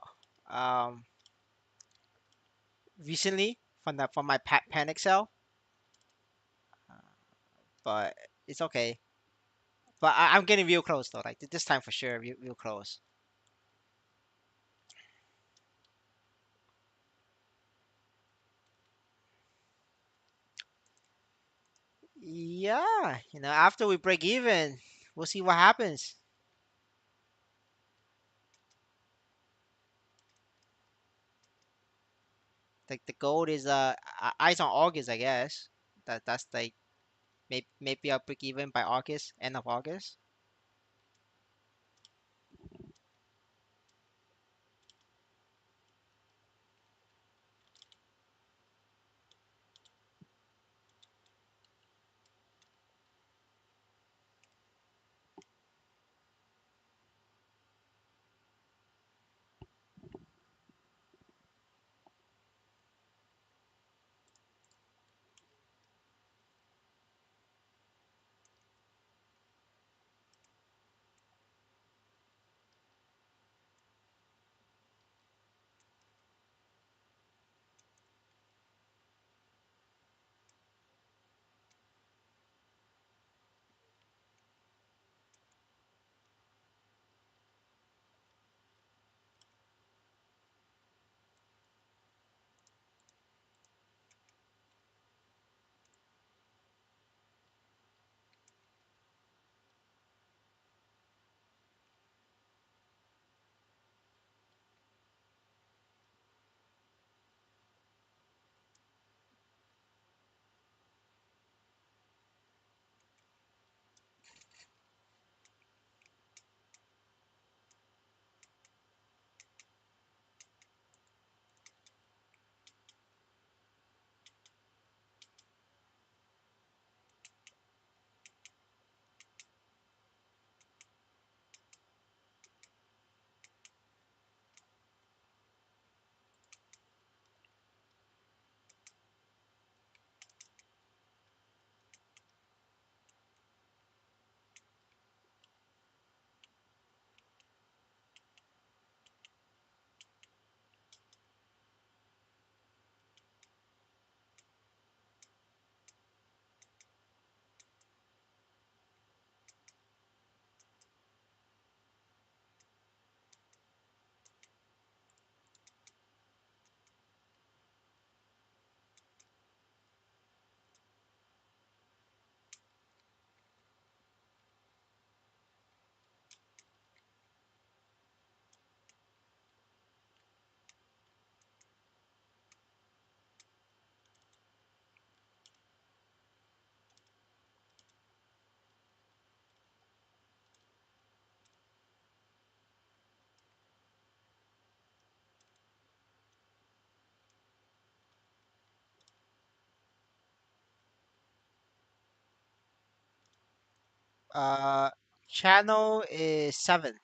um recently from my panic sell, but it's okay. But I'm getting real close though. Like this time for sure, real close. Yeah, after we break even, we'll see what happens. Like the gold is eyes on August, I guess. That's like maybe I'll break even by August, end of August. Uh, channel is 7.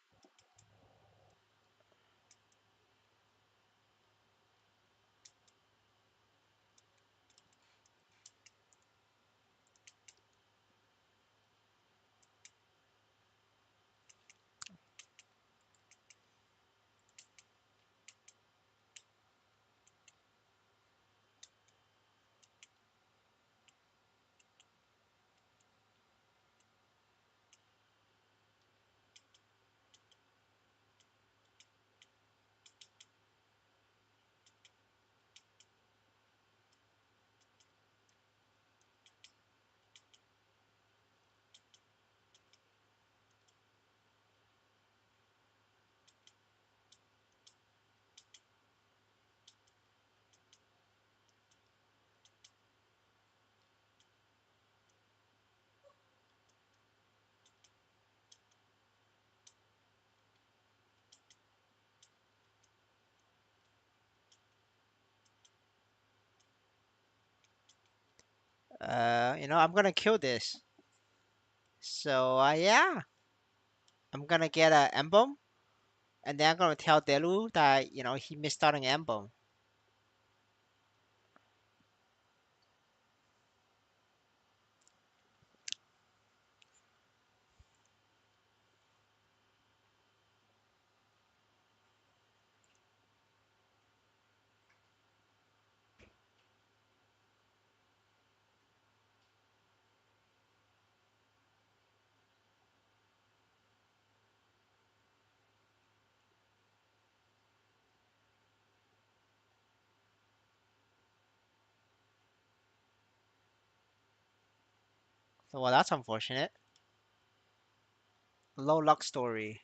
I'm gonna kill this. So yeah, I'm gonna get a emblem, and then I'm gonna tell Delu that he missed out on emblem. So well, that's unfortunate. Low luck story.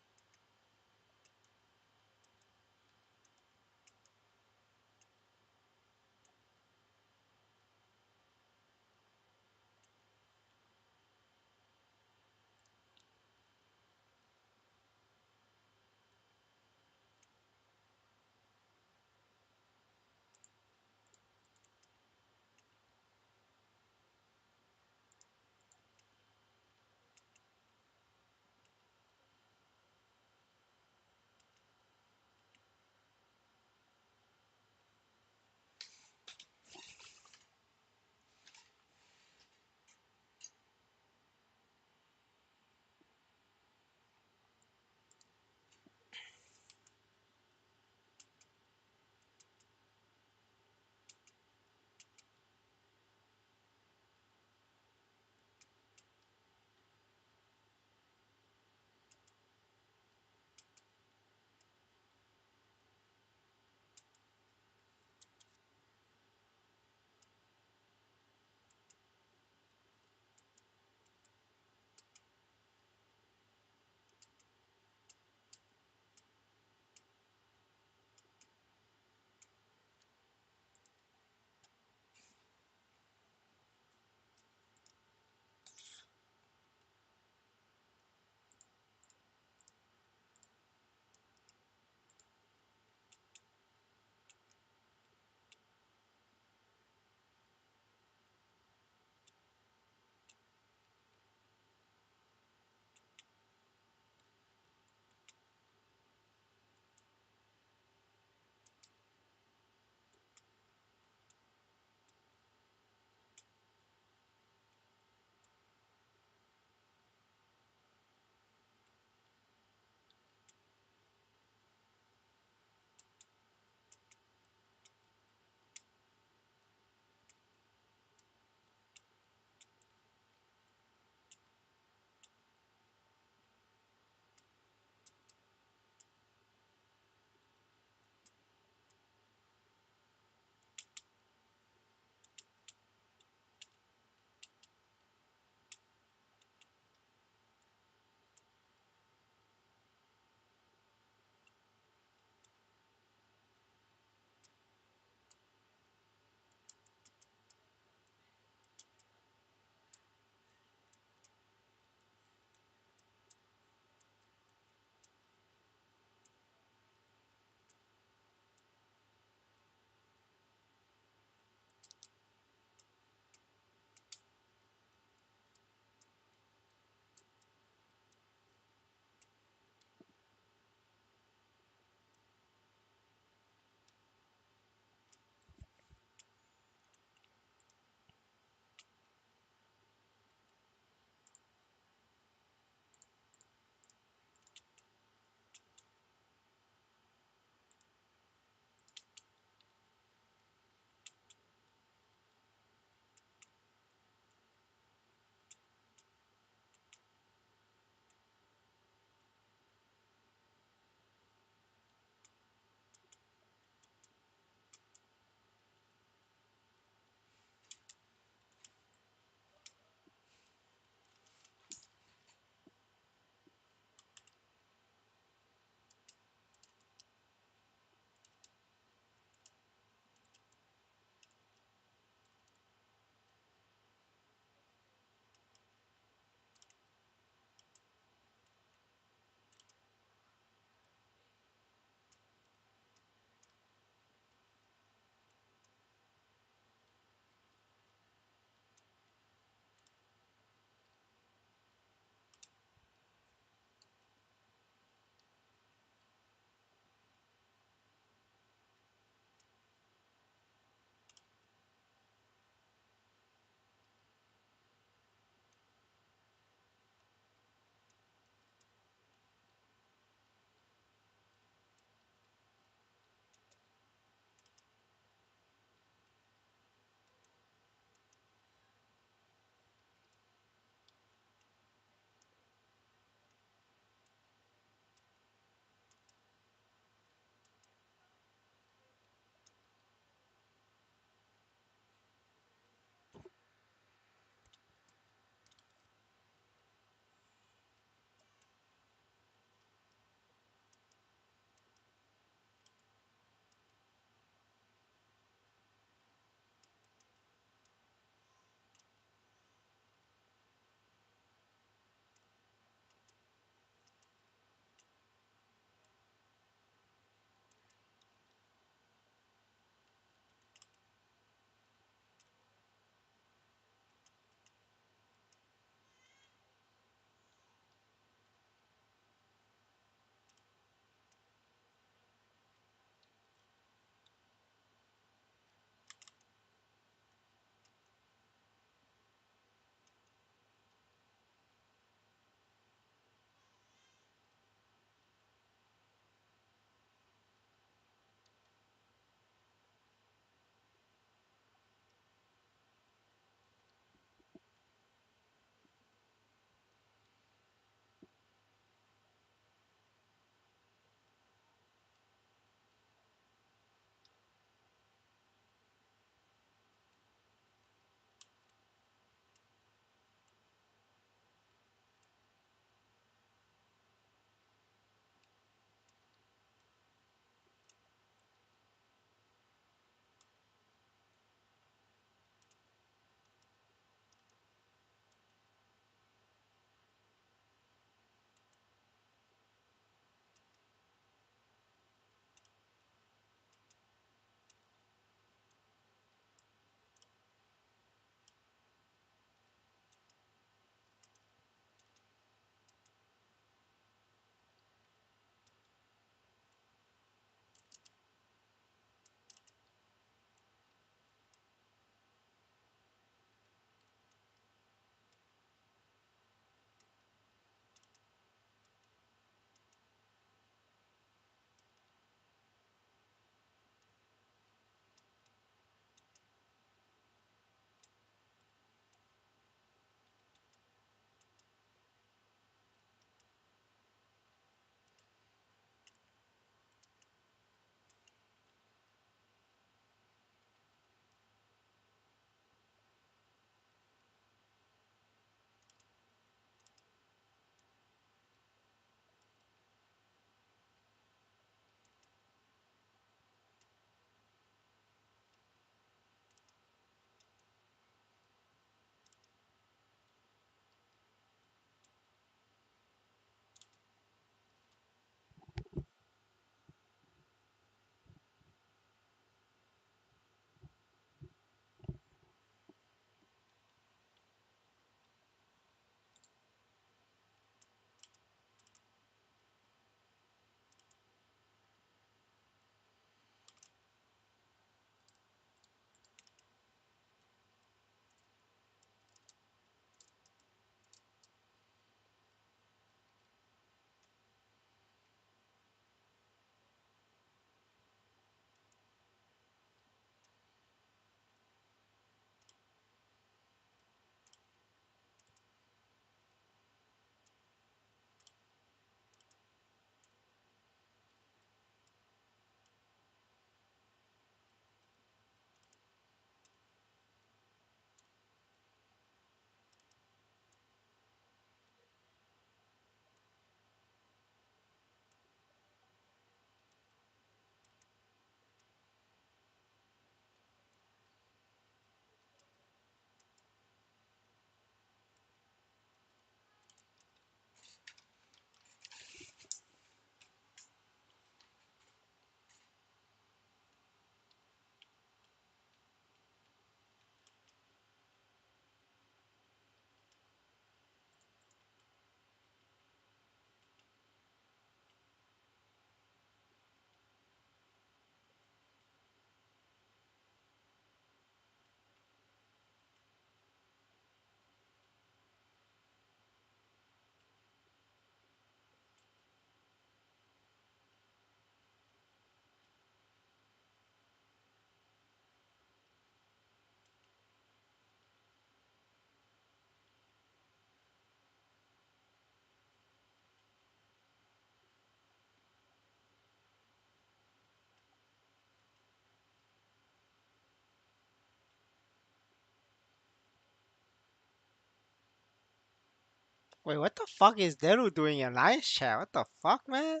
Wait, what the fuck is Deru doing in Alliance chat? What the fuck, man?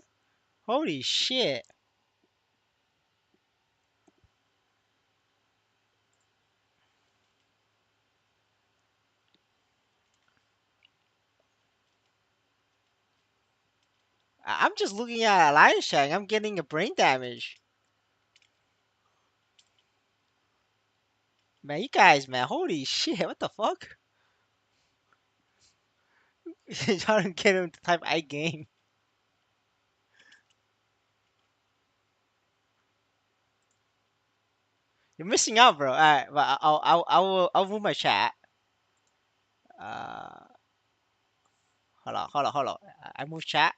Holy shit. I'm just looking at Alliance chat. I'm getting a brain damage. Man, you guys, man, holy shit, what the fuck? Trying to get him to type I game. You're missing out, bro. Alright, but I'll move my chat. Uh, hold on. I move chat.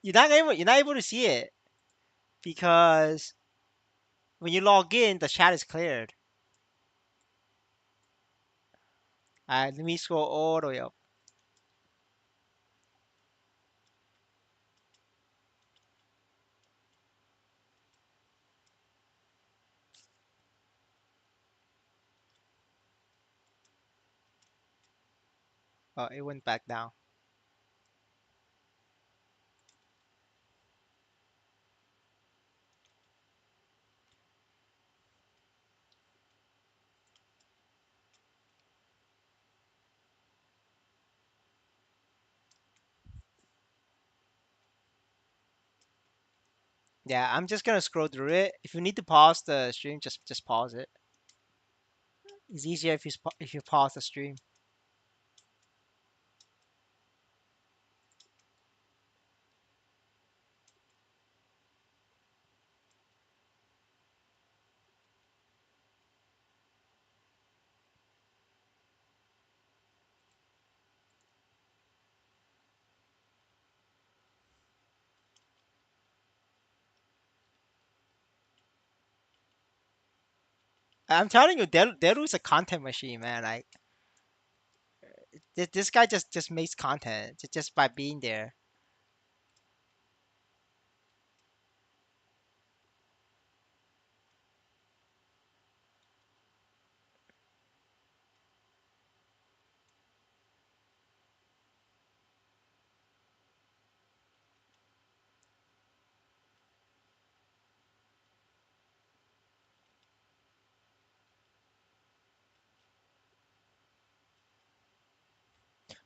You're not able to see it because when you log in, the chat is cleared. Alright, let me scroll all the way up. Oh, it went back down. Yeah, I'm just gonna scroll through it. If you need to pause the stream, just pause it. It's easier if if you pause the stream. I'm telling you, Deru's a content machine, man. Like this guy just makes content just by being there.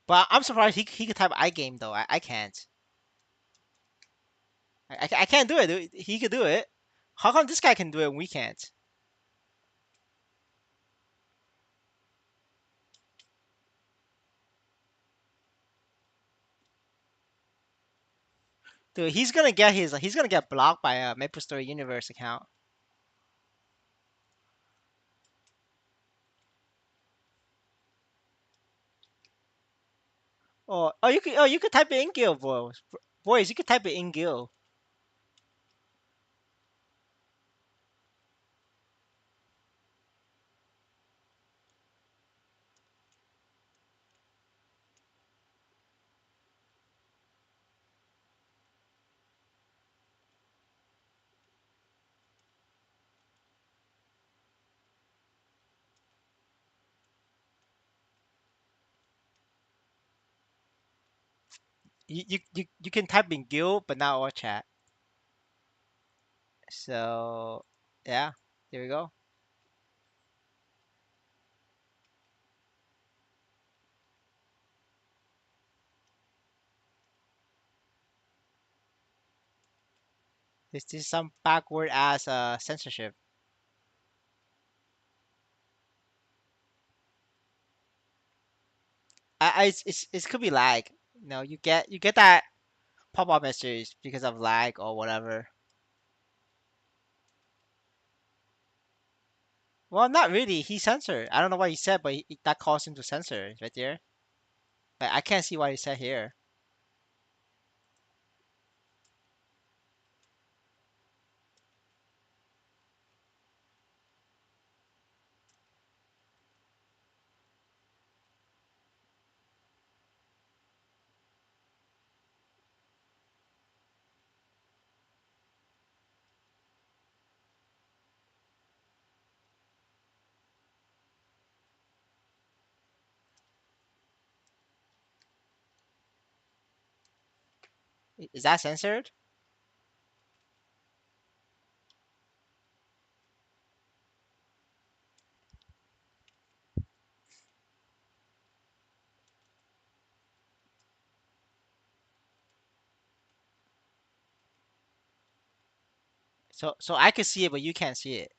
But I'm surprised he could type I game though. I can't. I can't do it. Dude. He could do it. How come this guy can do it and we can't? Dude, he's gonna get blocked by a Maplestory Universe account. You could type it in Guild, boys. You could type it in Guild. You can type in Guild, but not all chat. So yeah, there we go. This is some backward ass censorship. It could be lag. You get that pop up message because of lag or whatever. Well, not really. He censored. I don't know what he said, but that caused him to censor right there. Like, I can't see what he said here. Is that censored? So I can see it, but you can't see it.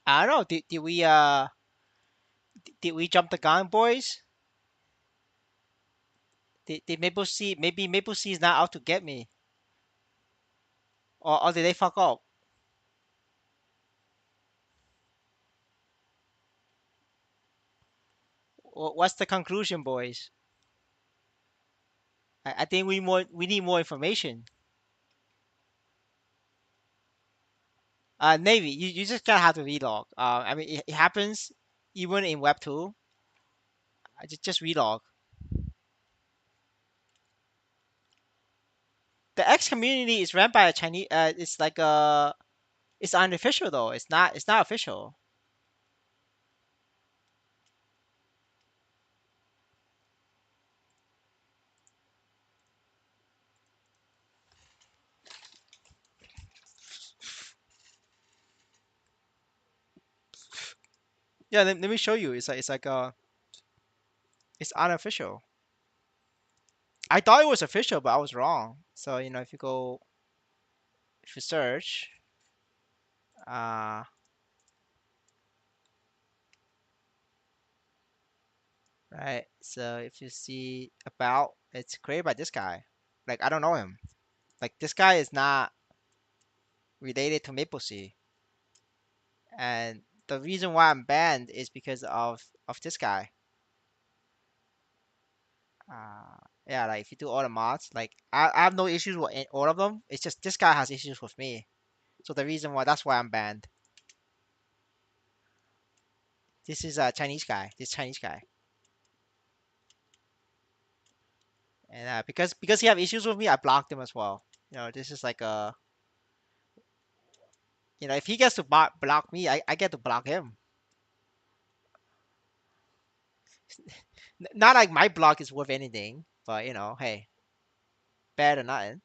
I don't know. Did we jump the gun, boys? Did Maple C maybe Maple C is not out to get me, or did they fuck up? What's the conclusion, boys? I think we need more information. Navy, you just gotta have to relog. I mean it happens even in Web two. Just relog. The X community is ran by a Chinese. It's like it's unofficial though. It's not official. Yeah, let me show you. It's unofficial. I thought it was official, but I was wrong. So if you go, if you search, uh, right. So if you see about, it's created by this guy. Like I don't know him. Like this guy is not related to Maple Sea, and the reason why I'm banned is because of this guy. Uh, yeah, like if you do all the mods, like I have no issues with all of them. It's just this guy has issues with me. So the reason why that's why I'm banned. This is a Chinese guy. This Chinese guy, and because he have issues with me, I blocked him as well. This is like a if he gets to block me, I get to block him. Not like my block is worth anything, but hey, better than nothing.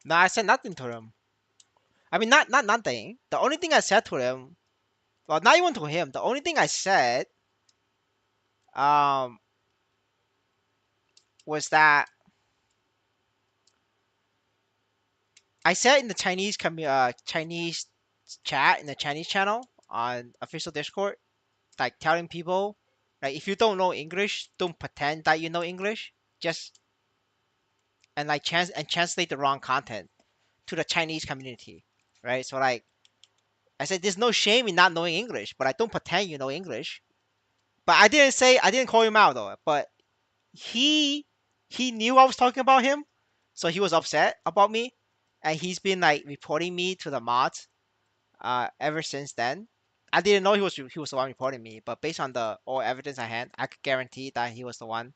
No, I said nothing to him. I mean, not nothing. The only thing I said to him, well, not even to him. The only thing I said, um, was that I said in the Chinese chat in the Chinese channel on official Discord, like telling people, like if you don't know English, don't pretend that you know English. Just and like translate the wrong content to the Chinese community, right? So like I said, there's no shame in not knowing English, but I don't pretend you know English. But I didn't call him out though. But he he knew I was talking about him, so he was upset about me, and he's been like reporting me to the mods ever since then. I didn't know he was the one reporting me, but based on the all evidence I had, I could guarantee that he was the one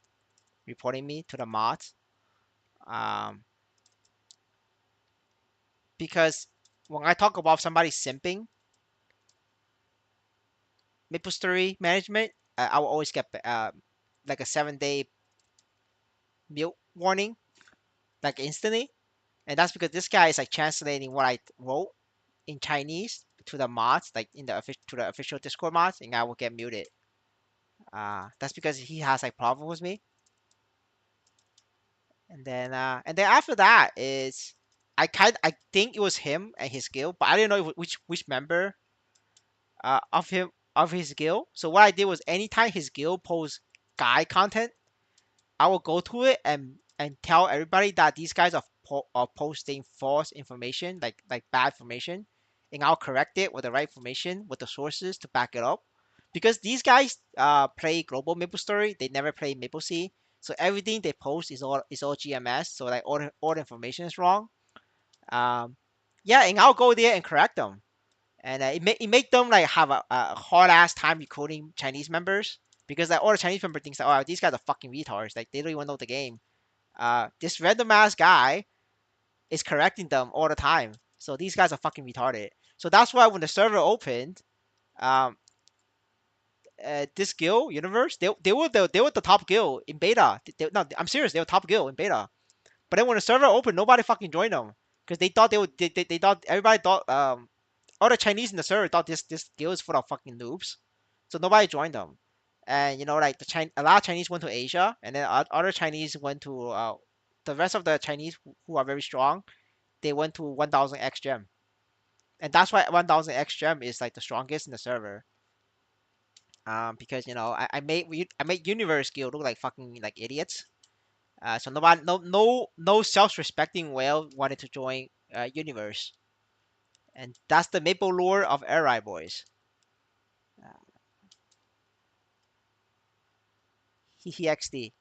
reporting me to the mods. Um, because when I talk about somebody simping, Maplestory management, I will always get like a 7 day mute warning, like instantly, and that's because this guy is like translating what I wrote in Chinese to the mods, like to the official Discord mods, and I will get muted. That's because he has like problem with me. And then after that is I think it was him and his guild, but I didn't know which member of his guild. So what I did was anytime his guild posts guide content, I will go to it and tell everybody that these guys are posting false information, like bad information, and I'll correct it with the right information with the sources to back it up. Because these guys play global Maplestory, they never play MapleC, so everything they post is all GMS. So like all the information is wrong. Um, yeah, and I'll go there and correct them, and it make them like have a hard ass time recruiting Chinese members because like all the Chinese member thinks like, oh, these guys are fucking retards, like they don't even know the game. This random ass guy is correcting them all the time. So these guys are fucking retarded. So that's why when the server opened, um, this guild universe, they were the top guild in beta. No, I'm serious, they were top guild in beta. But then when the server opened, nobody fucking joined them because they thought they thought everybody thought all the Chinese in the server thought this guild is full of fucking noobs. So nobody joined them. And like a lot of Chinese went to Asia, and then other Chinese went to the rest of the Chinese who are very strong. They went to 1000 X gem, and that's why 1000 X gem is like the strongest in the server. Because I made Universe Guild look like fucking like idiots. So nobody, no self-respecting whale wanted to join Universe, and that's the maple lore of Eri boys. Uh, He XD,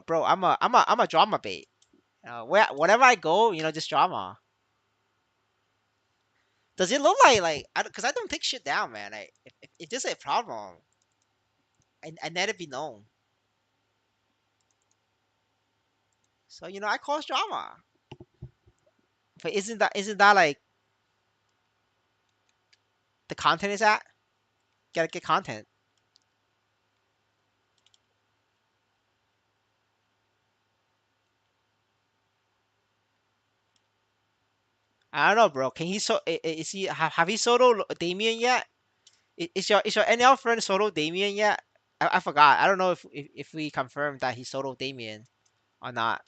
bro. I'm a drama bait. Wherever I go, just drama. Does it look like because I don't take shit down, man. If there's a problem, I let it be known. So I cause drama. But isn't that like the content is at? Gotta get content. I don't know, bro. Can he is he have he solo Damien yet? Is your NL friend solo Damien yet? I forgot. I don't know if we confirmed that he solo Damien or not.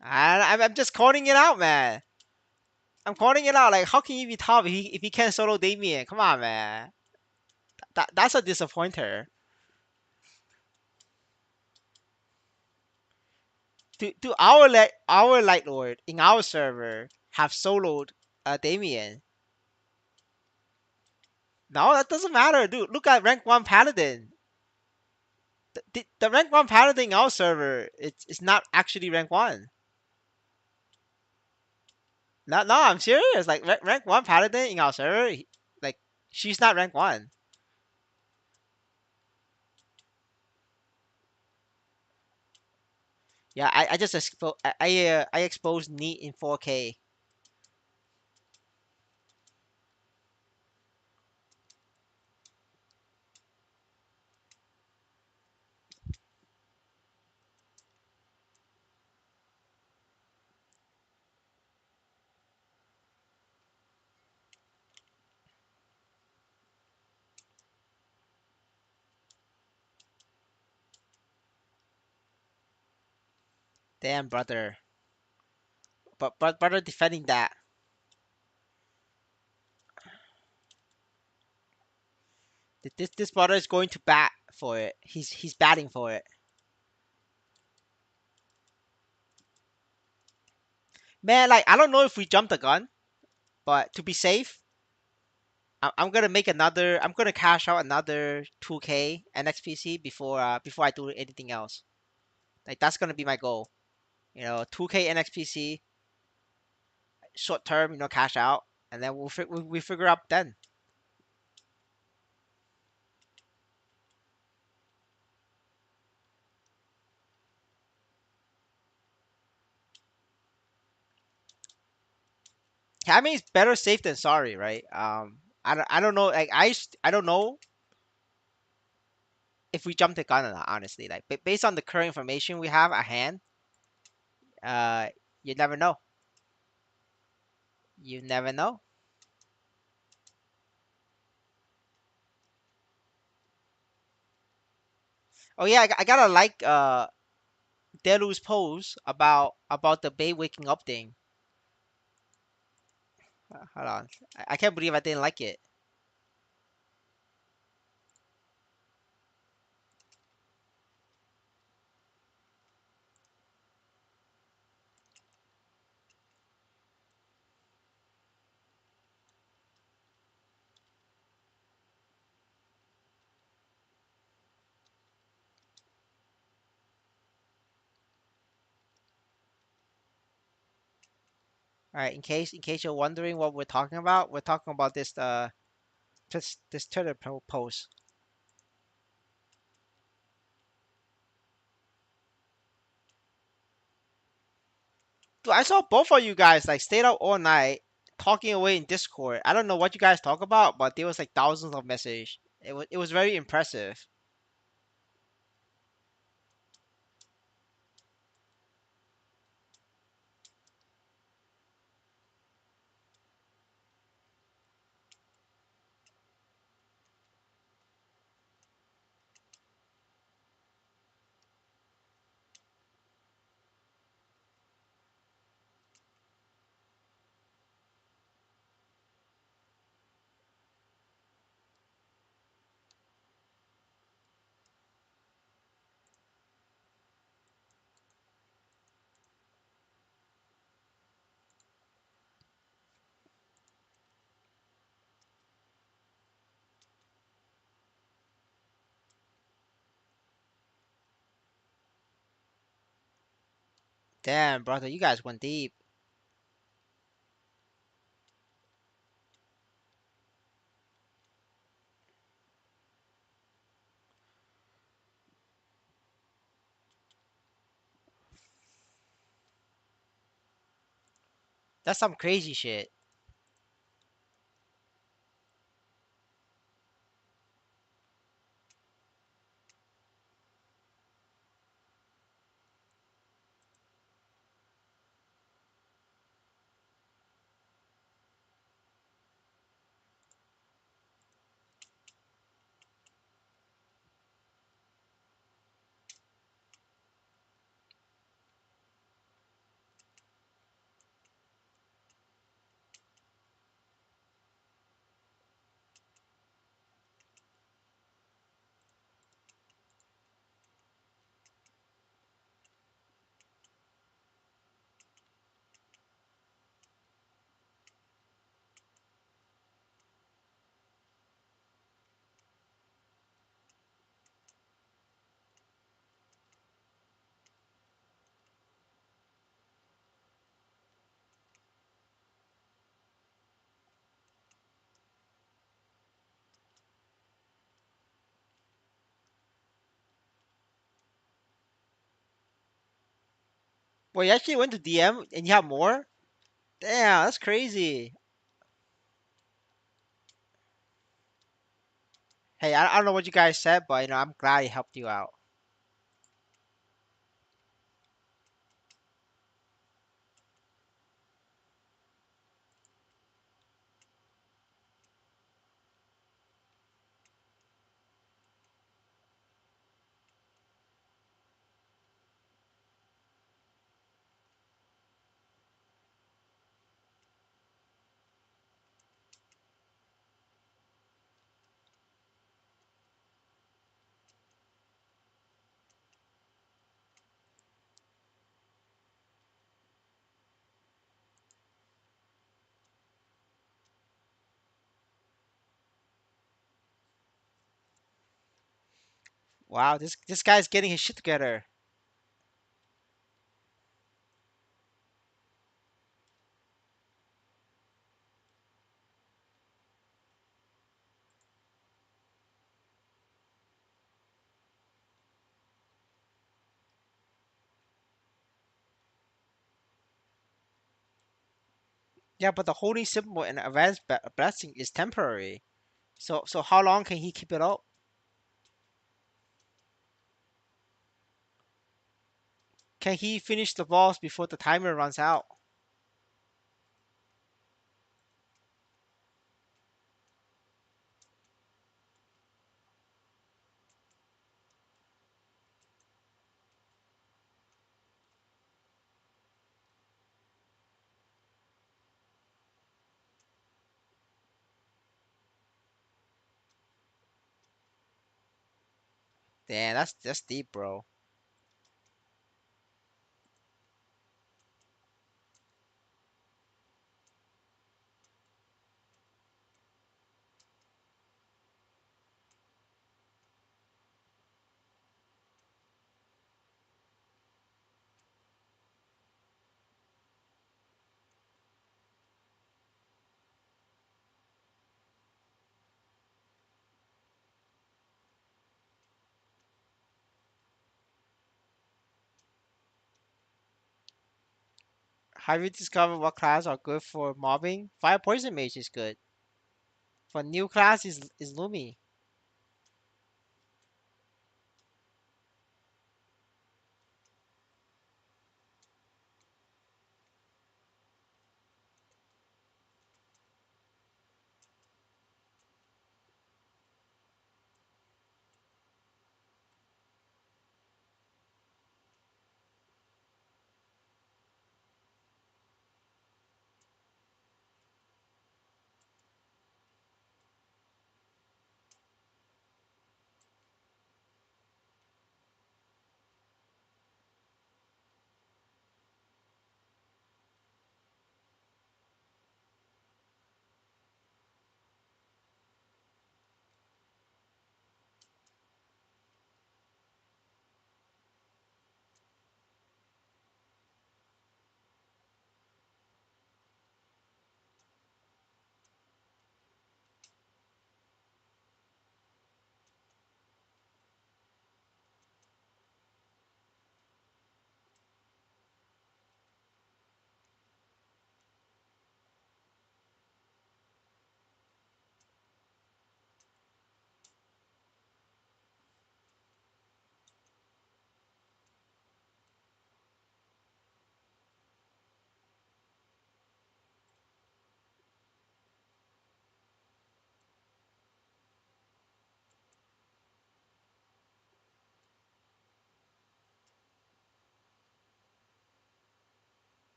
I'm just calling it out, man. I'm calling it out. Like, how can you be top if he can't solo Damien? Come on, man. That's a disappointer. Do our light lord in our server have soloed Damien? No, that doesn't matter, dude. Look at rank one paladin. The rank one paladin in our server, it's not actually rank one. No, no, I'm serious. Like rank one paladin in our server, like she's not rank one. Yeah, I just I exposed neat in 4K. Damn, brother. But brother defending that. This brother is going to bat for it. He's batting for it. Man, like I don't know if we jumped the gun, but to be safe, I'm gonna make another. I'm gonna cash out another 2K NXPC before I do anything else. Like that's gonna be my goal. 2K NXPC short term. Cash out, and then we figure out then. Yeah, I mean, it's better safe than sorry, right? I don't know. Like I don't know if we jump the gun or not. Honestly, like based on the current information we have at hand, uh, you never know. You never know. Oh yeah, I gotta like Delu's post about the Bay waking up thing. Hold on. I can't believe I didn't like it. All right, in case you're wondering what we're talking about, we're talking about this Twitter post. Dude, I saw both of you guys like stayed up all night talking away in Discord. I don't know what you guys talk about, but there was like thousands of messages. It was very impressive. Damn, brother, you guys went deep. That's some crazy shit. Well, you actually went to DM and you have more? Damn, that's crazy. Hey, I don't know what you guys said, but I'm glad it helped you out. Wow, this guy's getting his shit together. Yeah, but the holy symbol and advanced blessing is temporary. So how long can he keep it up? Can he finish the boss before the timer runs out? Damn, that's deep, bro. Have you discovered what class are good for mobbing? Fire poison mage is good. For new class is Lumi.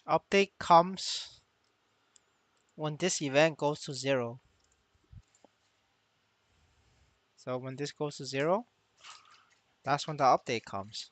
Update comes when this event goes to 0. So when this goes to 0, that's when the update comes.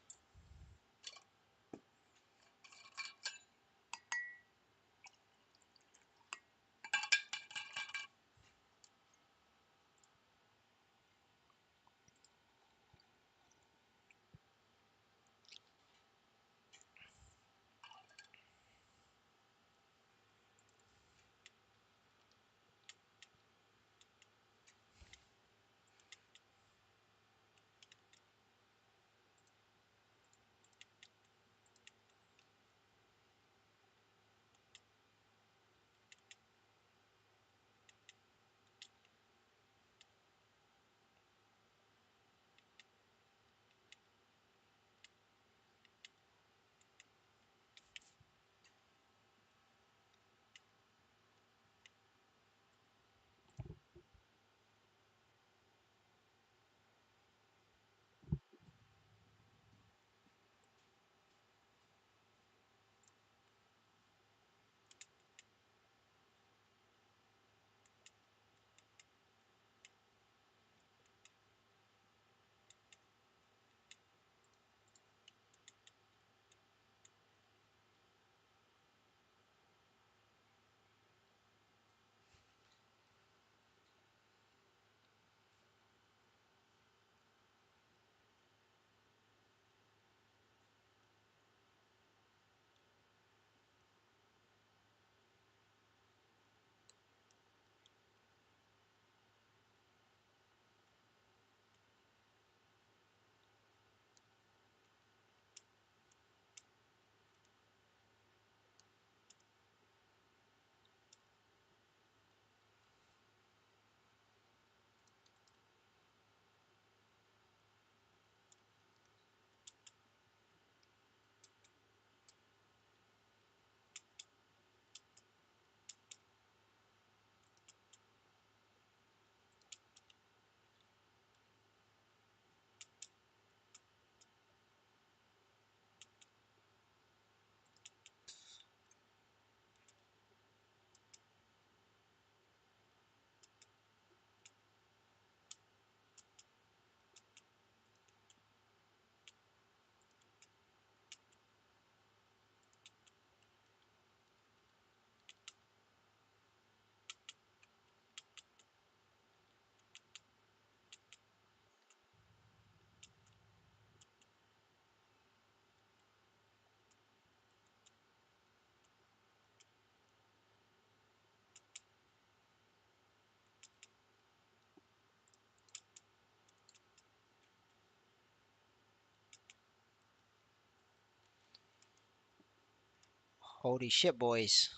Holy shit, boys.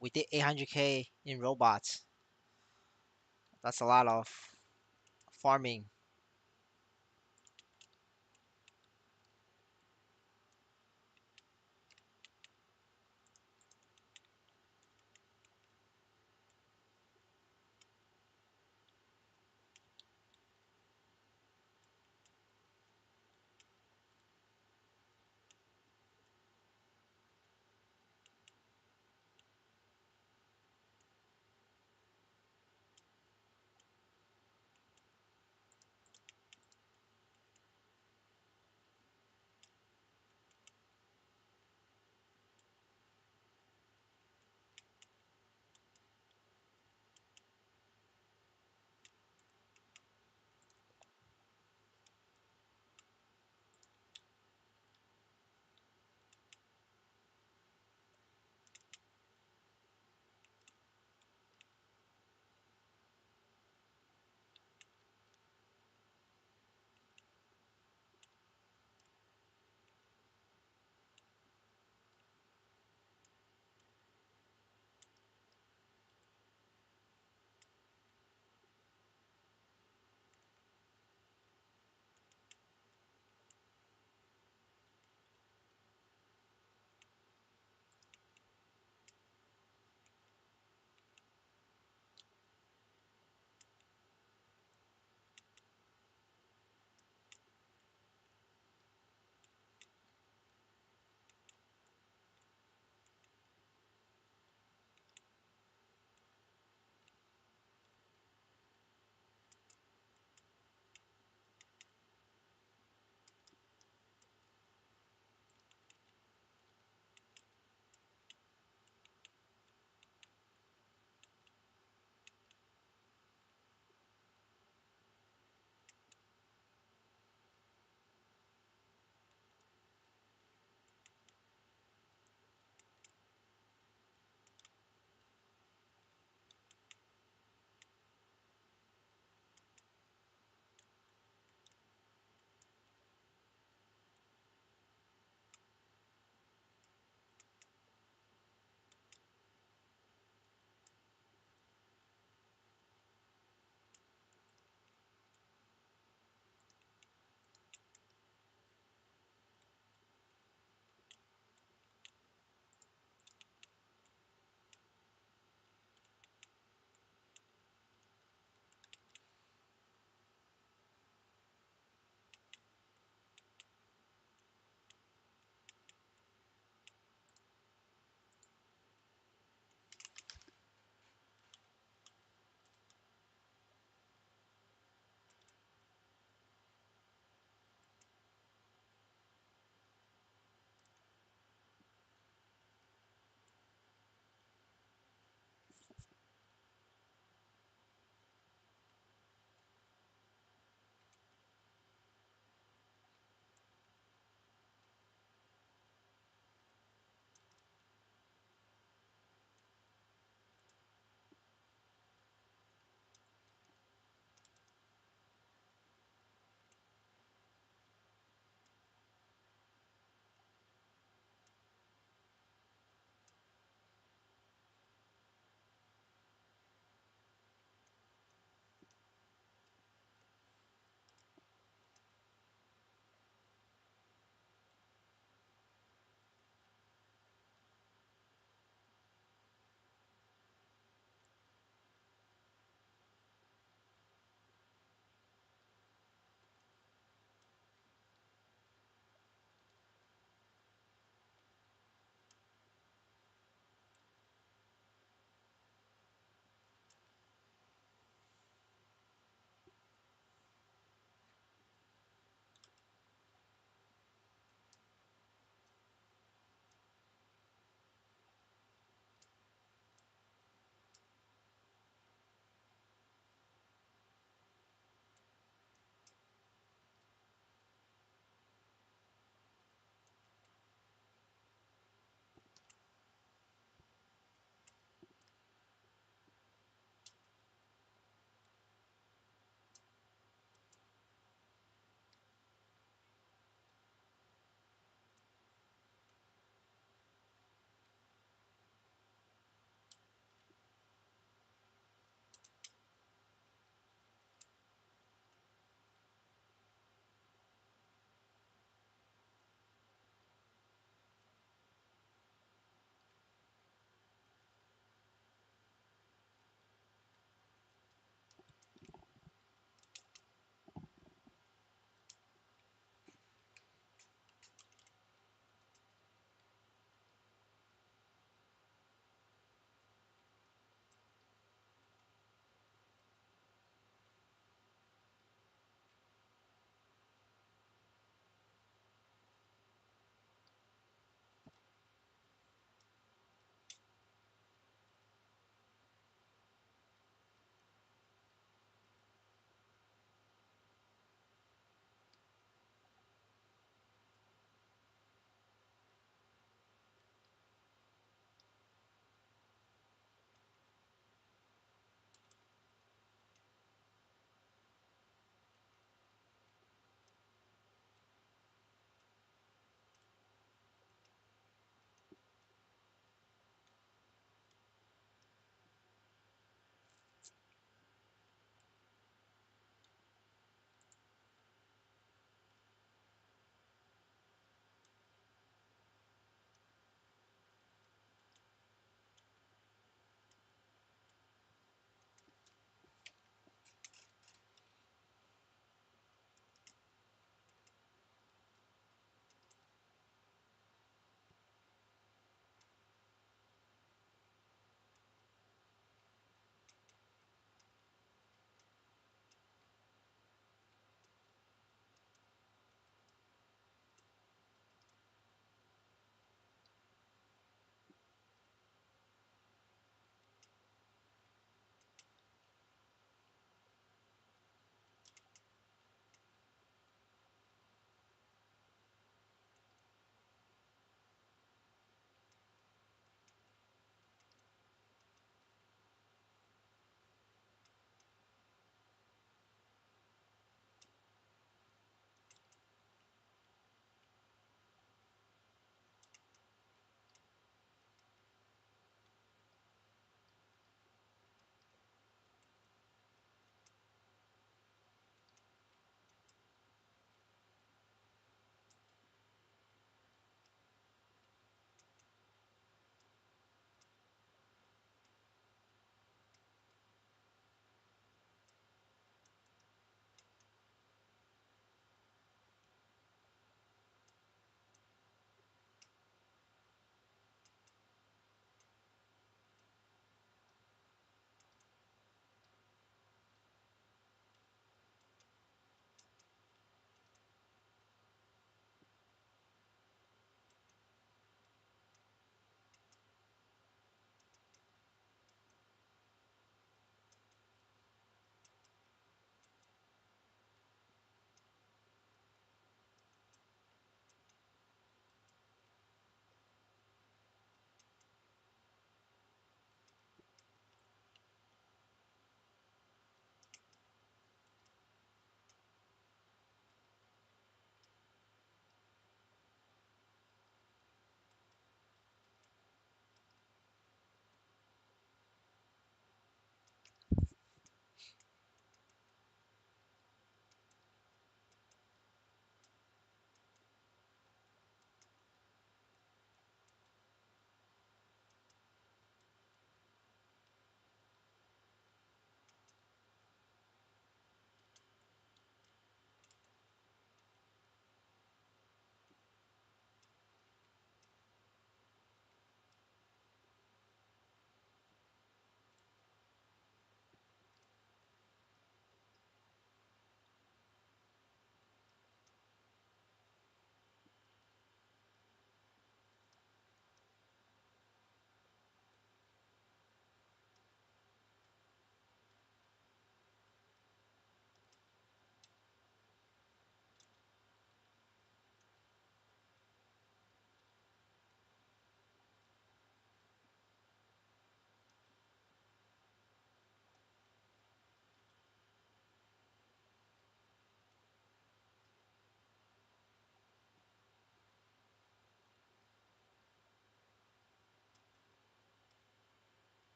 We did 800k in robots. That's a lot of farming.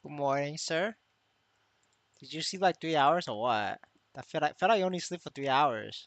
Good morning, sir. Did you sleep like 3 hours or what? I feel like you only sleep for 3 hours.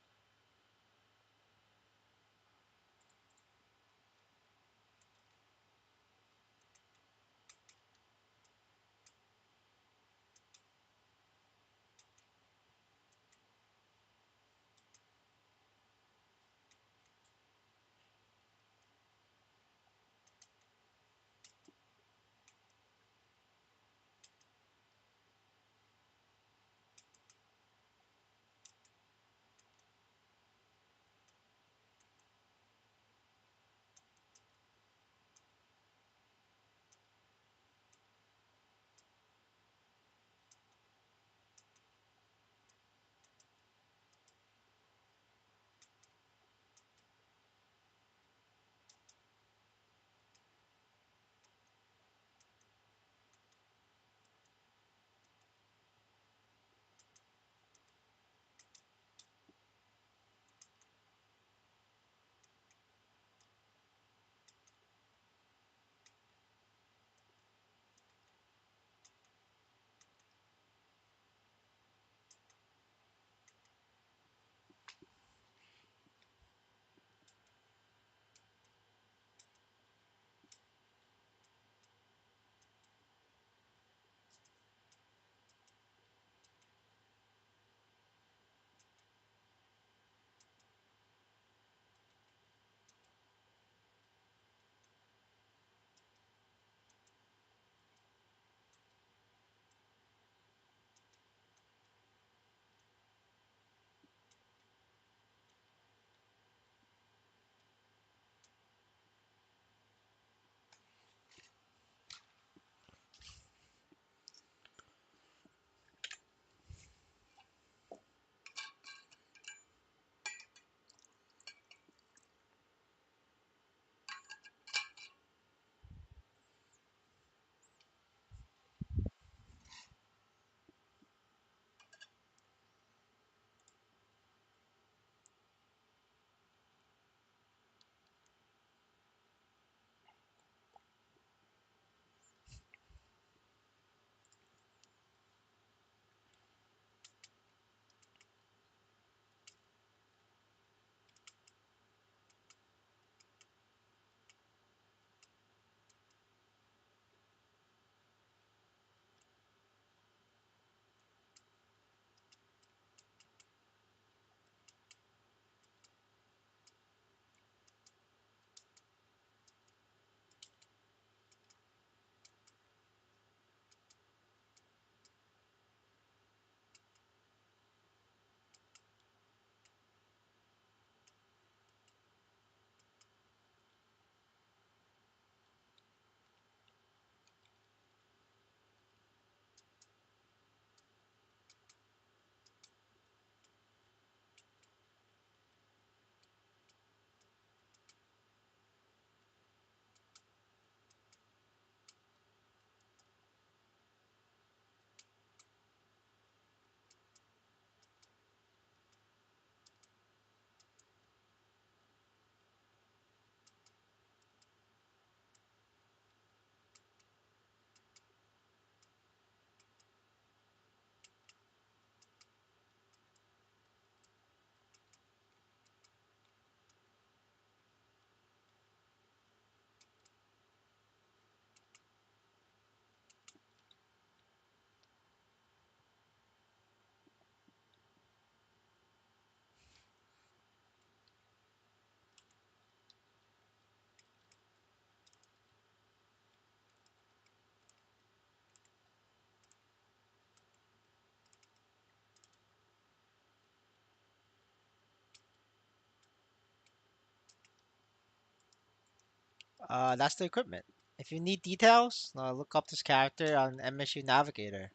That's the equipment. If you need details, look up this character on MSU Navigator.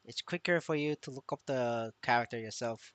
It's quicker for you to look up the character yourself.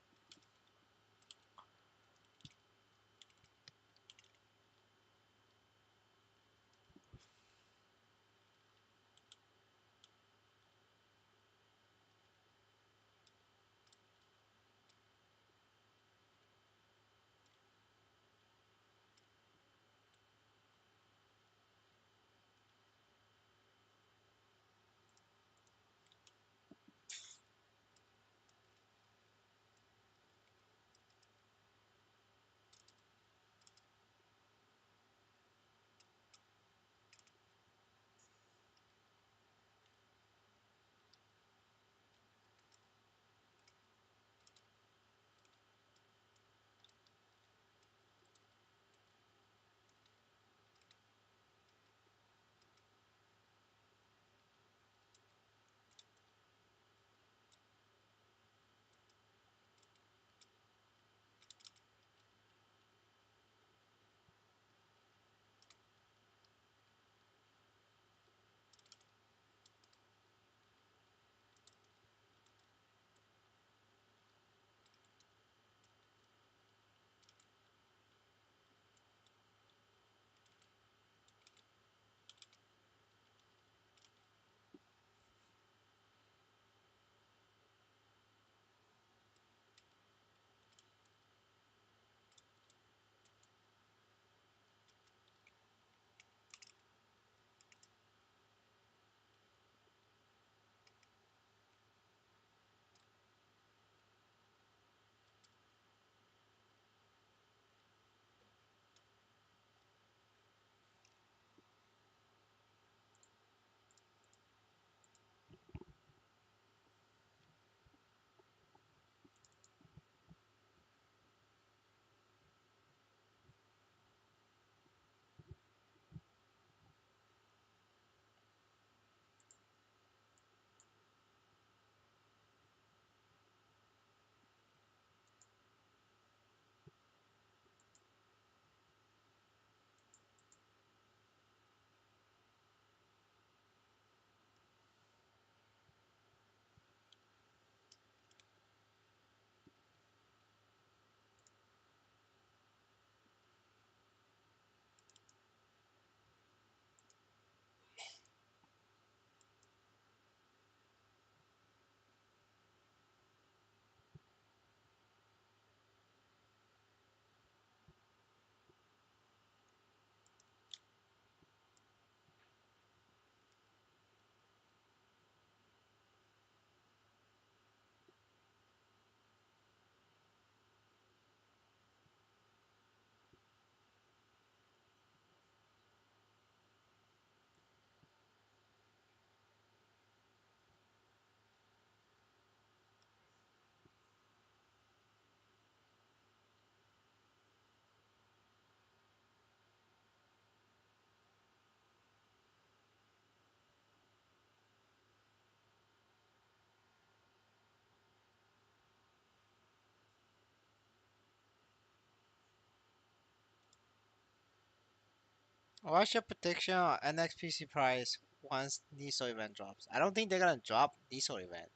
What's your prediction on NXPC price once Niso event drops? I don't think they're gonna drop Niso event.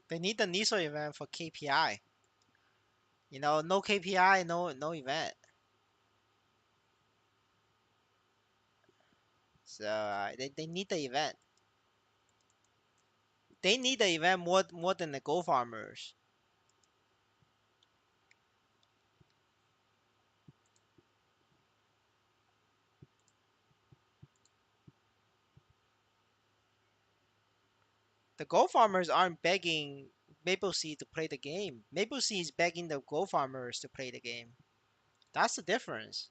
They need the Niso event for KPI. No KPI, no event. So they need the event. They need the event more than the gold farmers. The gold farmers aren't begging Maple Seed to play the game. Maple Seed is begging the gold farmers to play the game. That's the difference.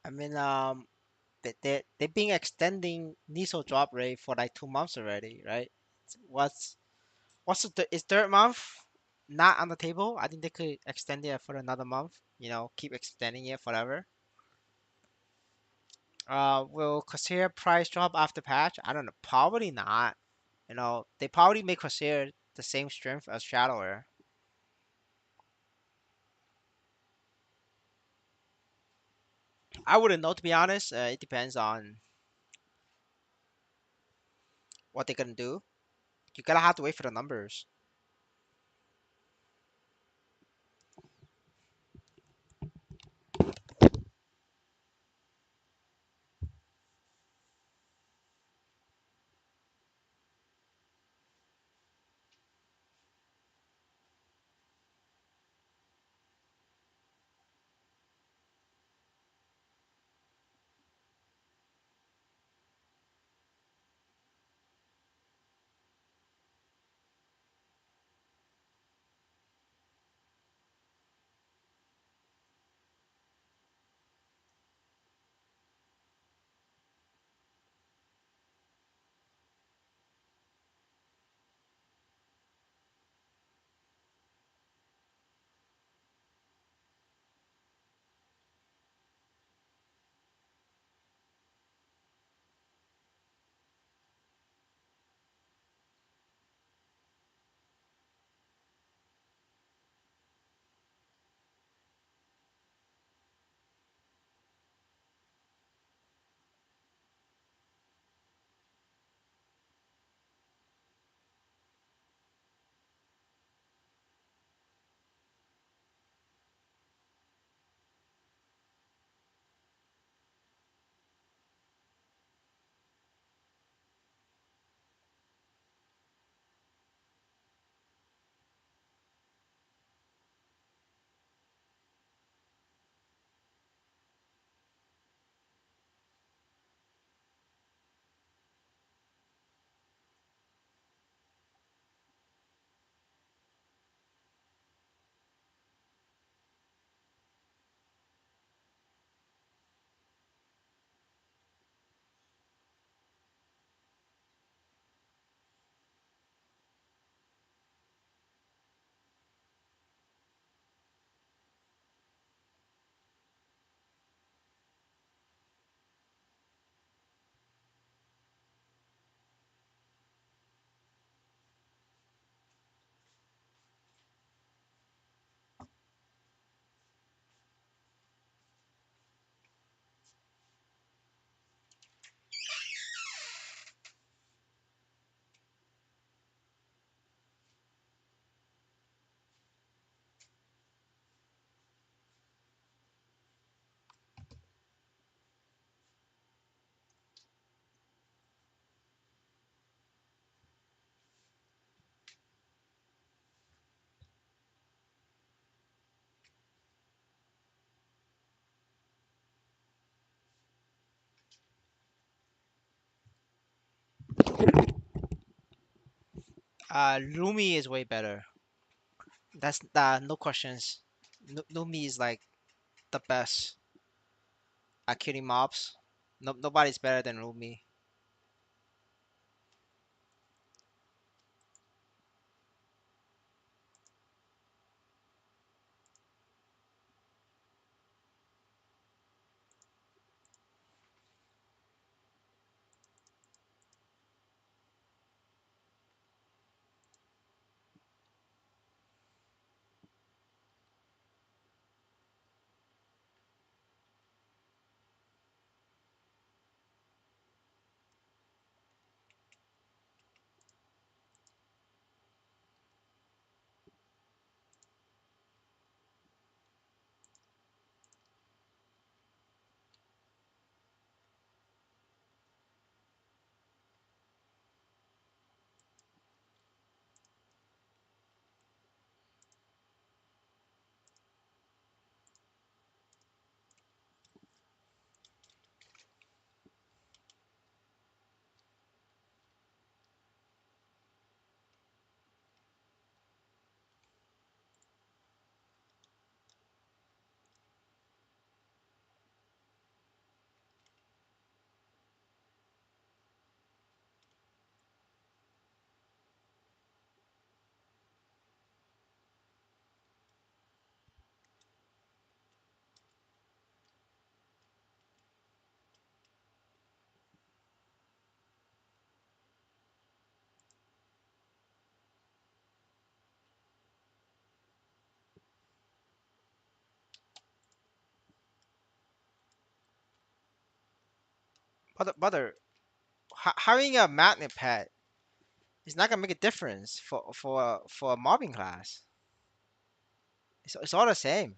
I mean, they've been extending Niso drop rate for like 2 months already, right? What's is third month not on the table? I think they could extend it for another month. Keep extending it forever. Will Corsair price drop after patch? I don't know. Probably not. They probably make Corsair the same strength as Shadower. I wouldn't know, to be honest. It depends on what they're gonna do. You gotta have to wait for the numbers. Lumi is way better. That's no questions. Lumi is like the best at killing mobs. No, nobody's better than Lumi. But having a magnet pet is not gonna make a difference for a mobbing class. It's all the same.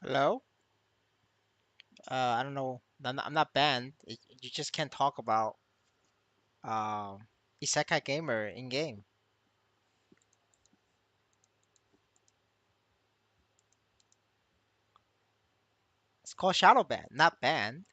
Hello? I don't know. I'm not banned. You just can't talk about Isekai Gamer in game. It's called shadowban, not banned.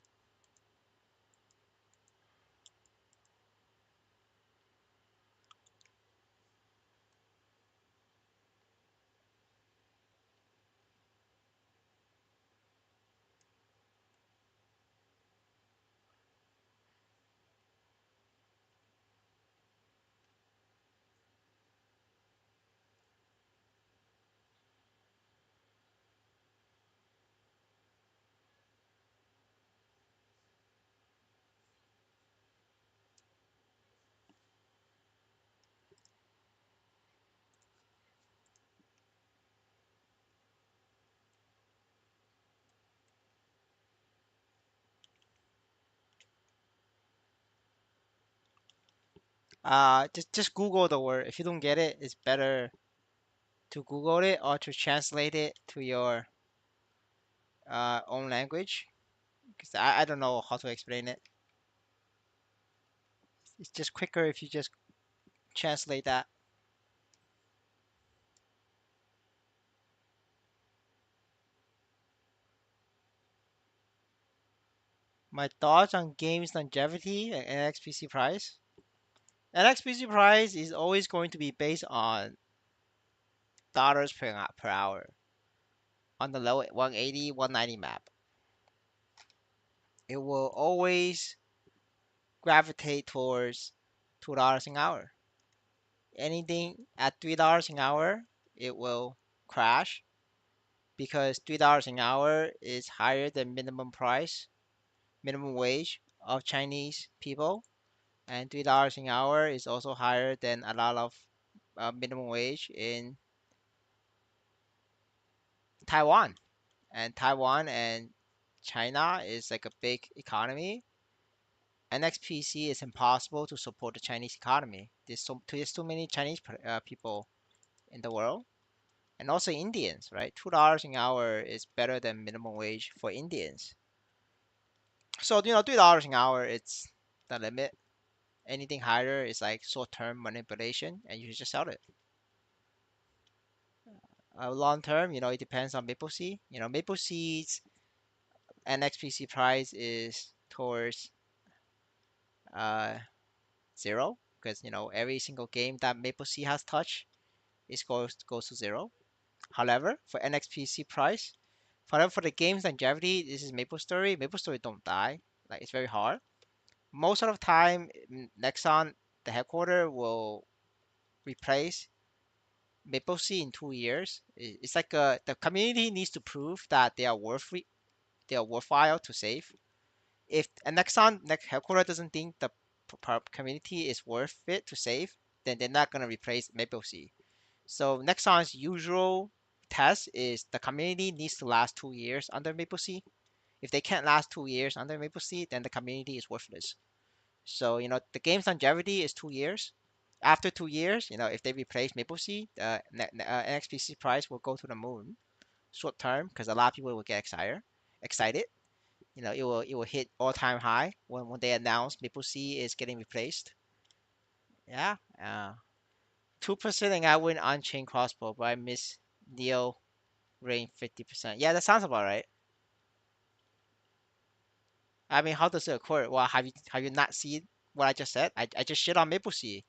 Just Google the word. If you don't get it, it's better to Google it or to translate it to your own language. Because I don't know how to explain it. It's just quicker if you just translate that. My thoughts on games longevity and NXPC price. NXPC price is always going to be based on dollars per hour on the low 180, 190 map. It will always gravitate towards $2 an hour. Anything at $3 an hour, it will crash because $3 an hour is higher than minimum price, minimum wage of Chinese people, and $3 an hour is also higher than a lot of minimum wage in Taiwan. And Taiwan and China is like a big economy. NXPC is impossible to support the Chinese economy. There's too many Chinese people in the world, and also Indians, right? $2 an hour is better than minimum wage for Indians. So $3 an hour it's the limit. Anything higher is like short-term manipulation, and you just sell it. Long term, it depends on Maple Sea. Maple Sea's NXPC price is towards uh, zero because every single game that Maple Sea has touched is goes to zero. However, for NXPC price, however for the game's longevity, this is Maple Story. Maple Story don't die. Like it's very hard. Most of the time, Nexon, the headquarter, will replace Maple Sea in 2 years. It's like the community needs to prove that they are worthwhile to save. If a Nexon headquarter doesn't think the community is worth it to save, then they're not gonna replace Maple Sea. So Nexon's usual test is the community needs to last 2 years under Maple Sea. If they can't last 2 years under Maple Sea, then the community is worthless. So the game's longevity is 2 years. After 2 years, if they replace Maple Sea, the NXPC price will go to the moon short term because a lot of people will get excited. Excited. It will hit all time high when they announce Maple Sea is getting replaced. Yeah. 2% and I win on chain crossbow, but I miss Neo range 50%. Yeah, that sounds about right. I mean, how does it occur? Well, have you not seen what I just said? I just shit on Maple Sea.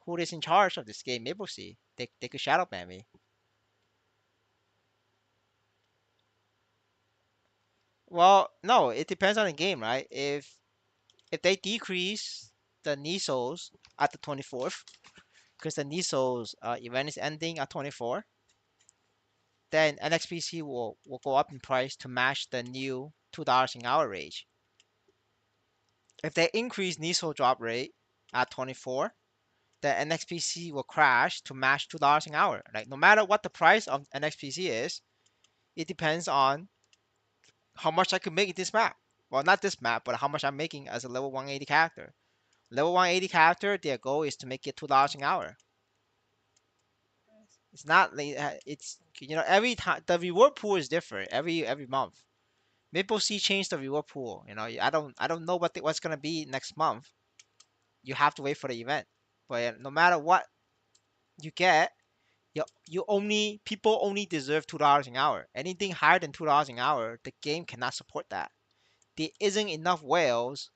Who is in charge of this game? Maple Sea. They could shadow ban me. Well, no, it depends on the game, right? If they decrease the Nisos at the 24th, because the Nisos event is ending at 24, then NXPC will go up in price to match the new $2 an hour range. If they increase Niso drop rate at 24, the NXPC will crash to match $2 an hour. Like no matter what the price of NXPC is, it depends on how much I could make this map. Well, not this map, but how much I'm making as a level 180 character. Level 180 character, their goal is to make it $2 an hour. It's not like it's every time the reward pool is different every month. Maple Sea changed the reward pool. I don't know what's gonna be next month. You have to wait for the event. But no matter what you get, you only people only deserve $2 an hour. Anything higher than $2 an hour, the game cannot support that. There isn't enough whales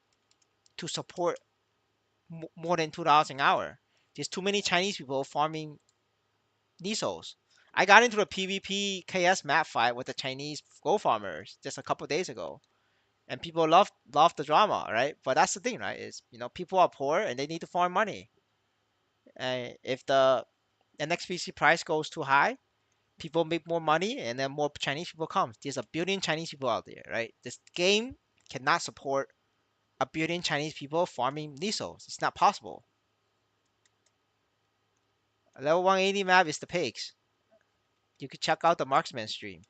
to support more than $2 an hour. There's too many Chinese people farming Nisos. I got into a PvP KS map fight with the Chinese gold farmers just a couple days ago, and people love the drama, right? But that's the thing, right? Is people are poor and they need to farm money. And if the NXPC price goes too high, people make more money, and then more Chinese people come. There's a billion Chinese people out there, right? This game cannot support a billion Chinese people farming Nisos. It's not possible. A level 180 map is the pigs. You could check out the marksman stream.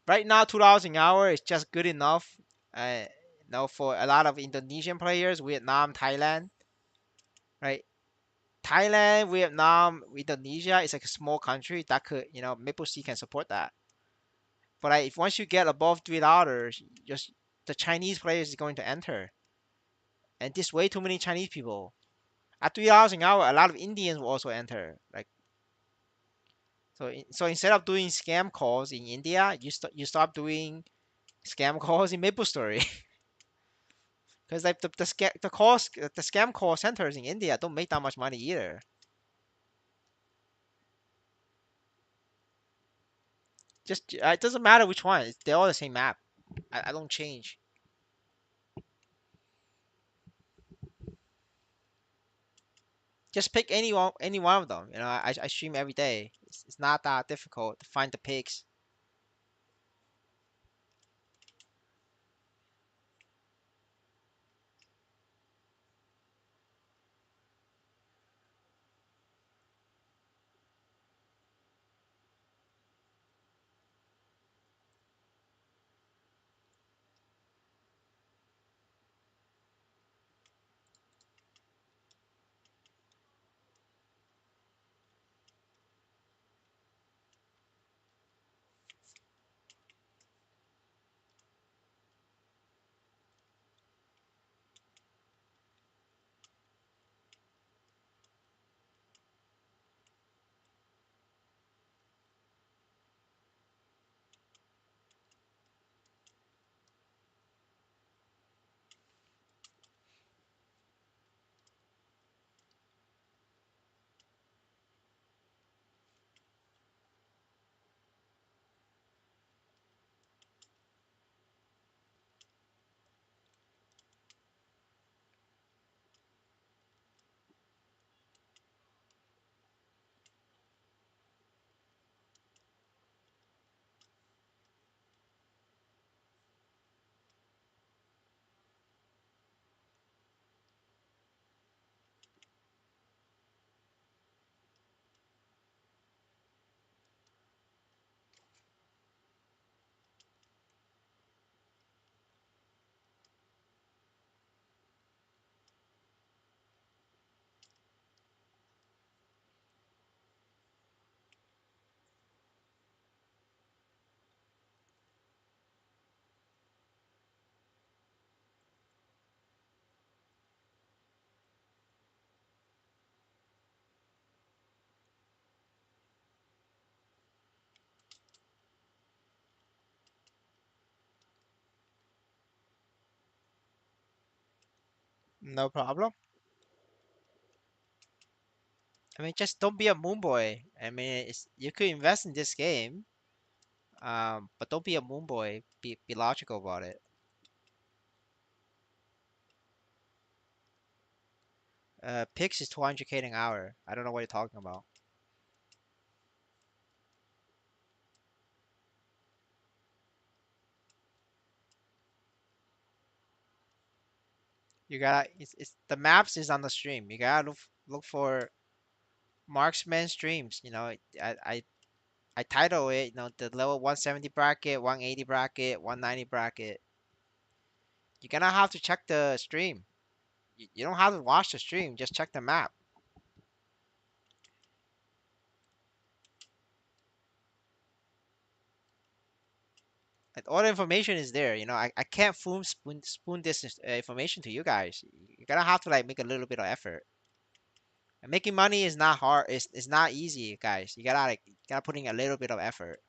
Right now, $2 an hour is just good enough. For a lot of Indonesian players, Vietnam, Thailand, right? Thailand, Vietnam, Indonesia is like a small country that could, Maple Sea can support that. But if once you get above $3, just the Chinese players is going to enter, and there's way too many Chinese people. At $3 an hour, a lot of Indians will also enter. Like so instead of doing scam calls in India, you stop doing scam calls in Maplestory. Because like the scam call centers in India don't make that much money either. Just it doesn't matter which one. They're all the same map. I don't change. Just pick any one of them. I stream every day. It's not that difficult to find the picks. No problem. I mean, just don't be a moon boy. I mean, you could invest in this game, but don't be a moon boy. Be logical about it. Pix is 200K an hour. I don't know what you're talking about. You gotta it's the maps is on the stream. You gotta look for marksman streams. I title it, the level 170 bracket, 180 bracket, 190 bracket. You're gonna have to check the stream. You don't have to watch the stream. Just check the map. Like, all the information is there. I can't spoon this information to you guys. You're gonna have to like make a little bit of effort. And making money is not hard. It's not easy, guys. You gotta put in a little bit of effort.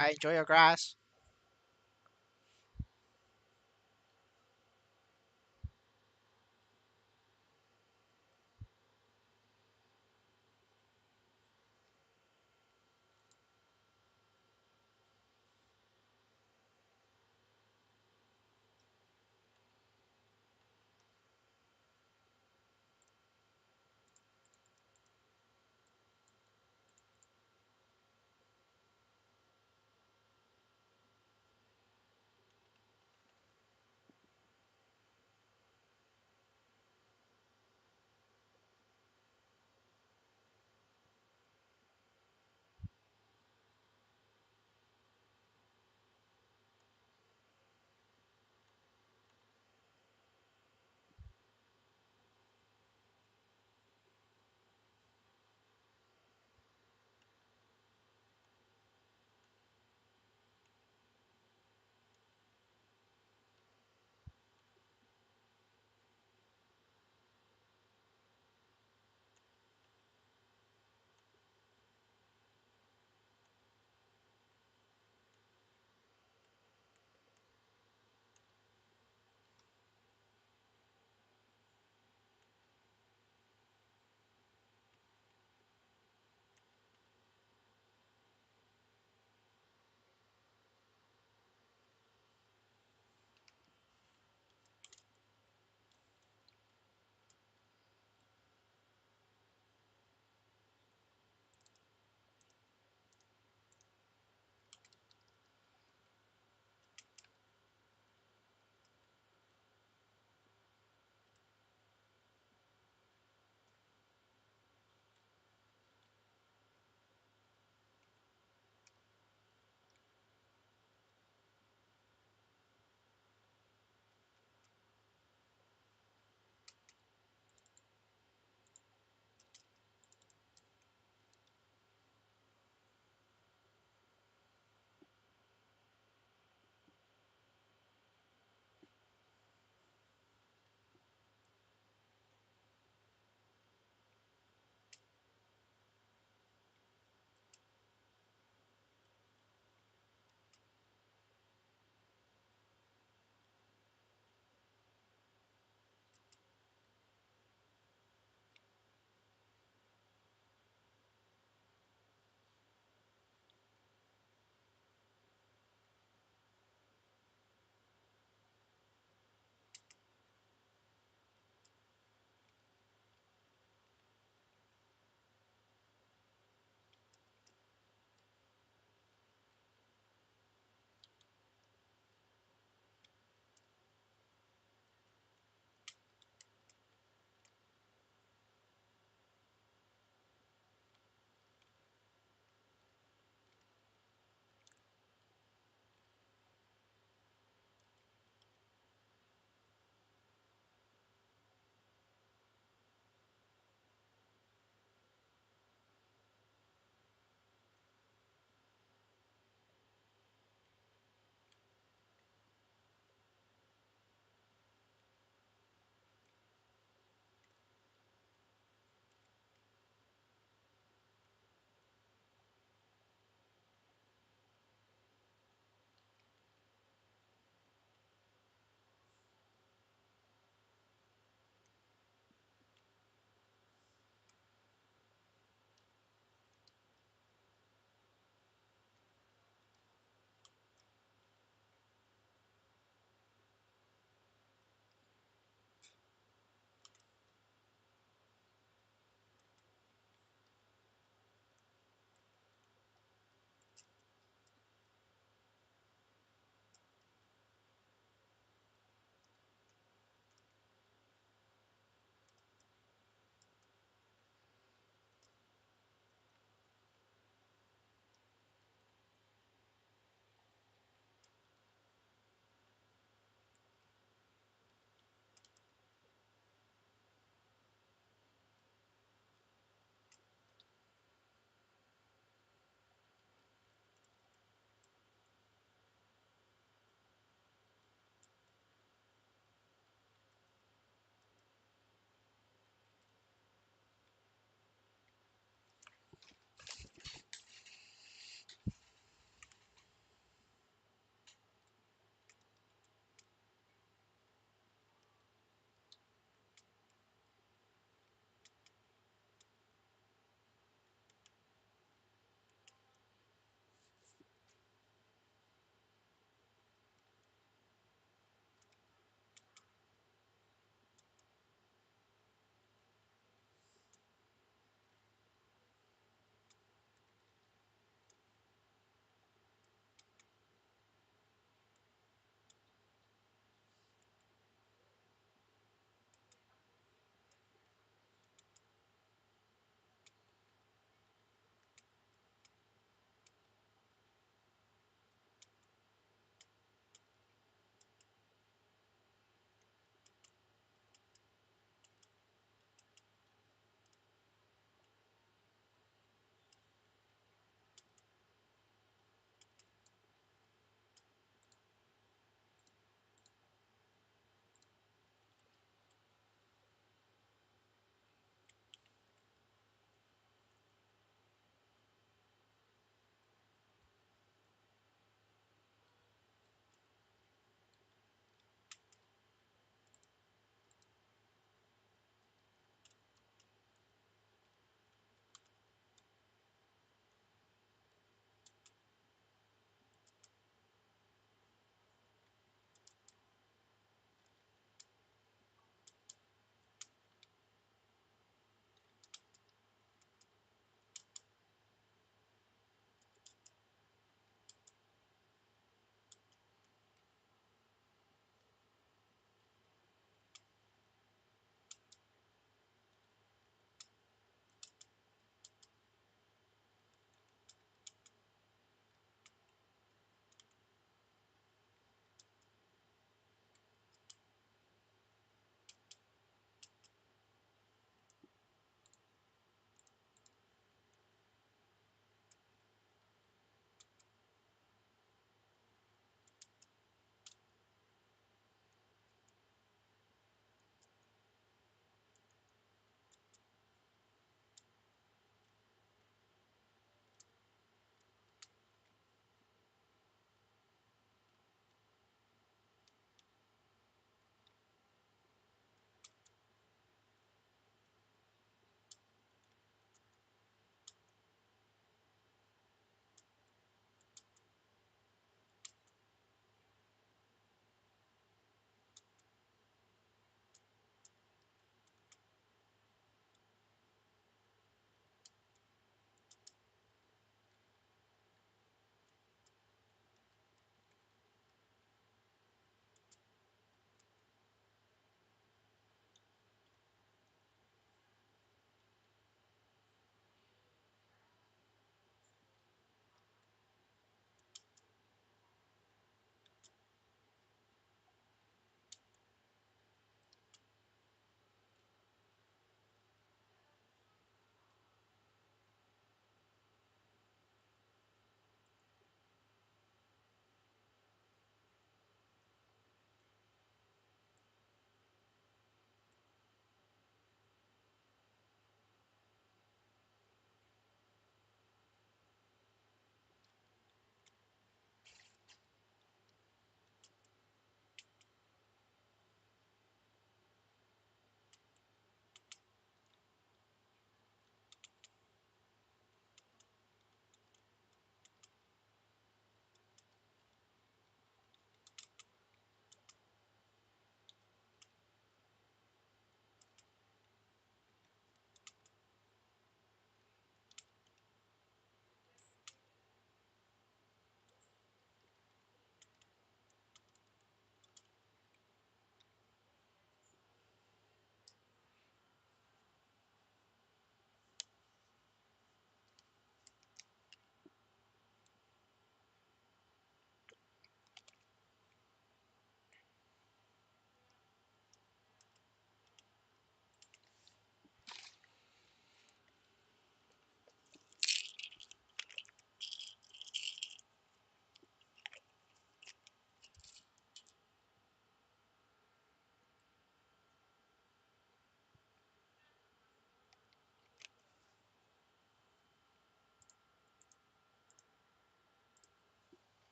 I enjoy your grass.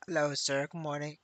Hello, sir. Good morning.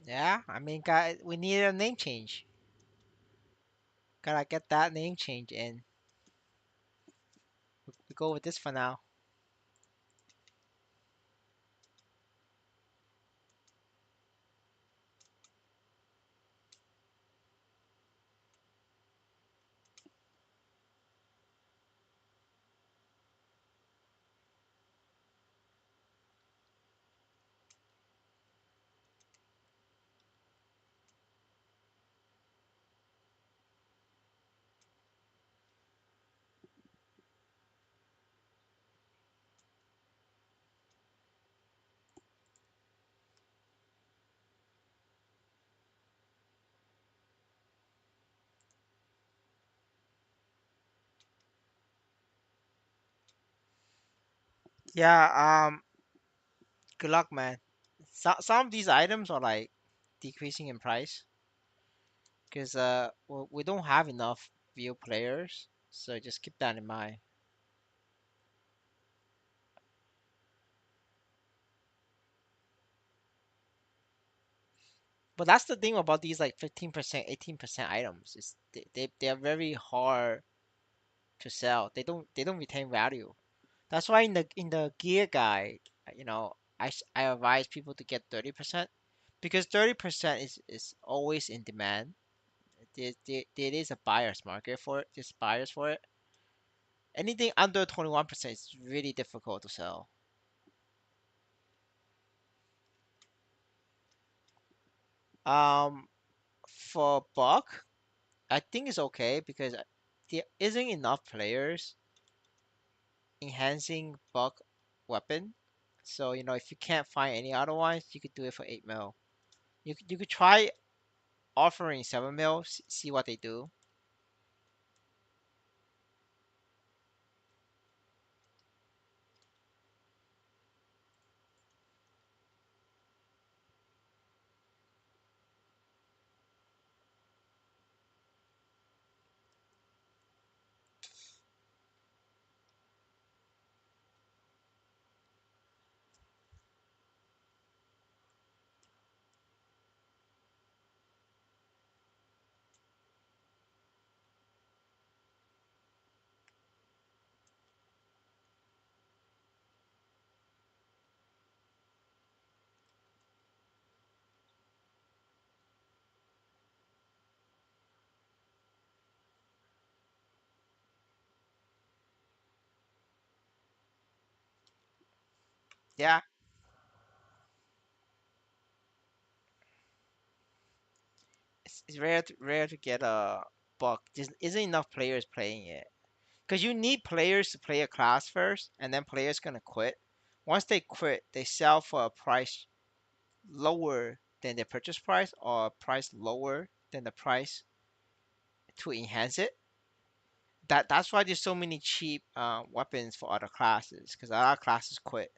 Yeah, I mean, we need a name change. Gotta get that name change in. We go with this for now. Yeah. Good luck, man. Some of these items are like decreasing in price because we don't have enough view players. So just keep that in mind. But that's the thing about these like 15%, 18% items is they are very hard to sell. They don't retain value. That's why in the gear guide, I advise people to get 30% because 30% is always in demand. There is a buyer's market for it. There's buyers for it. Anything under 21% is really difficult to sell. Um, for buck, I think it's okay because there isn't enough players enhancing buck weapon. So if you can't find any other ones, you could do it for 8 mil. You could try offering 7 mil, see what they do. Yeah, it's rare to get a book. Just isn't enough players playing it. Because you need players to play a class first, and then players gonna quit. Once they quit, they sell for a price lower than their purchase price or a price lower than the price to enhance it. That's why there's so many cheap weapons for other classes, because a lot of classes quit.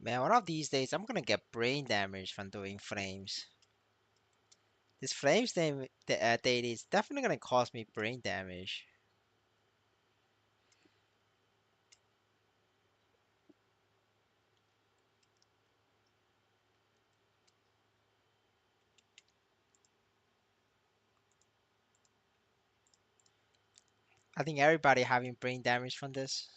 Man, one of these days I'm gonna get brain damage from doing flames. This flames thing, date is definitely gonna cause me brain damage. I think everybody having brain damage from this.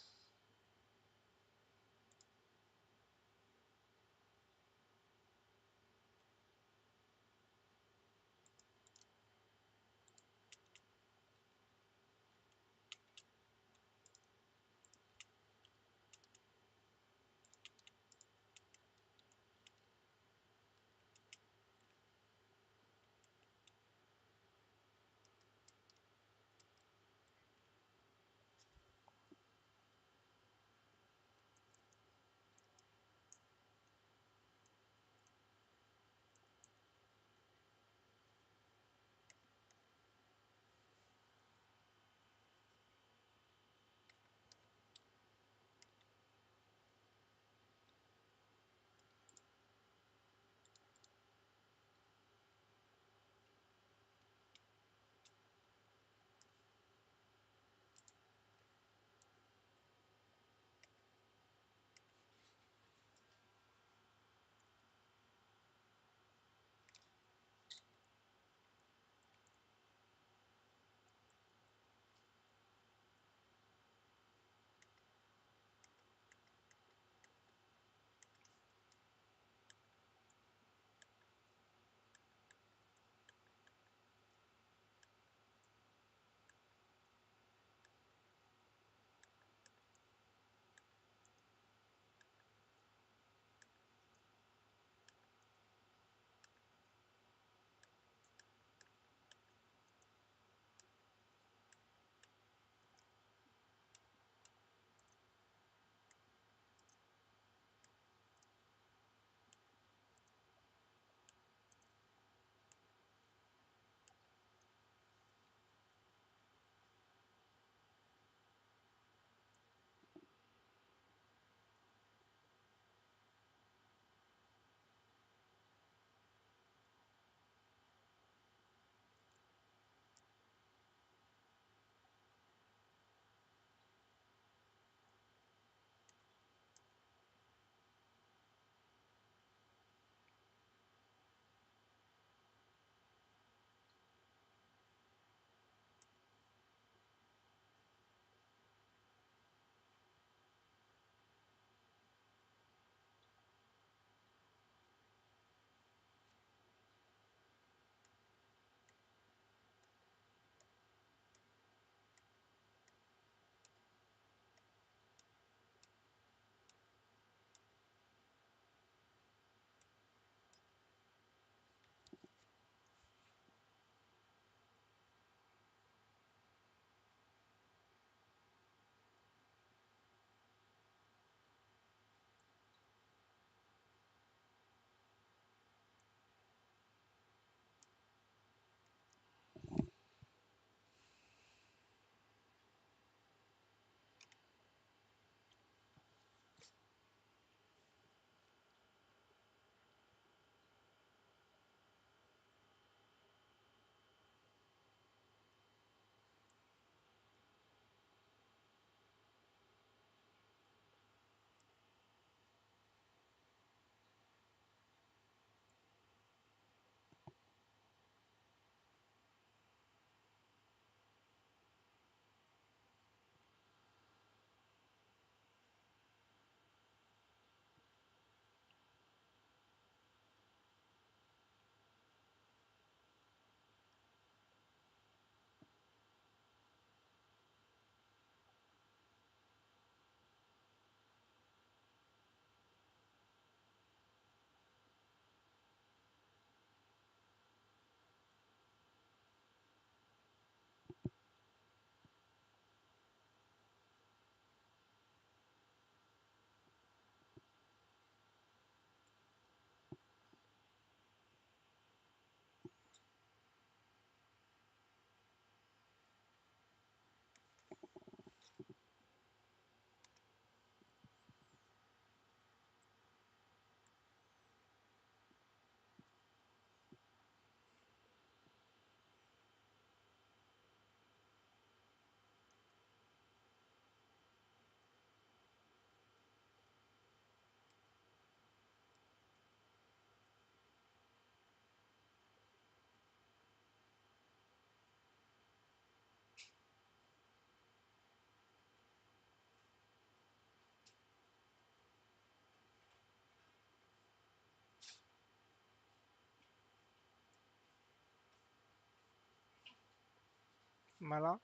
买了。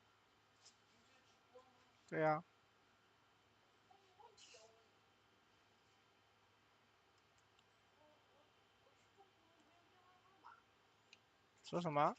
对呀、说什么？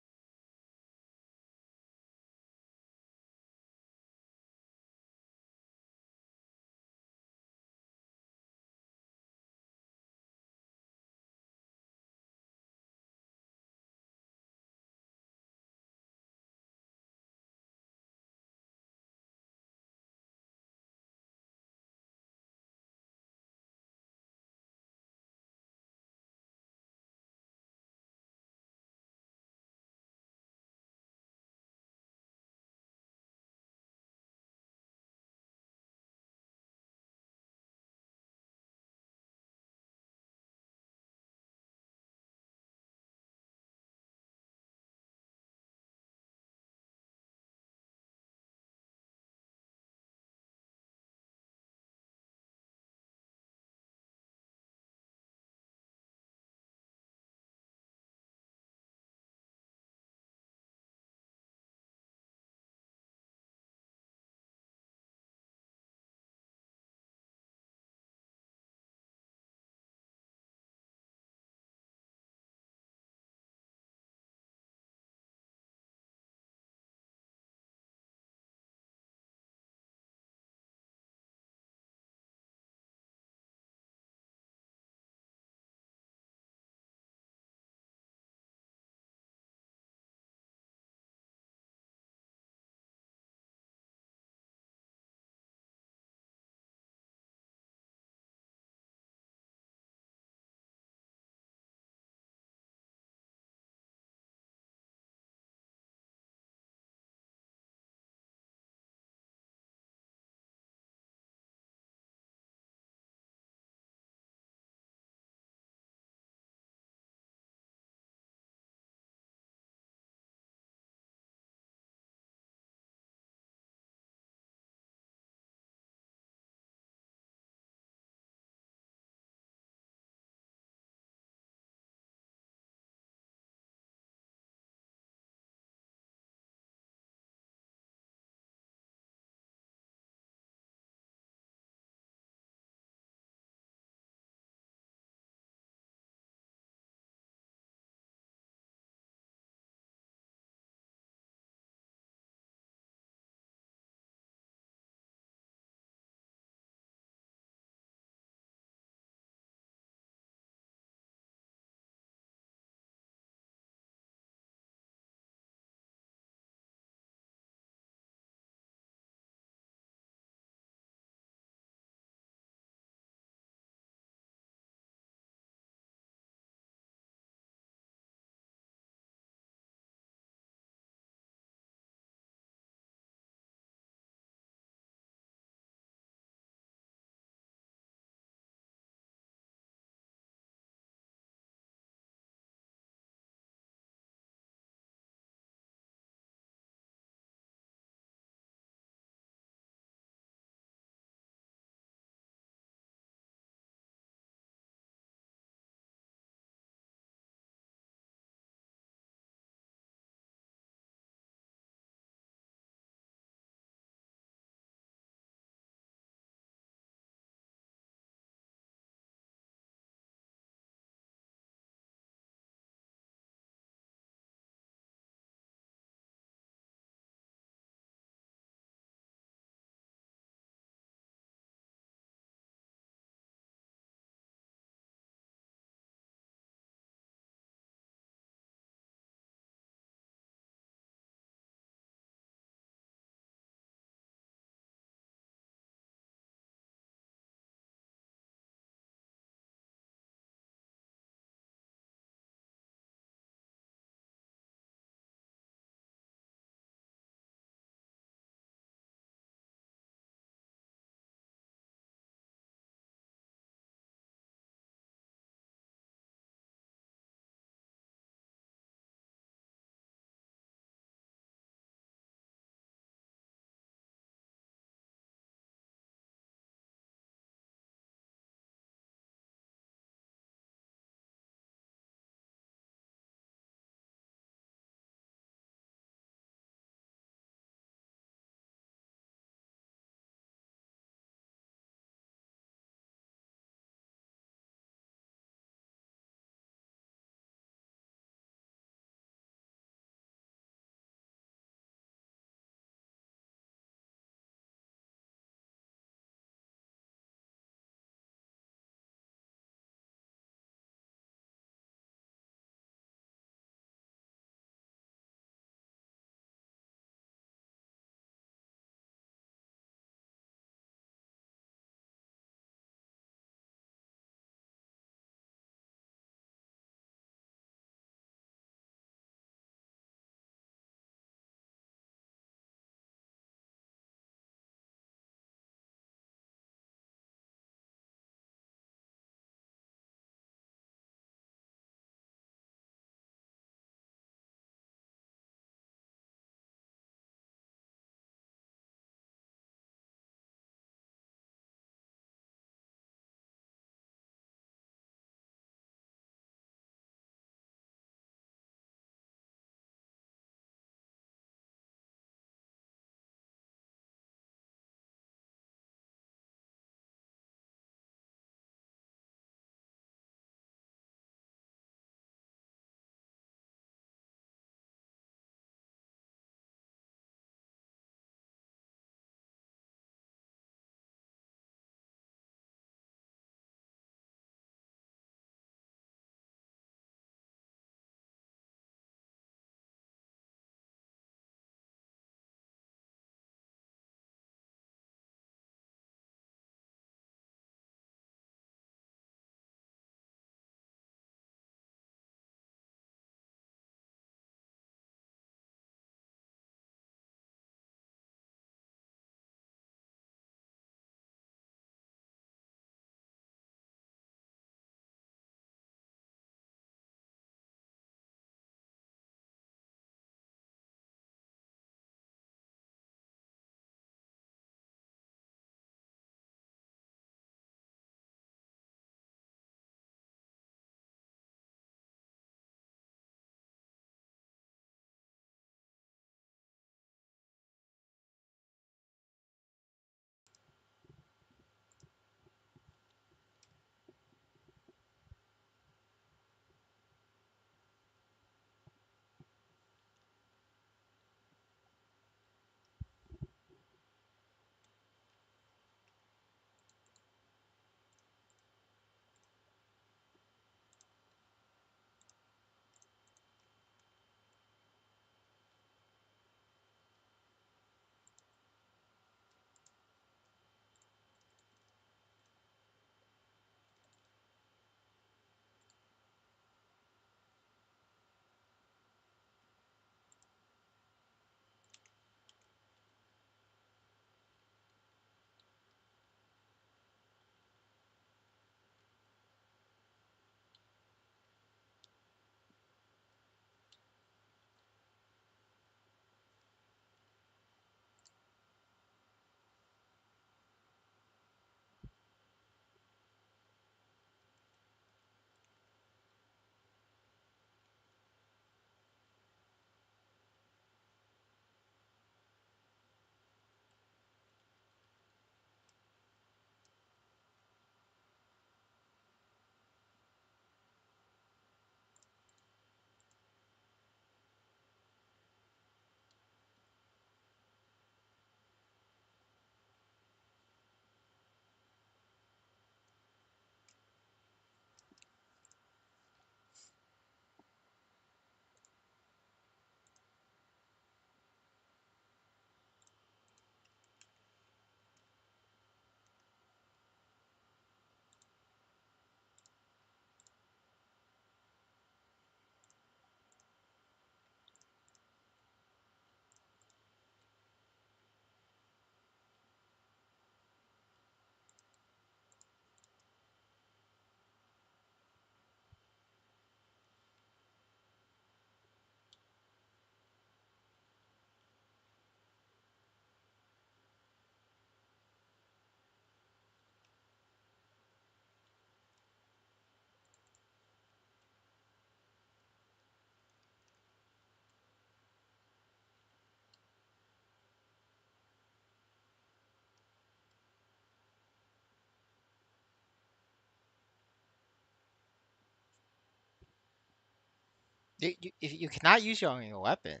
If you cannot use it on your weapon,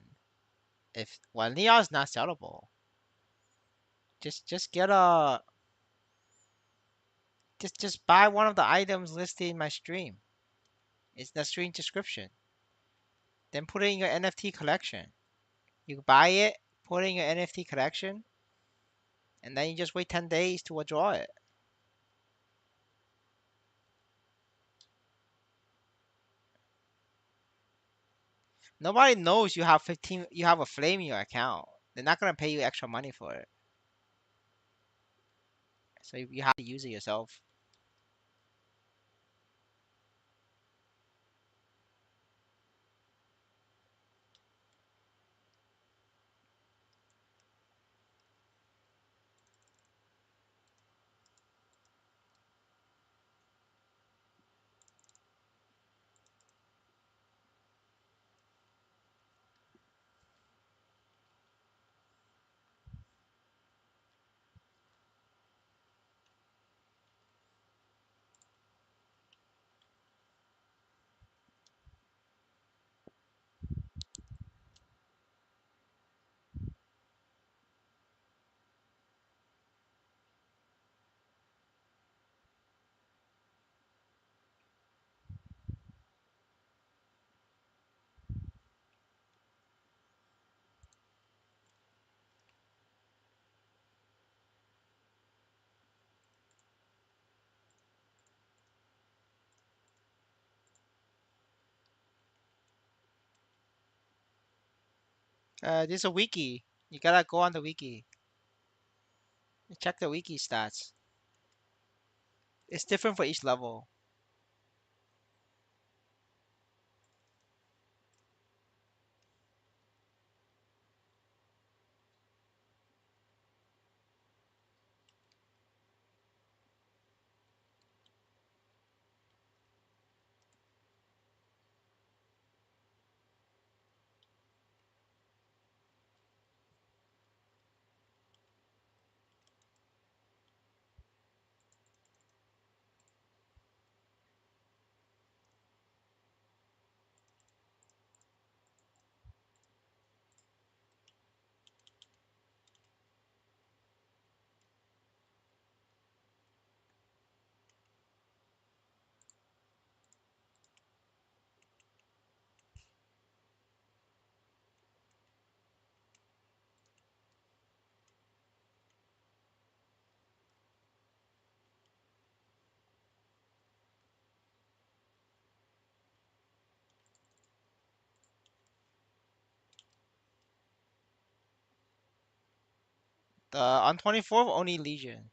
if well, neon is not sellable. Just get a just buy one of the items listed in my stream. It's the stream description. Then put it in your NFT collection. You buy it, put it in your NFT collection, and then you just wait 10 days to withdraw it. Nobody knows you have a flame in your account. They're not gonna pay you extra money for it. So you have to use it yourself. There's a wiki. You gotta go on the wiki. Check the wiki stats. It's different for each level. The on 24th only Legion.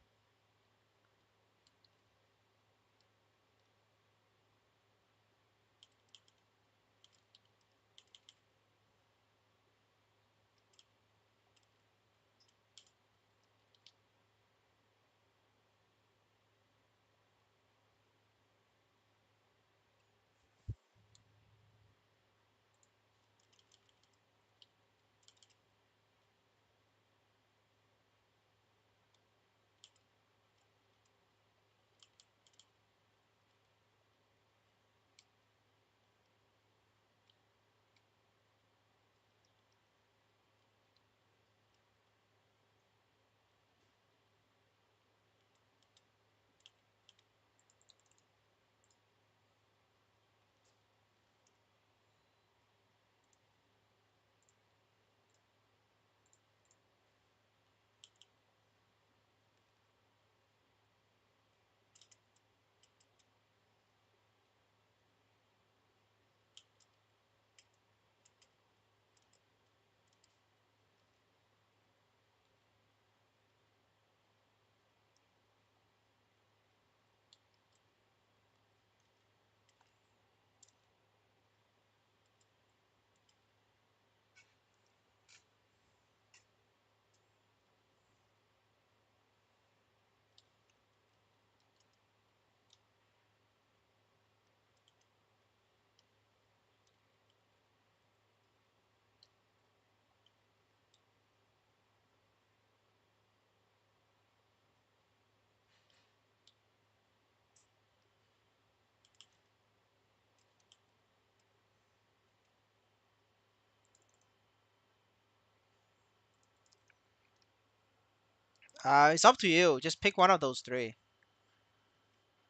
It's up to you. Just pick one of those three.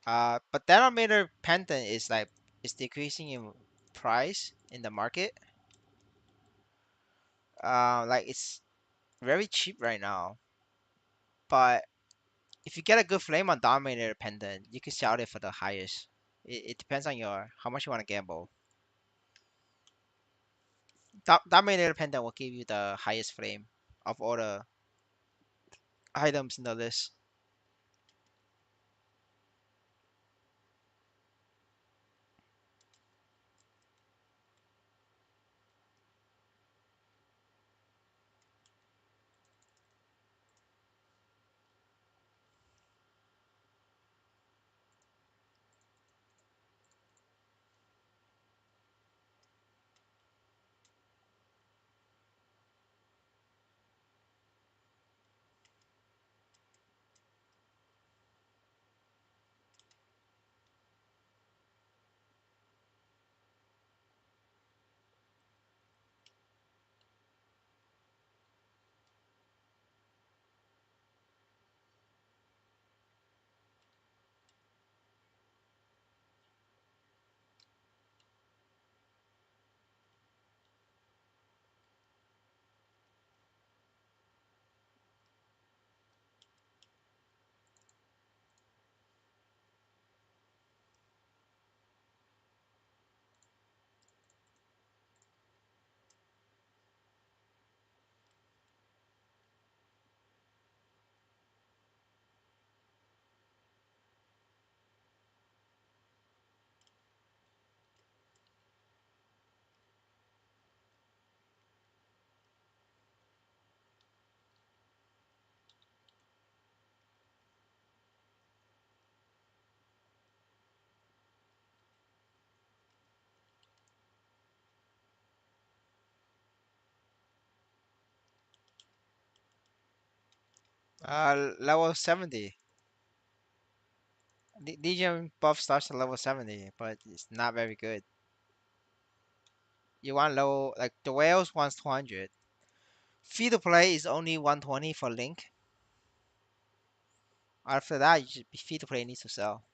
But denominator pendant is like it's decreasing in price in the market. Like it's very cheap right now. But if you get a good flame on dominator pendant, you can sell it for the highest. It depends on your how much you want to gamble. Dominator pendant will give you the highest flame of all the items in the list. Level 70. Legion buff starts at level 70, but it's not very good. You want low, like the whales wants 200. Free to play is only 120 for Link. After that, you should be free to play needs to sell.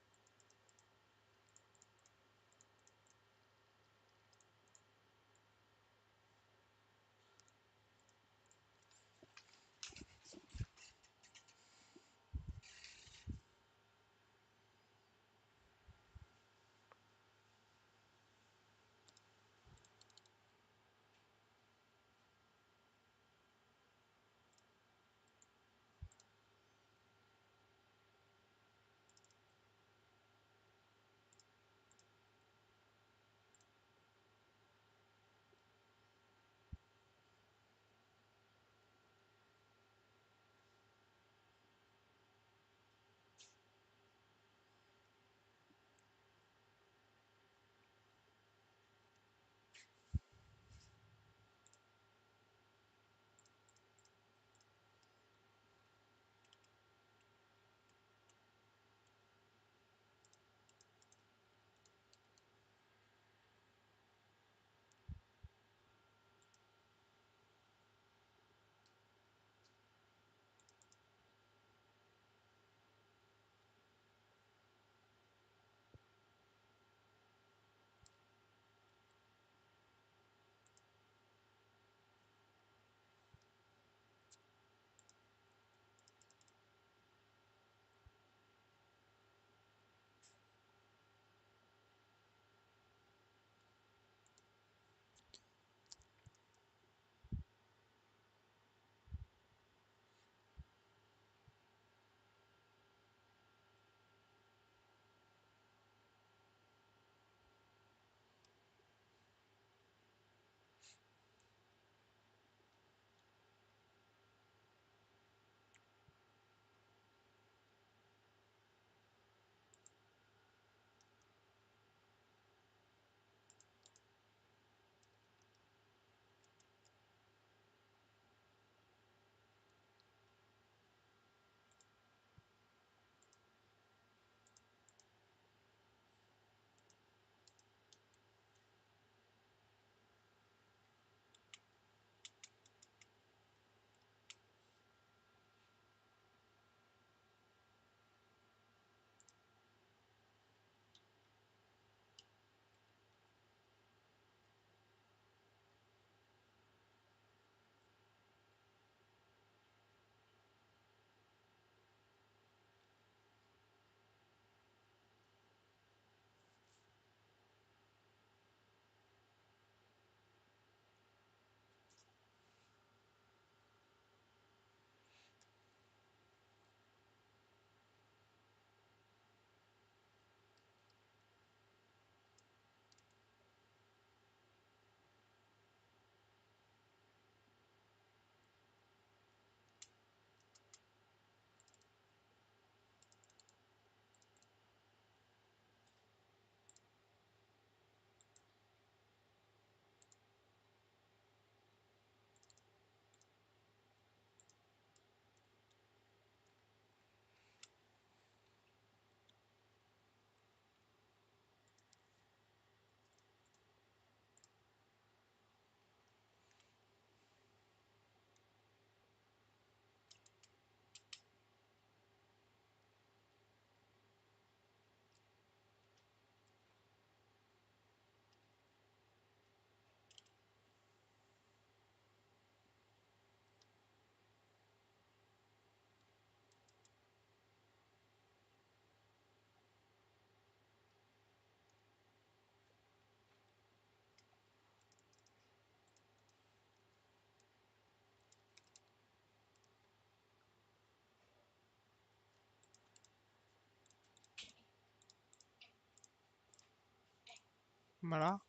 Voilà.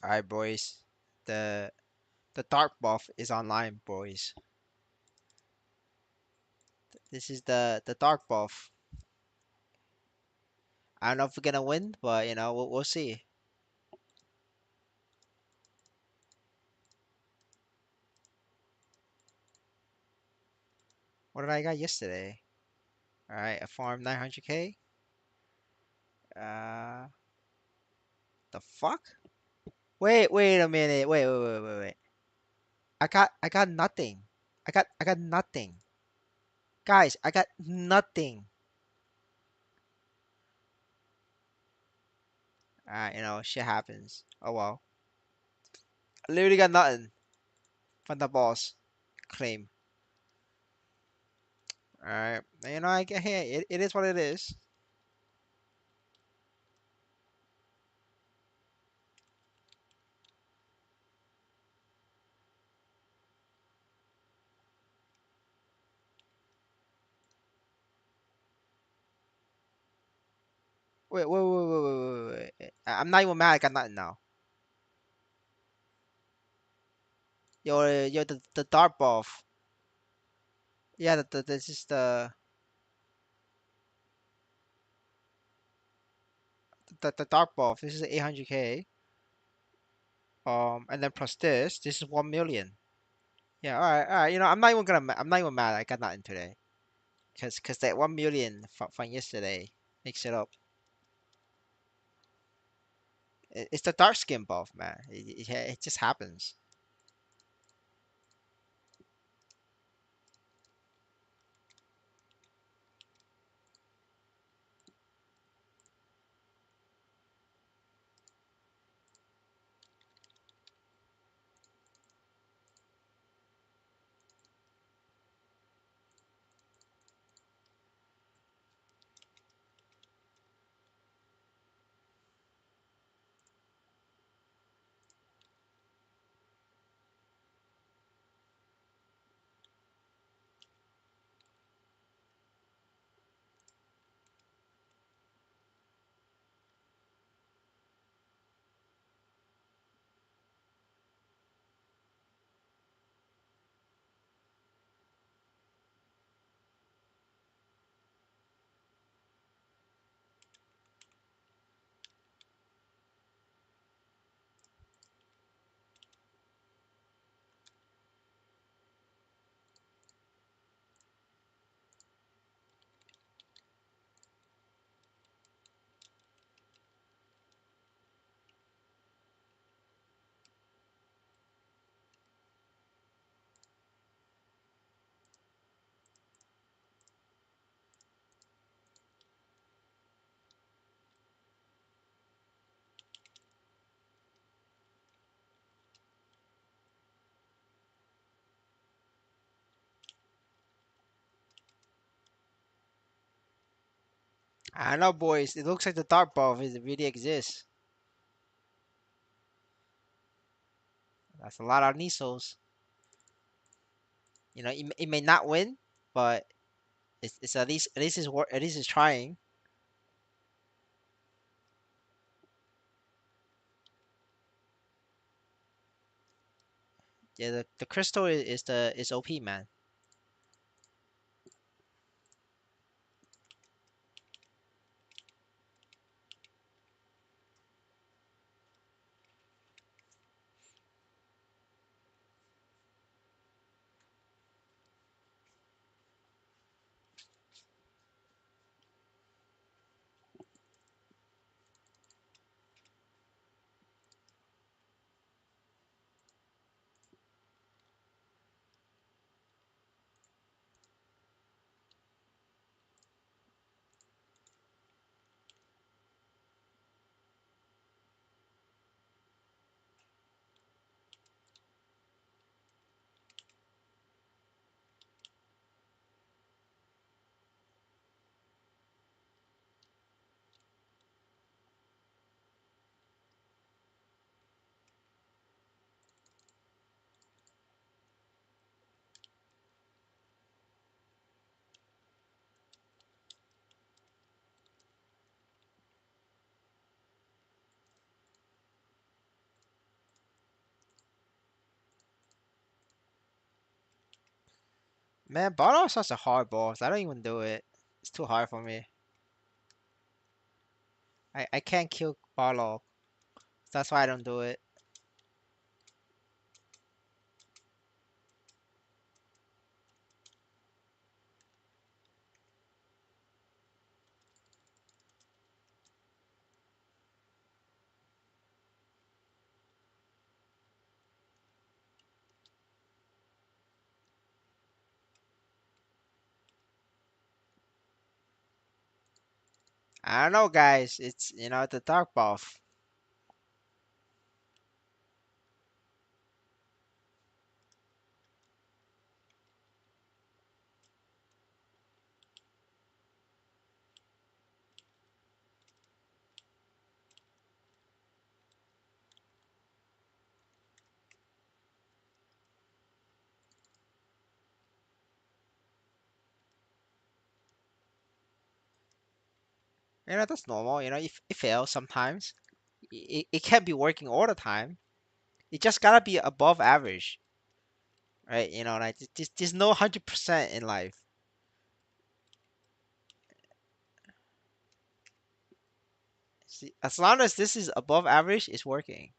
All right, boys. The the dark buff is online, boys. This is the dark buff. I don't know if we're gonna win, but we'll see. What did I got yesterday? All right, I farmed 900k. Uh, the fuck? Wait a minute. Wait. I got nothing. I got nothing. Guys, I got nothing. Shit happens. Oh well. I literally got nothing from the boss claim. All right. I get hey, it is what it is. Wait. I'm not even mad. I got nothing now. Yo, the dart buff. Yeah, this is the dart buff. This is 800k. And then plus this is 1 million. Yeah, all right. I'm not even mad. I got nothing today. Cause that 1 million from yesterday makes it up. It's the dark skin buff, man. It just happens. I don't know, boys. It looks like the dark bulb really exists. That's a lot of Nisos. It may not win, but it's at least it's trying. Yeah, the crystal is OP, man. Man, bottle is such a hard boss. I don't even do it. It's too hard for me. I can't kill bottle. That's why I don't do it. I don't know, guys. It's the dark buff. That's normal. It fails sometimes. It can't be working all the time. It just gotta be above average, right? Like there's no 100% in life. See, as long as this is above average, it's working.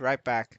Right back.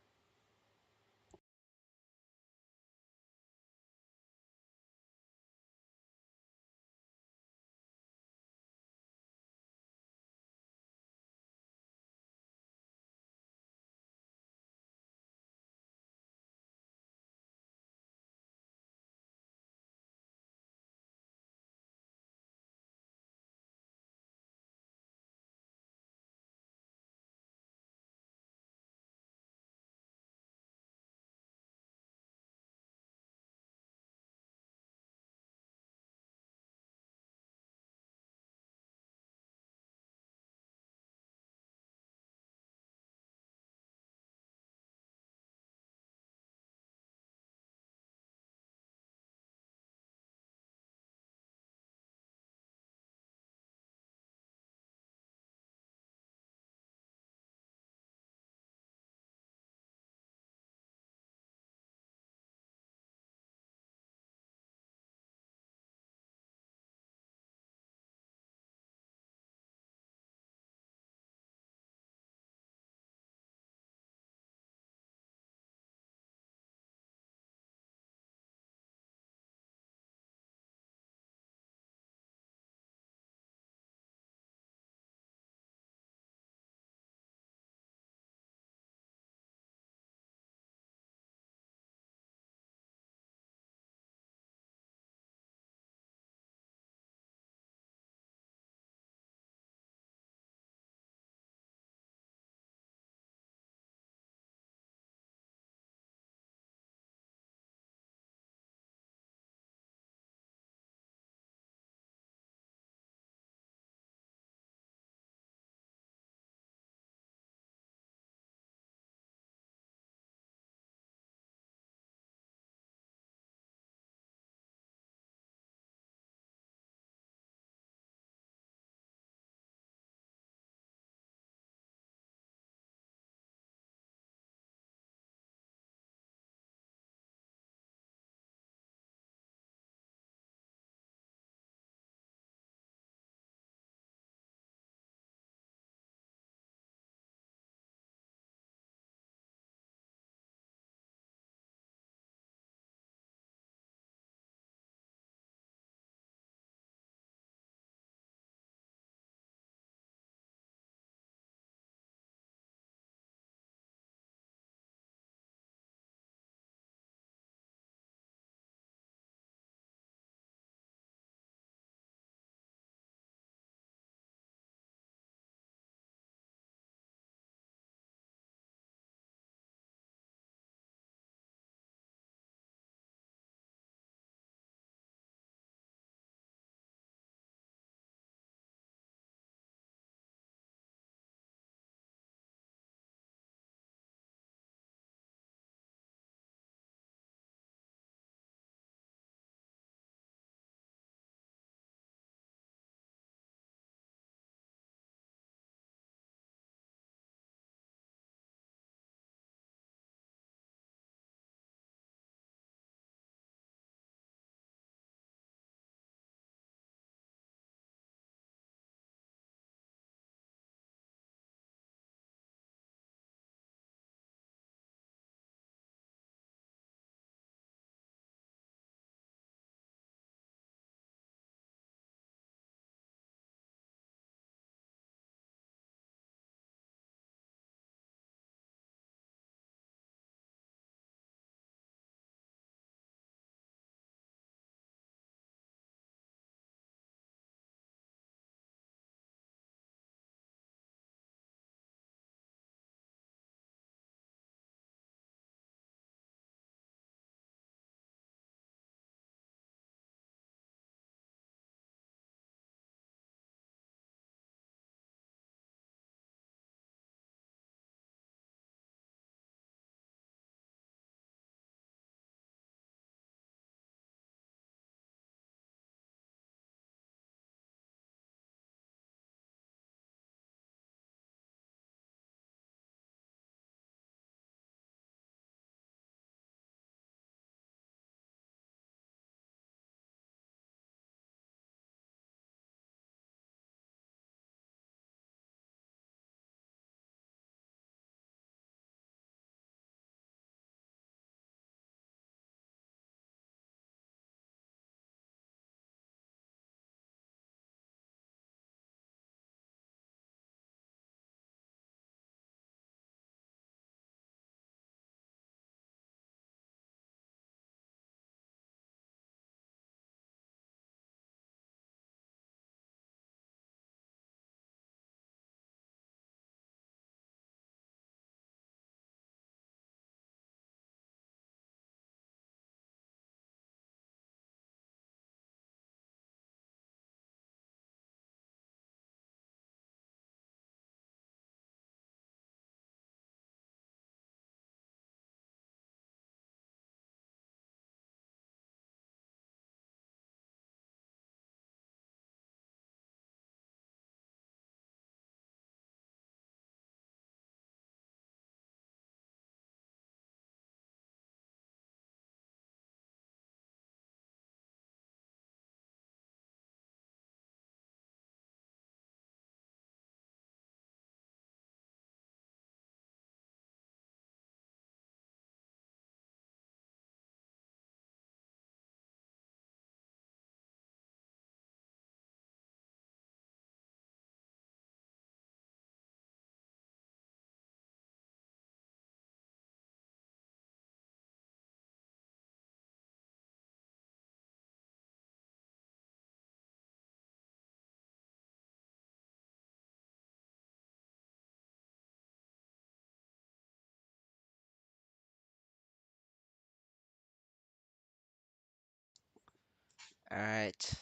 All right,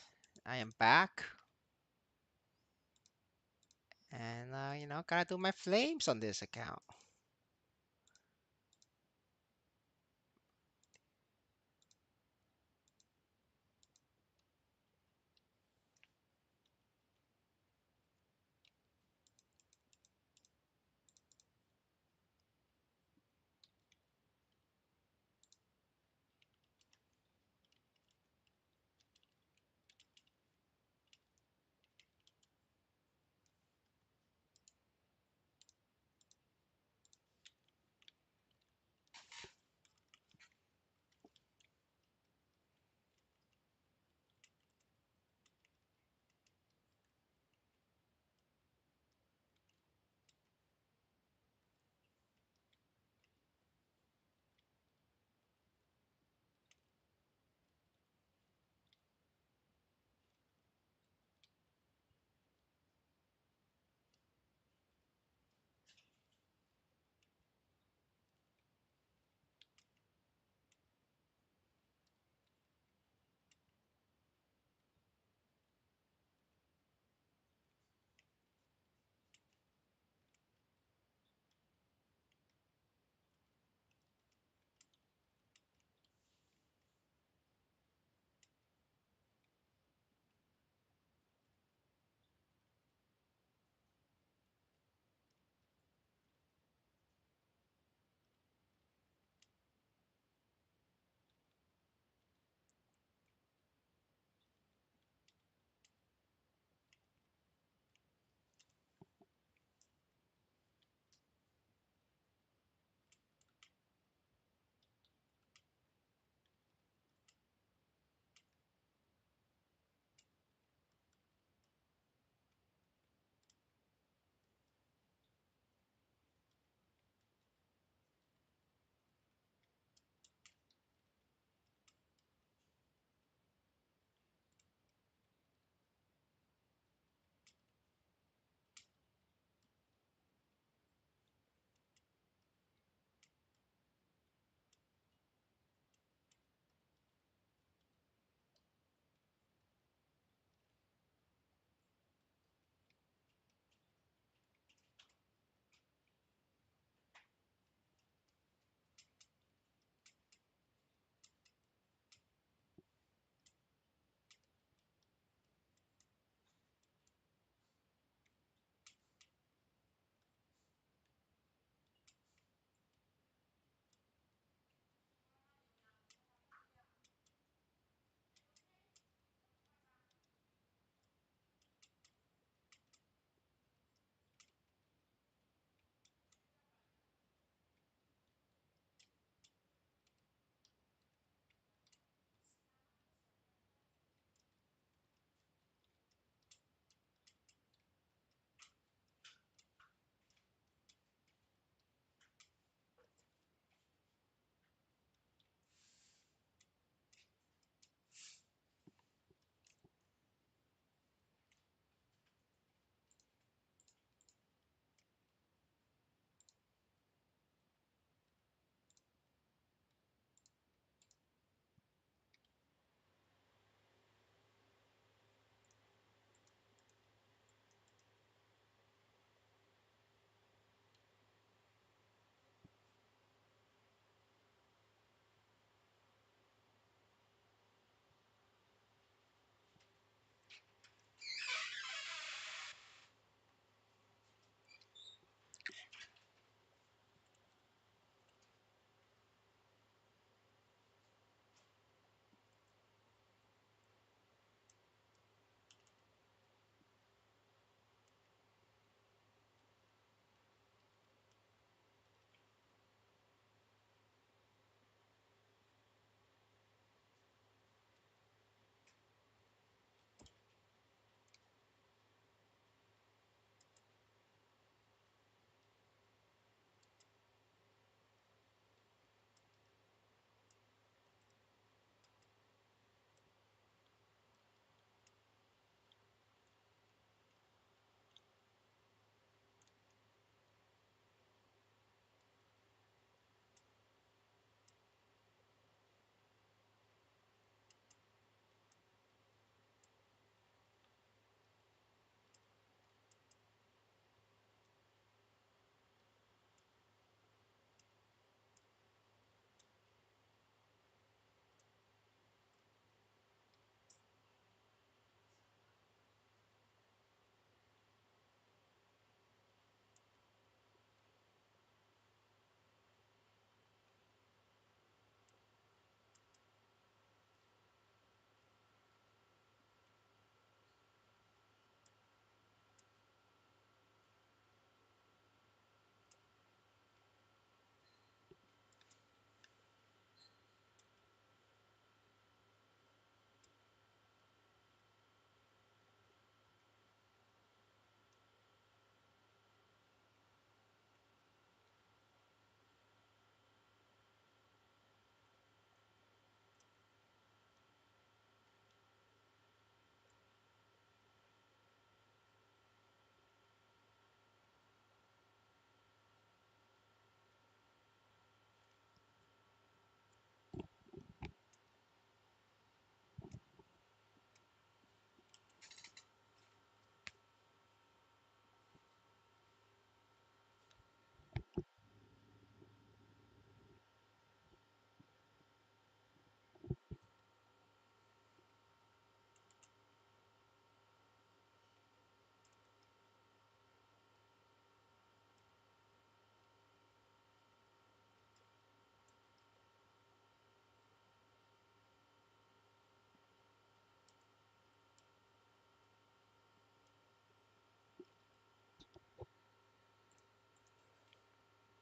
I am back, and gotta do my flames on this account.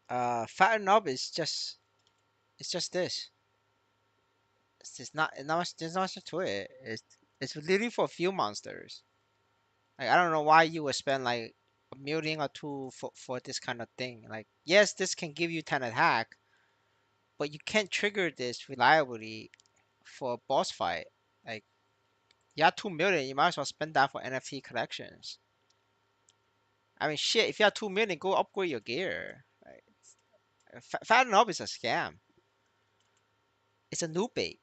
Fatten up is just it's just this. It's just not much. There's not much to it. It's literally for a few monsters. Like I don't know why you would spend like a million or two for this kind of thing. Like yes, this can give you 10 attack, but you can't trigger this reliably for a boss fight. Like you have 2 million, you might as well spend that for NFT collections. I mean, shit, if you have 2 million, go upgrade your gear. Like, fatten up is a scam. It's a noob bait.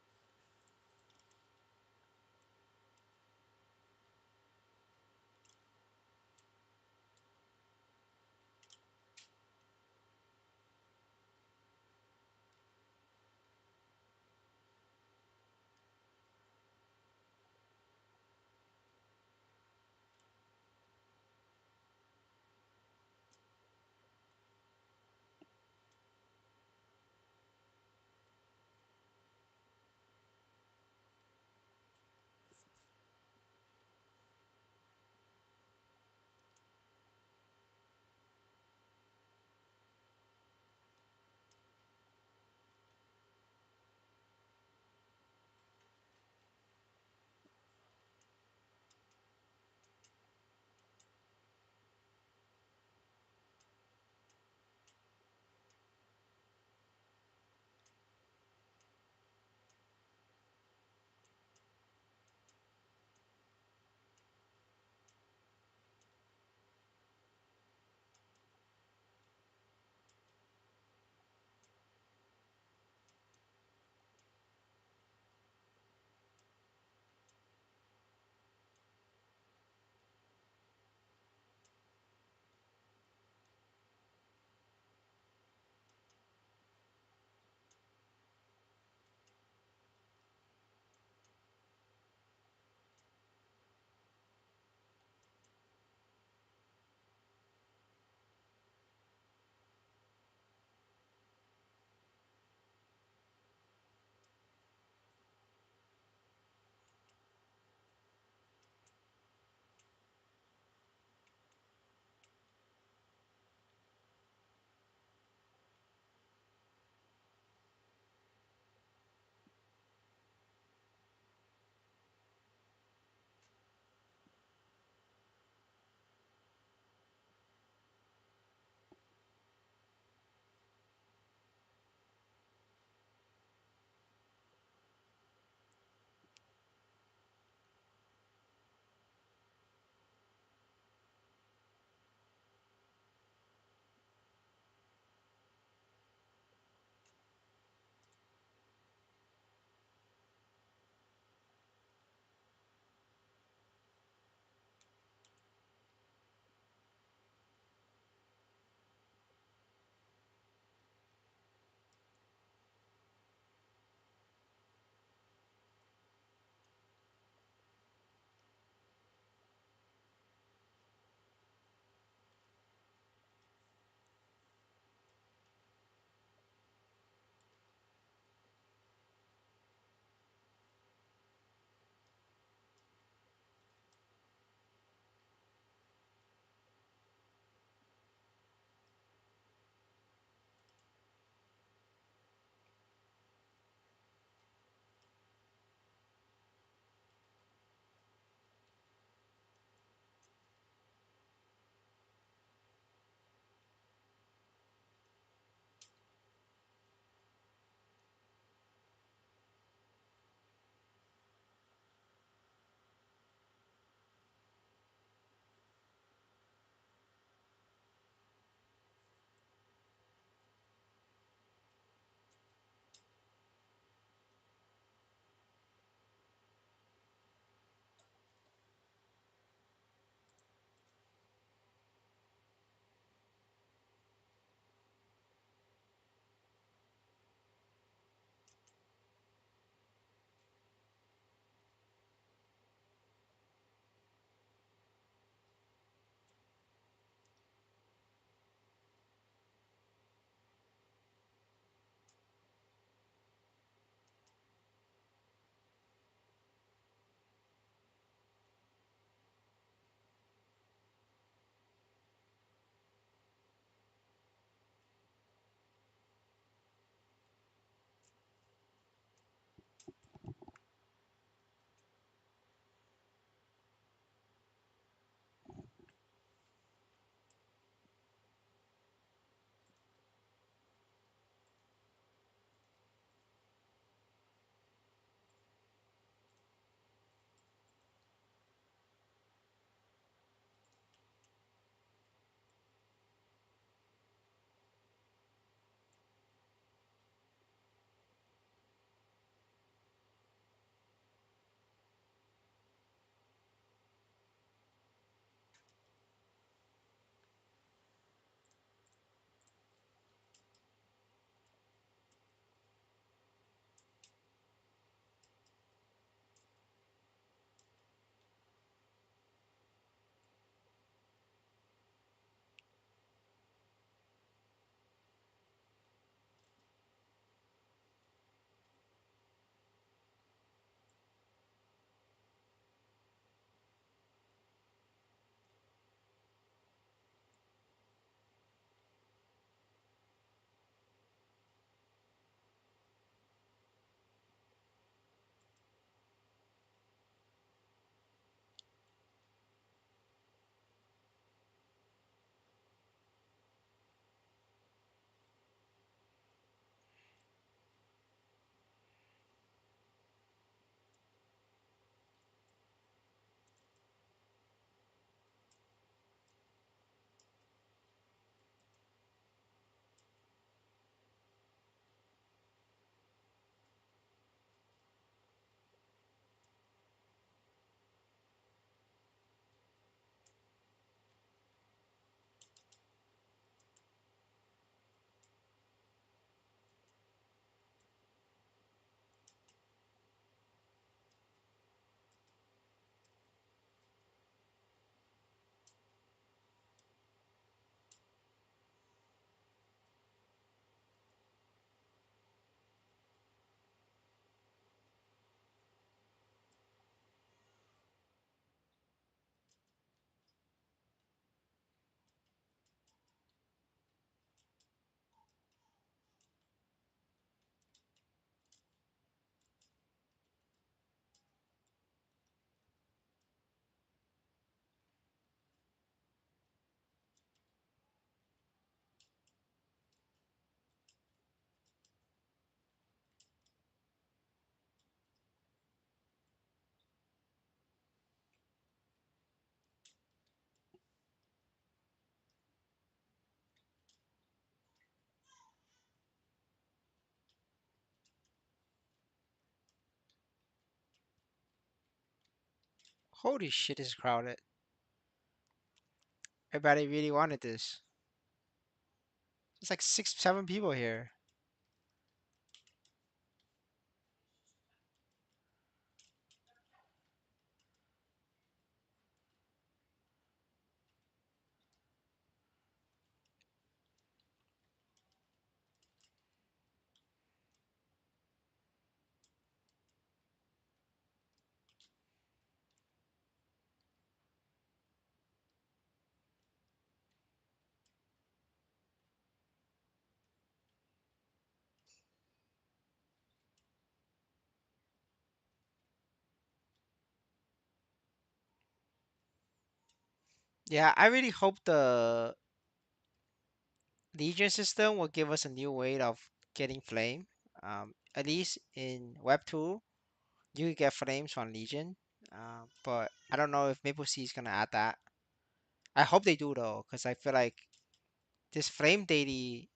Holy shit, it's crowded. Everybody really wanted this. There's like six, seven people here. Yeah, I really hope the Legion system will give us a new way of getting flame. At least in Web 2, you can get flames from Legion. But I don't know if Maple Sea is gonna add that. I hope they do though, because I feel like this flame deity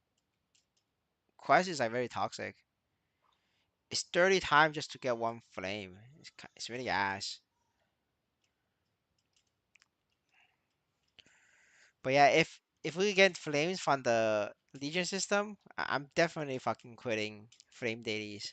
quest is like very toxic. It's 30 times just to get one flame. It's really ass. But yeah, if we get flames from the Legion system, I'm definitely fucking quitting flame deities.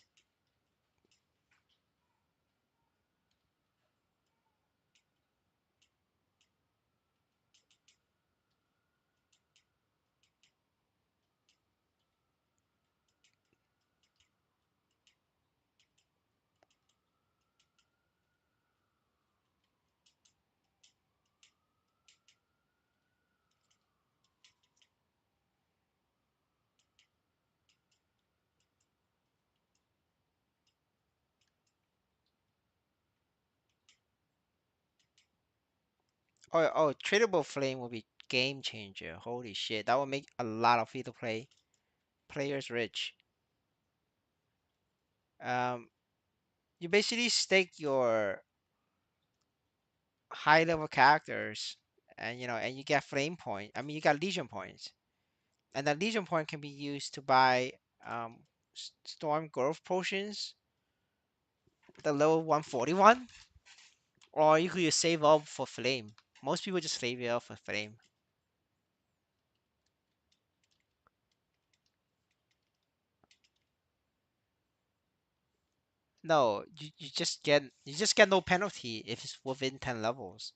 Tradable flame will be game changer. Holy shit, that will make a lot of free to play players rich. Um, you basically stake your high level characters, and and you get flame point. I mean, you got legion points, and that legion point can be used to buy um storm growth potions, the level 141, or you could just save up for flame. Most people just save it up for flame. No, you just get no penalty if it's within 10 levels.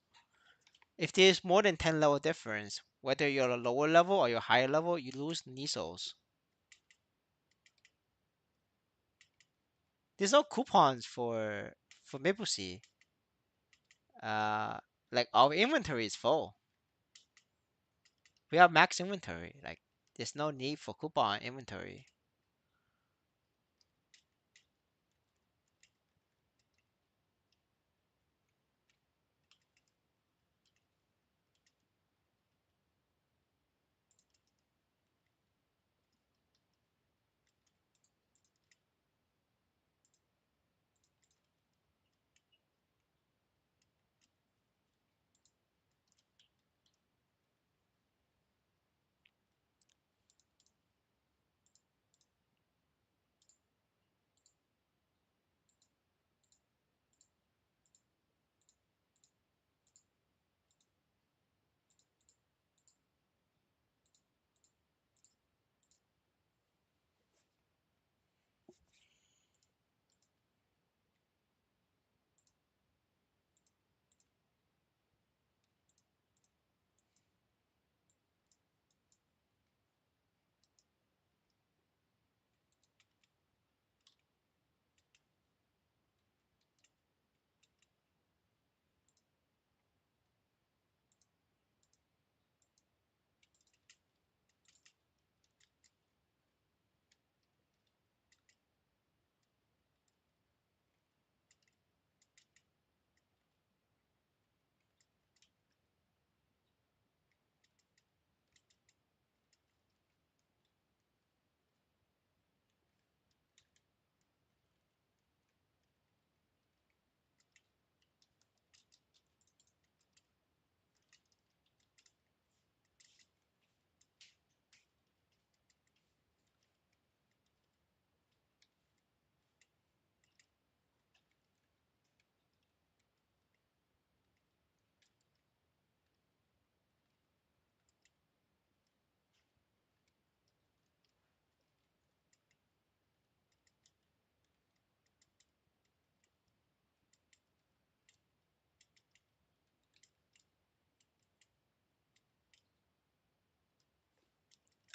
If there's more than 10 level difference, whether you're a lower level or you're higher level, you lose Nisos. There's no coupons for Maple Sea. Uh, like our inventory is full. We have max inventory. Like there's no need for coupon inventory.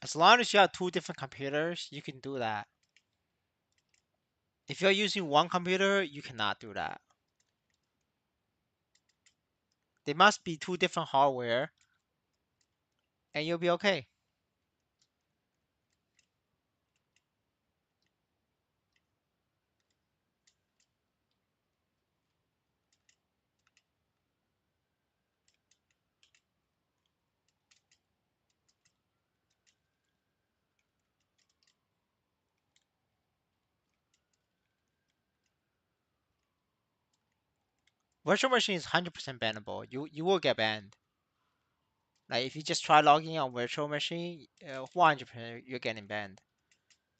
As long as you have two different computers, you can do that. If you're using one computer, you cannot do that. They must be two different hardware, and you'll be okay. Virtual machine is 100% bannable. You will get banned. Like if you just try logging on virtual machine, 100% you're getting banned.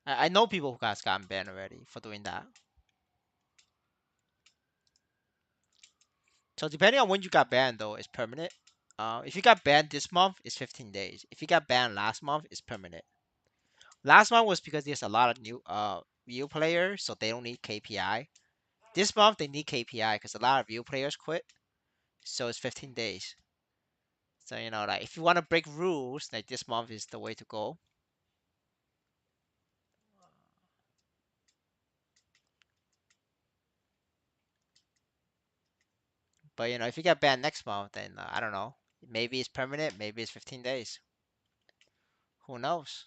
I know people who has gotten banned already for doing that. So depending on when you got banned though, it's permanent. If you got banned this month, it's 15 days. If you got banned last month, it's permanent. Last month was because there's a lot of new players, so they don't need KPI. This month they need KPI because a lot of new players quit, so it's 15 days. So like if you want to break rules, like this month is the way to go. But if you get banned next month, then I don't know. Maybe it's permanent. Maybe it's 15 days. Who knows?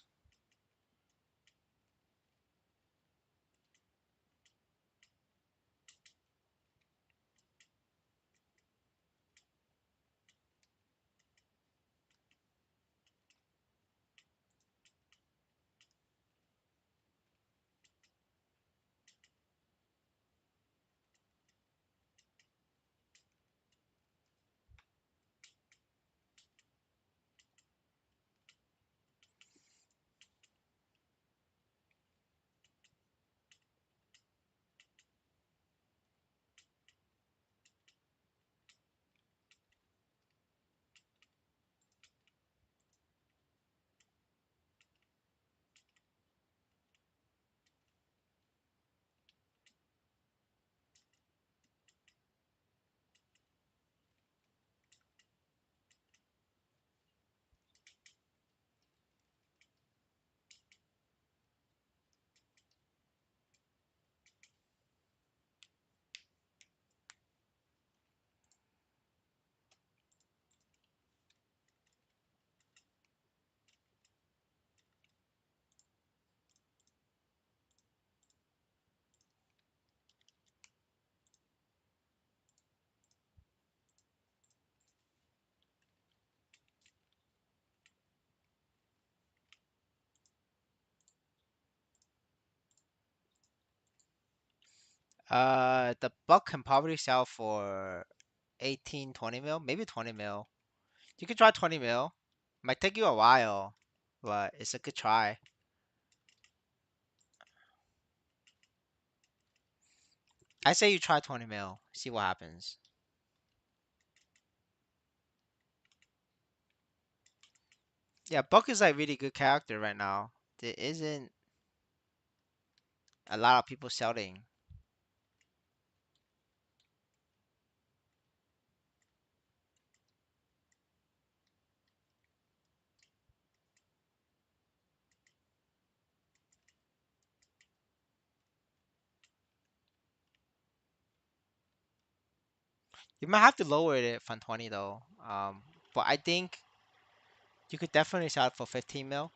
The buck can probably sell for 18, 20 mil, maybe 20 mil. You could try 20 mil. Might take you a while, but it's a good try. I say you try 20 mil, see what happens. Yeah, Buck is like really good character right now. There isn't a lot of people selling. You might have to lower it from 20 though. But I think you could definitely sell it for 15 mil.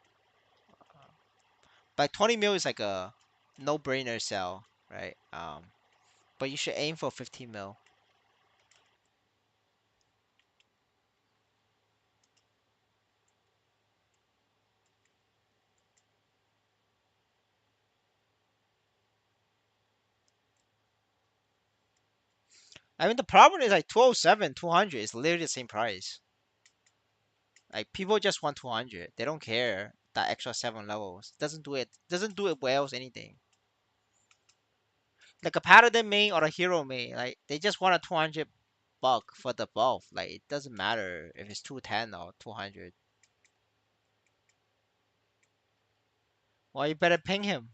But 20 mil is like a no-brainer sell, right? But you should aim for 15 mil. I mean, the problem is like 207, 200 is literally the same price. Like people just want 200. They don't care that extra 7 levels. Doesn't do it well as anything. Like a paladin main or a hero main, like they just want a 200 buck for the buff. Like it doesn't matter if it's 210 or 200. Well, you better ping him.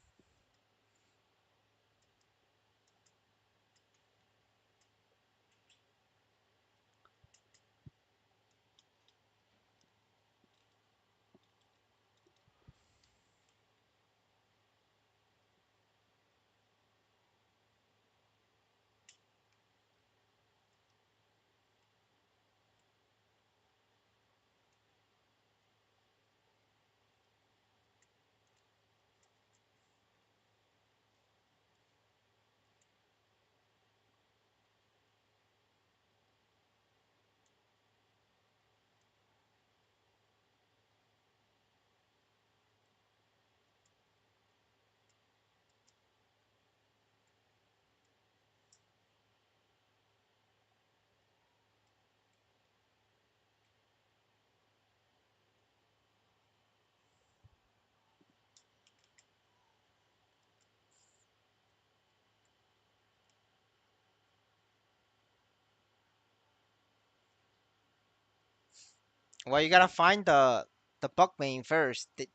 Well, you gotta find the buck main first. There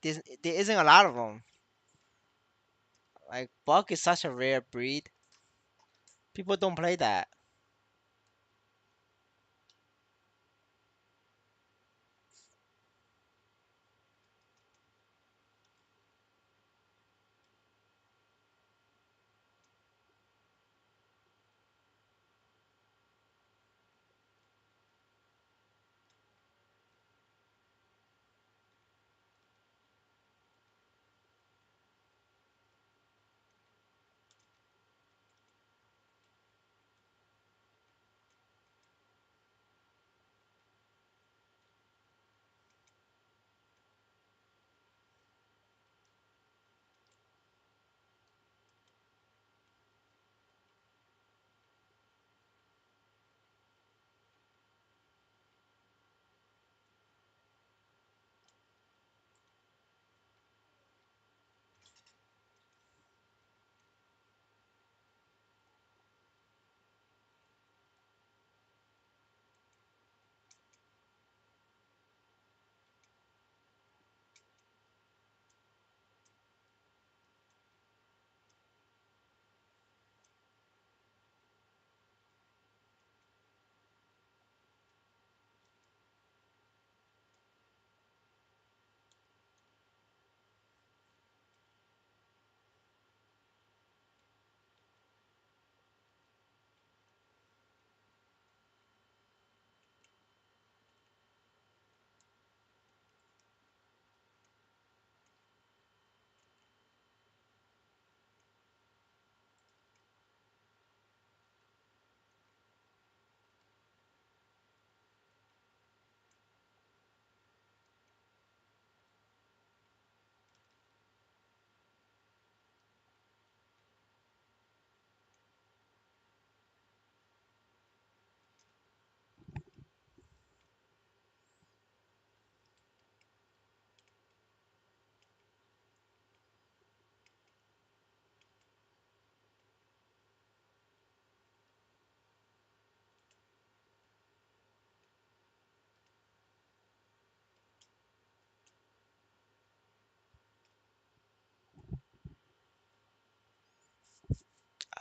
isn't a lot of them. Like buck is such a rare breed. People don't play that.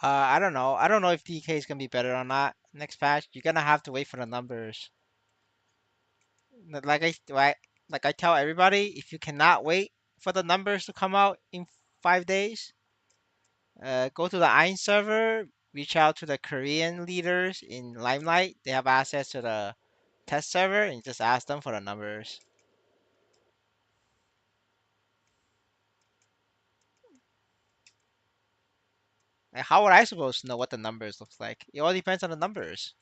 I don't know. I don't know if DK is gonna be better or not next patch. You're gonna have to wait for the numbers. Like I tell everybody, if you cannot wait for the numbers to come out in 5 days, go to the Ein server, reach out to the Korean leaders in Limelight. They have access to the test server, and just ask them for the numbers. Like, how would I supposed to know what the numbers looks like? It all depends on the numbers.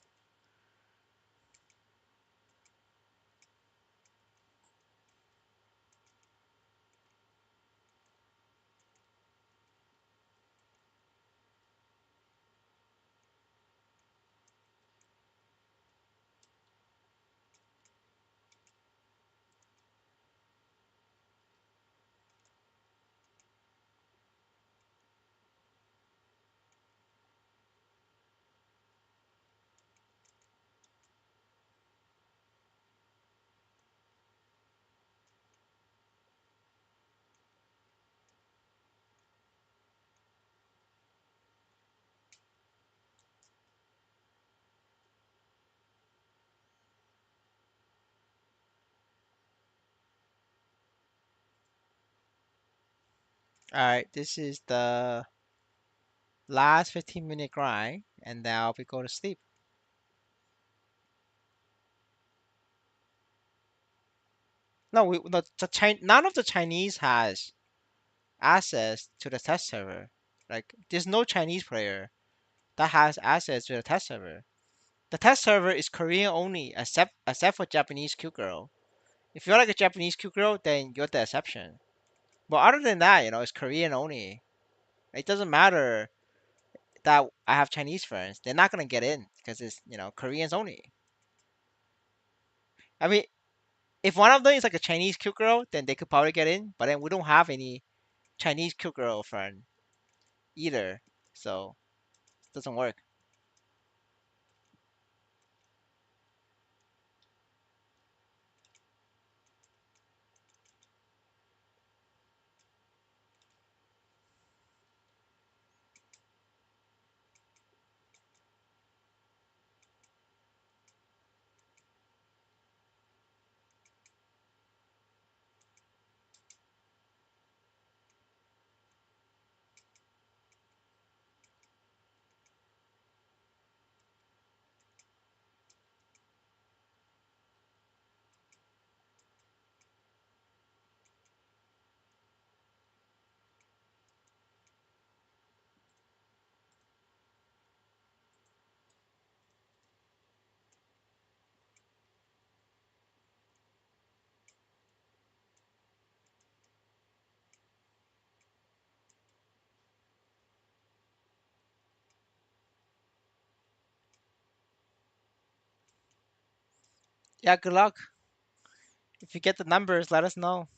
All right, this is the last 15-minute grind, and now we go to sleep. No, none of the Chinese has access to the test server. Like, there's no Chinese player that has access to the test server. The test server is Korean only, except for Japanese Q girl. If you're like a Japanese Q girl, then you're the exception. But other than that, it's Korean only. It doesn't matter that I have Chinese friends; they're not gonna get in because it's Koreans only. I mean, if one of them is like a Chinese Q girl, then they could probably get in. But then we don't have any Chinese Q girl friend either, so it doesn't work. Yeah, good luck. If you get the numbers, let us know.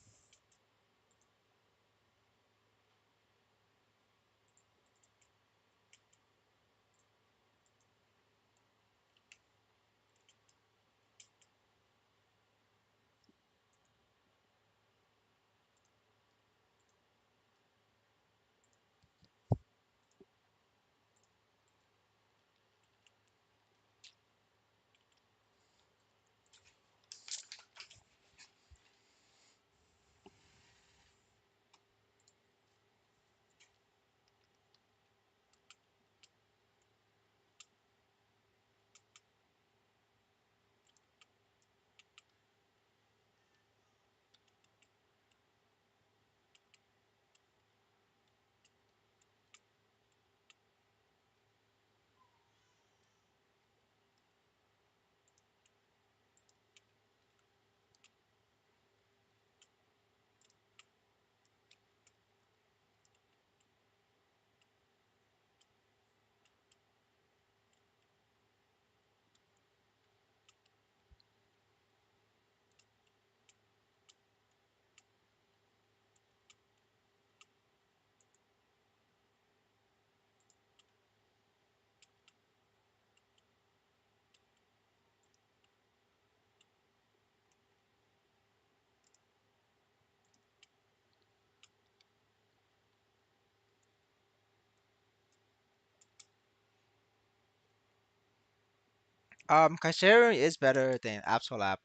Kaiserion is better than Absolab.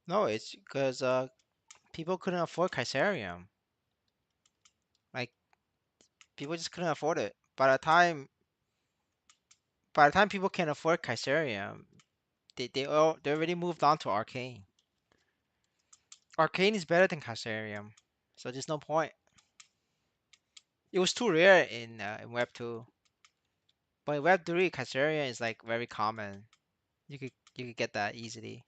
No, it's because people couldn't afford Kaiserion. Like people just couldn't afford it. By the time people can afford Kaiserion, they already moved on to Arcane. Arcane is better than Kaiserion, so there's no point. It was too rare in Web 2, but in Web 3, Kaiserion is like very common. You could get that easily.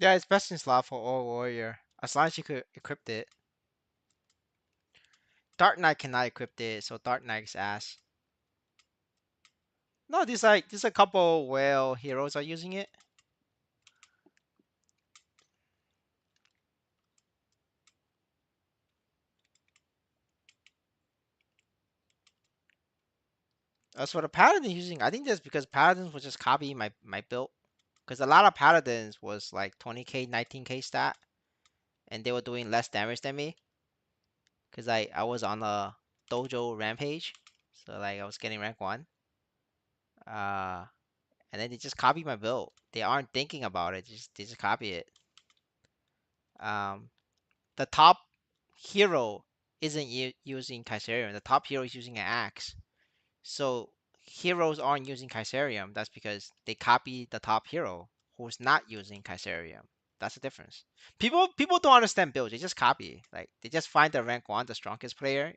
Yeah, it's best in slot for all warrior as long as you could equip it. Dark Knight cannot equip it, so Dark Knight's ass. No, there's a couple whale heroes are using it. As for the paladin using, I think that's because paladins was just copying my build. Because a lot of paladins was like 20k, 19k stat, and they were doing less damage than me. Because I was on a dojo rampage, so like I was getting rank one. Uh, and then they just copy my build. They aren't thinking about it. They just copy it. Um, the top hero isn't using Kaiserium. The top hero is using an axe. So heroes aren't using Kaiserium. That's because they copy the top hero who's not using Kaiserium. That's the difference. People don't understand builds. They just copy. Like they just find the rank one, the strongest player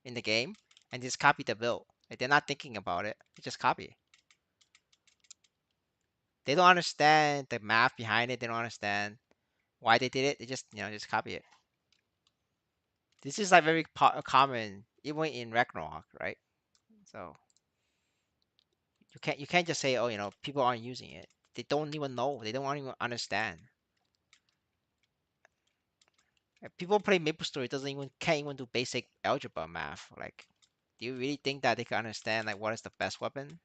in the game, and just copy the build. Like they're not thinking about it. They just copy. They don't understand the math behind it. They don't understand why they did it. They just just copy it. This is like very common even in Ragnarok, right? So you can't just say, oh, people aren't using it. They don't even know. They don't even understand. People play Maplestory doesn't even can't even do basic algebra math. Like, do you really think that they can understand like what is the best weapon?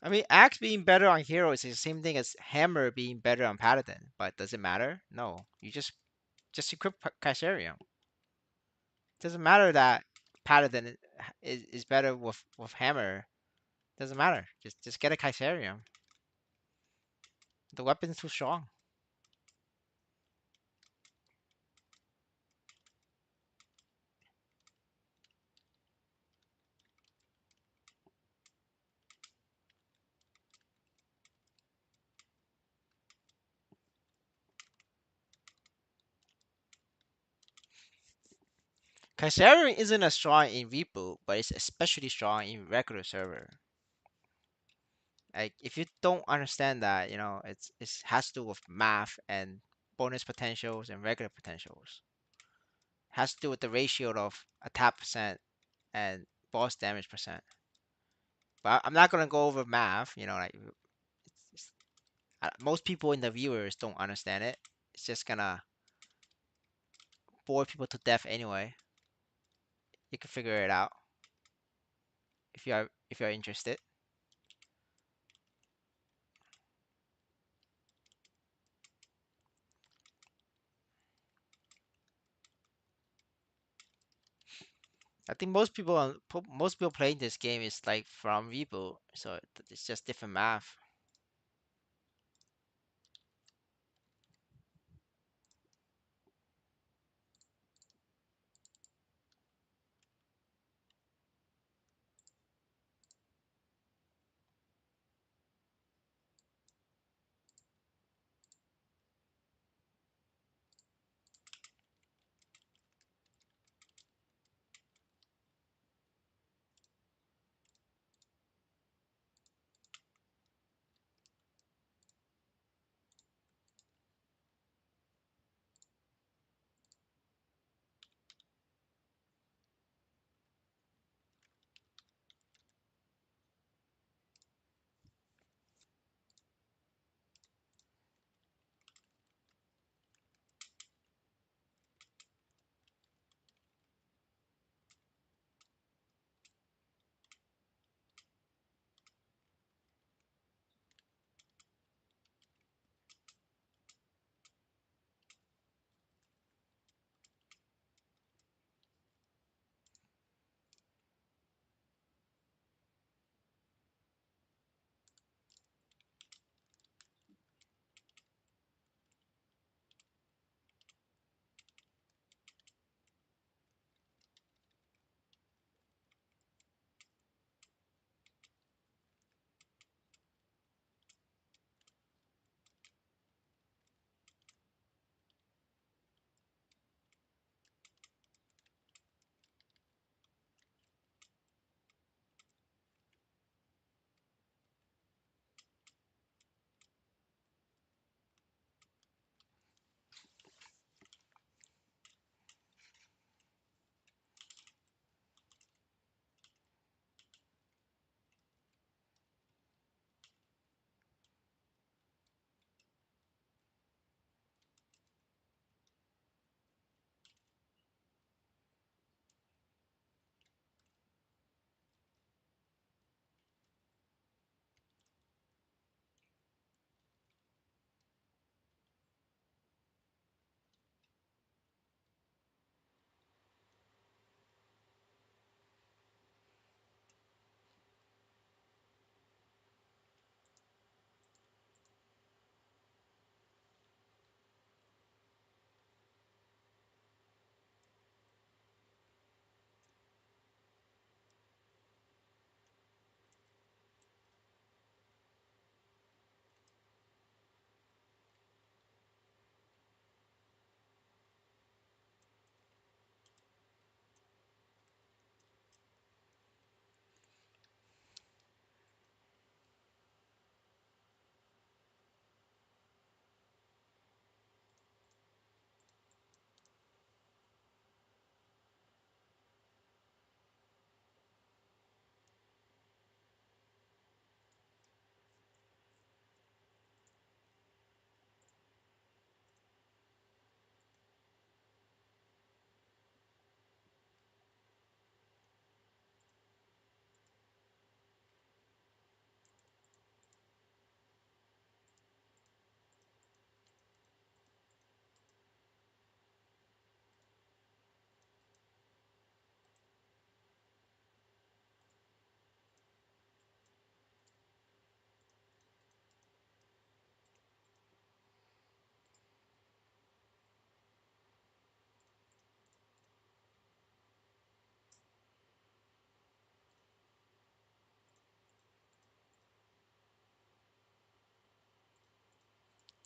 I mean, axe being better on heroes is the same thing as hammer being better on paladin. But does it matter? No. You just equip Kaiserium. Doesn't matter that paladin is better with hammer. Doesn't matter. Just get a Kaiserium. The weapon's too strong. Kaiserium isn't as strong in reboot, but it's especially strong in regular server. Like if you don't understand that, it has to do with math and bonus potentials and regular potentials. It has to do with the ratio of attack percent and boss damage percent. But I'm not gonna go over math. Like it's, most people in the viewers don't understand it. It's just gonna bore people to death anyway. You can figure it out if you're interested. I think most people playing this game is like from reboot, so it's just different math.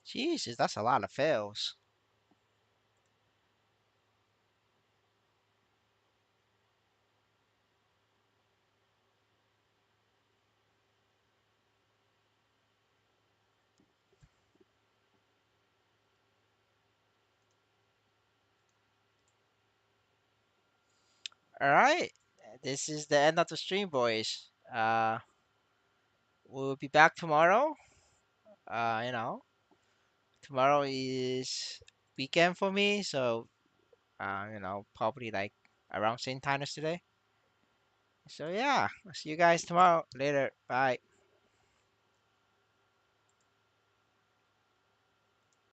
Jesus, that's a lot of fails. All right, this is the end of the stream, boys. We'll be back tomorrow. You know, tomorrow is weekend for me, so probably like around same time as today. So yeah, I'll see you guys tomorrow. Later. Bye.